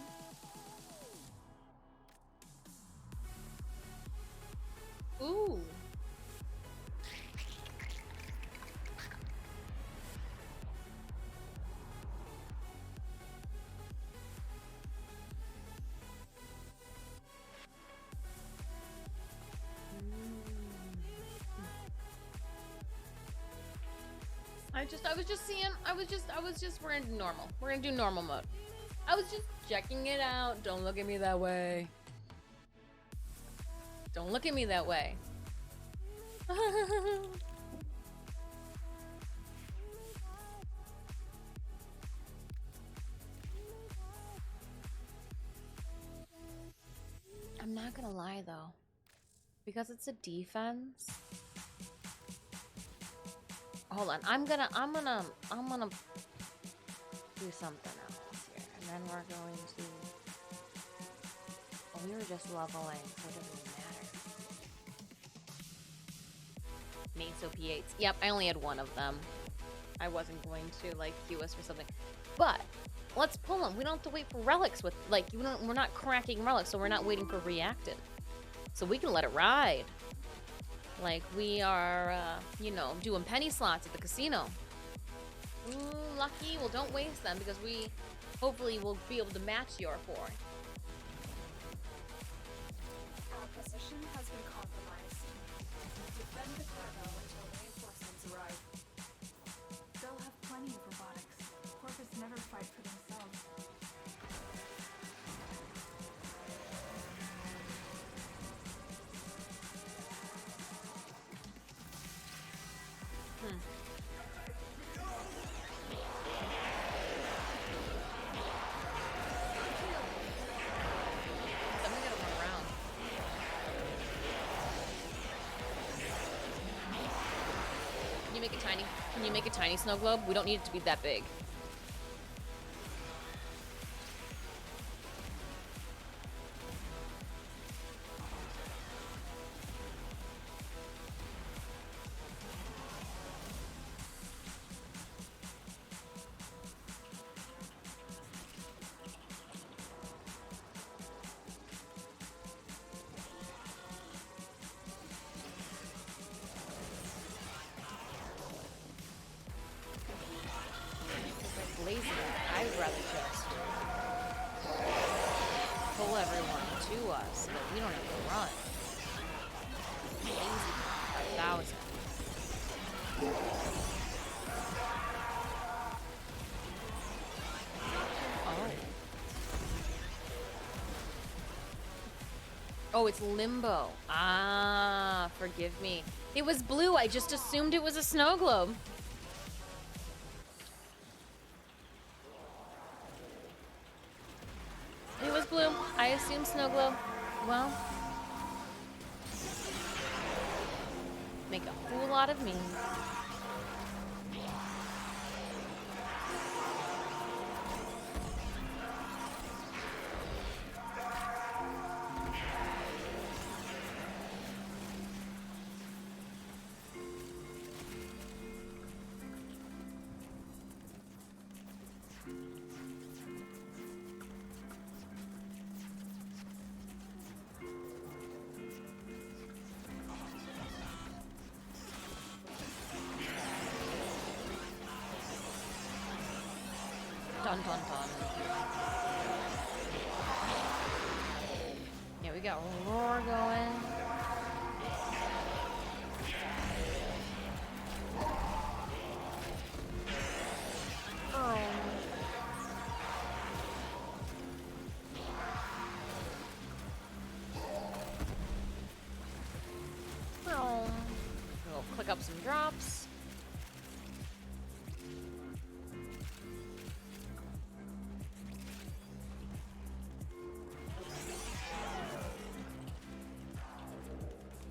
Ooh. We're gonna do normal. We're gonna do normal mode. I was just checking it out. Don't look at me that way. Don't look at me that way. I'm not gonna lie though. Because it's a defense. Hold on. I'm gonna do something else here. And then we're going to... Oh, we were just leveling, so it doesn't matter. Meso P8s. Yep, I only had one of them. I wasn't going to, like, queue us for something. But, let's pull them. We don't have to wait for relics with, like, we're not cracking relics, so we're not waiting for reactive. So we can let it ride. Like, we are, you know, doing penny slots at the casino. Ooh, lucky. Well, don't waste them because we hopefully will be able to match your 4. Our position has been compromised. Defend the cargo until reinforcements arrive. They'll have plenty of robotics. Corpus never fight for themselves. you make it tiny? Can you make a tiny snow globe? We don't need it to be that big. Lazy. I'd rather just pull everyone to us so that we don't have to run. Lazy 1,000. Oh. Oh, it's limbo. Ah, forgive me. It was blue. I just assumed it was a snow globe. It was blue. I assumed snow globe. Well, make a fool out of me. Dun dun dun. Yeah, we got roar going. We'll click up some drops.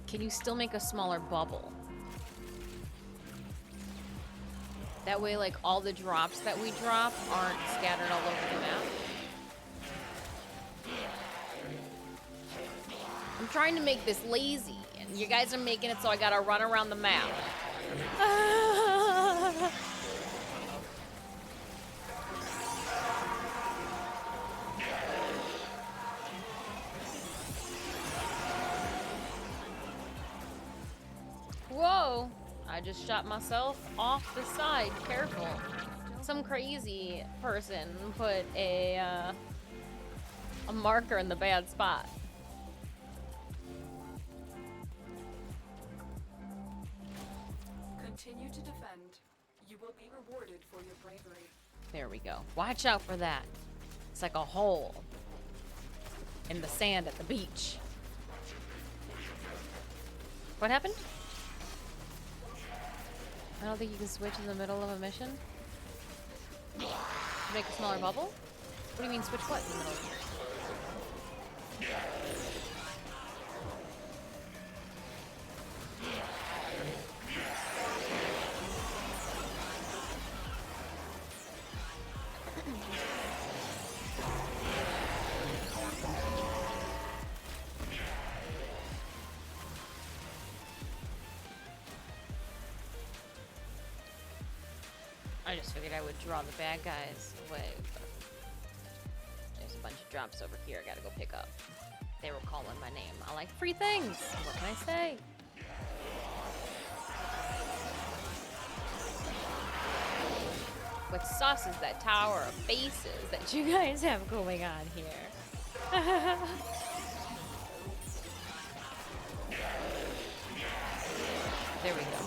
Can you still make a smaller bubble? That way, like, all the drops that we drop aren't scattered all over the map. I'm trying to make this lazy, and you guys are making it so I gotta run around the map. Whoa! I just shot myself off the side. Careful. Some crazy person put a marker in the bad spot. Continue to defend. You will be rewarded for your bravery. There we go. Watch out for that. It's like a hole in the sand at the beach. What happened? I don't think you can switch in the middle of a mission. Make a smaller bubble? What do you mean switch what in the middle of I just figured I would draw the bad guys away, but there's a bunch of drops over here I gotta go pick up. They were calling my name. I like free things. What can I say? What sauce is that tower of faces that you guys have going on here? There we go.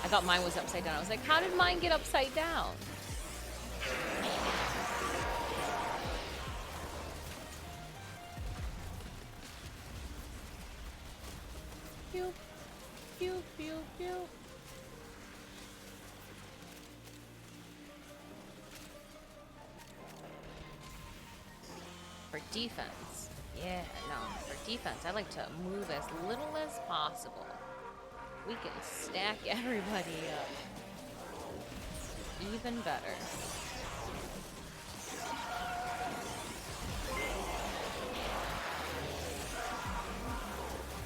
I thought mine was upside down. I was like, how did mine get upside down? Pew, pew, pew, pew. For defense. Yeah, no. For defense, I like to move as little as possible. We can stack everybody up. Even better.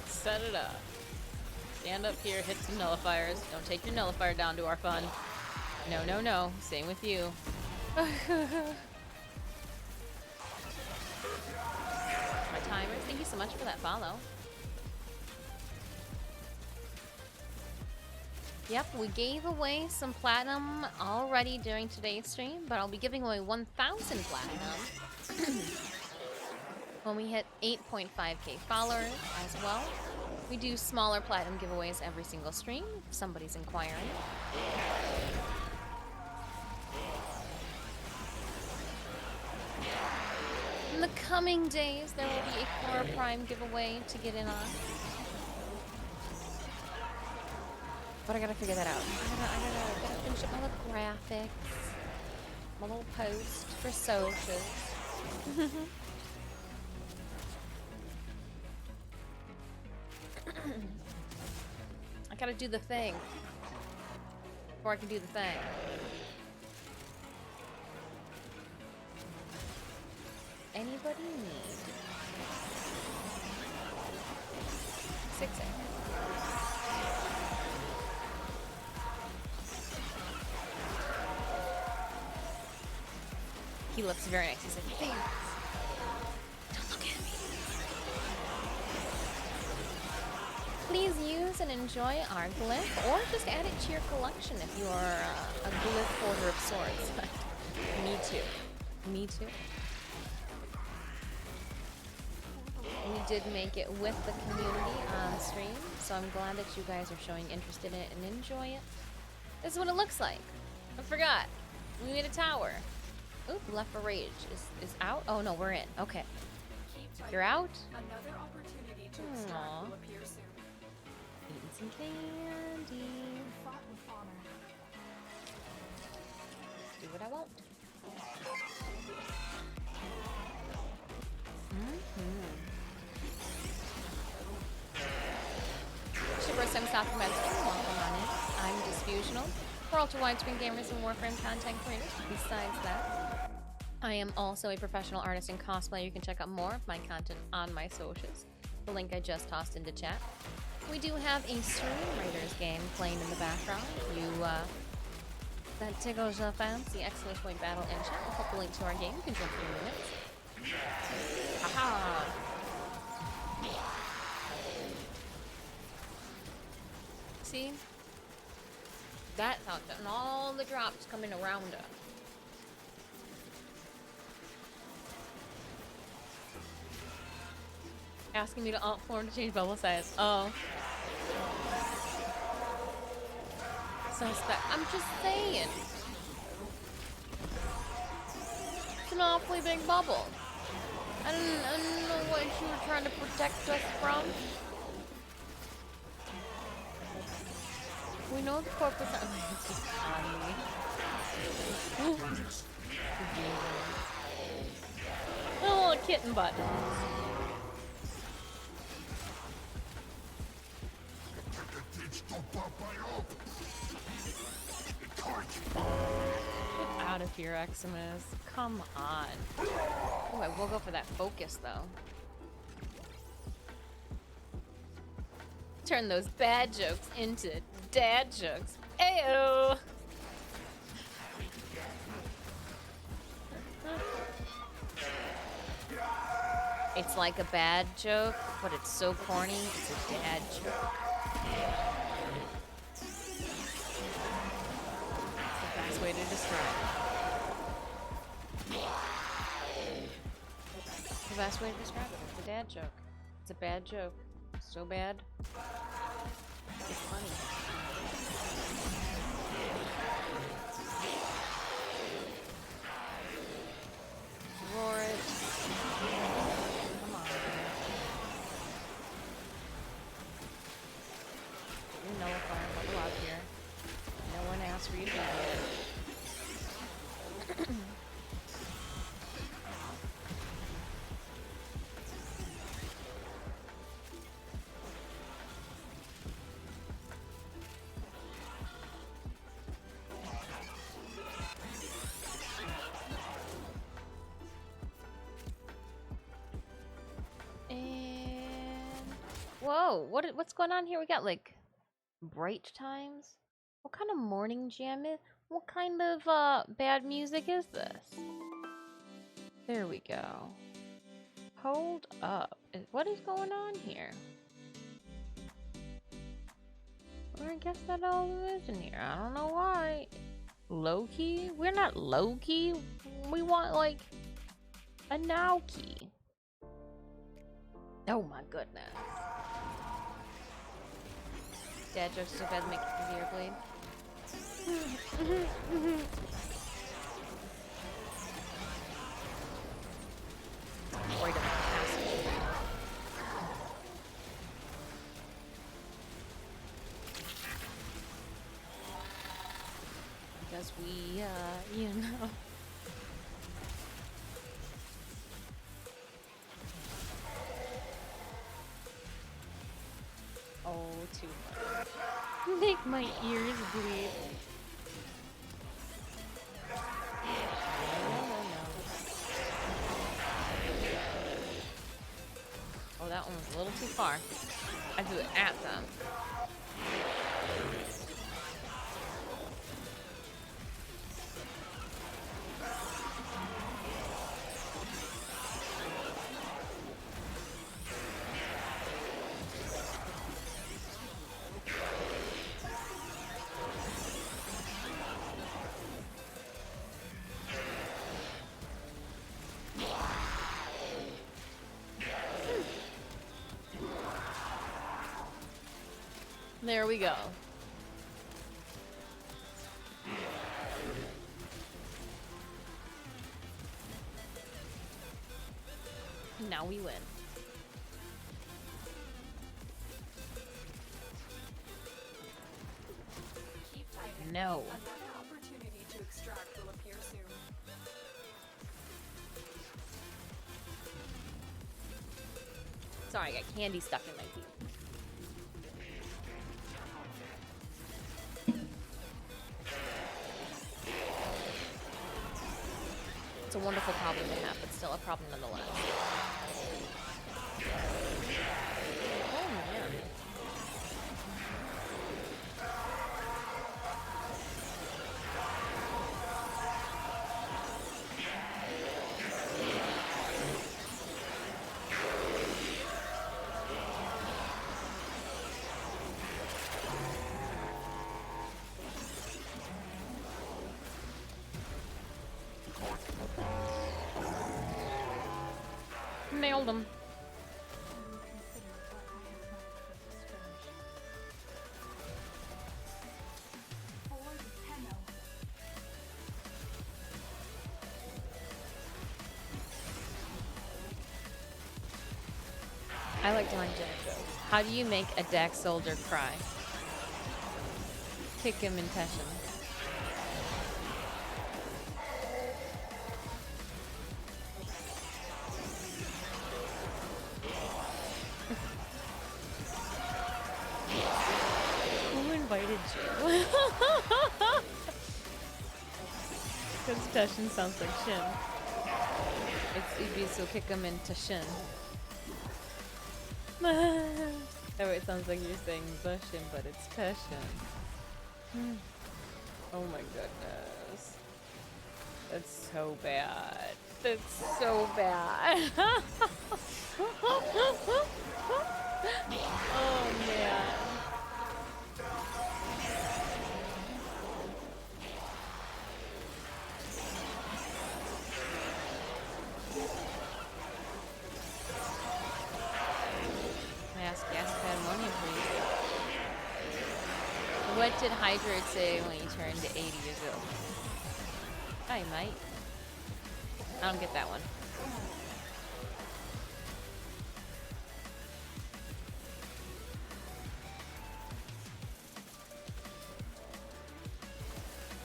Set it up. Stand up here, hit some nullifiers. Don't take your nullifier down to our fun. No, no, no. Same with you. My timers, thank you so much for that follow. Yep, we gave away some platinum already during today's stream, but I'll be giving away 1,000 platinum when we hit 8.5k followers as well. We do smaller platinum giveaways every single stream if somebody's inquiring. In the coming days, there will be a Khora Prime giveaway to get in on. But I gotta figure that out. I gotta finish up my little graphics, my little post for socials. I gotta do the thing before I can do the thing. Anybody need 6 eggs? He looks very nice. He's like, "Thanks. Don't look at me." Please use and enjoy our glyph, or just add it to your collection if you are a glyph holder of sorts. Me too. Me too. We did make it with the community on stream, so I'm glad that you guys are showing interest in it and enjoy it. This is what it looks like. I forgot. We made a tower. Oop, Left for Rage is out? Oh no, we're in. Okay. You're out? Another opportunity to extract will appear soon. Eating some candy. Fought with honor. Do what I want. It's your first time stopping by the stream. Welcome on in. I'm Disfusional. We're ultra widescreen gamers and Warframe content creators. Besides that, I am also a professional artist and cosplayer. You can check out more of my content on my socials. The link I just tossed into chat. We do have a Stream Raiders game playing in the background. That tickles your fancy! Exclamation battle in chat. I'll put the link to our game. You can jump for minutes. Aha! See? That's how it's done. All the drops coming around us. Asking me to alt form to change bubble size. Oh. Suspect. I'm just saying. It's an awfully big bubble. I don't know what you were trying to protect us from. We know the corpus. It's just on me. A little kitten butt. Get out of here, Eximus. Come on. Oh, I will go for that focus, though. Turn those bad jokes into dad jokes. Ayo! It's like a bad joke, but it's so corny, it's a dad joke. It's the best way to describe it. It's the best way to describe it. It's a dad joke. It's a bad joke. So bad. It's funny. Roar it. Come on. You know if I'm level up here. No one asked for you to do it. Whoa, what's going on here? We got like bright times. What kind of morning jam is? What kind of bad music is this? There we go. Hold up. What is going on here? I guess that all is in here. I don't know why. Low key? We're not low key. We want like a now key. Oh my goodness. Dad jokes so bad to make it easier, Blade. Worried about passing. Because we, you know. Oh, too much. Make my ears bleed. Oh, that one was a little too far. I threw it at them. There we go. Now we win. Keep fighting. No. Another opportunity to extract will appear soon. Sorry, I got candy stuck in my teeth. It's a wonderful problem to have, but still a problem nonetheless. Oh man. Nailed him. I like doing Jack jokes. How do you make a Dax soldier cry? Kick him in passion. Who invited you? Because Tashin sounds like Shin. It's easy, so kick him into Shin. Oh, it sounds like you're saying Bushin, but it's Passion. Oh my goodness. That's so bad. That's so bad. Oh man. Ask Ammonium, please. What did Hydrate say when he turned 80 years old? Hi, mate. I don't get that one.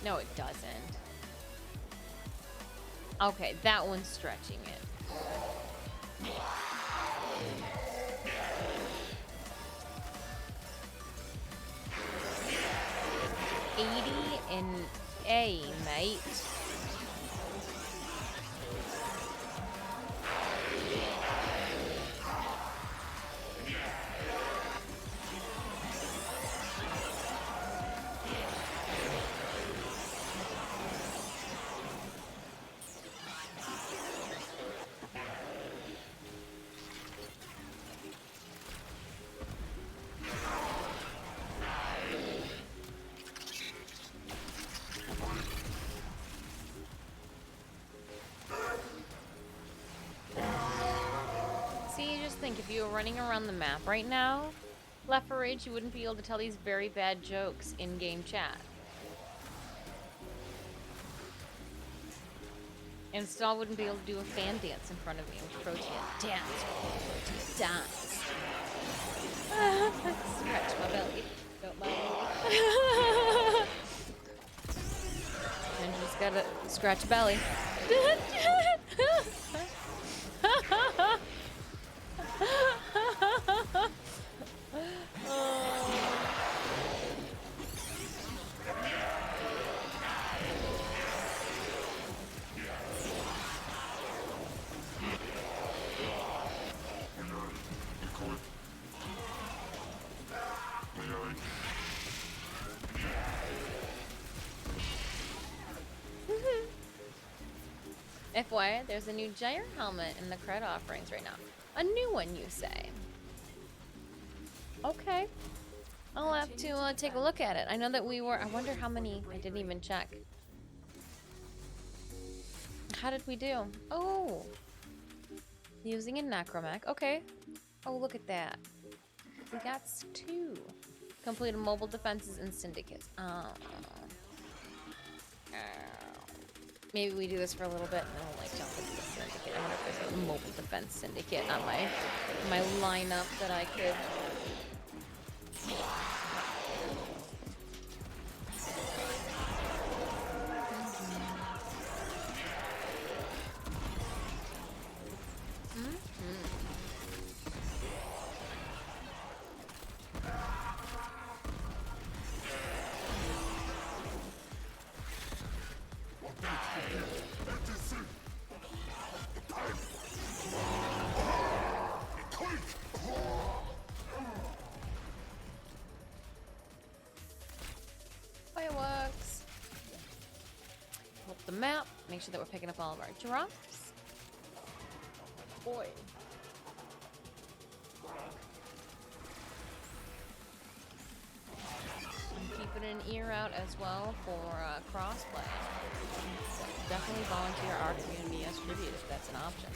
No, it doesn't. Okay, that one's stretching it. 80 and A, mate. If you were running around the map right now, Left 4 Rage, you wouldn't be able to tell these very bad jokes in game chat. And Stall wouldn't be able to do a fan dance in front of me with Protean. Dance, Protean, dance. Scratch my belly. Don't mind me. And you just gotta scratch your belly. FYI, there's a new gyro helmet in the cred offerings right now. A new one, you say? Okay. I'll have to take a look at it. I know that we were... I wonder how many... I didn't even check. How did we do? Oh! Using a necromech. Okay. Oh, look at that. We got 2. Completed mobile defenses and syndicates. Oh. Maybe we do this for a little bit and then we'll like jump into the syndicate. I wonder if there's a mobile defense syndicate on my lineup that I could. Fireworks. Flip the map. Make sure that we're picking up all of our drops. Boy. I'm keeping an ear out as well for crossplay. So definitely volunteer our community as tribute if that's an option.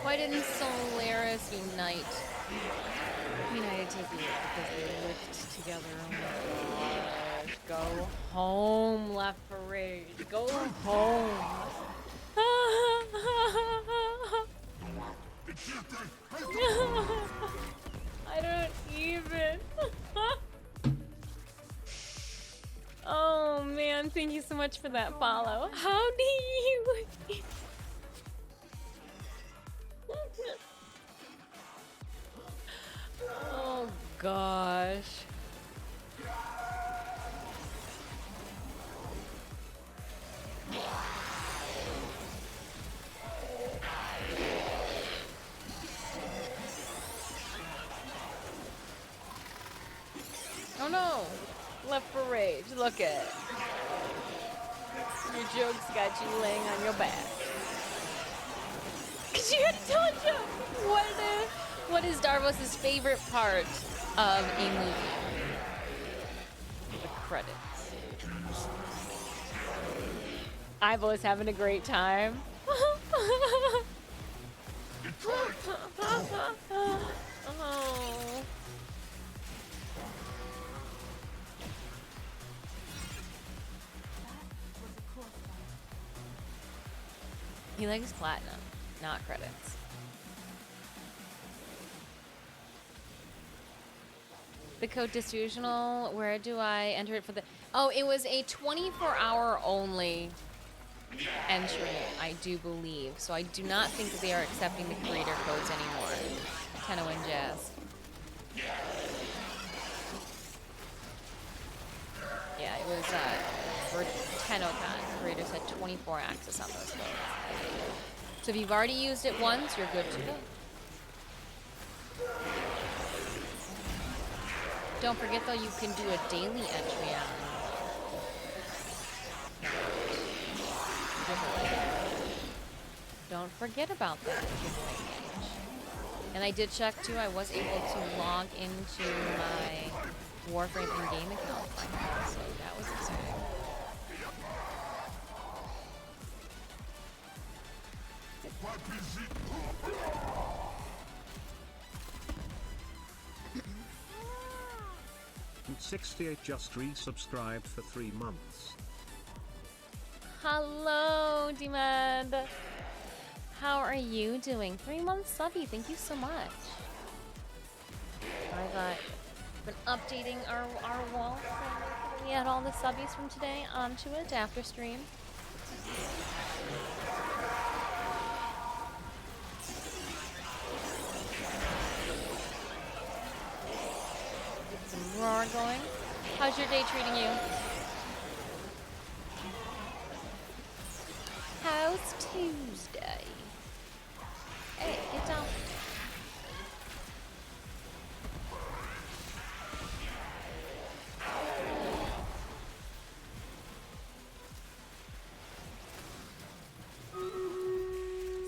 Why didn't Solaris unite? United together because they licked together. Oh my gosh. Go home, Left 4 Rage. Go home. I don't even. Oh man, thank you so much for that follow. How do you? Oh gosh. Oh no! Left 4 Rage, look at it. Your jokes got you laying on your back. Cause you had to tell a joke! What is Darvos' favorite part of a movie? The credits. Ivo's having a great time. Oh. He likes platinum, not credits. The code Disfusional, where do I enter it for the... Oh, it was a 24-hour only entry, I do believe. So I do not think that they are accepting the creator codes anymore. Tenno and Jazz. Yeah, it was for TennoCon. Creators had 24 access on those codes. So if you've already used it once, you're good to go. Don't forget though, you can do a daily entry on Don't forget about that. And I did check too, I was able to log into my Warframe in-game account finally, so that was exciting. And 68 just resubscribed for 3 months. Hello, Demand. How are you doing? 3 months subby, thank you so much. I've been updating our wall. So we had all the subbies from today onto it after stream. Get some roar going. How's your day treating you? How's Tuesday? Hey, get down.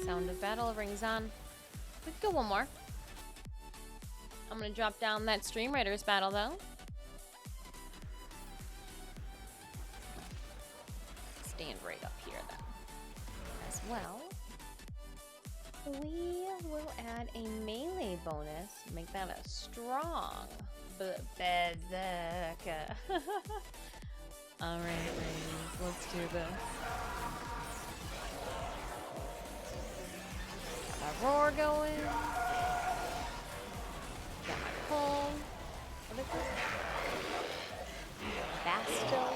Sound of battle rings on. Let's go one more. I'm gonna drop down that Stream Raiders battle though. Stand right up here then. As well, we will add a melee bonus, make that a strong berserker. Alright, ladies, let's do this. Got my roar going. Got my pull. What is this? Bastille?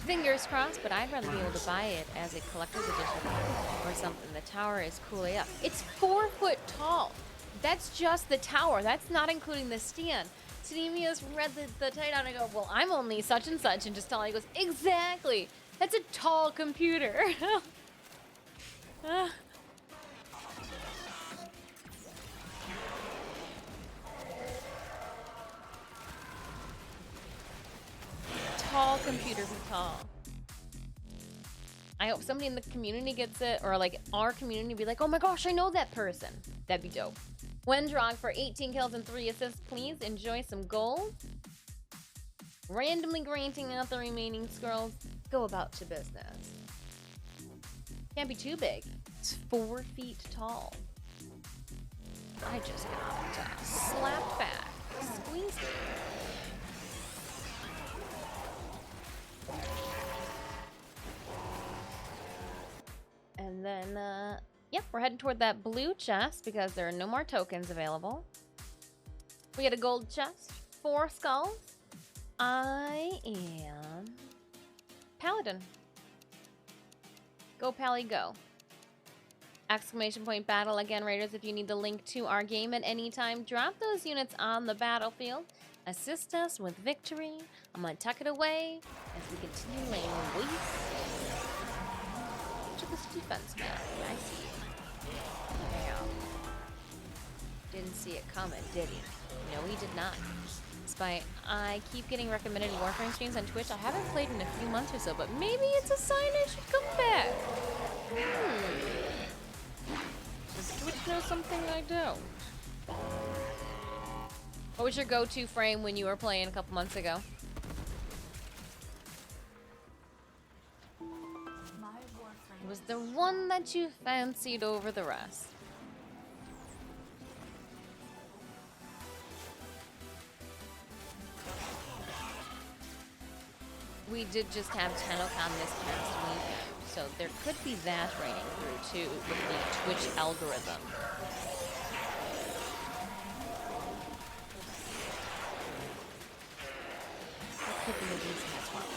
Fingers crossed, but I'd rather be able to buy it as a collector's edition or something. The tower is cool AF. It's 4 foot tall. That's just the tower. That's not including the stand. Cinemius read the title and I go, well, I'm only such and such, and just tell him, he goes, exactly. That's a tall computer. Tall computer be tall. I hope somebody in the community gets it, or like our community be like, oh my gosh, I know that person. That'd be dope. Wendrog for 18 kills and 3 assists, please. Enjoy some gold. Randomly granting out the remaining scrolls. Go about to business. Can't be too big. It's 4 feet tall. I just got slapped back. Squeezed it. And then, yep, we're heading toward that blue chest because there are no more tokens available. We get a gold chest, 4 skulls. I am Paladin. Go, Pally, go. Exclamation point battle again, Raiders. If you need the link to our game at any time, drop those units on the battlefield. Assist us with victory. I'm gonna tuck it away as we continue laying waste to this defense man. I see you. Damn. Didn't see it coming, did he? No, he did not. Despite I keep getting recommended Warframe streams on Twitch, I haven't played in a few months or so, but maybe it's a sign I should come back. Does Twitch know something I don't? What was your go-to frame when you were playing a couple months ago? It was the one that you fancied over the rest. We did just have TennoCon this past weekend, so there could be that raining through too with the Twitch algorithm. That could be a reason as well.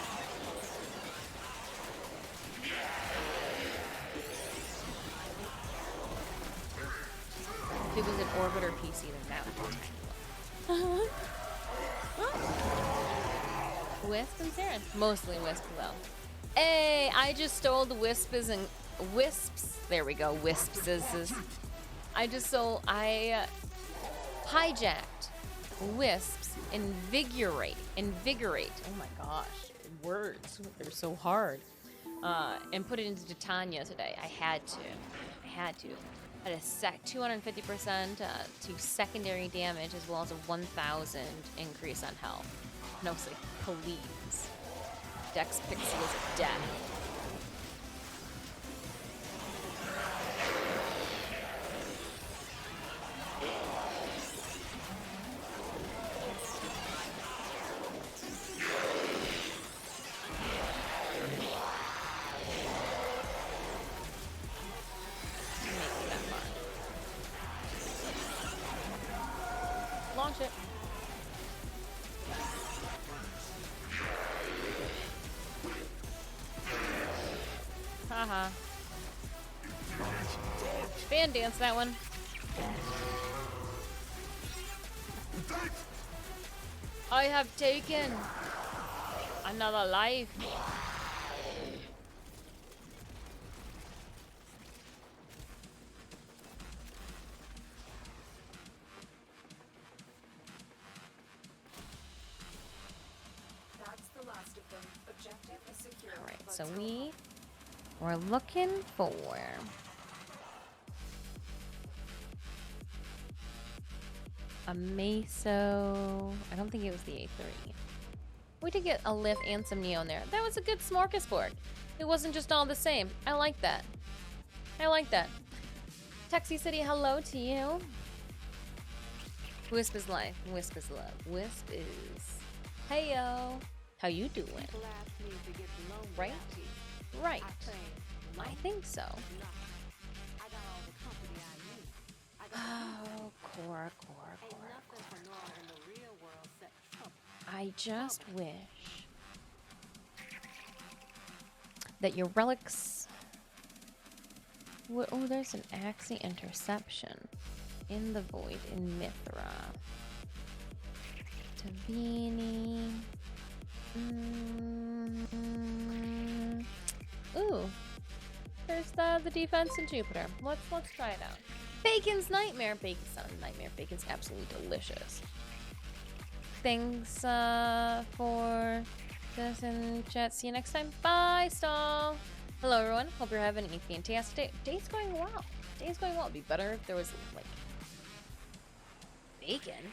If it was an Orbiter PC, then that would be tiny. Wisp and Saren. Mostly Wisp though. Hey, I just stole the Wisps and Wisps. There we go, Wisps. I hijacked Wisps Invigorate. Oh my gosh, words. They're so hard. and put it into Titania today. I had to. I had to. At a 250% to secondary damage, as well as a 1,000 increase on health. And I was like, please. Dex Pixie is dead. Launch it. Haha. Fan dance that one. I have taken another life. That's the last of them. Objective is secure. All right, so we're looking for a Meso. I don't think it was the A3. We did get a Glyph and some Neo in there. That was a good smorgasbord. It wasn't just all the same. I like that. I like that. Texie City, hello to you. Wisp is life. Wisp is love. Wisp is... Hey, yo. How you doing? Right? Right. I think so. Oh, Khora. I just wish that your relics... Oh, there's an Axie interception in the void in Mithra. Tavini. Ooh, there's the defense in Jupiter. Let's try it out. Bacon's Nightmare. Bacon's not a nightmare. Bacon's absolutely delicious. Thanks for this in chat. See you next time. Bye, Stall. Hello, everyone. Hope you're having a fantastic day. Day's going well. Day's going well. It'd be better if there was like bacon.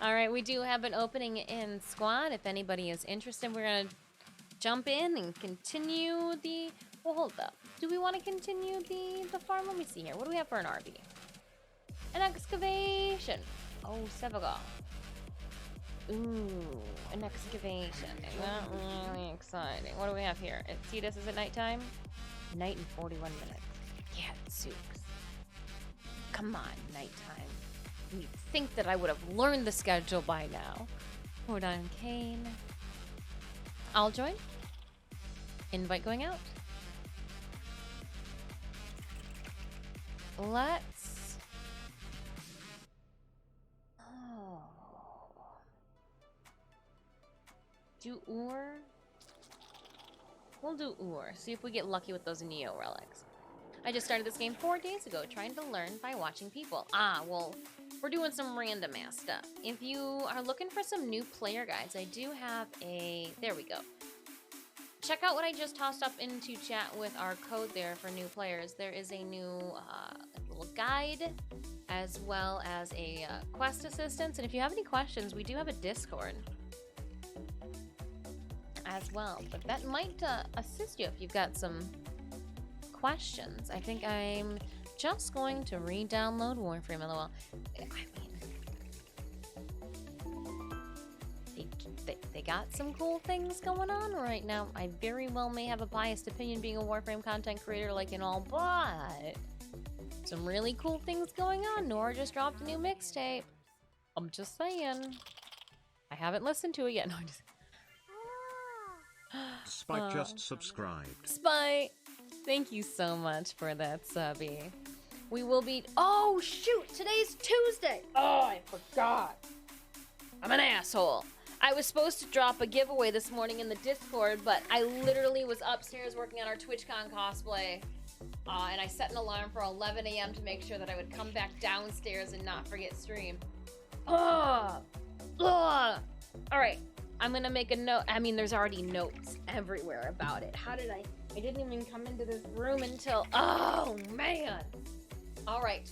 All right, we do have an opening in squad. If anybody is interested, we're gonna jump in and continue the. Well, hold up. Do we want to continue the farm? Let me see here. What do we have for an RV? An excavation. Oh, Sevagal. Ooh, an excavation. Not really exciting. What do we have here? See, this is at nighttime. Night in 41 minutes. Yeah, Zooks. Come on, nighttime. You'd think that I would have learned the schedule by now. Hold on, Kane. I'll join. Invite going out. Let's... Oh. Do Ur? We'll do Ur. See if we get lucky with those Neo relics. I just started this game 4 days ago, trying to learn by watching people. Ah, well, we're doing some random ass stuff. If you are looking for some new player guides, I do have a... There we go. Check out what I just tossed up into chat with our code there for new players. There is a new little guide, as well as a quest assistance. And if you have any questions, we do have a Discord as well. But that might assist you if you've got some questions. I think I'm just going to re-download Warframe. LOL. I mean, they got some cool things going on right now. I very well may have a biased opinion being a Warframe content creator like and all, but some really cool things going on. Nora just dropped a new mixtape. I'm just saying. I haven't listened to it yet. No, I'm just... Spike just subscribed. Spike, thank you so much for that subby. We will be... Oh, shoot! Today's Tuesday! Oh, I forgot. I'm an asshole. I was supposed to drop a giveaway this morning in the Discord, but I literally was upstairs working on our TwitchCon cosplay, and I set an alarm for 11 a.m. to make sure that I would come back downstairs and not forget stream. Ugh! Ugh! Alright, I'm gonna make a note. I mean, there's already notes everywhere about it. How did I didn't even come into this room until, oh man. All right,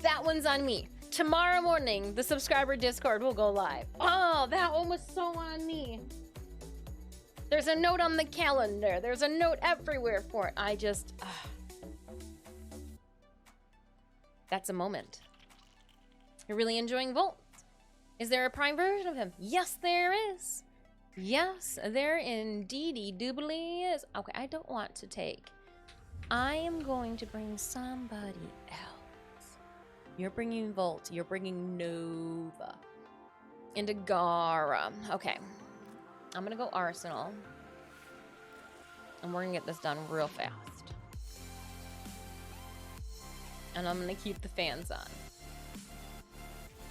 that one's on me. Tomorrow morning, the subscriber Discord will go live. Oh, that one was so on me. There's a note on the calendar. There's a note everywhere for it. I just, that's a moment. You're really enjoying Volt. Is there a Prime version of him? Yes, there is. Yes, there indeedy doobly is. Okay, I don't want to take. I am going to bring somebody else. You're bringing Volt. You're bringing Nova. Into Gara. Okay. I'm gonna go Arsenal. And we're gonna get this done real fast. And I'm gonna keep the fans on.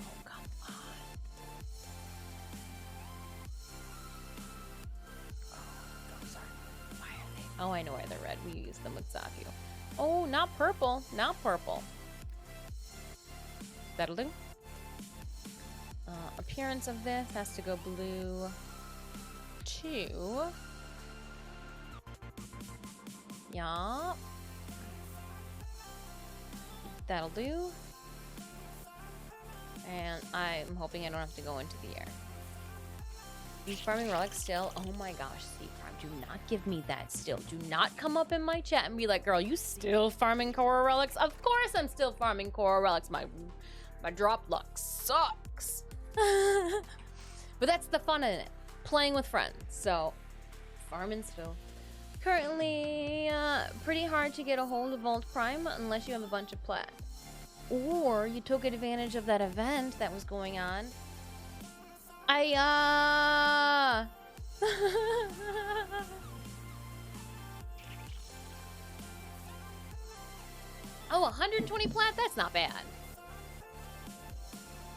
Oh, come on. Oh, those are... Why are they... Oh, I know why they're red. We use them with Zafu. Oh, not purple. Not purple. That'll do. Appearance of this has to go blue 2. Yeah. That'll do. And I'm hoping I don't have to go into the air. These farming relics still. Oh my gosh, Steve Prime, do not give me that still. Do not come up in my chat and be like, girl, you still farming Khora relics? Of course I'm still farming Khora relics. My drop luck sucks. But that's the fun in it. Playing with friends. So, farming still. Currently, pretty hard to get a hold of Volt Prime unless you have a bunch of plat. Or you took advantage of that event that was going on. Oh, 120 plat? That's not bad.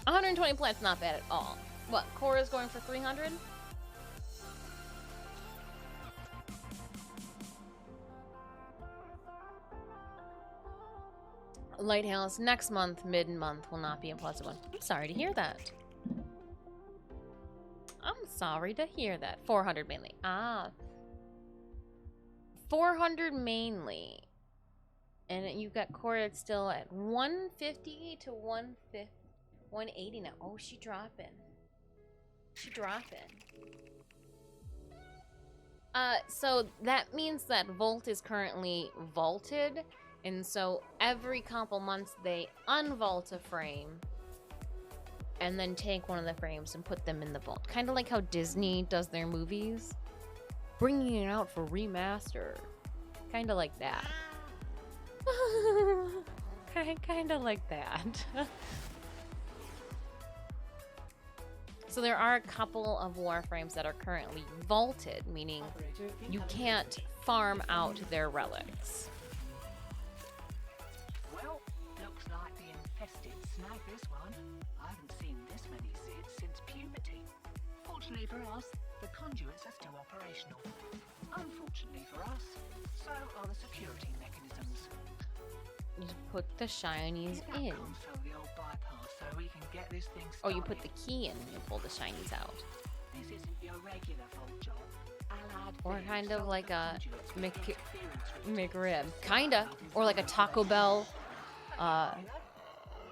120 plat's not bad at all. What, Khora's going for 300? Lighthouse next month, mid-month, will not be a pleasant one. I'm sorry to hear that. I'm sorry to hear that. 400 mainly. 400 mainly. And you've got Khora still at 150 to 180 now. Oh, she dropping. She dropping. So that means that Volt is currently vaulted. And so every couple months they unvault a frame and then take one of the frames and put them in the vault. Kind of like how Disney does their movies. Bringing it out for remaster. Kind of like that. Kind of like that. So there are a couple of Warframes that are currently vaulted, meaning you can't farm out their relics. Well, looks like the infested snagged this one. I haven't seen this many Zids since puberty. Fortunately for us, the conduits are still operational. Unfortunately for us, so are the security mechanisms. You put the shinies in. The old bypass so we can get this thing started. Oh, you put the key in and you pull the shinies out. This isn't your regular vault job. Or kind of like a McRib. Kinda. Or like a Taco Bell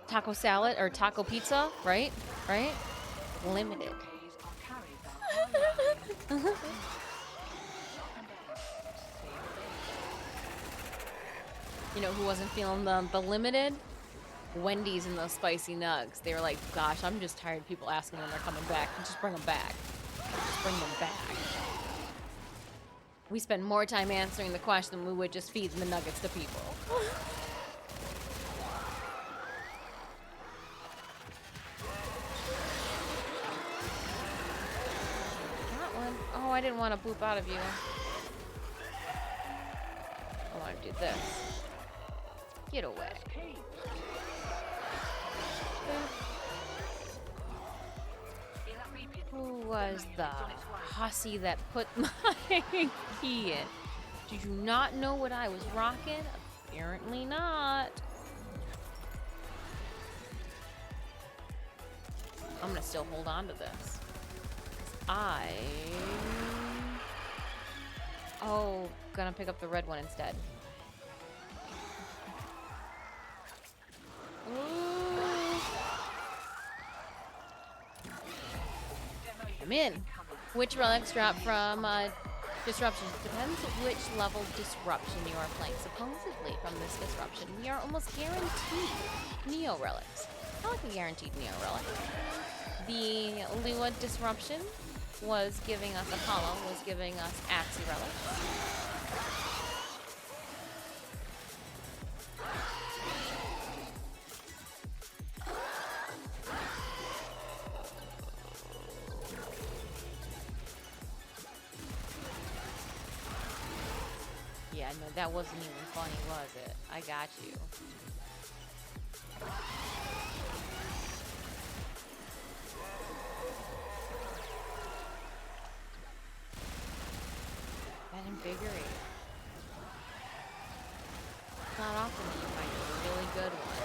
taco salad or taco pizza, right? Right? Limited. You know who wasn't feeling the limited? Wendy's and those spicy nugs. They were like, gosh, I'm just tired of people asking when they're coming back. Just bring them back. Just bring them back. We spend more time answering the question than we would just feeding the nuggets to people. That one. Oh, I didn't want to boop out of you. I want to do this. Get away. Who was the hussy that put my key in? Did you not know what I was rocking? Apparently not. I'm gonna still hold on to this. Oh, gonna pick up the red one instead. Ooh. I'm in. Which relics drop from disruption? Depends which level disruption you are playing. Supposedly from this disruption, we are almost guaranteed Neo relics. I like a guaranteed Neo relic. The Lua disruption was giving us Apollo, was giving us Axie relics. Yeah, no, that wasn't even funny, was it? I got you. That invigorate. It's not often that you find a really good one.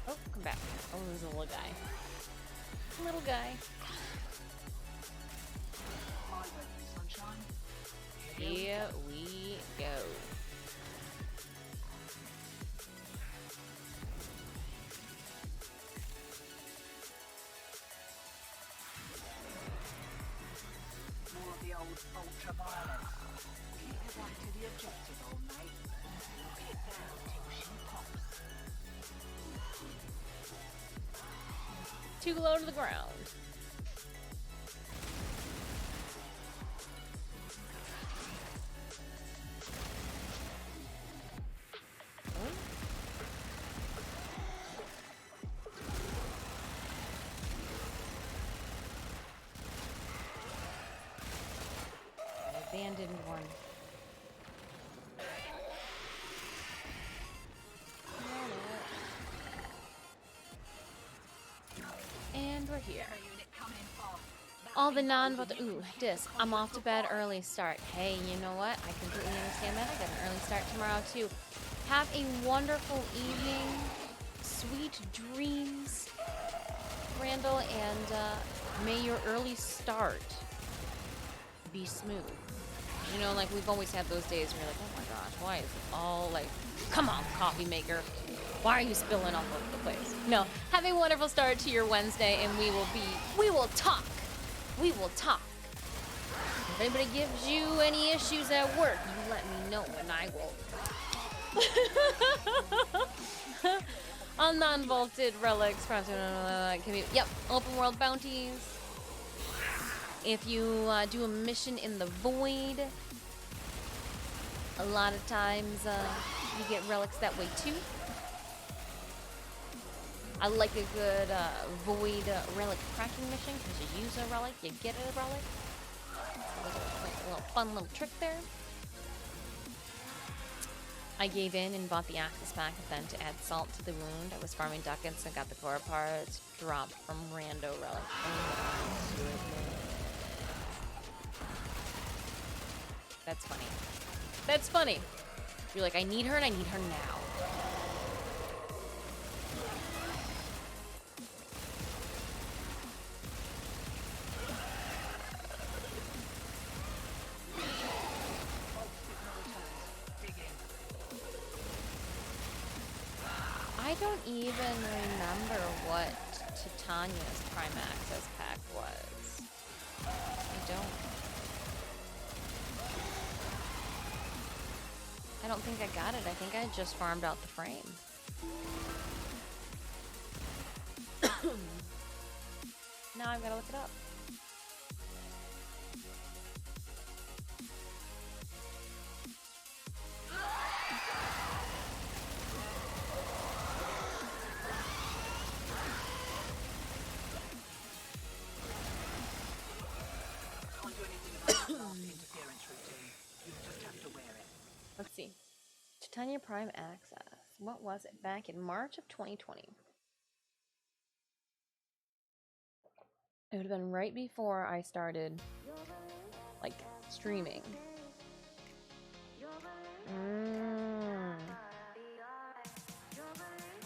Oh, come back. Oh, there's a little guy. Little guy. Here we go. More of the old ultraviolet. Keep it back to the objective, old mate. Knock it down till she pops. Too low to the ground. Abandoned one. And we're here. All the ooh, disc. I'm off to bed, early start. Hey, you know what? I completely understand that. I got an early start tomorrow too. Have a wonderful evening. Sweet dreams, Randall, and may your early start be smooth. You know, like we've always had those days where you're like, oh my gosh, why is it all like, come on, coffee maker, why are you spilling all over the place? No, have a wonderful start to your Wednesday, and we will talk. We will talk. If anybody gives you any issues at work, you let me know, and I will. On non-vaulted relics, yep, open world bounties. If you do a mission in the void, a lot of times you get relics that way too. I like a good void relic cracking mission because you use a relic, you get a relic. A little fun little trick there. I gave in and bought the Axis pack then to add salt to the wound. I was farming ducats and got the Khora parts dropped from rando relic. That's funny. That's funny. You're like, I need her and I need her now. I don't even remember what Titania's Prime Access pack was. I don't. I don't think I got it. I think I just farmed out the frame. Now I've got to look it up. Let's see. Titania Prime Access. What was it? Back in March of 2020. It would have been right before I started, like, streaming.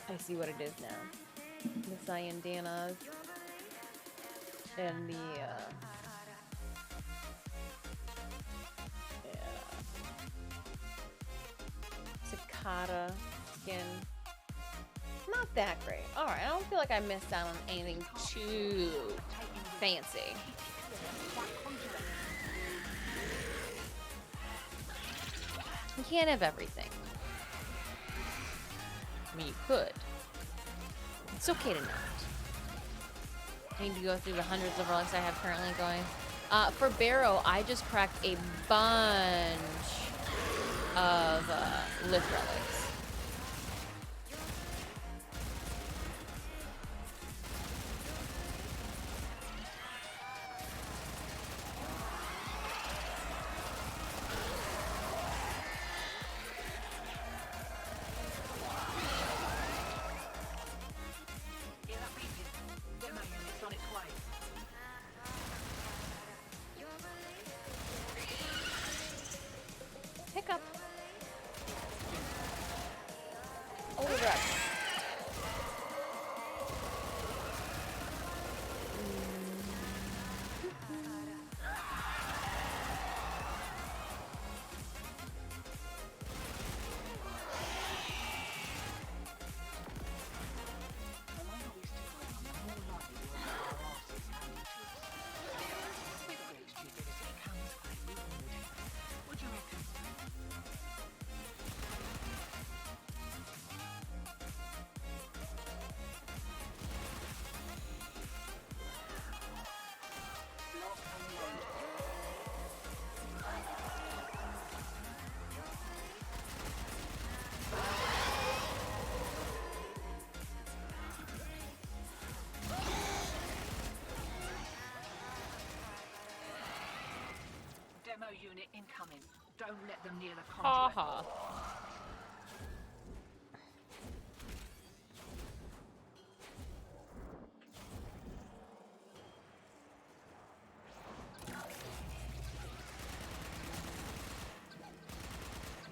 I see what it is now. The Cyandanas and the, cicada skin. Not that great. Alright, I don't feel like I missed out on anything too fancy. You can't have everything. I mean, you could. It's okay to not. I need to go through the hundreds of relics I have currently going. For Barrow, I just cracked a bunch of Glyph relics. Demo unit incoming. Don't let them near the conduit.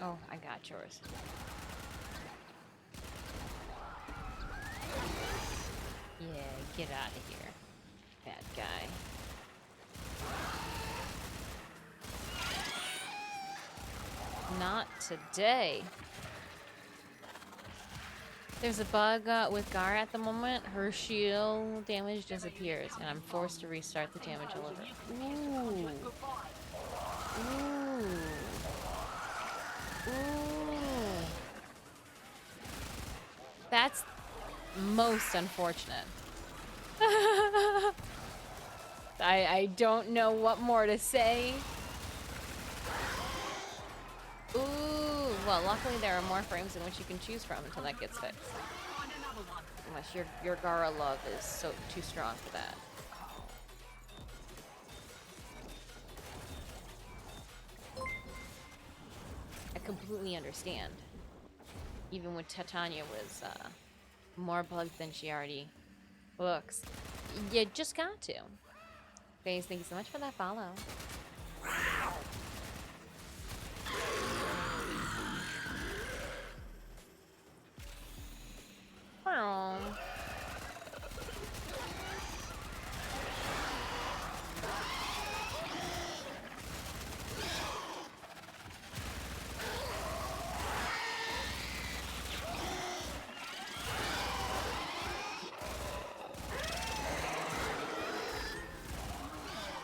Oh, I got yours. Yeah, get out of here, bad guy. Not today. There's a bug with Gara at the moment. Her shield damage disappears, and I'm forced to restart the damage all over. Ooh. Ooh. Ooh. That's most unfortunate. I don't know what more to say. Ooh, well, luckily there are more frames in which you can choose from until that gets fixed. Unless your Gara love is so too strong for that. I completely understand. Even when Titania was more bugged than she already looks. You just got to. Guys, thank you so much for that follow.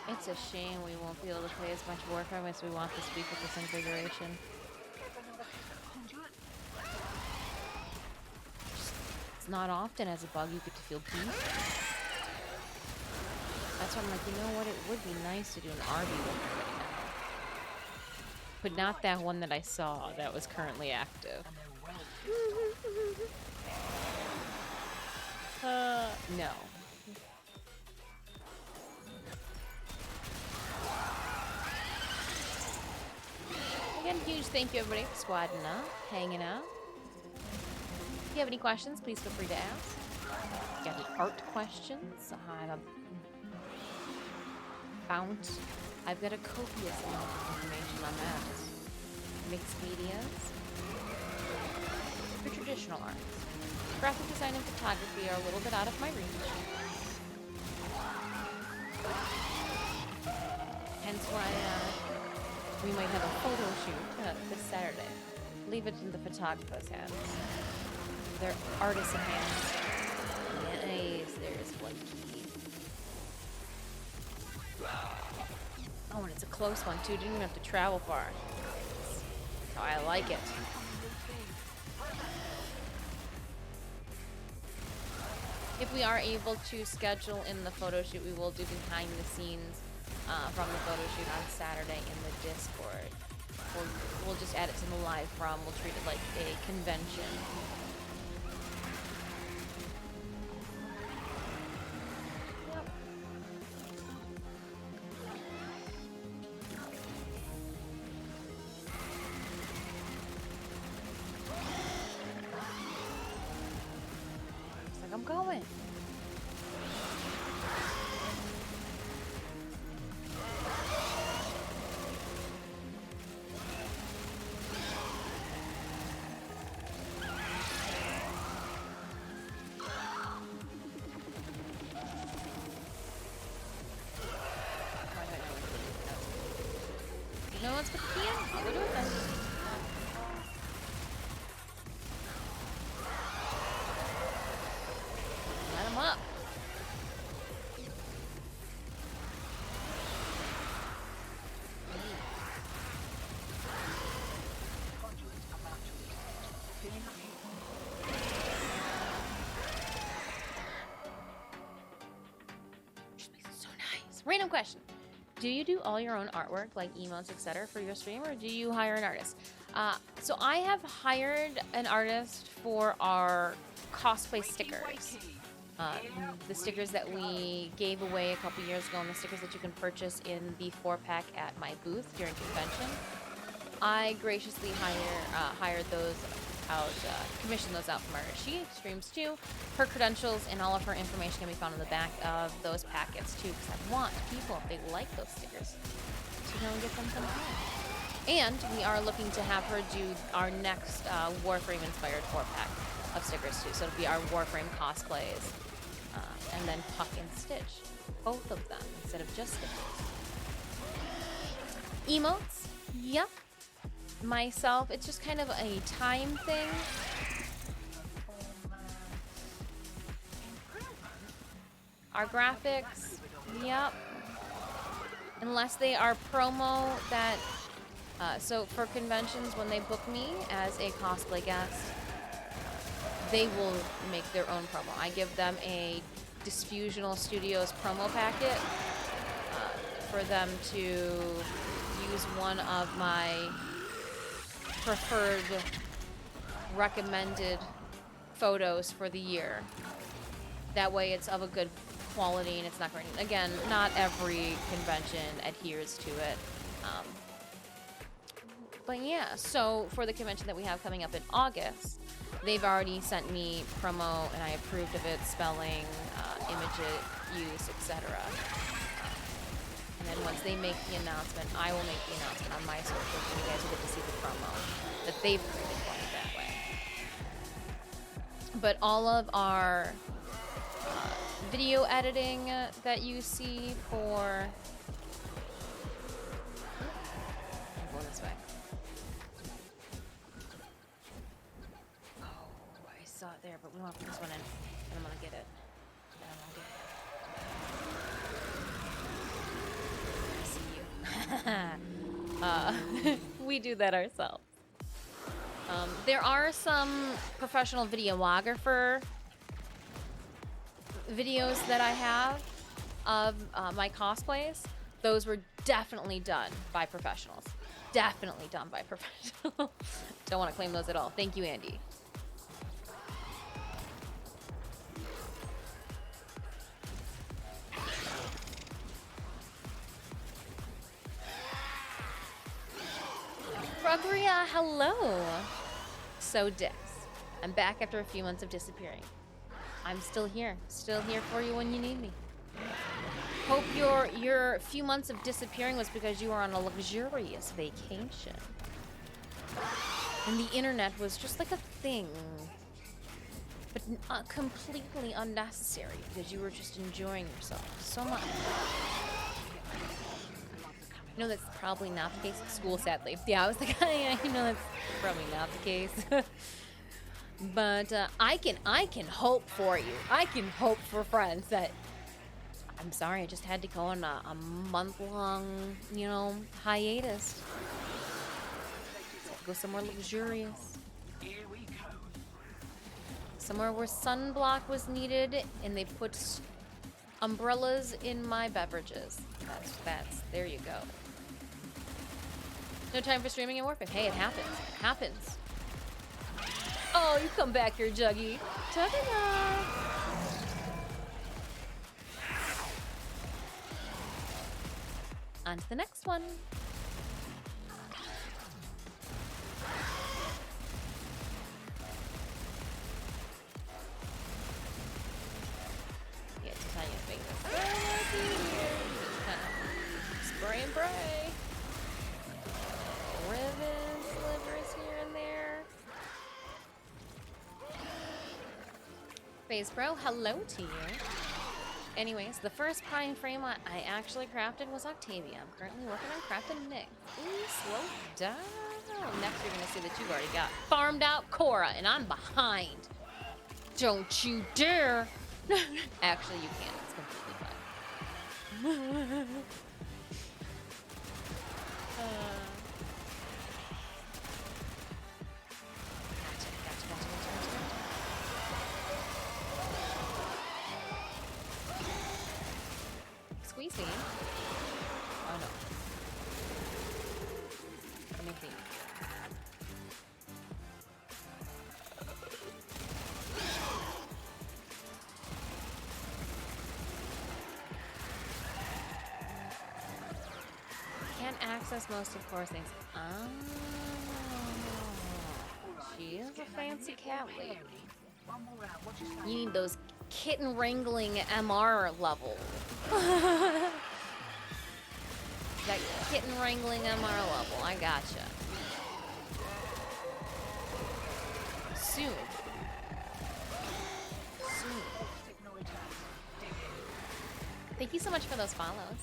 It's a shame we won't be able to play as much Warframe as we want this week with this configuration. It's not often as a bug you get to feel peace. That's why I'm like, you know what? It would be nice to do an RB with it right now. But not that one that I saw that was currently active. No. Again, huge thank you everybody for squadding up, hanging out. If you have any questions, please feel free to ask. If you have any art questions, I have a Fount. I've got a copious amount of information on that. Mixpedias. For traditional art. Graphic design and photography are a little bit out of my reach. Hence why we might have a photo shoot this Saturday. Leave it in the photographer's hands. They're artisan hands. Yes, there's one key. Oh, and it's a close one too. Didn't even have to travel far. That's how I like it. If we are able to schedule in the photo shoot, we will do behind the scenes from the photo shoot on Saturday in the Discord. We'll just add it to the live from. We'll treat it like a convention. Yep. Looks like I'm going. No one's put the key in? We'll do it then. Let him up. So nice. Random question. Do you do all your own artwork, like emotes, etc., for your stream, or do you hire an artist? So I have hired an artist for our cosplay stickers. The stickers that we gave away a couple years ago, and the stickers that you can purchase in the 4-pack at my booth during convention. I graciously hired those out, commissioned those out from her. She streams too. Her credentials and all of her information can be found in the back of those packets too, because I want people, if they like those stickers, to go and get them sometime. And we are looking to have her do our next Warframe inspired 4-pack of stickers too. So it'll be our Warframe cosplays, and then Puck and Stitch, both of them instead of just stickers. Emotes, yep. Myself, it's just kind of a time thing. Our graphics, yep. Unless they are promo that, so for conventions, when they book me as a cosplay guest, they will make their own promo. I give them a Disfusional Studios promo packet for them to use one of my preferred recommended photos for the year. That way it's of a good quality and it's not going. Again, not every convention adheres to it. But yeah, so for the convention that we have coming up in August, they've already sent me promo and I approved of it, spelling, image use, etc. And then once they make the announcement, I will make the announcement on my socials and you guys will get to see the promo that they've created for it that way. But all of our video editing that you see for... I'm going this way. Oh, I saw it there, but we want to put this one in. And I'm going to get it. And I'm going to get it. We do that ourselves. There are some professional videographer videos that I have of my cosplays. Those were definitely done by professionals. Definitely done by professionals. Don't want to claim those at all. Thank you, Andy. Frogria, hello! So Dix, I'm back after a few months of disappearing. I'm still here for you when you need me. Hope your few months of disappearing was because you were on a luxurious vacation. And the internet was just like a thing. But completely unnecessary because you were just enjoying yourself so much. You know that's probably not the case at school, sadly. Yeah, I was like, yeah, you know that's probably not the case. But I can hope for you. I can hope for friends that I'm sorry, I just had to go on a month-long, you know, hiatus. Go somewhere luxurious. Somewhere where sunblock was needed, and they put umbrellas in my beverages. That's, there you go. No time for streaming in Warframe. Hey, it happens. It happens. Oh, you come back here, Juggy. Juggernaut. On to the next one. Yeah, Titania's making this so much easier. Just kind of spray and pray. Ribbon slivers here and there. Phase Bro, hello to you. Anyways, the first prime frame I actually crafted was Octavia. I'm currently working on crafting Nick. Ooh, slow down. Next, you're gonna see that you've already got farmed out Khora, and I'm behind. Don't you dare! Actually, you can. It's completely fine. Squeezy. Oh no. Let me think. Can't access most of Khora's things. Oh. She is a fancy cat lady. You need those kitten wrangling MR level. That kitten wrangling MR level. I gotcha. Soon. Thank you so much for those follows.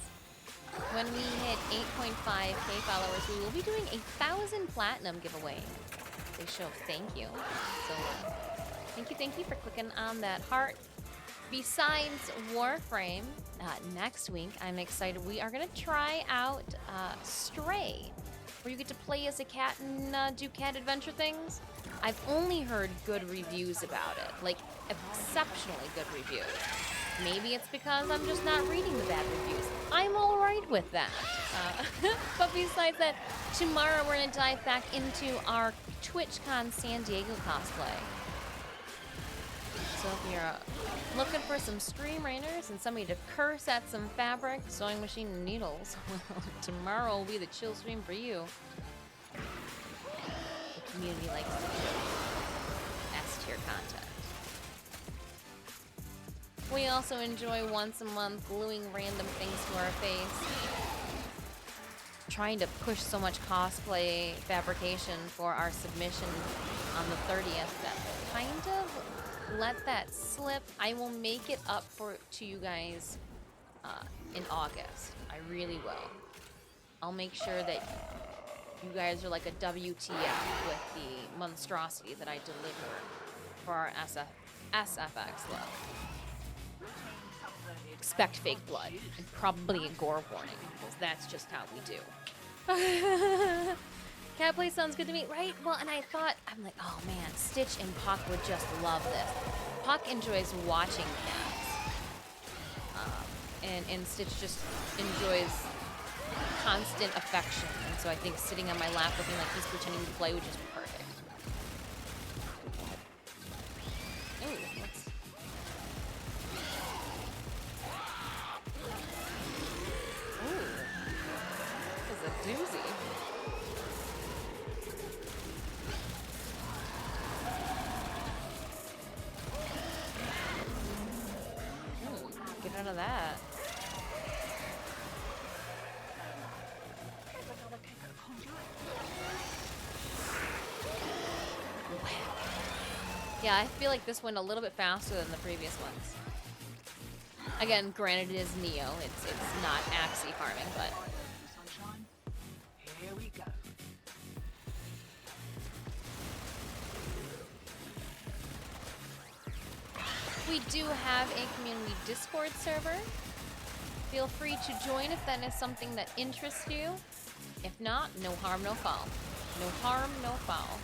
When we hit 8.5k followers, we will be doing a 1,000 platinum giveaway. They show thank you. So thank you for clicking on that heart. Besides Warframe, next week I'm excited. We are gonna try out Stray, where you get to play as a cat and do cat adventure things. I've only heard good reviews about it, like exceptionally good reviews. Maybe it's because I'm just not reading the bad reviews. I'm all right with that. But besides that, tomorrow we're gonna dive back into our TwitchCon San Diego cosplay. So if you're looking for some stream rainers and somebody to curse at some fabric, sewing machine, and needles, well, tomorrow will be the chill stream for you. The community likes to do S-tier content. We also enjoy once a month gluing random things to our face. Trying to push so much cosplay fabrication for our submission on the 30th that kind of let that slip. I will make it up to you guys in August. I really will. I'll make sure that you guys are like a WTF with the monstrosity that I deliver for our SFX love. Expect fake blood and probably a gore warning, because that's just how we do. Cat play sounds good to me, right? Well, and I'm like, oh man, Stitch and Puck would just love this. Puck enjoys watching cats, and Stitch just enjoys constant affection, and so I think sitting on my lap looking like he's pretending to play would just be perfect. Ooh, what's... Ooh, this is a doozy. Ooh, get out of that. Yeah, I feel like this went a little bit faster than the previous ones. Again, granted it is Neo. It's not Axie farming, but Sunshine. Here we go. we do have a community Discord server. Feel free to join if that is something that interests you. If not, no harm, no foul. No harm, no foul.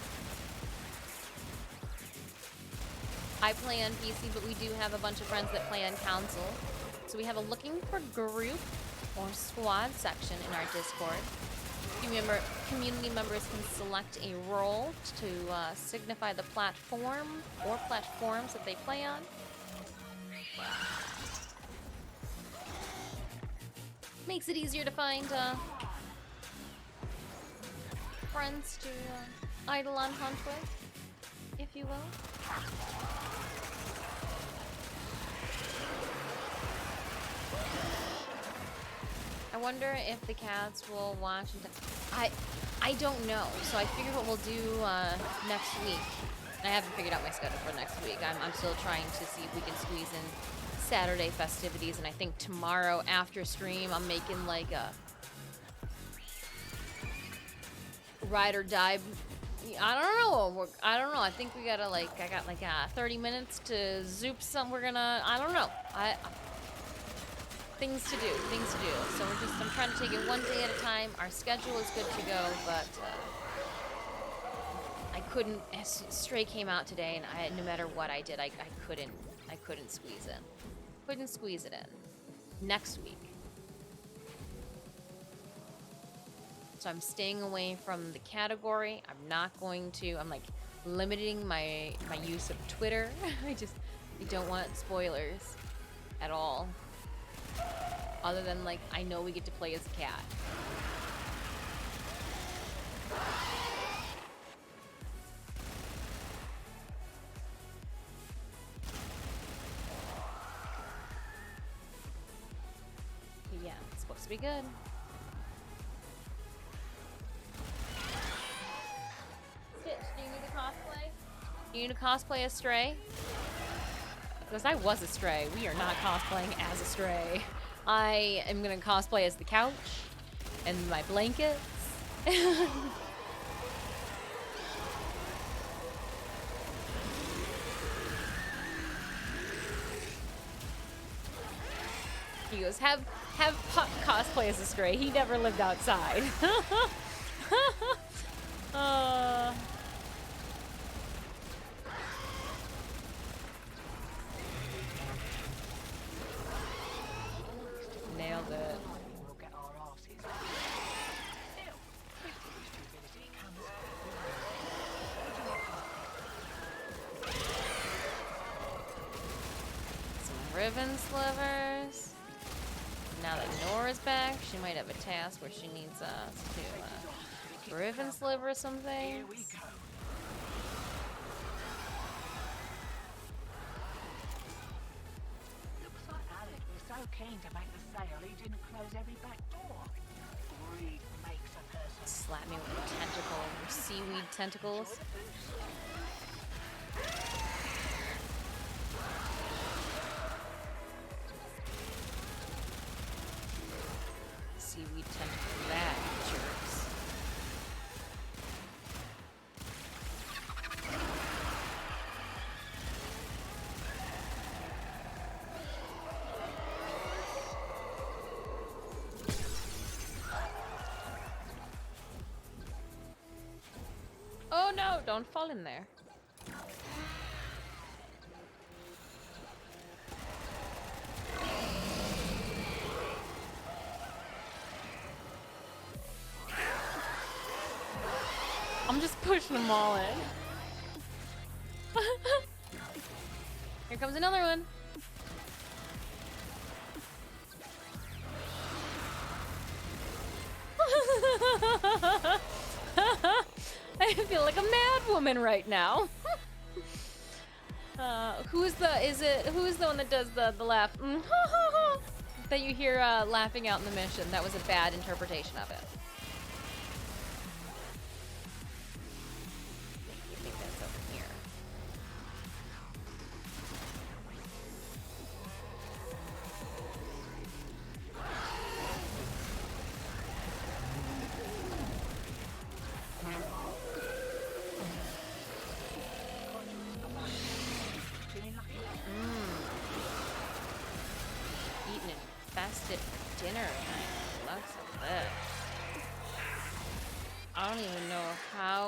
I play on PC, but we do have a bunch of friends that play on console. So we have a looking for group or squad section in our Discord. Community members can select a role to signify the platform or platforms that they play on. Makes it easier to find friends to idle on hunt with, if you will. I wonder if the cats will watch. I don't know. So I figure what we'll do next week. I haven't figured out my schedule for next week. I'm still trying to see if we can squeeze in Saturday festivities, and I think tomorrow after stream I'm making like a ride or die. I don't know. I think we gotta I got 30 minutes to zoop some. We're gonna. I don't know. Things to do. So I'm trying to take it one day at a time. Our schedule is good to go, but I couldn't. Stray came out today, and no matter what I did, I couldn't squeeze in. Couldn't squeeze it in. Next week. So I'm staying away from the category. I'm not going to. I'm limiting my use of Twitter. I don't want spoilers at all. Other than I know we get to play as a cat. But yeah, it's supposed to be good. Stitch, do you need a cosplay? Do you need to cosplay as Stray? Because I was a Stray. We are not cosplaying as a Stray. I am gonna cosplay as the couch and my blankets. He goes, have Puck cosplay as a Stray. He never lived outside. Nailed it. We'll get our asses. Still, with stupidity comes. Some ribbon slivers. Now that Nora's back, she might have a task where she needs us to ribbon sliver some things. Here we go. Looks like Alec was so keen to make the sale, he didn't close every back door. Greed makes a person. Slap me with a tentacle, seaweed tentacles. Seaweed tentacle, that jerks. Oh no, don't fall in there. I'm just pushing them all in. Here comes another one. I feel like a mad woman right now. Who's the one that does the laugh that you hear laughing out in the mission? That was a bad interpretation of it. I think that's over here. dinner time. Looks at this. I don't even know how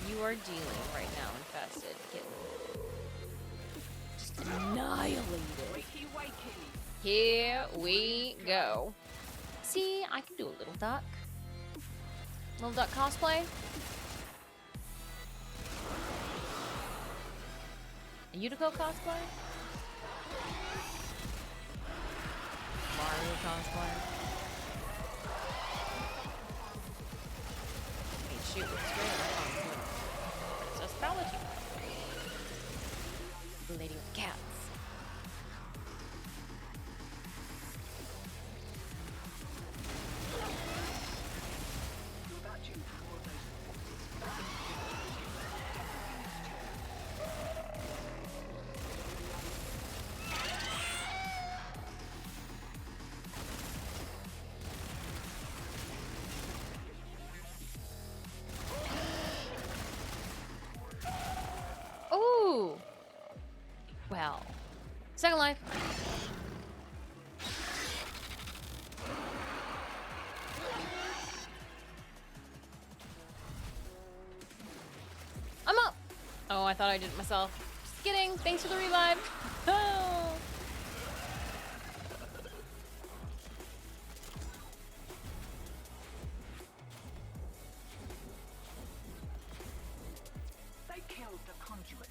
you are dealing right now, infested kitten. Just annihilated. Here we go. See, I can do a little duck. Little duck cosplay. A Yutiko cosplay. Mario cosplay. Hey, shoot, straight right on. It's astrology. The lady with cats. Ooh! Well. Second life. I'm up! Oh, I thought I did it myself. Just kidding. Thanks for the revive. Oh. They killed the conduit.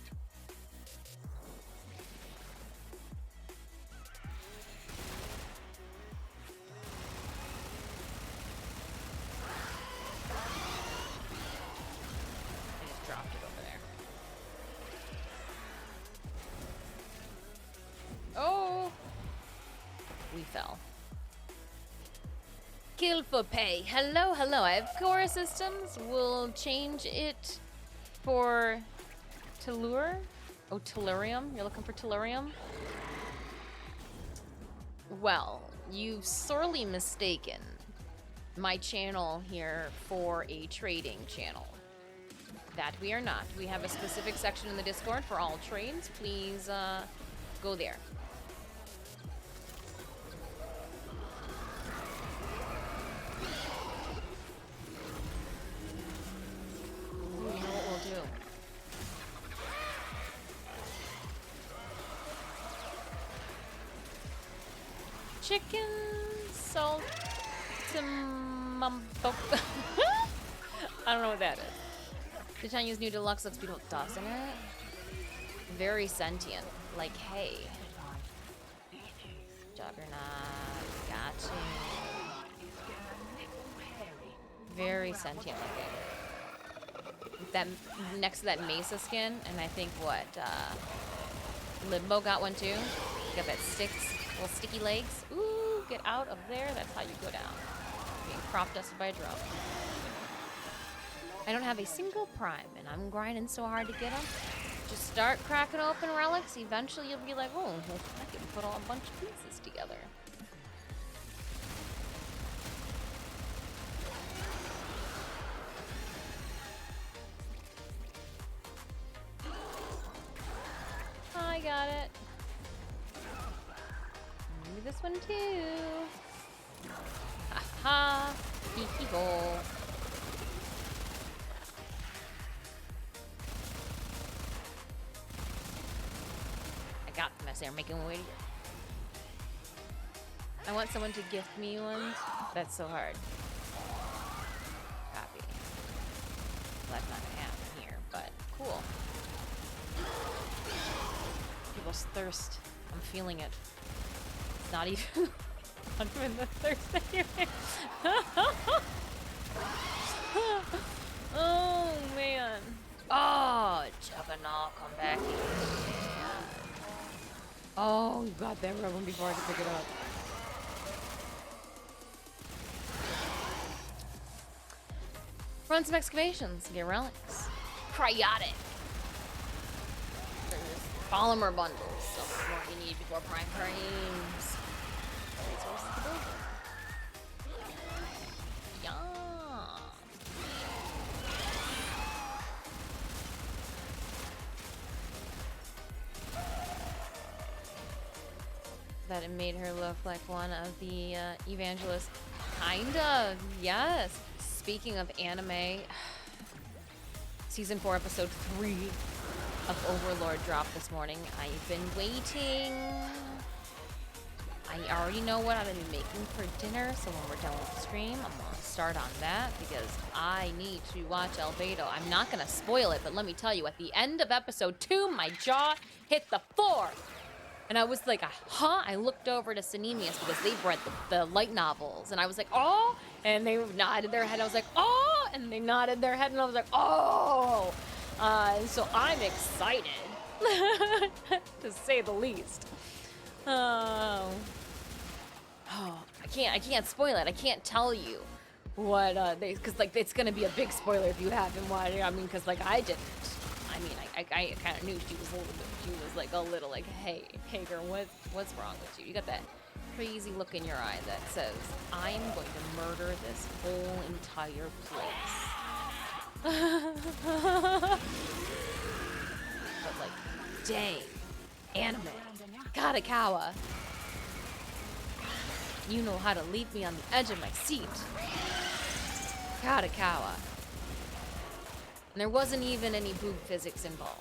I just dropped it over there. Oh! We fell. Kill for pay. Hello, hello. I have Khora systems. We'll change it for Tellure. Oh, Tellurium. You're looking for Tellurium? Well, you've sorely mistaken my channel here for a trading channel. That we are not. We have a specific section in the Discord for all trades. Please go there. Ooh, you know what we'll do? Chicken salt mumbo. I don't know what that is. The Chinese new deluxe looks beautiful, doesn't it? Very sentient. Like, hey. Juggernaut. Gotcha. Very sentient looking. That next to that Mesa skin, and I think what Limbo got one too. Got that little sticky legs. Ooh, get out of there. That's how you go down. Being crop dusted by a drone. I don't have a single prime, and I'm grinding so hard to get them. Just start cracking open relics. Eventually, you'll be like, oh, I can put a bunch of pieces together. I got it. Maybe this one too. Ha ha. Hee hee ho. I got them as they're making my way to here. I want someone to gift me ones. That's so hard. Copy. Well, that's not gonna happen here, but cool. People's thirst. I'm feeling it. It's not even, not even the thirst that you're in. Oh man. Oh, Juggernaut, come back here. Oh, you got that one before I could pick it up. Run some excavations, get relics. Cryotic. Polymer bundles. So much more you need before prime frames. Resources to build. Yeah. that it made her look like one of the evangelists. Kind of, yes. Speaking of anime, Season 4, Episode 3 of Overlord dropped this morning. I've been waiting. I already know what I'm going to be making for dinner, so when we're done with the stream, I'm going to start on that because I need to watch Albedo. I'm not going to spoil it, but let me tell you, at the end of Episode 2, my jaw hit the floor. And I was like, huh? I looked over to Sinemius because they've read the light novels. And I was like, oh! And they nodded their head. I was like, oh! And they nodded their head. And I was like, oh! So I'm excited, to say the least. I can't spoil it. I can't tell you what because like it's gonna be a big spoiler if you haven't watched it. I mean, because like I didn't. I mean, I kind of knew she was a little bit. She was like a little like, hey, girl, what's wrong with you? You got that crazy look in your eye that says, I'm going to murder this whole entire place. But like, dang, anime, Katakawa. You know how to leave me on the edge of my seat. Katakawa. And there wasn't even any boob physics involved.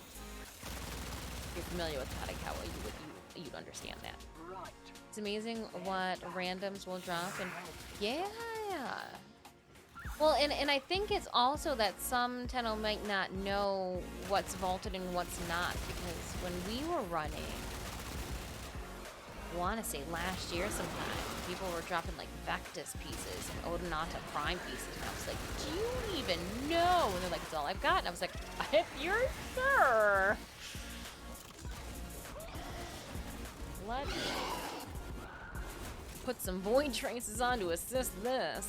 If you're familiar with Katakawa, you'd understand that. It's amazing what randoms will drop, and yeah. Well, and I think it's also that some Tenno might not know what's vaulted and what's not, because when we were running, I want to say last year sometime, people were dropping like Vectis pieces and Odonata Prime pieces, and I was like, do you even know? And they're like, it's all I've got. And I was like, if you're sure. Let's put some void traces on to assist this.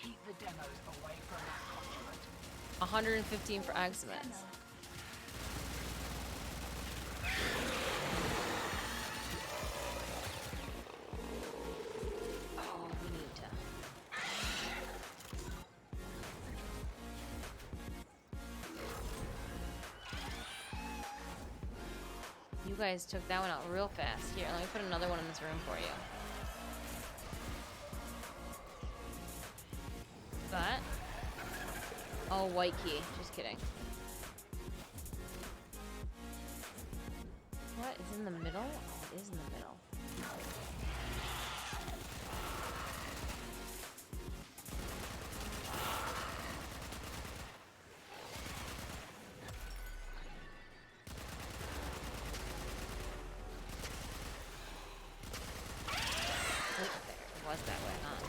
Keep the demos away from that conduit. 115 for Aximans. Oh, we need to. You guys took that one out real fast. Here, let me put another one in this room for you. But, oh, white key. Just kidding. What is in the middle? Oh, it is in the middle. There, it was that way, huh?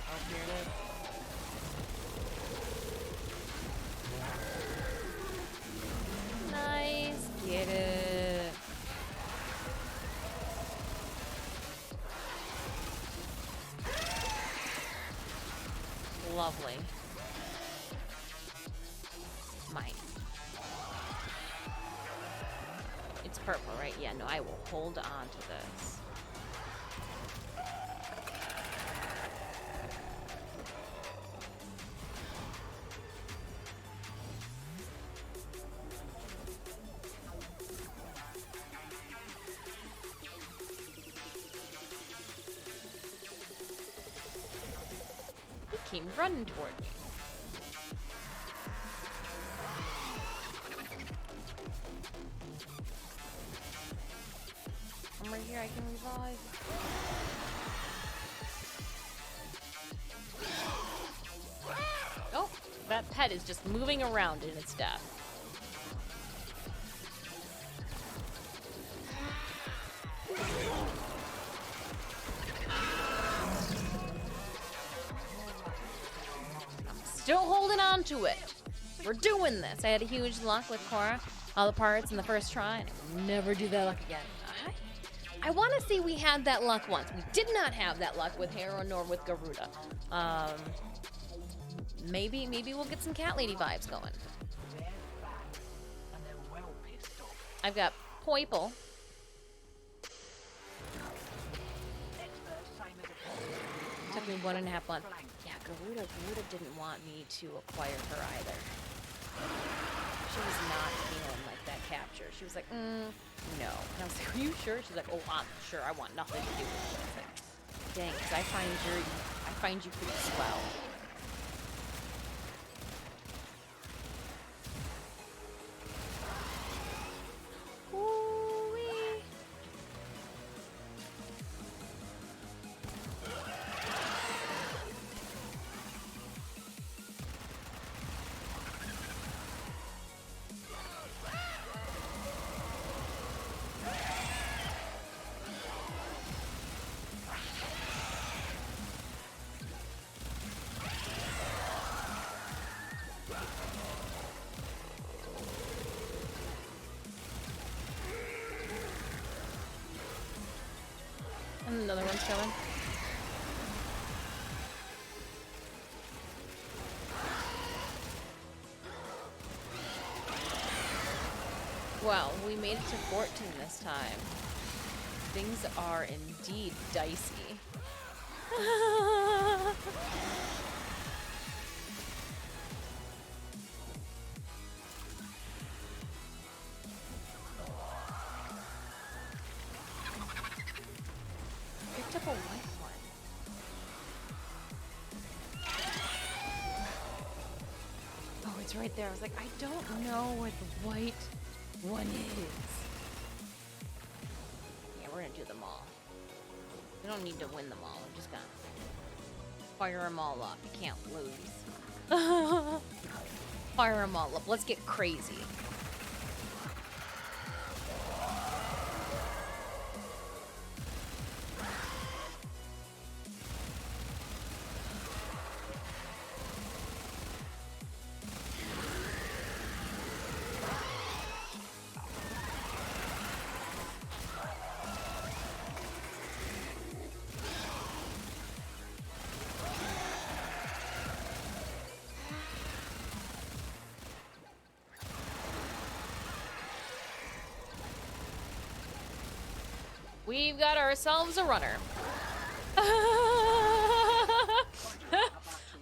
Oh, here it is. Nice. Get it. Lovely. Mine. It's purple, right? Yeah, no, I will hold on to this. He came running toward me. I'm right here, I can revive. Oh, that pet is just moving around in its death. I'm still holding on to it. We're doing this. I had a huge luck with Khora, all the parts in the first try, and I will never do that luck again. I want to say we had that luck once. We did not have that luck with Hero nor with Garuda. Maybe we'll get some cat lady vibes going. I've got Poiple, Took me 1.5 months. Yeah, Garuda didn't want me to acquire her either. She was not feeling like that capture. She was like, no. And I was like, are you sure? She's like, oh, I'm sure. I want nothing to do with it. I was like, dang, because I find you pretty swell. Ooh-wee. And another one's coming. Well, we made it to 14 this time. Things are indeed dicey. Picked up a white one. Oh, it's right there. I was like, I don't know what the white one is. Yeah, we're gonna do them all. We don't need to win them all. We're just gonna fire them all up. You can't lose. Fire them all up. Let's get crazy. We've got ourselves a runner.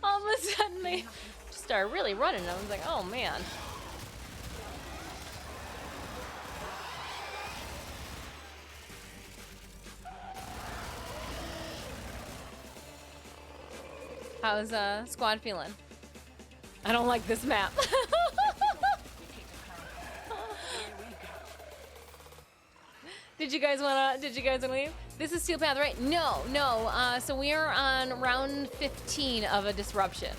All of a sudden they just start really running. I was like, oh man. How's squad feeling? I don't like this map. Did you guys wanna leave? This is Steel Path, right? No. So we are on round 15 of a disruption.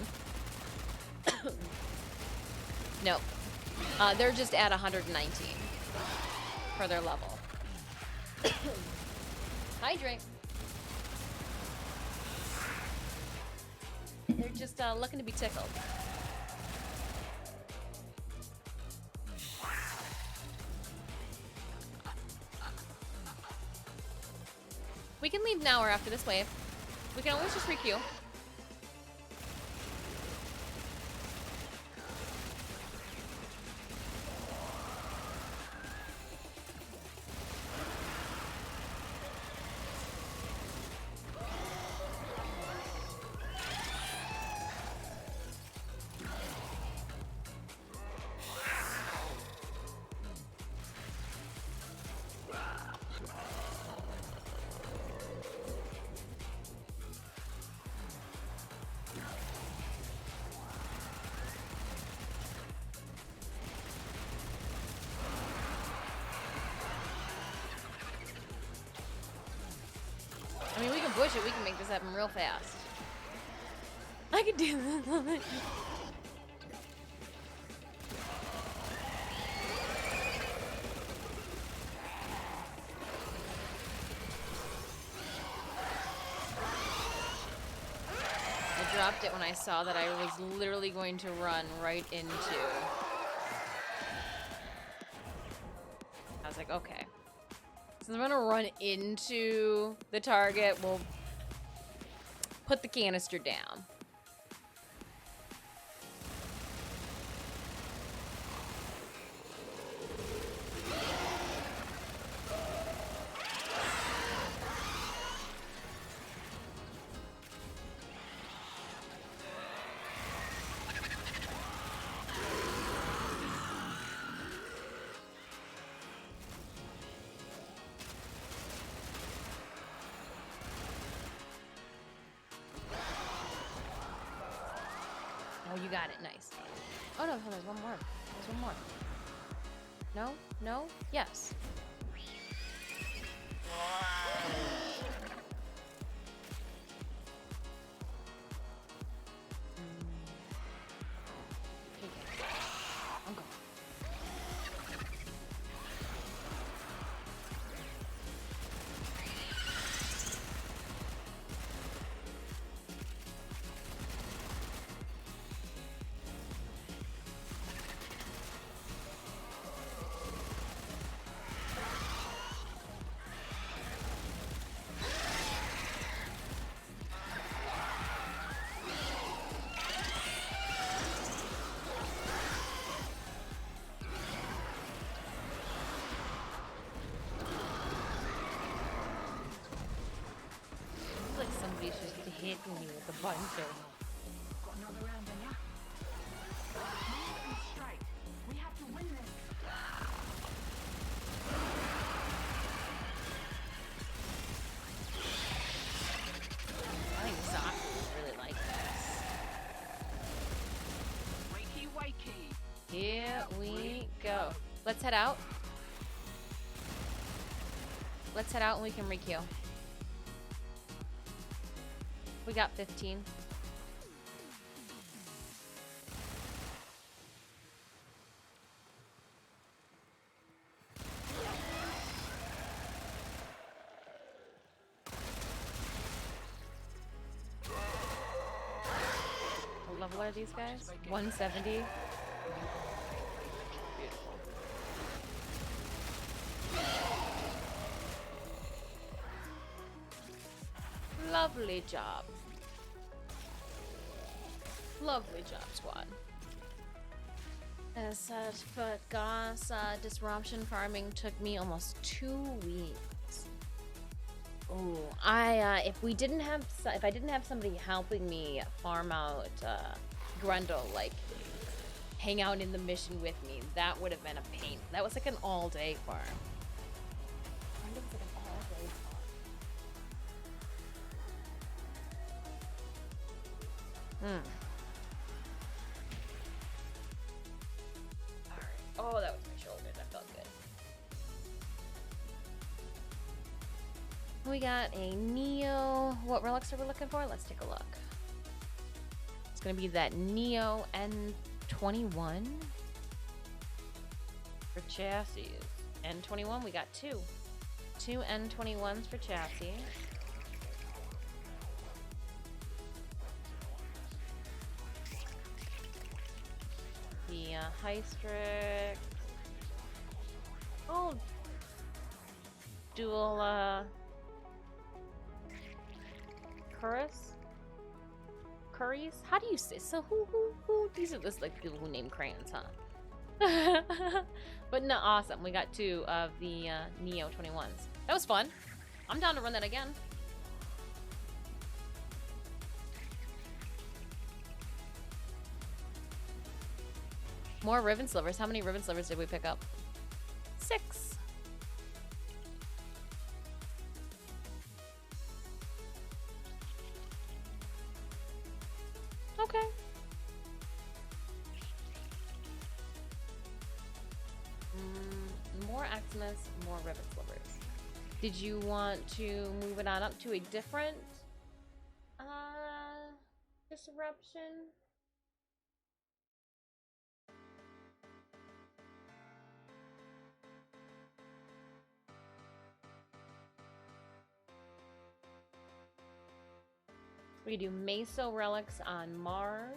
No. They're just at 119 for their level. Hydrate. They're just looking to be tickled. We can leave now or after this wave. We can always just requeue. I mean, we can push it. We can make this happen real fast. I can do this. I dropped it when I saw that I was literally going to run right into. I was like, okay. Since I'm gonna run into the target, we'll put the canister down. Oh, you got it. Nice. Oh, no, there's one more. There's one more. No? No? Yes. I'm going. Like somebody's just hitting me with a bunch of. Got another round in ya? Moving straight. We have to win this. I think Zaku would really like this. Wakey, wakey. Here we go. Let's head out. Let's head out and we can requeue. We got 15. What level are these guys? 170. Lovely job. Lovely job, squad. As said, but gosh, disruption farming took me almost 2 weeks. Oh, if I didn't have somebody helping me farm out Grundle, like hang out in the mission with me, that would have been a pain. That was like an all-day farm. Grundle was like an all-day farm. Alright. Oh, that was my shoulder. That felt good. We got a Neo. What relics are we looking for? Let's take a look. It's gonna be that Neo N21 for chassis. N21, we got two. Two N21s for chassis. The Hystrix. Oh, dual Curries? How do you say? So who? These are just like people who name crayons, huh? But no, awesome. We got two of the Neo 21s. That was fun. I'm down to run that again. More ribbon slivers. How many ribbon slivers did we pick up? 6. Okay. More Aximus, more ribbon slivers. Did you want to move it on up to a different disruption? We do Meso relics on Mars.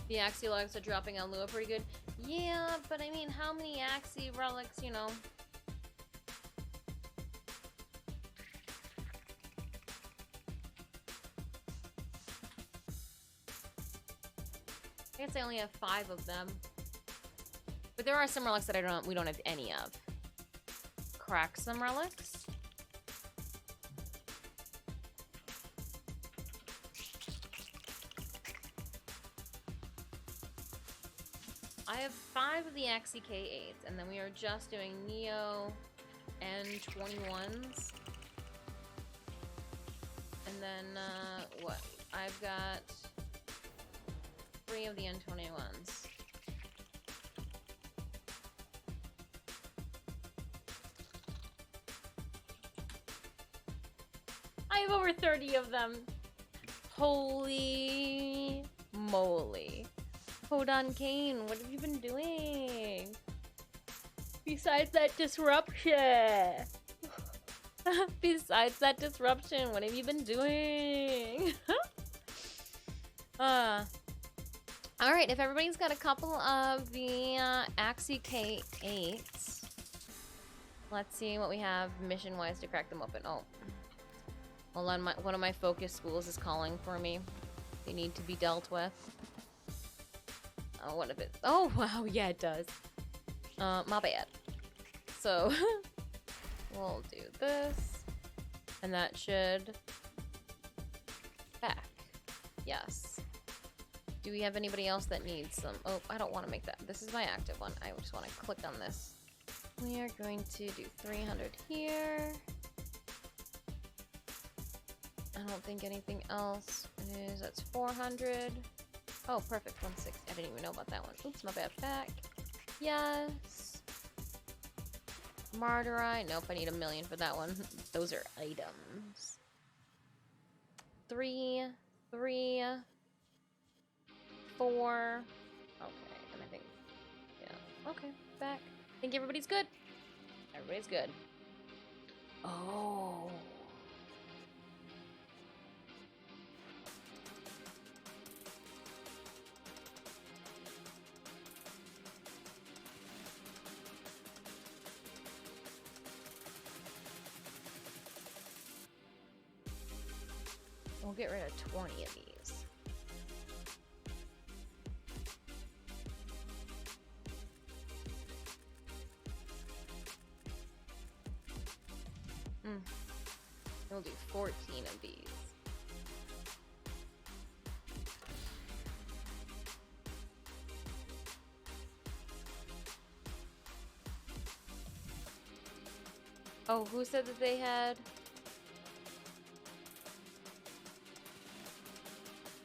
The Axie relics are dropping on Lua pretty good. Yeah, but I mean, how many Axie relics, you know? I guess I only have 5 of them. But there are some relics that we don't have any of. Crack some relics. I have 5 of the XCK8s, and then we are just doing Neo N21s. And then, what? I've got 3 of the N21s. I have over 30 of them. Holy moly. Hold on, Kane, what have you been doing? Besides that disruption. Besides that disruption, what have you been doing? Alright, if everybody's got a couple of the Axie K8s, let's see what we have mission-wise to crack them open. Oh. Hold on, one of my focus schools is calling for me. They need to be dealt with. Oh, what if it... Oh, wow, yeah, it does. My bad. So, we'll do this. And that should... back. Yes. Do we have anybody else that needs some... Oh, I don't want to make that. This is my active one. I just want to click on this. We are going to do 300 here. I don't think anything else is... That's 400. Oh, perfect. 160. I didn't even know about that one. Oops, my bad. Back. Yes. Martyrite. Nope, I need 1,000,000 for that one. Those are items. 3, 3, 4. Okay, and I think... Yeah. Okay, back. I think everybody's good. Everybody's good. Oh... We'll get rid of 20 of these. We'll do 14 of these. Oh, who said that they had...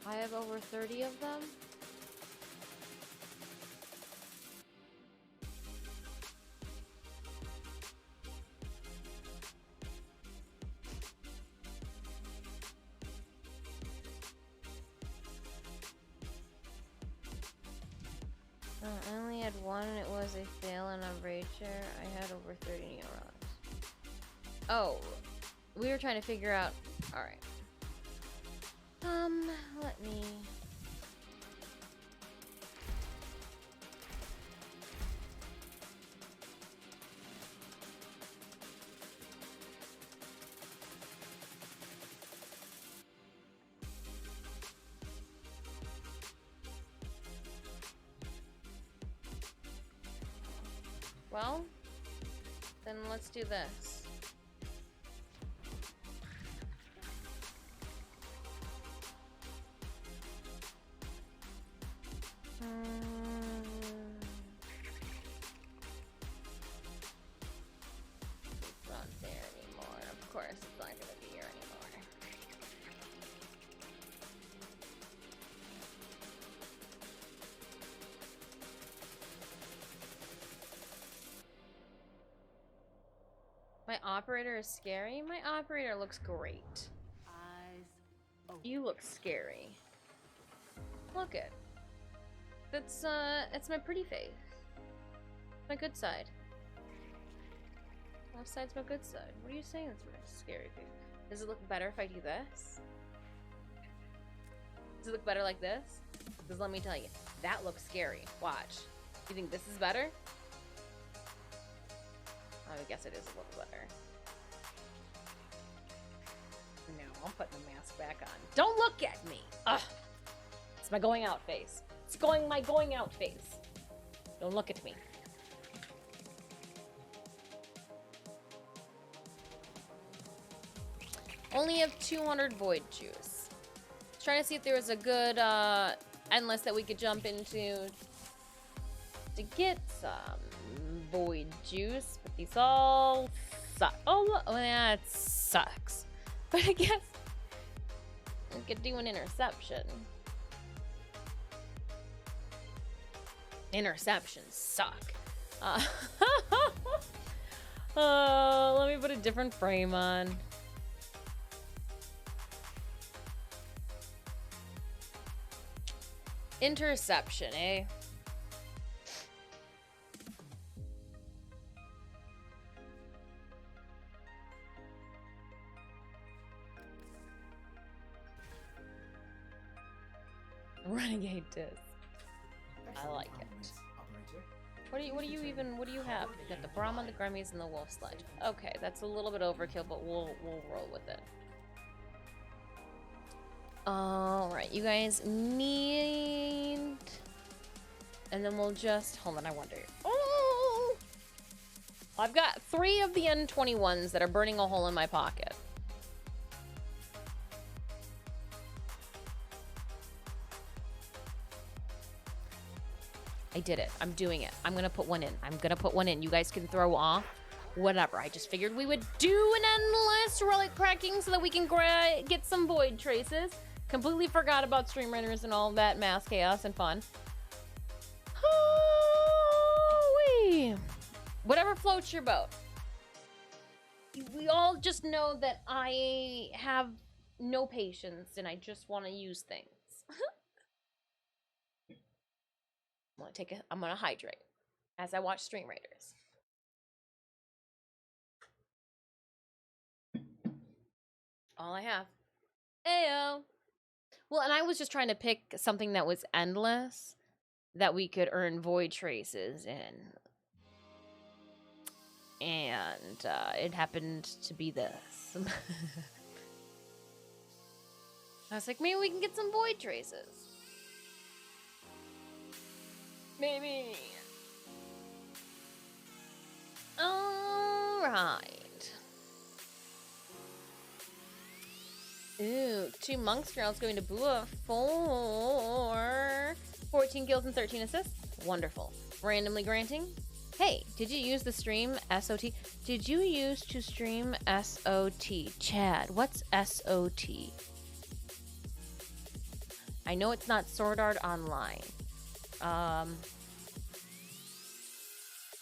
I have over 30 of them. I only had one and it was a fail and a raid share. I had over 30 neurons. Oh, we were trying to figure out... Alright. Let me... Well, then let's do this. It's not there anymore. Of course, it's not gonna be here anymore. My operator is scary? My operator looks great. Eyes open. You look scary. Look it. That's, it's my pretty face. My good side. Left side's my good side. What are you saying? That's my scary face. Does it look better if I do this? Does it look better like this? Because let me tell you, that looks scary. Watch. You think this is better? I guess it is a little better. No, I'm putting the mask back on. Don't look at me! Ugh! It's my going out face. It's my going out face. Don't look at me. Only have 200 void juice. Trying to see if there was a good endless that we could jump into to get some void juice, but these all suck. Oh, that sucks. But I guess we could do an interception. Interceptions suck. Let me put a different frame on. Interception, eh? Renegade disc. I like it. What do you have? You got the Brahma, the Grummies, and the Wolf Sledge. Okay, that's a little bit overkill, but we'll roll with it. Alright, you guys need... And then we'll just... Hold on, I wonder... Oh! I've got 3 of the N21s that are burning a hole in my pocket. I did it. I'm doing it. I'm gonna put one in. I'm gonna put one in. You guys can throw off. Whatever. I just figured we would do an endless relic cracking so that we can get some void traces. Completely forgot about Stream Raiders and all that mass chaos and fun. Oh-wee. Whatever floats your boat. We all just know that I have no patience and I just want to use things. I'm gonna hydrate as I watch Stream Raiders. All I have. Ayo. Well, and I was just trying to pick something that was endless that we could earn void traces in. And it happened to be this. I was like, maybe we can get some void traces. Maybe. Alright. Ooh, 2 monks girls going to Bua for 14 kills and 13 assists. Wonderful. Randomly granting. Hey, did you use the stream SOT? Did you use to stream SOT? Chad, what's SOT? I know it's not Sword Art Online. I'm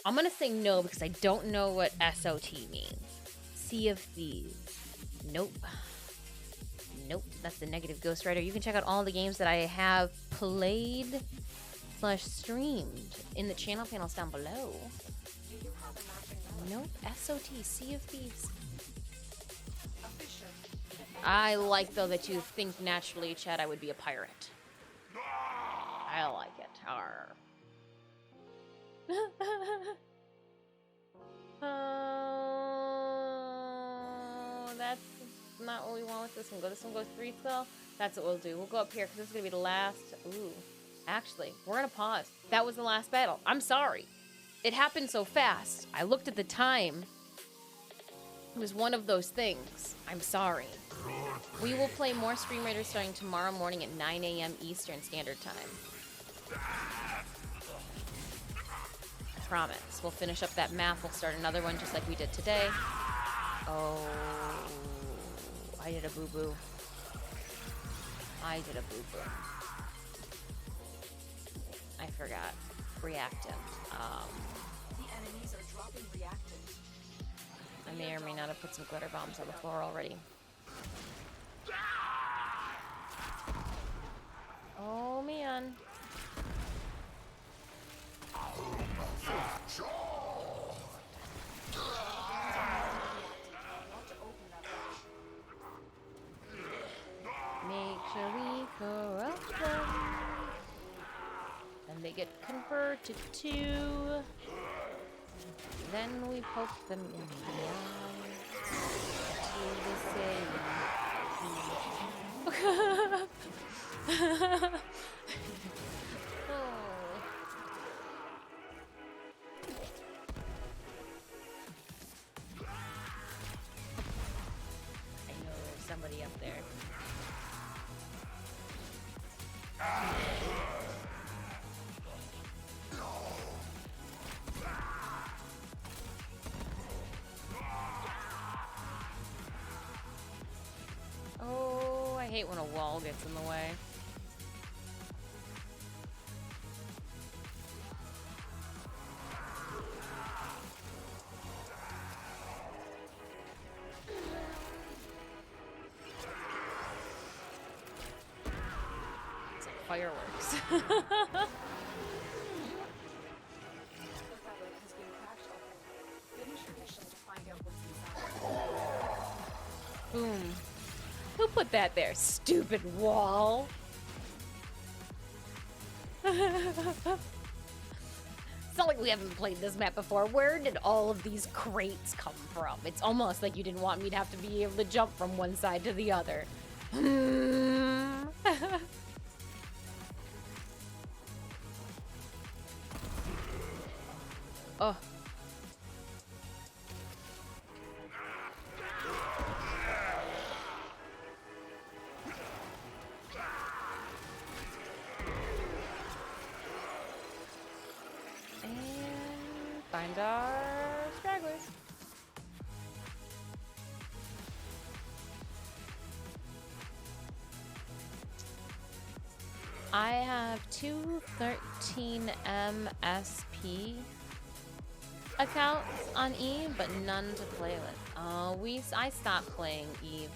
gonna say no because I don't know what SOT means. Sea of Thieves. Nope. Nope, that's the negative Ghost Rider. You can check out all the games that I have played / streamed in the channel panels down below. Nope, SOT, Sea of Thieves. I like, though, that you think naturally, Chad, I would be a pirate. I like it. Arr. Oh, that's not what we want with this one. This one goes 3 skill. That's what we'll do. We'll go up here because this is going to be the last. Ooh. Actually, we're going to pause. That was the last battle. I'm sorry. It happened so fast. I looked at the time. It was one of those things. I'm sorry. We will play more Stream Raiders starting tomorrow morning at 9 a.m. Eastern Standard Time. I promise. We'll finish up that map. We'll start another one just like we did today. Oh, I did a boo-boo. I did a boo-boo. I forgot. Reactant. The enemies are dropping reactant. I may or may not have put some glitter bombs on the floor already. Oh, man. Make sure we corrupt them. And they get converted to... Then we poke them in the eye. I know there's somebody up there. hate when a wall gets in the way. It's like fireworks. Boom. Who put that there? Stupid wall. It's not like we haven't played this map before. Where did all of these crates come from? It's almost like you didn't want me to have to be able to jump from one side to the other. Oh. Find our stragglers. I have 213 MSP accounts on Eve, but none to play with. I stopped playing Eve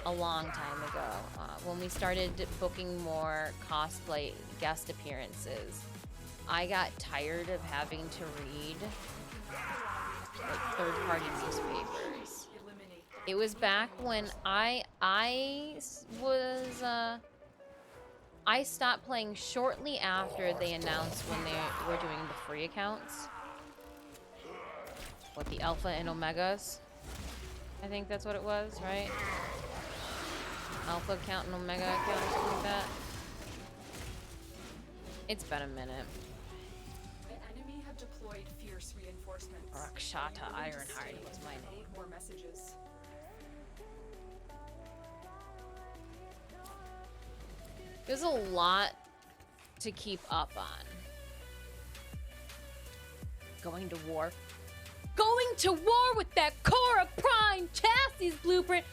a long time ago when we started booking more cosplay guest appearances. I got tired of having to read like third-party newspapers. It was back when I stopped playing shortly after they announced when they were doing the free accounts. What, the Alpha and Omegas? I think that's what it was, right? Alpha account and Omega account or something like that. It's been a minute. Deployed fierce reinforcements. Rakshata Ironheart was my name. More messages. There's a lot to keep up on. Going to war. Going to war with that Khora Prime chassis blueprint.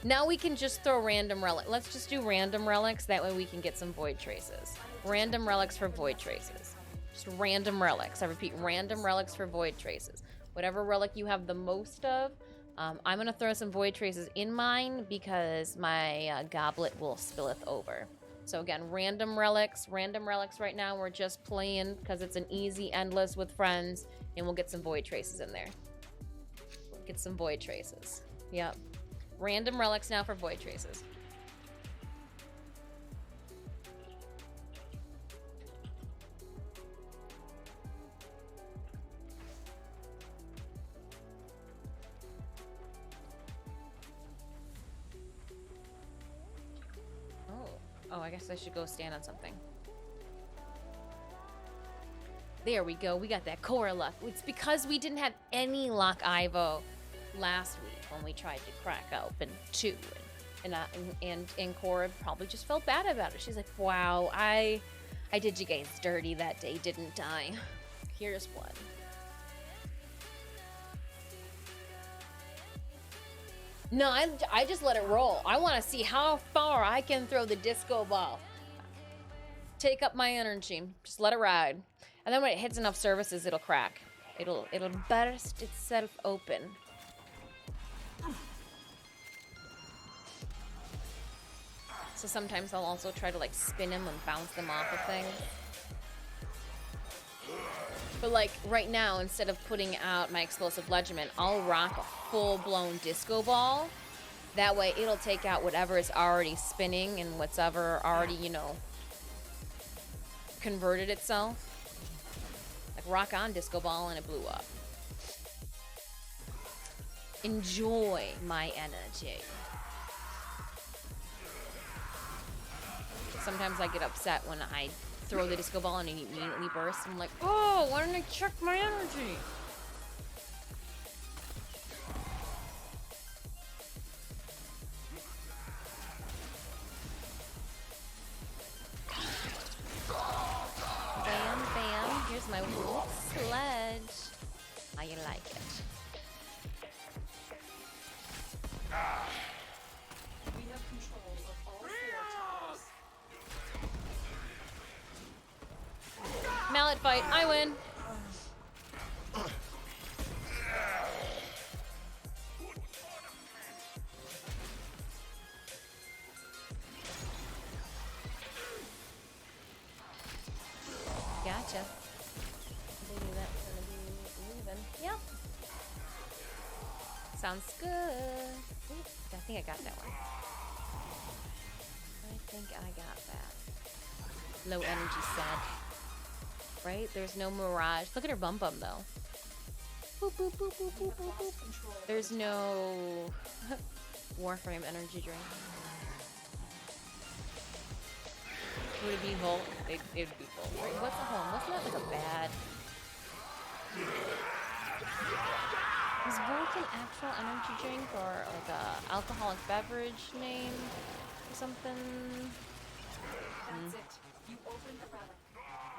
Now we can just throw random relics. Let's just do random relics. That way we can get some void traces. Random relics for void traces. Just random relics. I repeat, random relics for void traces. Whatever relic you have the most of, I'm going to throw some void traces in mine because my goblet will spilleth over. So again, random relics right now. We're just playing because it's an easy endless with friends, and we'll get some void traces in there. Get some void traces. Yep. Random relics now for void traces. Oh, I guess I should go stand on something. There we go. We got that Khora luck. It's because we didn't have any luck, Ivo, last week when we tried to crack open 2, and Khora probably just felt bad about it. She's like, "Wow, I did you guys dirty that day, didn't I? Here's one." No, I just let it roll. I want to see how far I can throw the disco ball. Take up my energy. Just let it ride. And then when it hits enough surfaces, it'll crack. It'll burst itself open. So sometimes I'll also try to like spin them and bounce them off of things. But like right now, instead of putting out my explosive legiment, I'll rock a full-blown disco ball. That way it'll take out whatever is already spinning and whatever already, you know, converted itself. Like rock on disco ball and it blew up. Enjoy my energy. Sometimes I get upset when I throw the disco ball and it immediately bursts. I'm like, oh, why didn't I check my energy? Bam, bam. Here's my wolf sledge. How you like it? pallet fight. I win. Gotcha. Maybe that's gonna be leaving. Yep. Sounds good. Ooh, I think I got that one. I think I got that. Low energy set. Right? There's no mirage. Look at her bum bum though. Boop, boop, boop, boop, boop, boop, boop. There's no Warframe energy drink. Would it be Hulk? It would be Hulk, right? What's a home? Wasn't that like a bad... Is Volt an actual energy drink or like a alcoholic beverage name or something? That's it. You open the relic.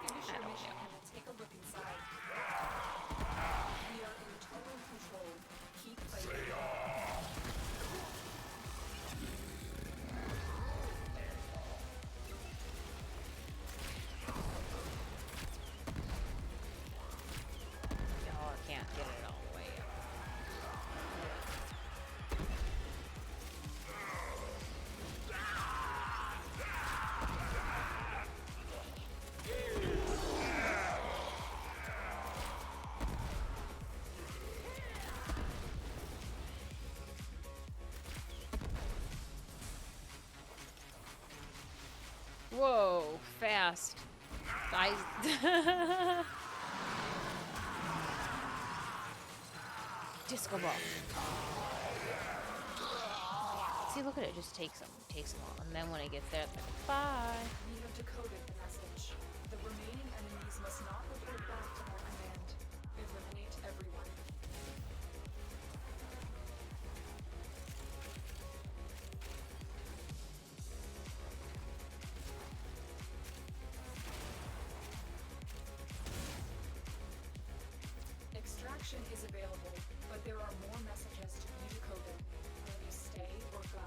Finish your mission and then take a look inside. We are in total control. Keep fighting. Oh, I can't get it all the way up. Whoa, fast. Disco ball. See, look at it. It just takes them long. And then when it gets there, it's like, bye. We have decoded the message. The remaining enemies must not report back to our command. Eliminate everyone. Extraction is available, but there are more messages to be decoded. Will you stay or go?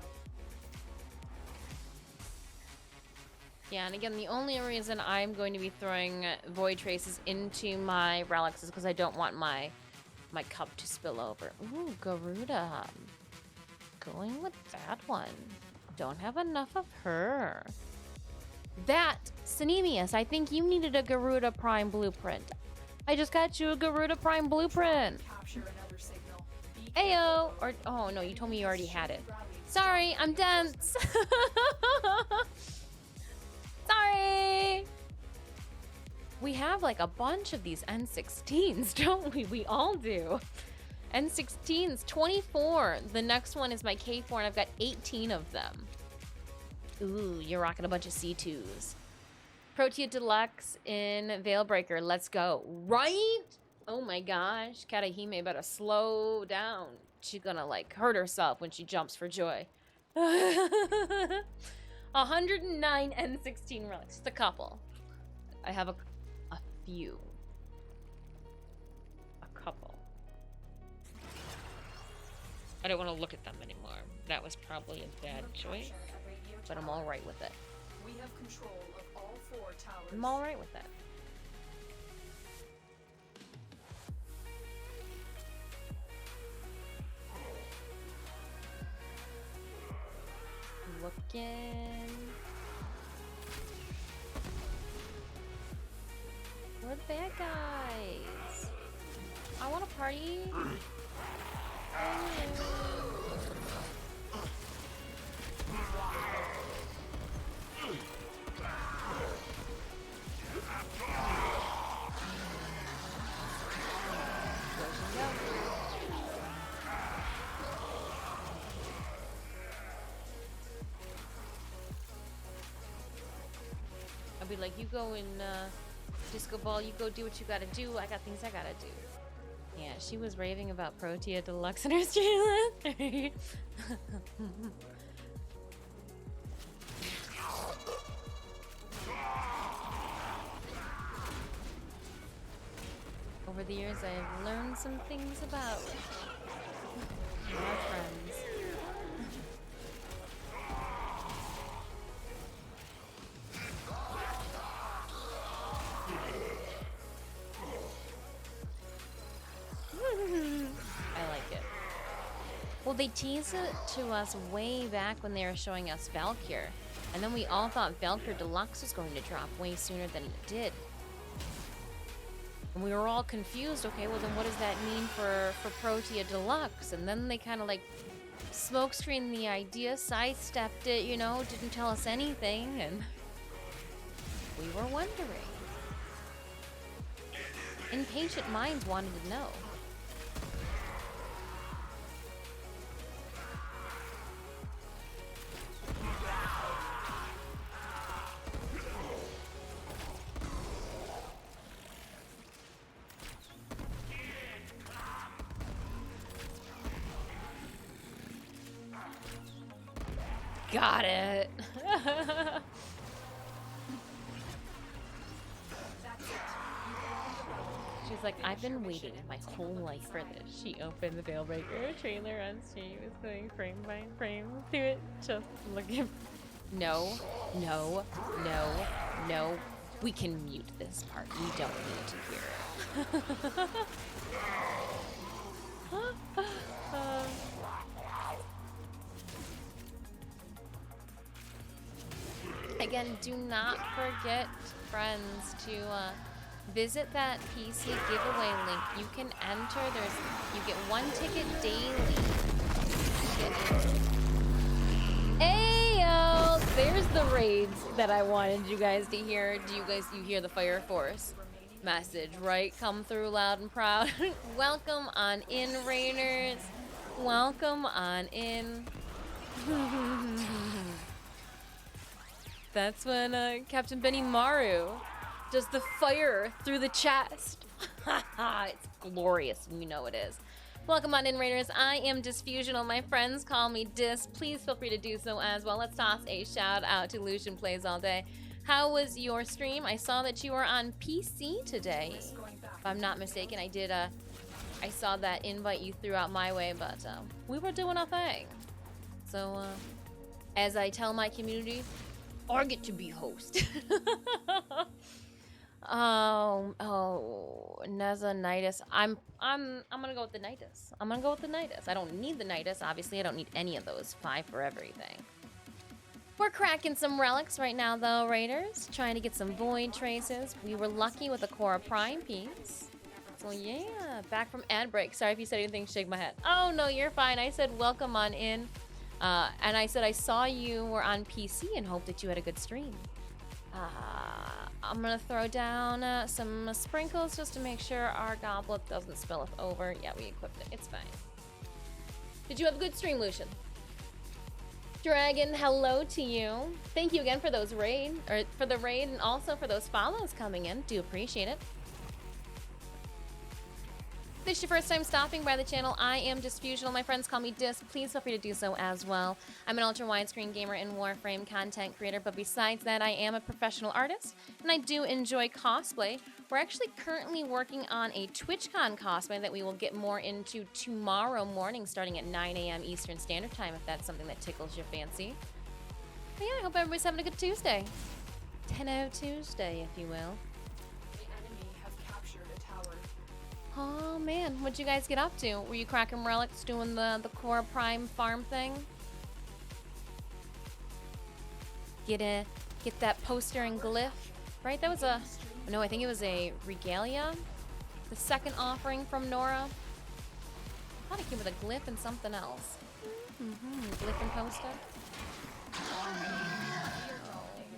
Yeah, and again, the only reason I'm going to be throwing void traces into my relics is because I don't want my cup to spill over. Ooh, Garuda. Going with that one. Don't have enough of her. That, Synemius, I think you needed a Garuda Prime blueprint. I just got you a Garuda Prime blueprint. Capture another signal. Be Ayo! Or, oh no, you told me you already had it. Sorry, I'm dense. Sorry. We have like a bunch of these N16s, don't we? We all do. N16s, 24. The next one is my K4 and I've got 18 of them. Ooh, you're rocking a bunch of C2s. Protea Deluxe in Veilbreaker. Let's go. Right? Oh my gosh. Katahime better slow down. She's gonna like hurt herself when she jumps for joy. 109 N16 relics. Just a couple. I have a few. A couple. I don't want to look at them anymore. That was probably a bad choice. But I'm alright with it. We have control of all 4 towers. I'm alright with it. Looking. We're the bad guys. I want to party. I'll be like, you go in Disco Ball, you go do what you gotta do. I got things I gotta do. Yeah, she was raving about Protea Deluxe in her stream. Over the years, I've learned some things about our friends. they teased it to us way back when they were showing us Valkyr. And then we all thought Valkyr Deluxe was going to drop way sooner than it did. And we were all confused. Okay, well then what does that mean for Protea Deluxe? And then they kind of like smokescreened the idea, sidestepped it, you know, didn't tell us anything, and we were wondering. Impatient minds wanted to know. Got it. She's like, I've been waiting my whole life for this. She opened the Veilbreaker trailer on Steam. Is going frame by frame through it. Just looking. No, no, no, no. We can mute this part. We don't need to hear it. Again, do not forget, friends, to visit that PC giveaway link. You can enter. You get 1 ticket daily. Ayo! There's the raids that I wanted you guys to hear. You hear the Fire Force message, right? Come through loud and proud. Welcome on in, Rainers. Welcome on in. That's when Captain Benny Maru does the fire through the chest. It's glorious, and you know it is. Welcome on in, Raiders. I am Disfusional. My friends call me Dis. Please feel free to do so as well. Let's toss a shout out to Lucian Plays All Day. How was your stream? I saw that you were on PC today. If I'm not mistaken, I did. I saw that invite you threw out my way, but we were doing our thing. So, as I tell my community, I get to be host. Nezanitis. I'm gonna go with the Nitus. I'm gonna go with the Nitus. I don't need the Nitus. Obviously, I don't need any of those 5 for everything. We're cracking some relics right now, though, Raiders. Trying to get some Void Traces. We were lucky with a Khora Prime piece. So yeah, back from ad break. Sorry if you said anything, shake my head. Oh no, you're fine. I said welcome on in. And I said I saw you were on PC and hope that you had a good stream. I'm gonna throw down some sprinkles just to make sure our goblet doesn't spill over. Yeah, we equipped it. It's fine. Did you have a good stream, Lucian? Dragon, hello to you. Thank you again for those raid, and also for those follows coming in. Do appreciate it. If this is your first time stopping by the channel, I am Disfusional. My friends call me Dis. Please feel free to do so as well. I'm an ultra widescreen gamer and Warframe content creator, but besides that, I am a professional artist, and I do enjoy cosplay. We're actually currently working on a TwitchCon cosplay that we will get more into tomorrow morning, starting at 9 a.m. Eastern Standard Time, if that's something that tickles your fancy. But yeah, I hope everybody's having a good Tuesday. 10-0 Tuesday, if you will. Oh man, what'd you guys get up to? Were you cracking relics, doing the Khora Prime farm thing? Get that poster and glyph, right? That was no, I think it was a regalia. The second offering from Nora. I thought it came with a glyph and something else. Glyph and poster. Oh,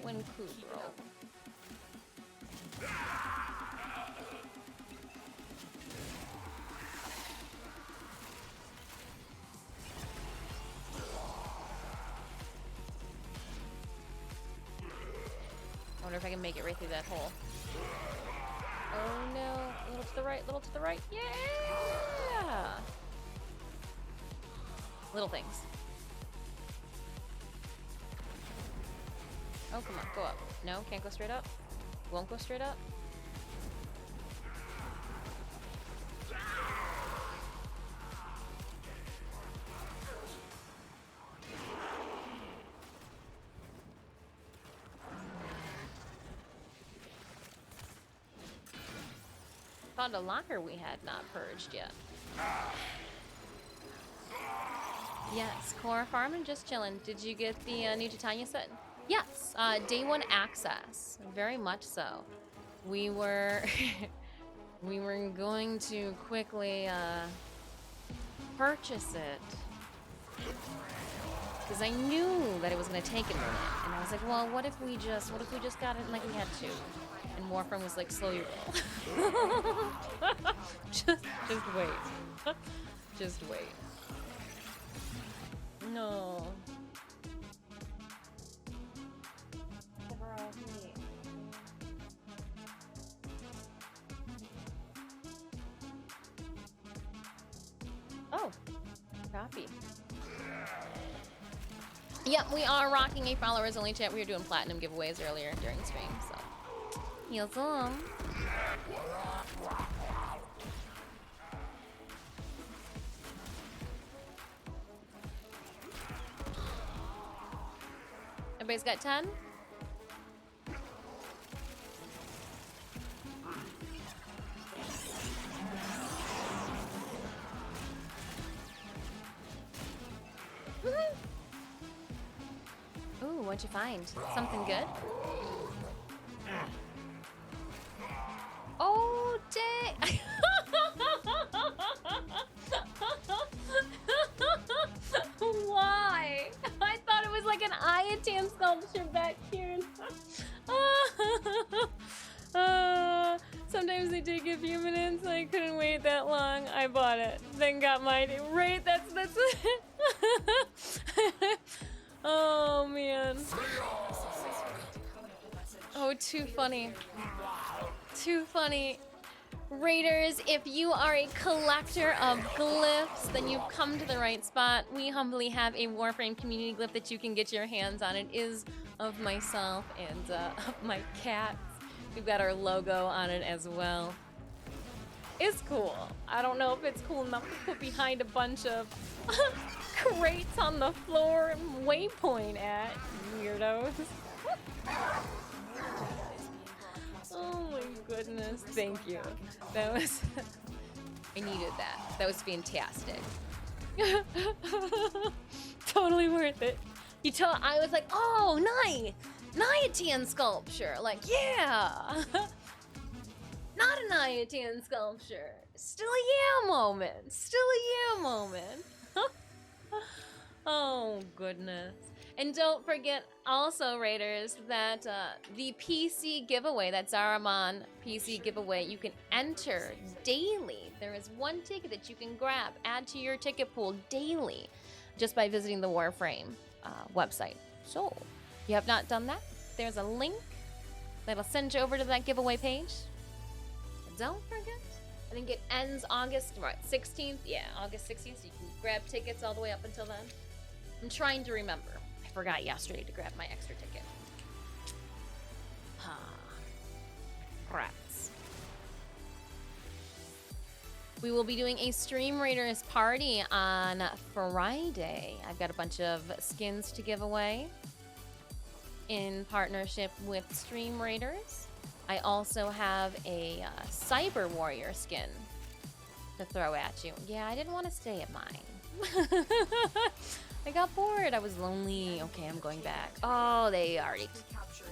when Kubro. I wonder if I can make it right through that hole. Oh no, a little to the right, little to the right. Yeah! Little things. Oh, come on, go up. No, can't go straight up. Won't go straight up. Found a locker we had not purged yet. Yes, Khora farming, just chilling. Did you get the new Titania set? Yes, day one access, very much so. We were we were going to quickly purchase it because I knew that it was gonna take a minute, and I was like, well, what if we just got it like we had to? And Warframe was like, slow your roll. just wait, just wait. No. Oh, copy. Yep, we are rocking 8 followers only chat. We were doing platinum giveaways earlier during stream, so. Heels along. Everybody's got 10? Ooh, what'd you find? Something good? Oh, dang! Why? I thought it was like an Iatan sculpture back here. Sometimes they take a few minutes. I couldn't wait that long. I bought it. Then got my right. That's it. Oh man. Oh, too funny. Too funny. Raiders, if you are a collector of glyphs, then you've come to the right spot. We humbly have a Warframe community glyph that you can get your hands on. It is of myself and of my cats. We've got our logo on it as well. It's cool. I don't know if it's cool enough to put behind a bunch of crates on the floor and waypoint at, weirdos. Oh my goodness, thank you. That was, I needed that. That was fantastic. Totally worth it. I was like, oh, nice. Niatan sculpture. Like, yeah. Not a Niatan sculpture. Still a yeah moment. Still a yeah moment. Oh, goodness. And don't forget also, Raiders, that the PC giveaway, that Zaraman PC giveaway, you can enter daily. There is one ticket that you can grab, add to your ticket pool daily, just by visiting the Warframe website. So, if you have not done that, there's a link that'll send you over to that giveaway page. And don't forget, I think it ends August 16th. Yeah, August 16th, so you can grab tickets all the way up until then. I'm trying to remember. I forgot yesterday to grab my extra ticket. Rats. We will be doing a Stream Raiders party on Friday. I've got a bunch of skins to give away in partnership with Stream Raiders. I also have a Cyber Warrior skin to throw at you. Yeah, I didn't want to stay at mine. I got bored. I was lonely. Okay, I'm going back. Oh, they already Captured.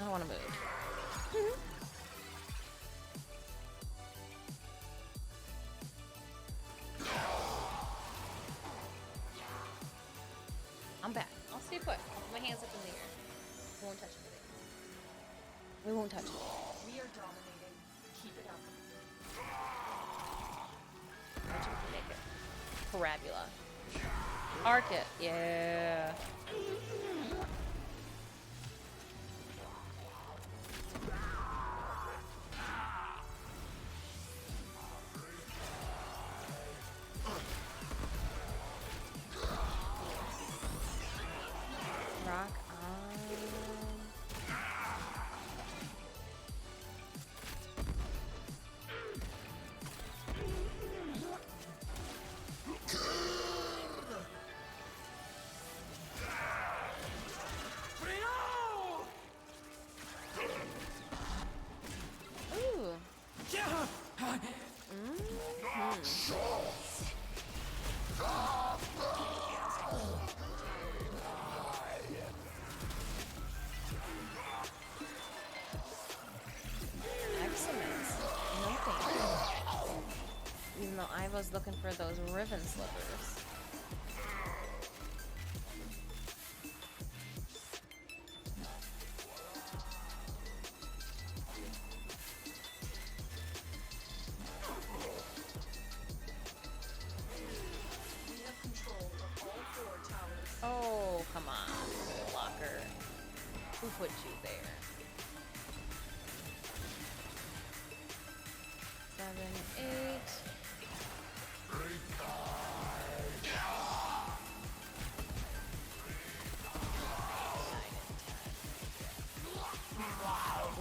I don't want to move. I'm back. I'll stay put. I'll put my hands up in the air. We won't touch anything. We won't touch it. We are dominating. Keep it up. Watch it make it. Parabula. Arc it. Yeah. Rock on. looking for those ribbon slippers. Oh, come on, blocker. Who put you there? 7, 8.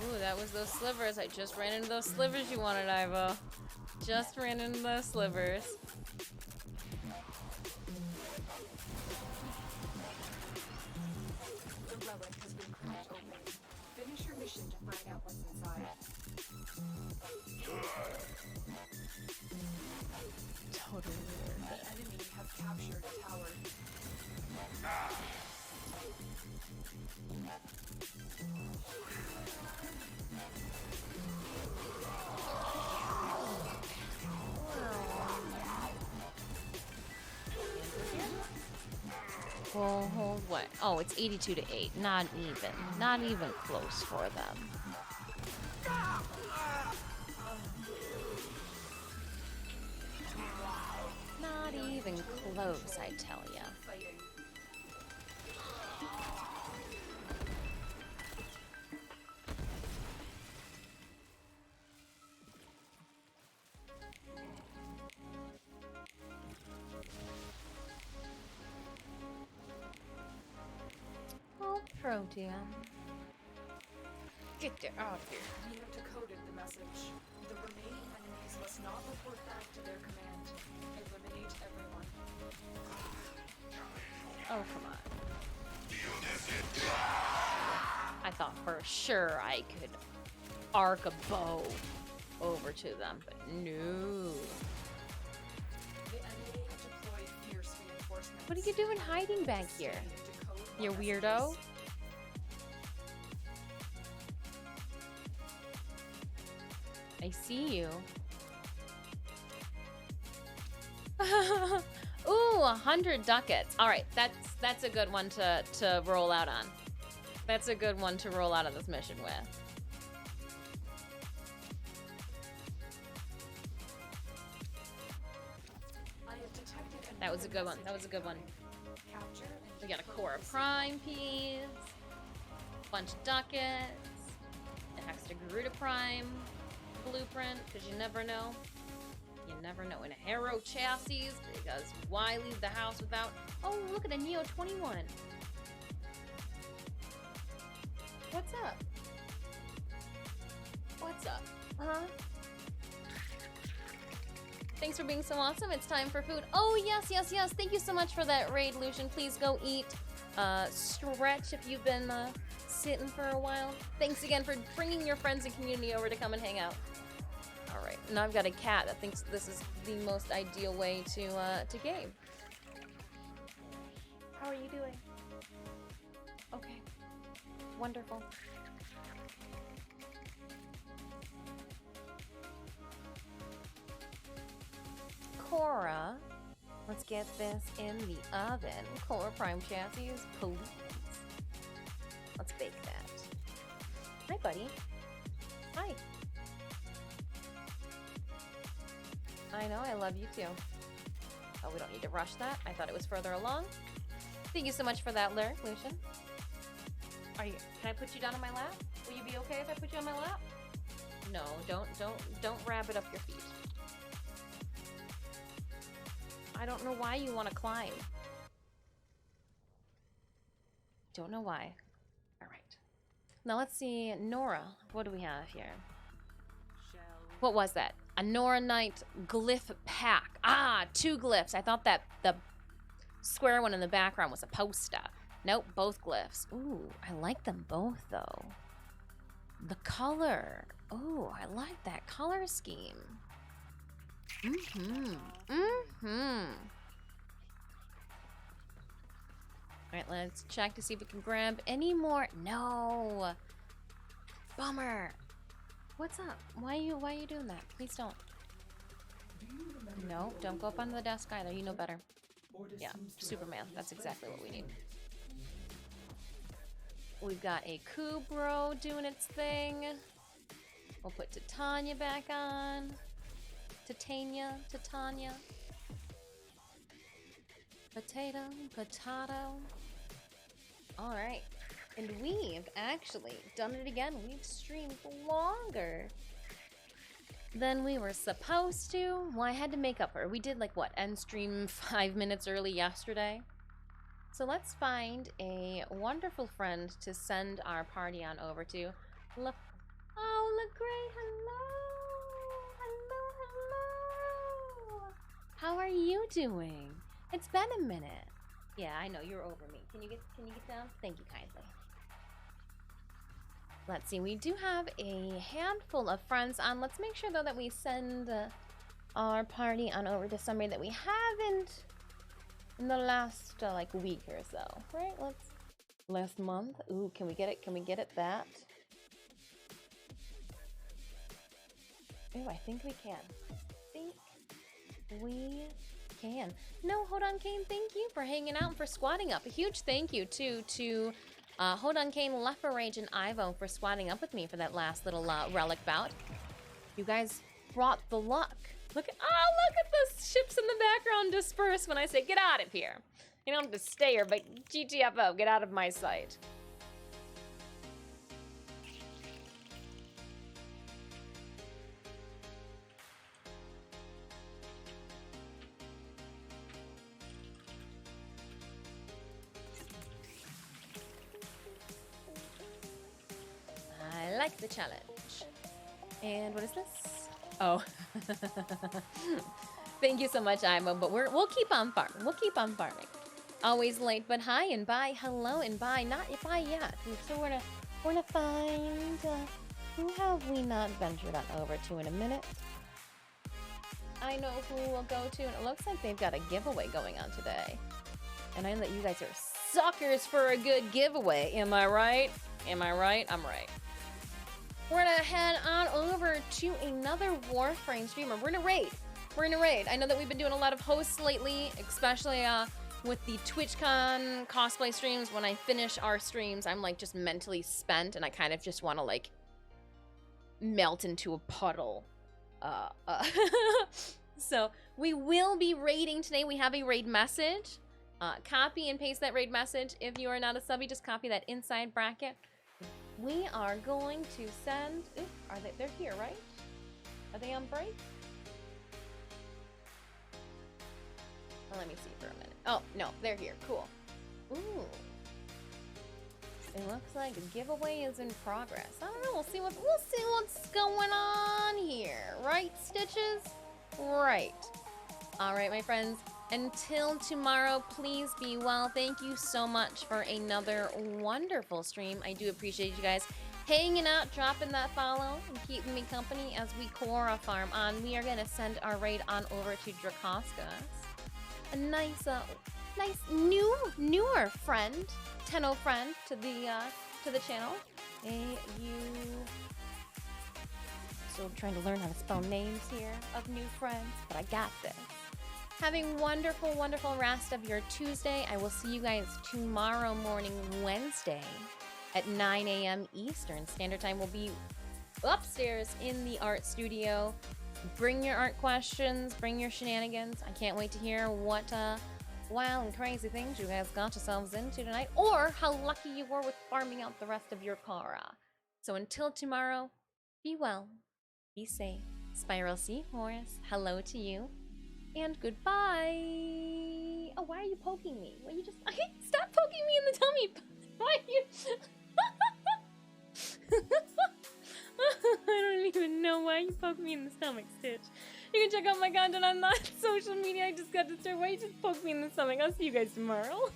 Ooh, that was those slivers. I just ran into those slivers you wanted, Ivo. Just ran into those slivers. The relic has been cracked open. Finish your mission to find out what's inside. Totally weird. The enemy have captured a tower. Well, hold what? Oh, it's 82 to 8. Not even. Not even close for them. Not even close, I tell ya. Oh, Protean. Get there out of here. We have decoded the message. The remaining enemies must not report back to their command. Eliminate everyone. Oh, come on. I thought for sure I could arc a bow over to them, but no. The enemy have deployed fierce reinforcements. What are you doing hiding back here? You weirdo? I see you. Ooh, 100 ducats. All right, that's a good one to roll out on. That's a good one to roll out of this mission with. That was a good one. That was a good one. We got a Khora Prime piece, bunch of ducats, an extra Garuda Prime blueprint, because you never know. You never know. In a Harrow chassis, because why leave the house without... Oh, look at a Neo 21. What's up? What's up? Huh? Thanks for being so awesome. It's time for food. Oh, yes, yes, yes. Thank you so much for that raid, Lucian. Please go eat. Stretch if you've been sitting for a while. Thanks again for bringing your friends and community over to come and hang out. All right. Now I've got a cat that thinks this is the most ideal way to game. How are you doing? Okay. Wonderful. Khora, let's get this in the oven. Khora Prime chassis, please. Let's bake that. Hi, buddy. Hi. I know, I love you too. Oh, we don't need to rush that. I thought it was further along. Thank you so much for that lyric, Lucian. Are you? Can I put you down on my lap? Will you be okay if I put you on my lap? No, don't wrap it up your feet. I don't know why you want to climb. Don't know why. All right. Now let's see, Nora. What do we have here? What was that? A Nora Knight glyph pack. Ah, 2 glyphs. I thought that the square one in the background was a poster. Nope, both glyphs. Ooh, I like them both though. The color. Ooh, I like that color scheme. All right, let's check to see if we can grab any more. No. Bummer. What's up? Why are you doing that? Please don't. No, don't go up on the desk either. You know better. Yeah, Superman. That's exactly what we need. We've got a Kubro doing its thing. We'll put Titania back on. Titania. Potato. Alright. And we've actually done it again. We've streamed longer than we were supposed to. Well, I had to make up for it. We did like what? End stream 5 minutes early yesterday. So let's find a wonderful friend to send our party on over to. Oh, LeGray, hello. How are you doing? It's been a minute. Yeah, I know you're over me. Can you get down? Thank you kindly. Let's see, we do have a handful of friends on. Let's make sure though that we send our party on over to somebody that we haven't in the last like week or so, right? Last month. Ooh, can we get it? Can we get it that? Ooh, I think we can. No, hold on, Kane. Thank you for hanging out and for squatting up. A huge thank you to Hold on Kane, Leper Rage, and Ivo for squatting up with me for that last little relic bout. You guys brought the luck. Look at the ships in the background disperse when I say get out of here. You don't have to stay here, but GTFO, get out of my sight. I like the challenge. And what is this? Oh. Thank you so much, Imo, but we'll keep on farming. We'll keep on farming. Always late, but hi and bye. Hello and bye. Not bye yet. So we're gonna find who have we not ventured on over to in a minute. I know who we'll go to, and it looks like they've got a giveaway going on today. And I know that you guys are suckers for a good giveaway. Am I right? Am I right? I'm right. We're gonna head on over to another Warframe streamer. We're in a raid. I know that we've been doing a lot of hosts lately, especially with the TwitchCon cosplay streams. When I finish our streams, I'm like just mentally spent, and I kind of just want to like melt into a puddle. So we will be raiding today. We have a raid message. Copy and paste that raid message. If you are not a subby, just copy that inside bracket. We are going to send. Ooh, they're here, right? Are they on break? Oh, let me see for a minute. Oh no, they're here. Cool. Ooh. It looks like a giveaway is in progress. I don't know. We'll see what's going on here. Right, Stitches? Right. All right, my friends. Until tomorrow, please be well. Thank you so much for another wonderful stream. I do appreciate you guys hanging out, dropping that follow, and keeping me company as we Khora farm on. We are going to send our raid on over to Drakoskas. A nice newer friend, Tenno friend to the channel. So trying to learn how to spell names here of new friends, but I got this. Having wonderful, wonderful rest of your Tuesday. I will see you guys tomorrow morning, Wednesday, at 9 a.m. Eastern Standard Time. We'll be upstairs in the art studio. Bring your art questions, bring your shenanigans. I can't wait to hear what wild and crazy things you guys got yourselves into tonight, or how lucky you were with farming out the rest of your Khora. So until tomorrow, be well, be safe. Spiral Seahorse, hello to you. And goodbye. Oh, why are you poking me? Well, you just stop poking me in the tummy. Why are you? I don't even know why you poke me in the stomach, Stitch. You can check out my content on social media. I just got disturbed. Why you just poke me in the stomach? I'll see you guys tomorrow.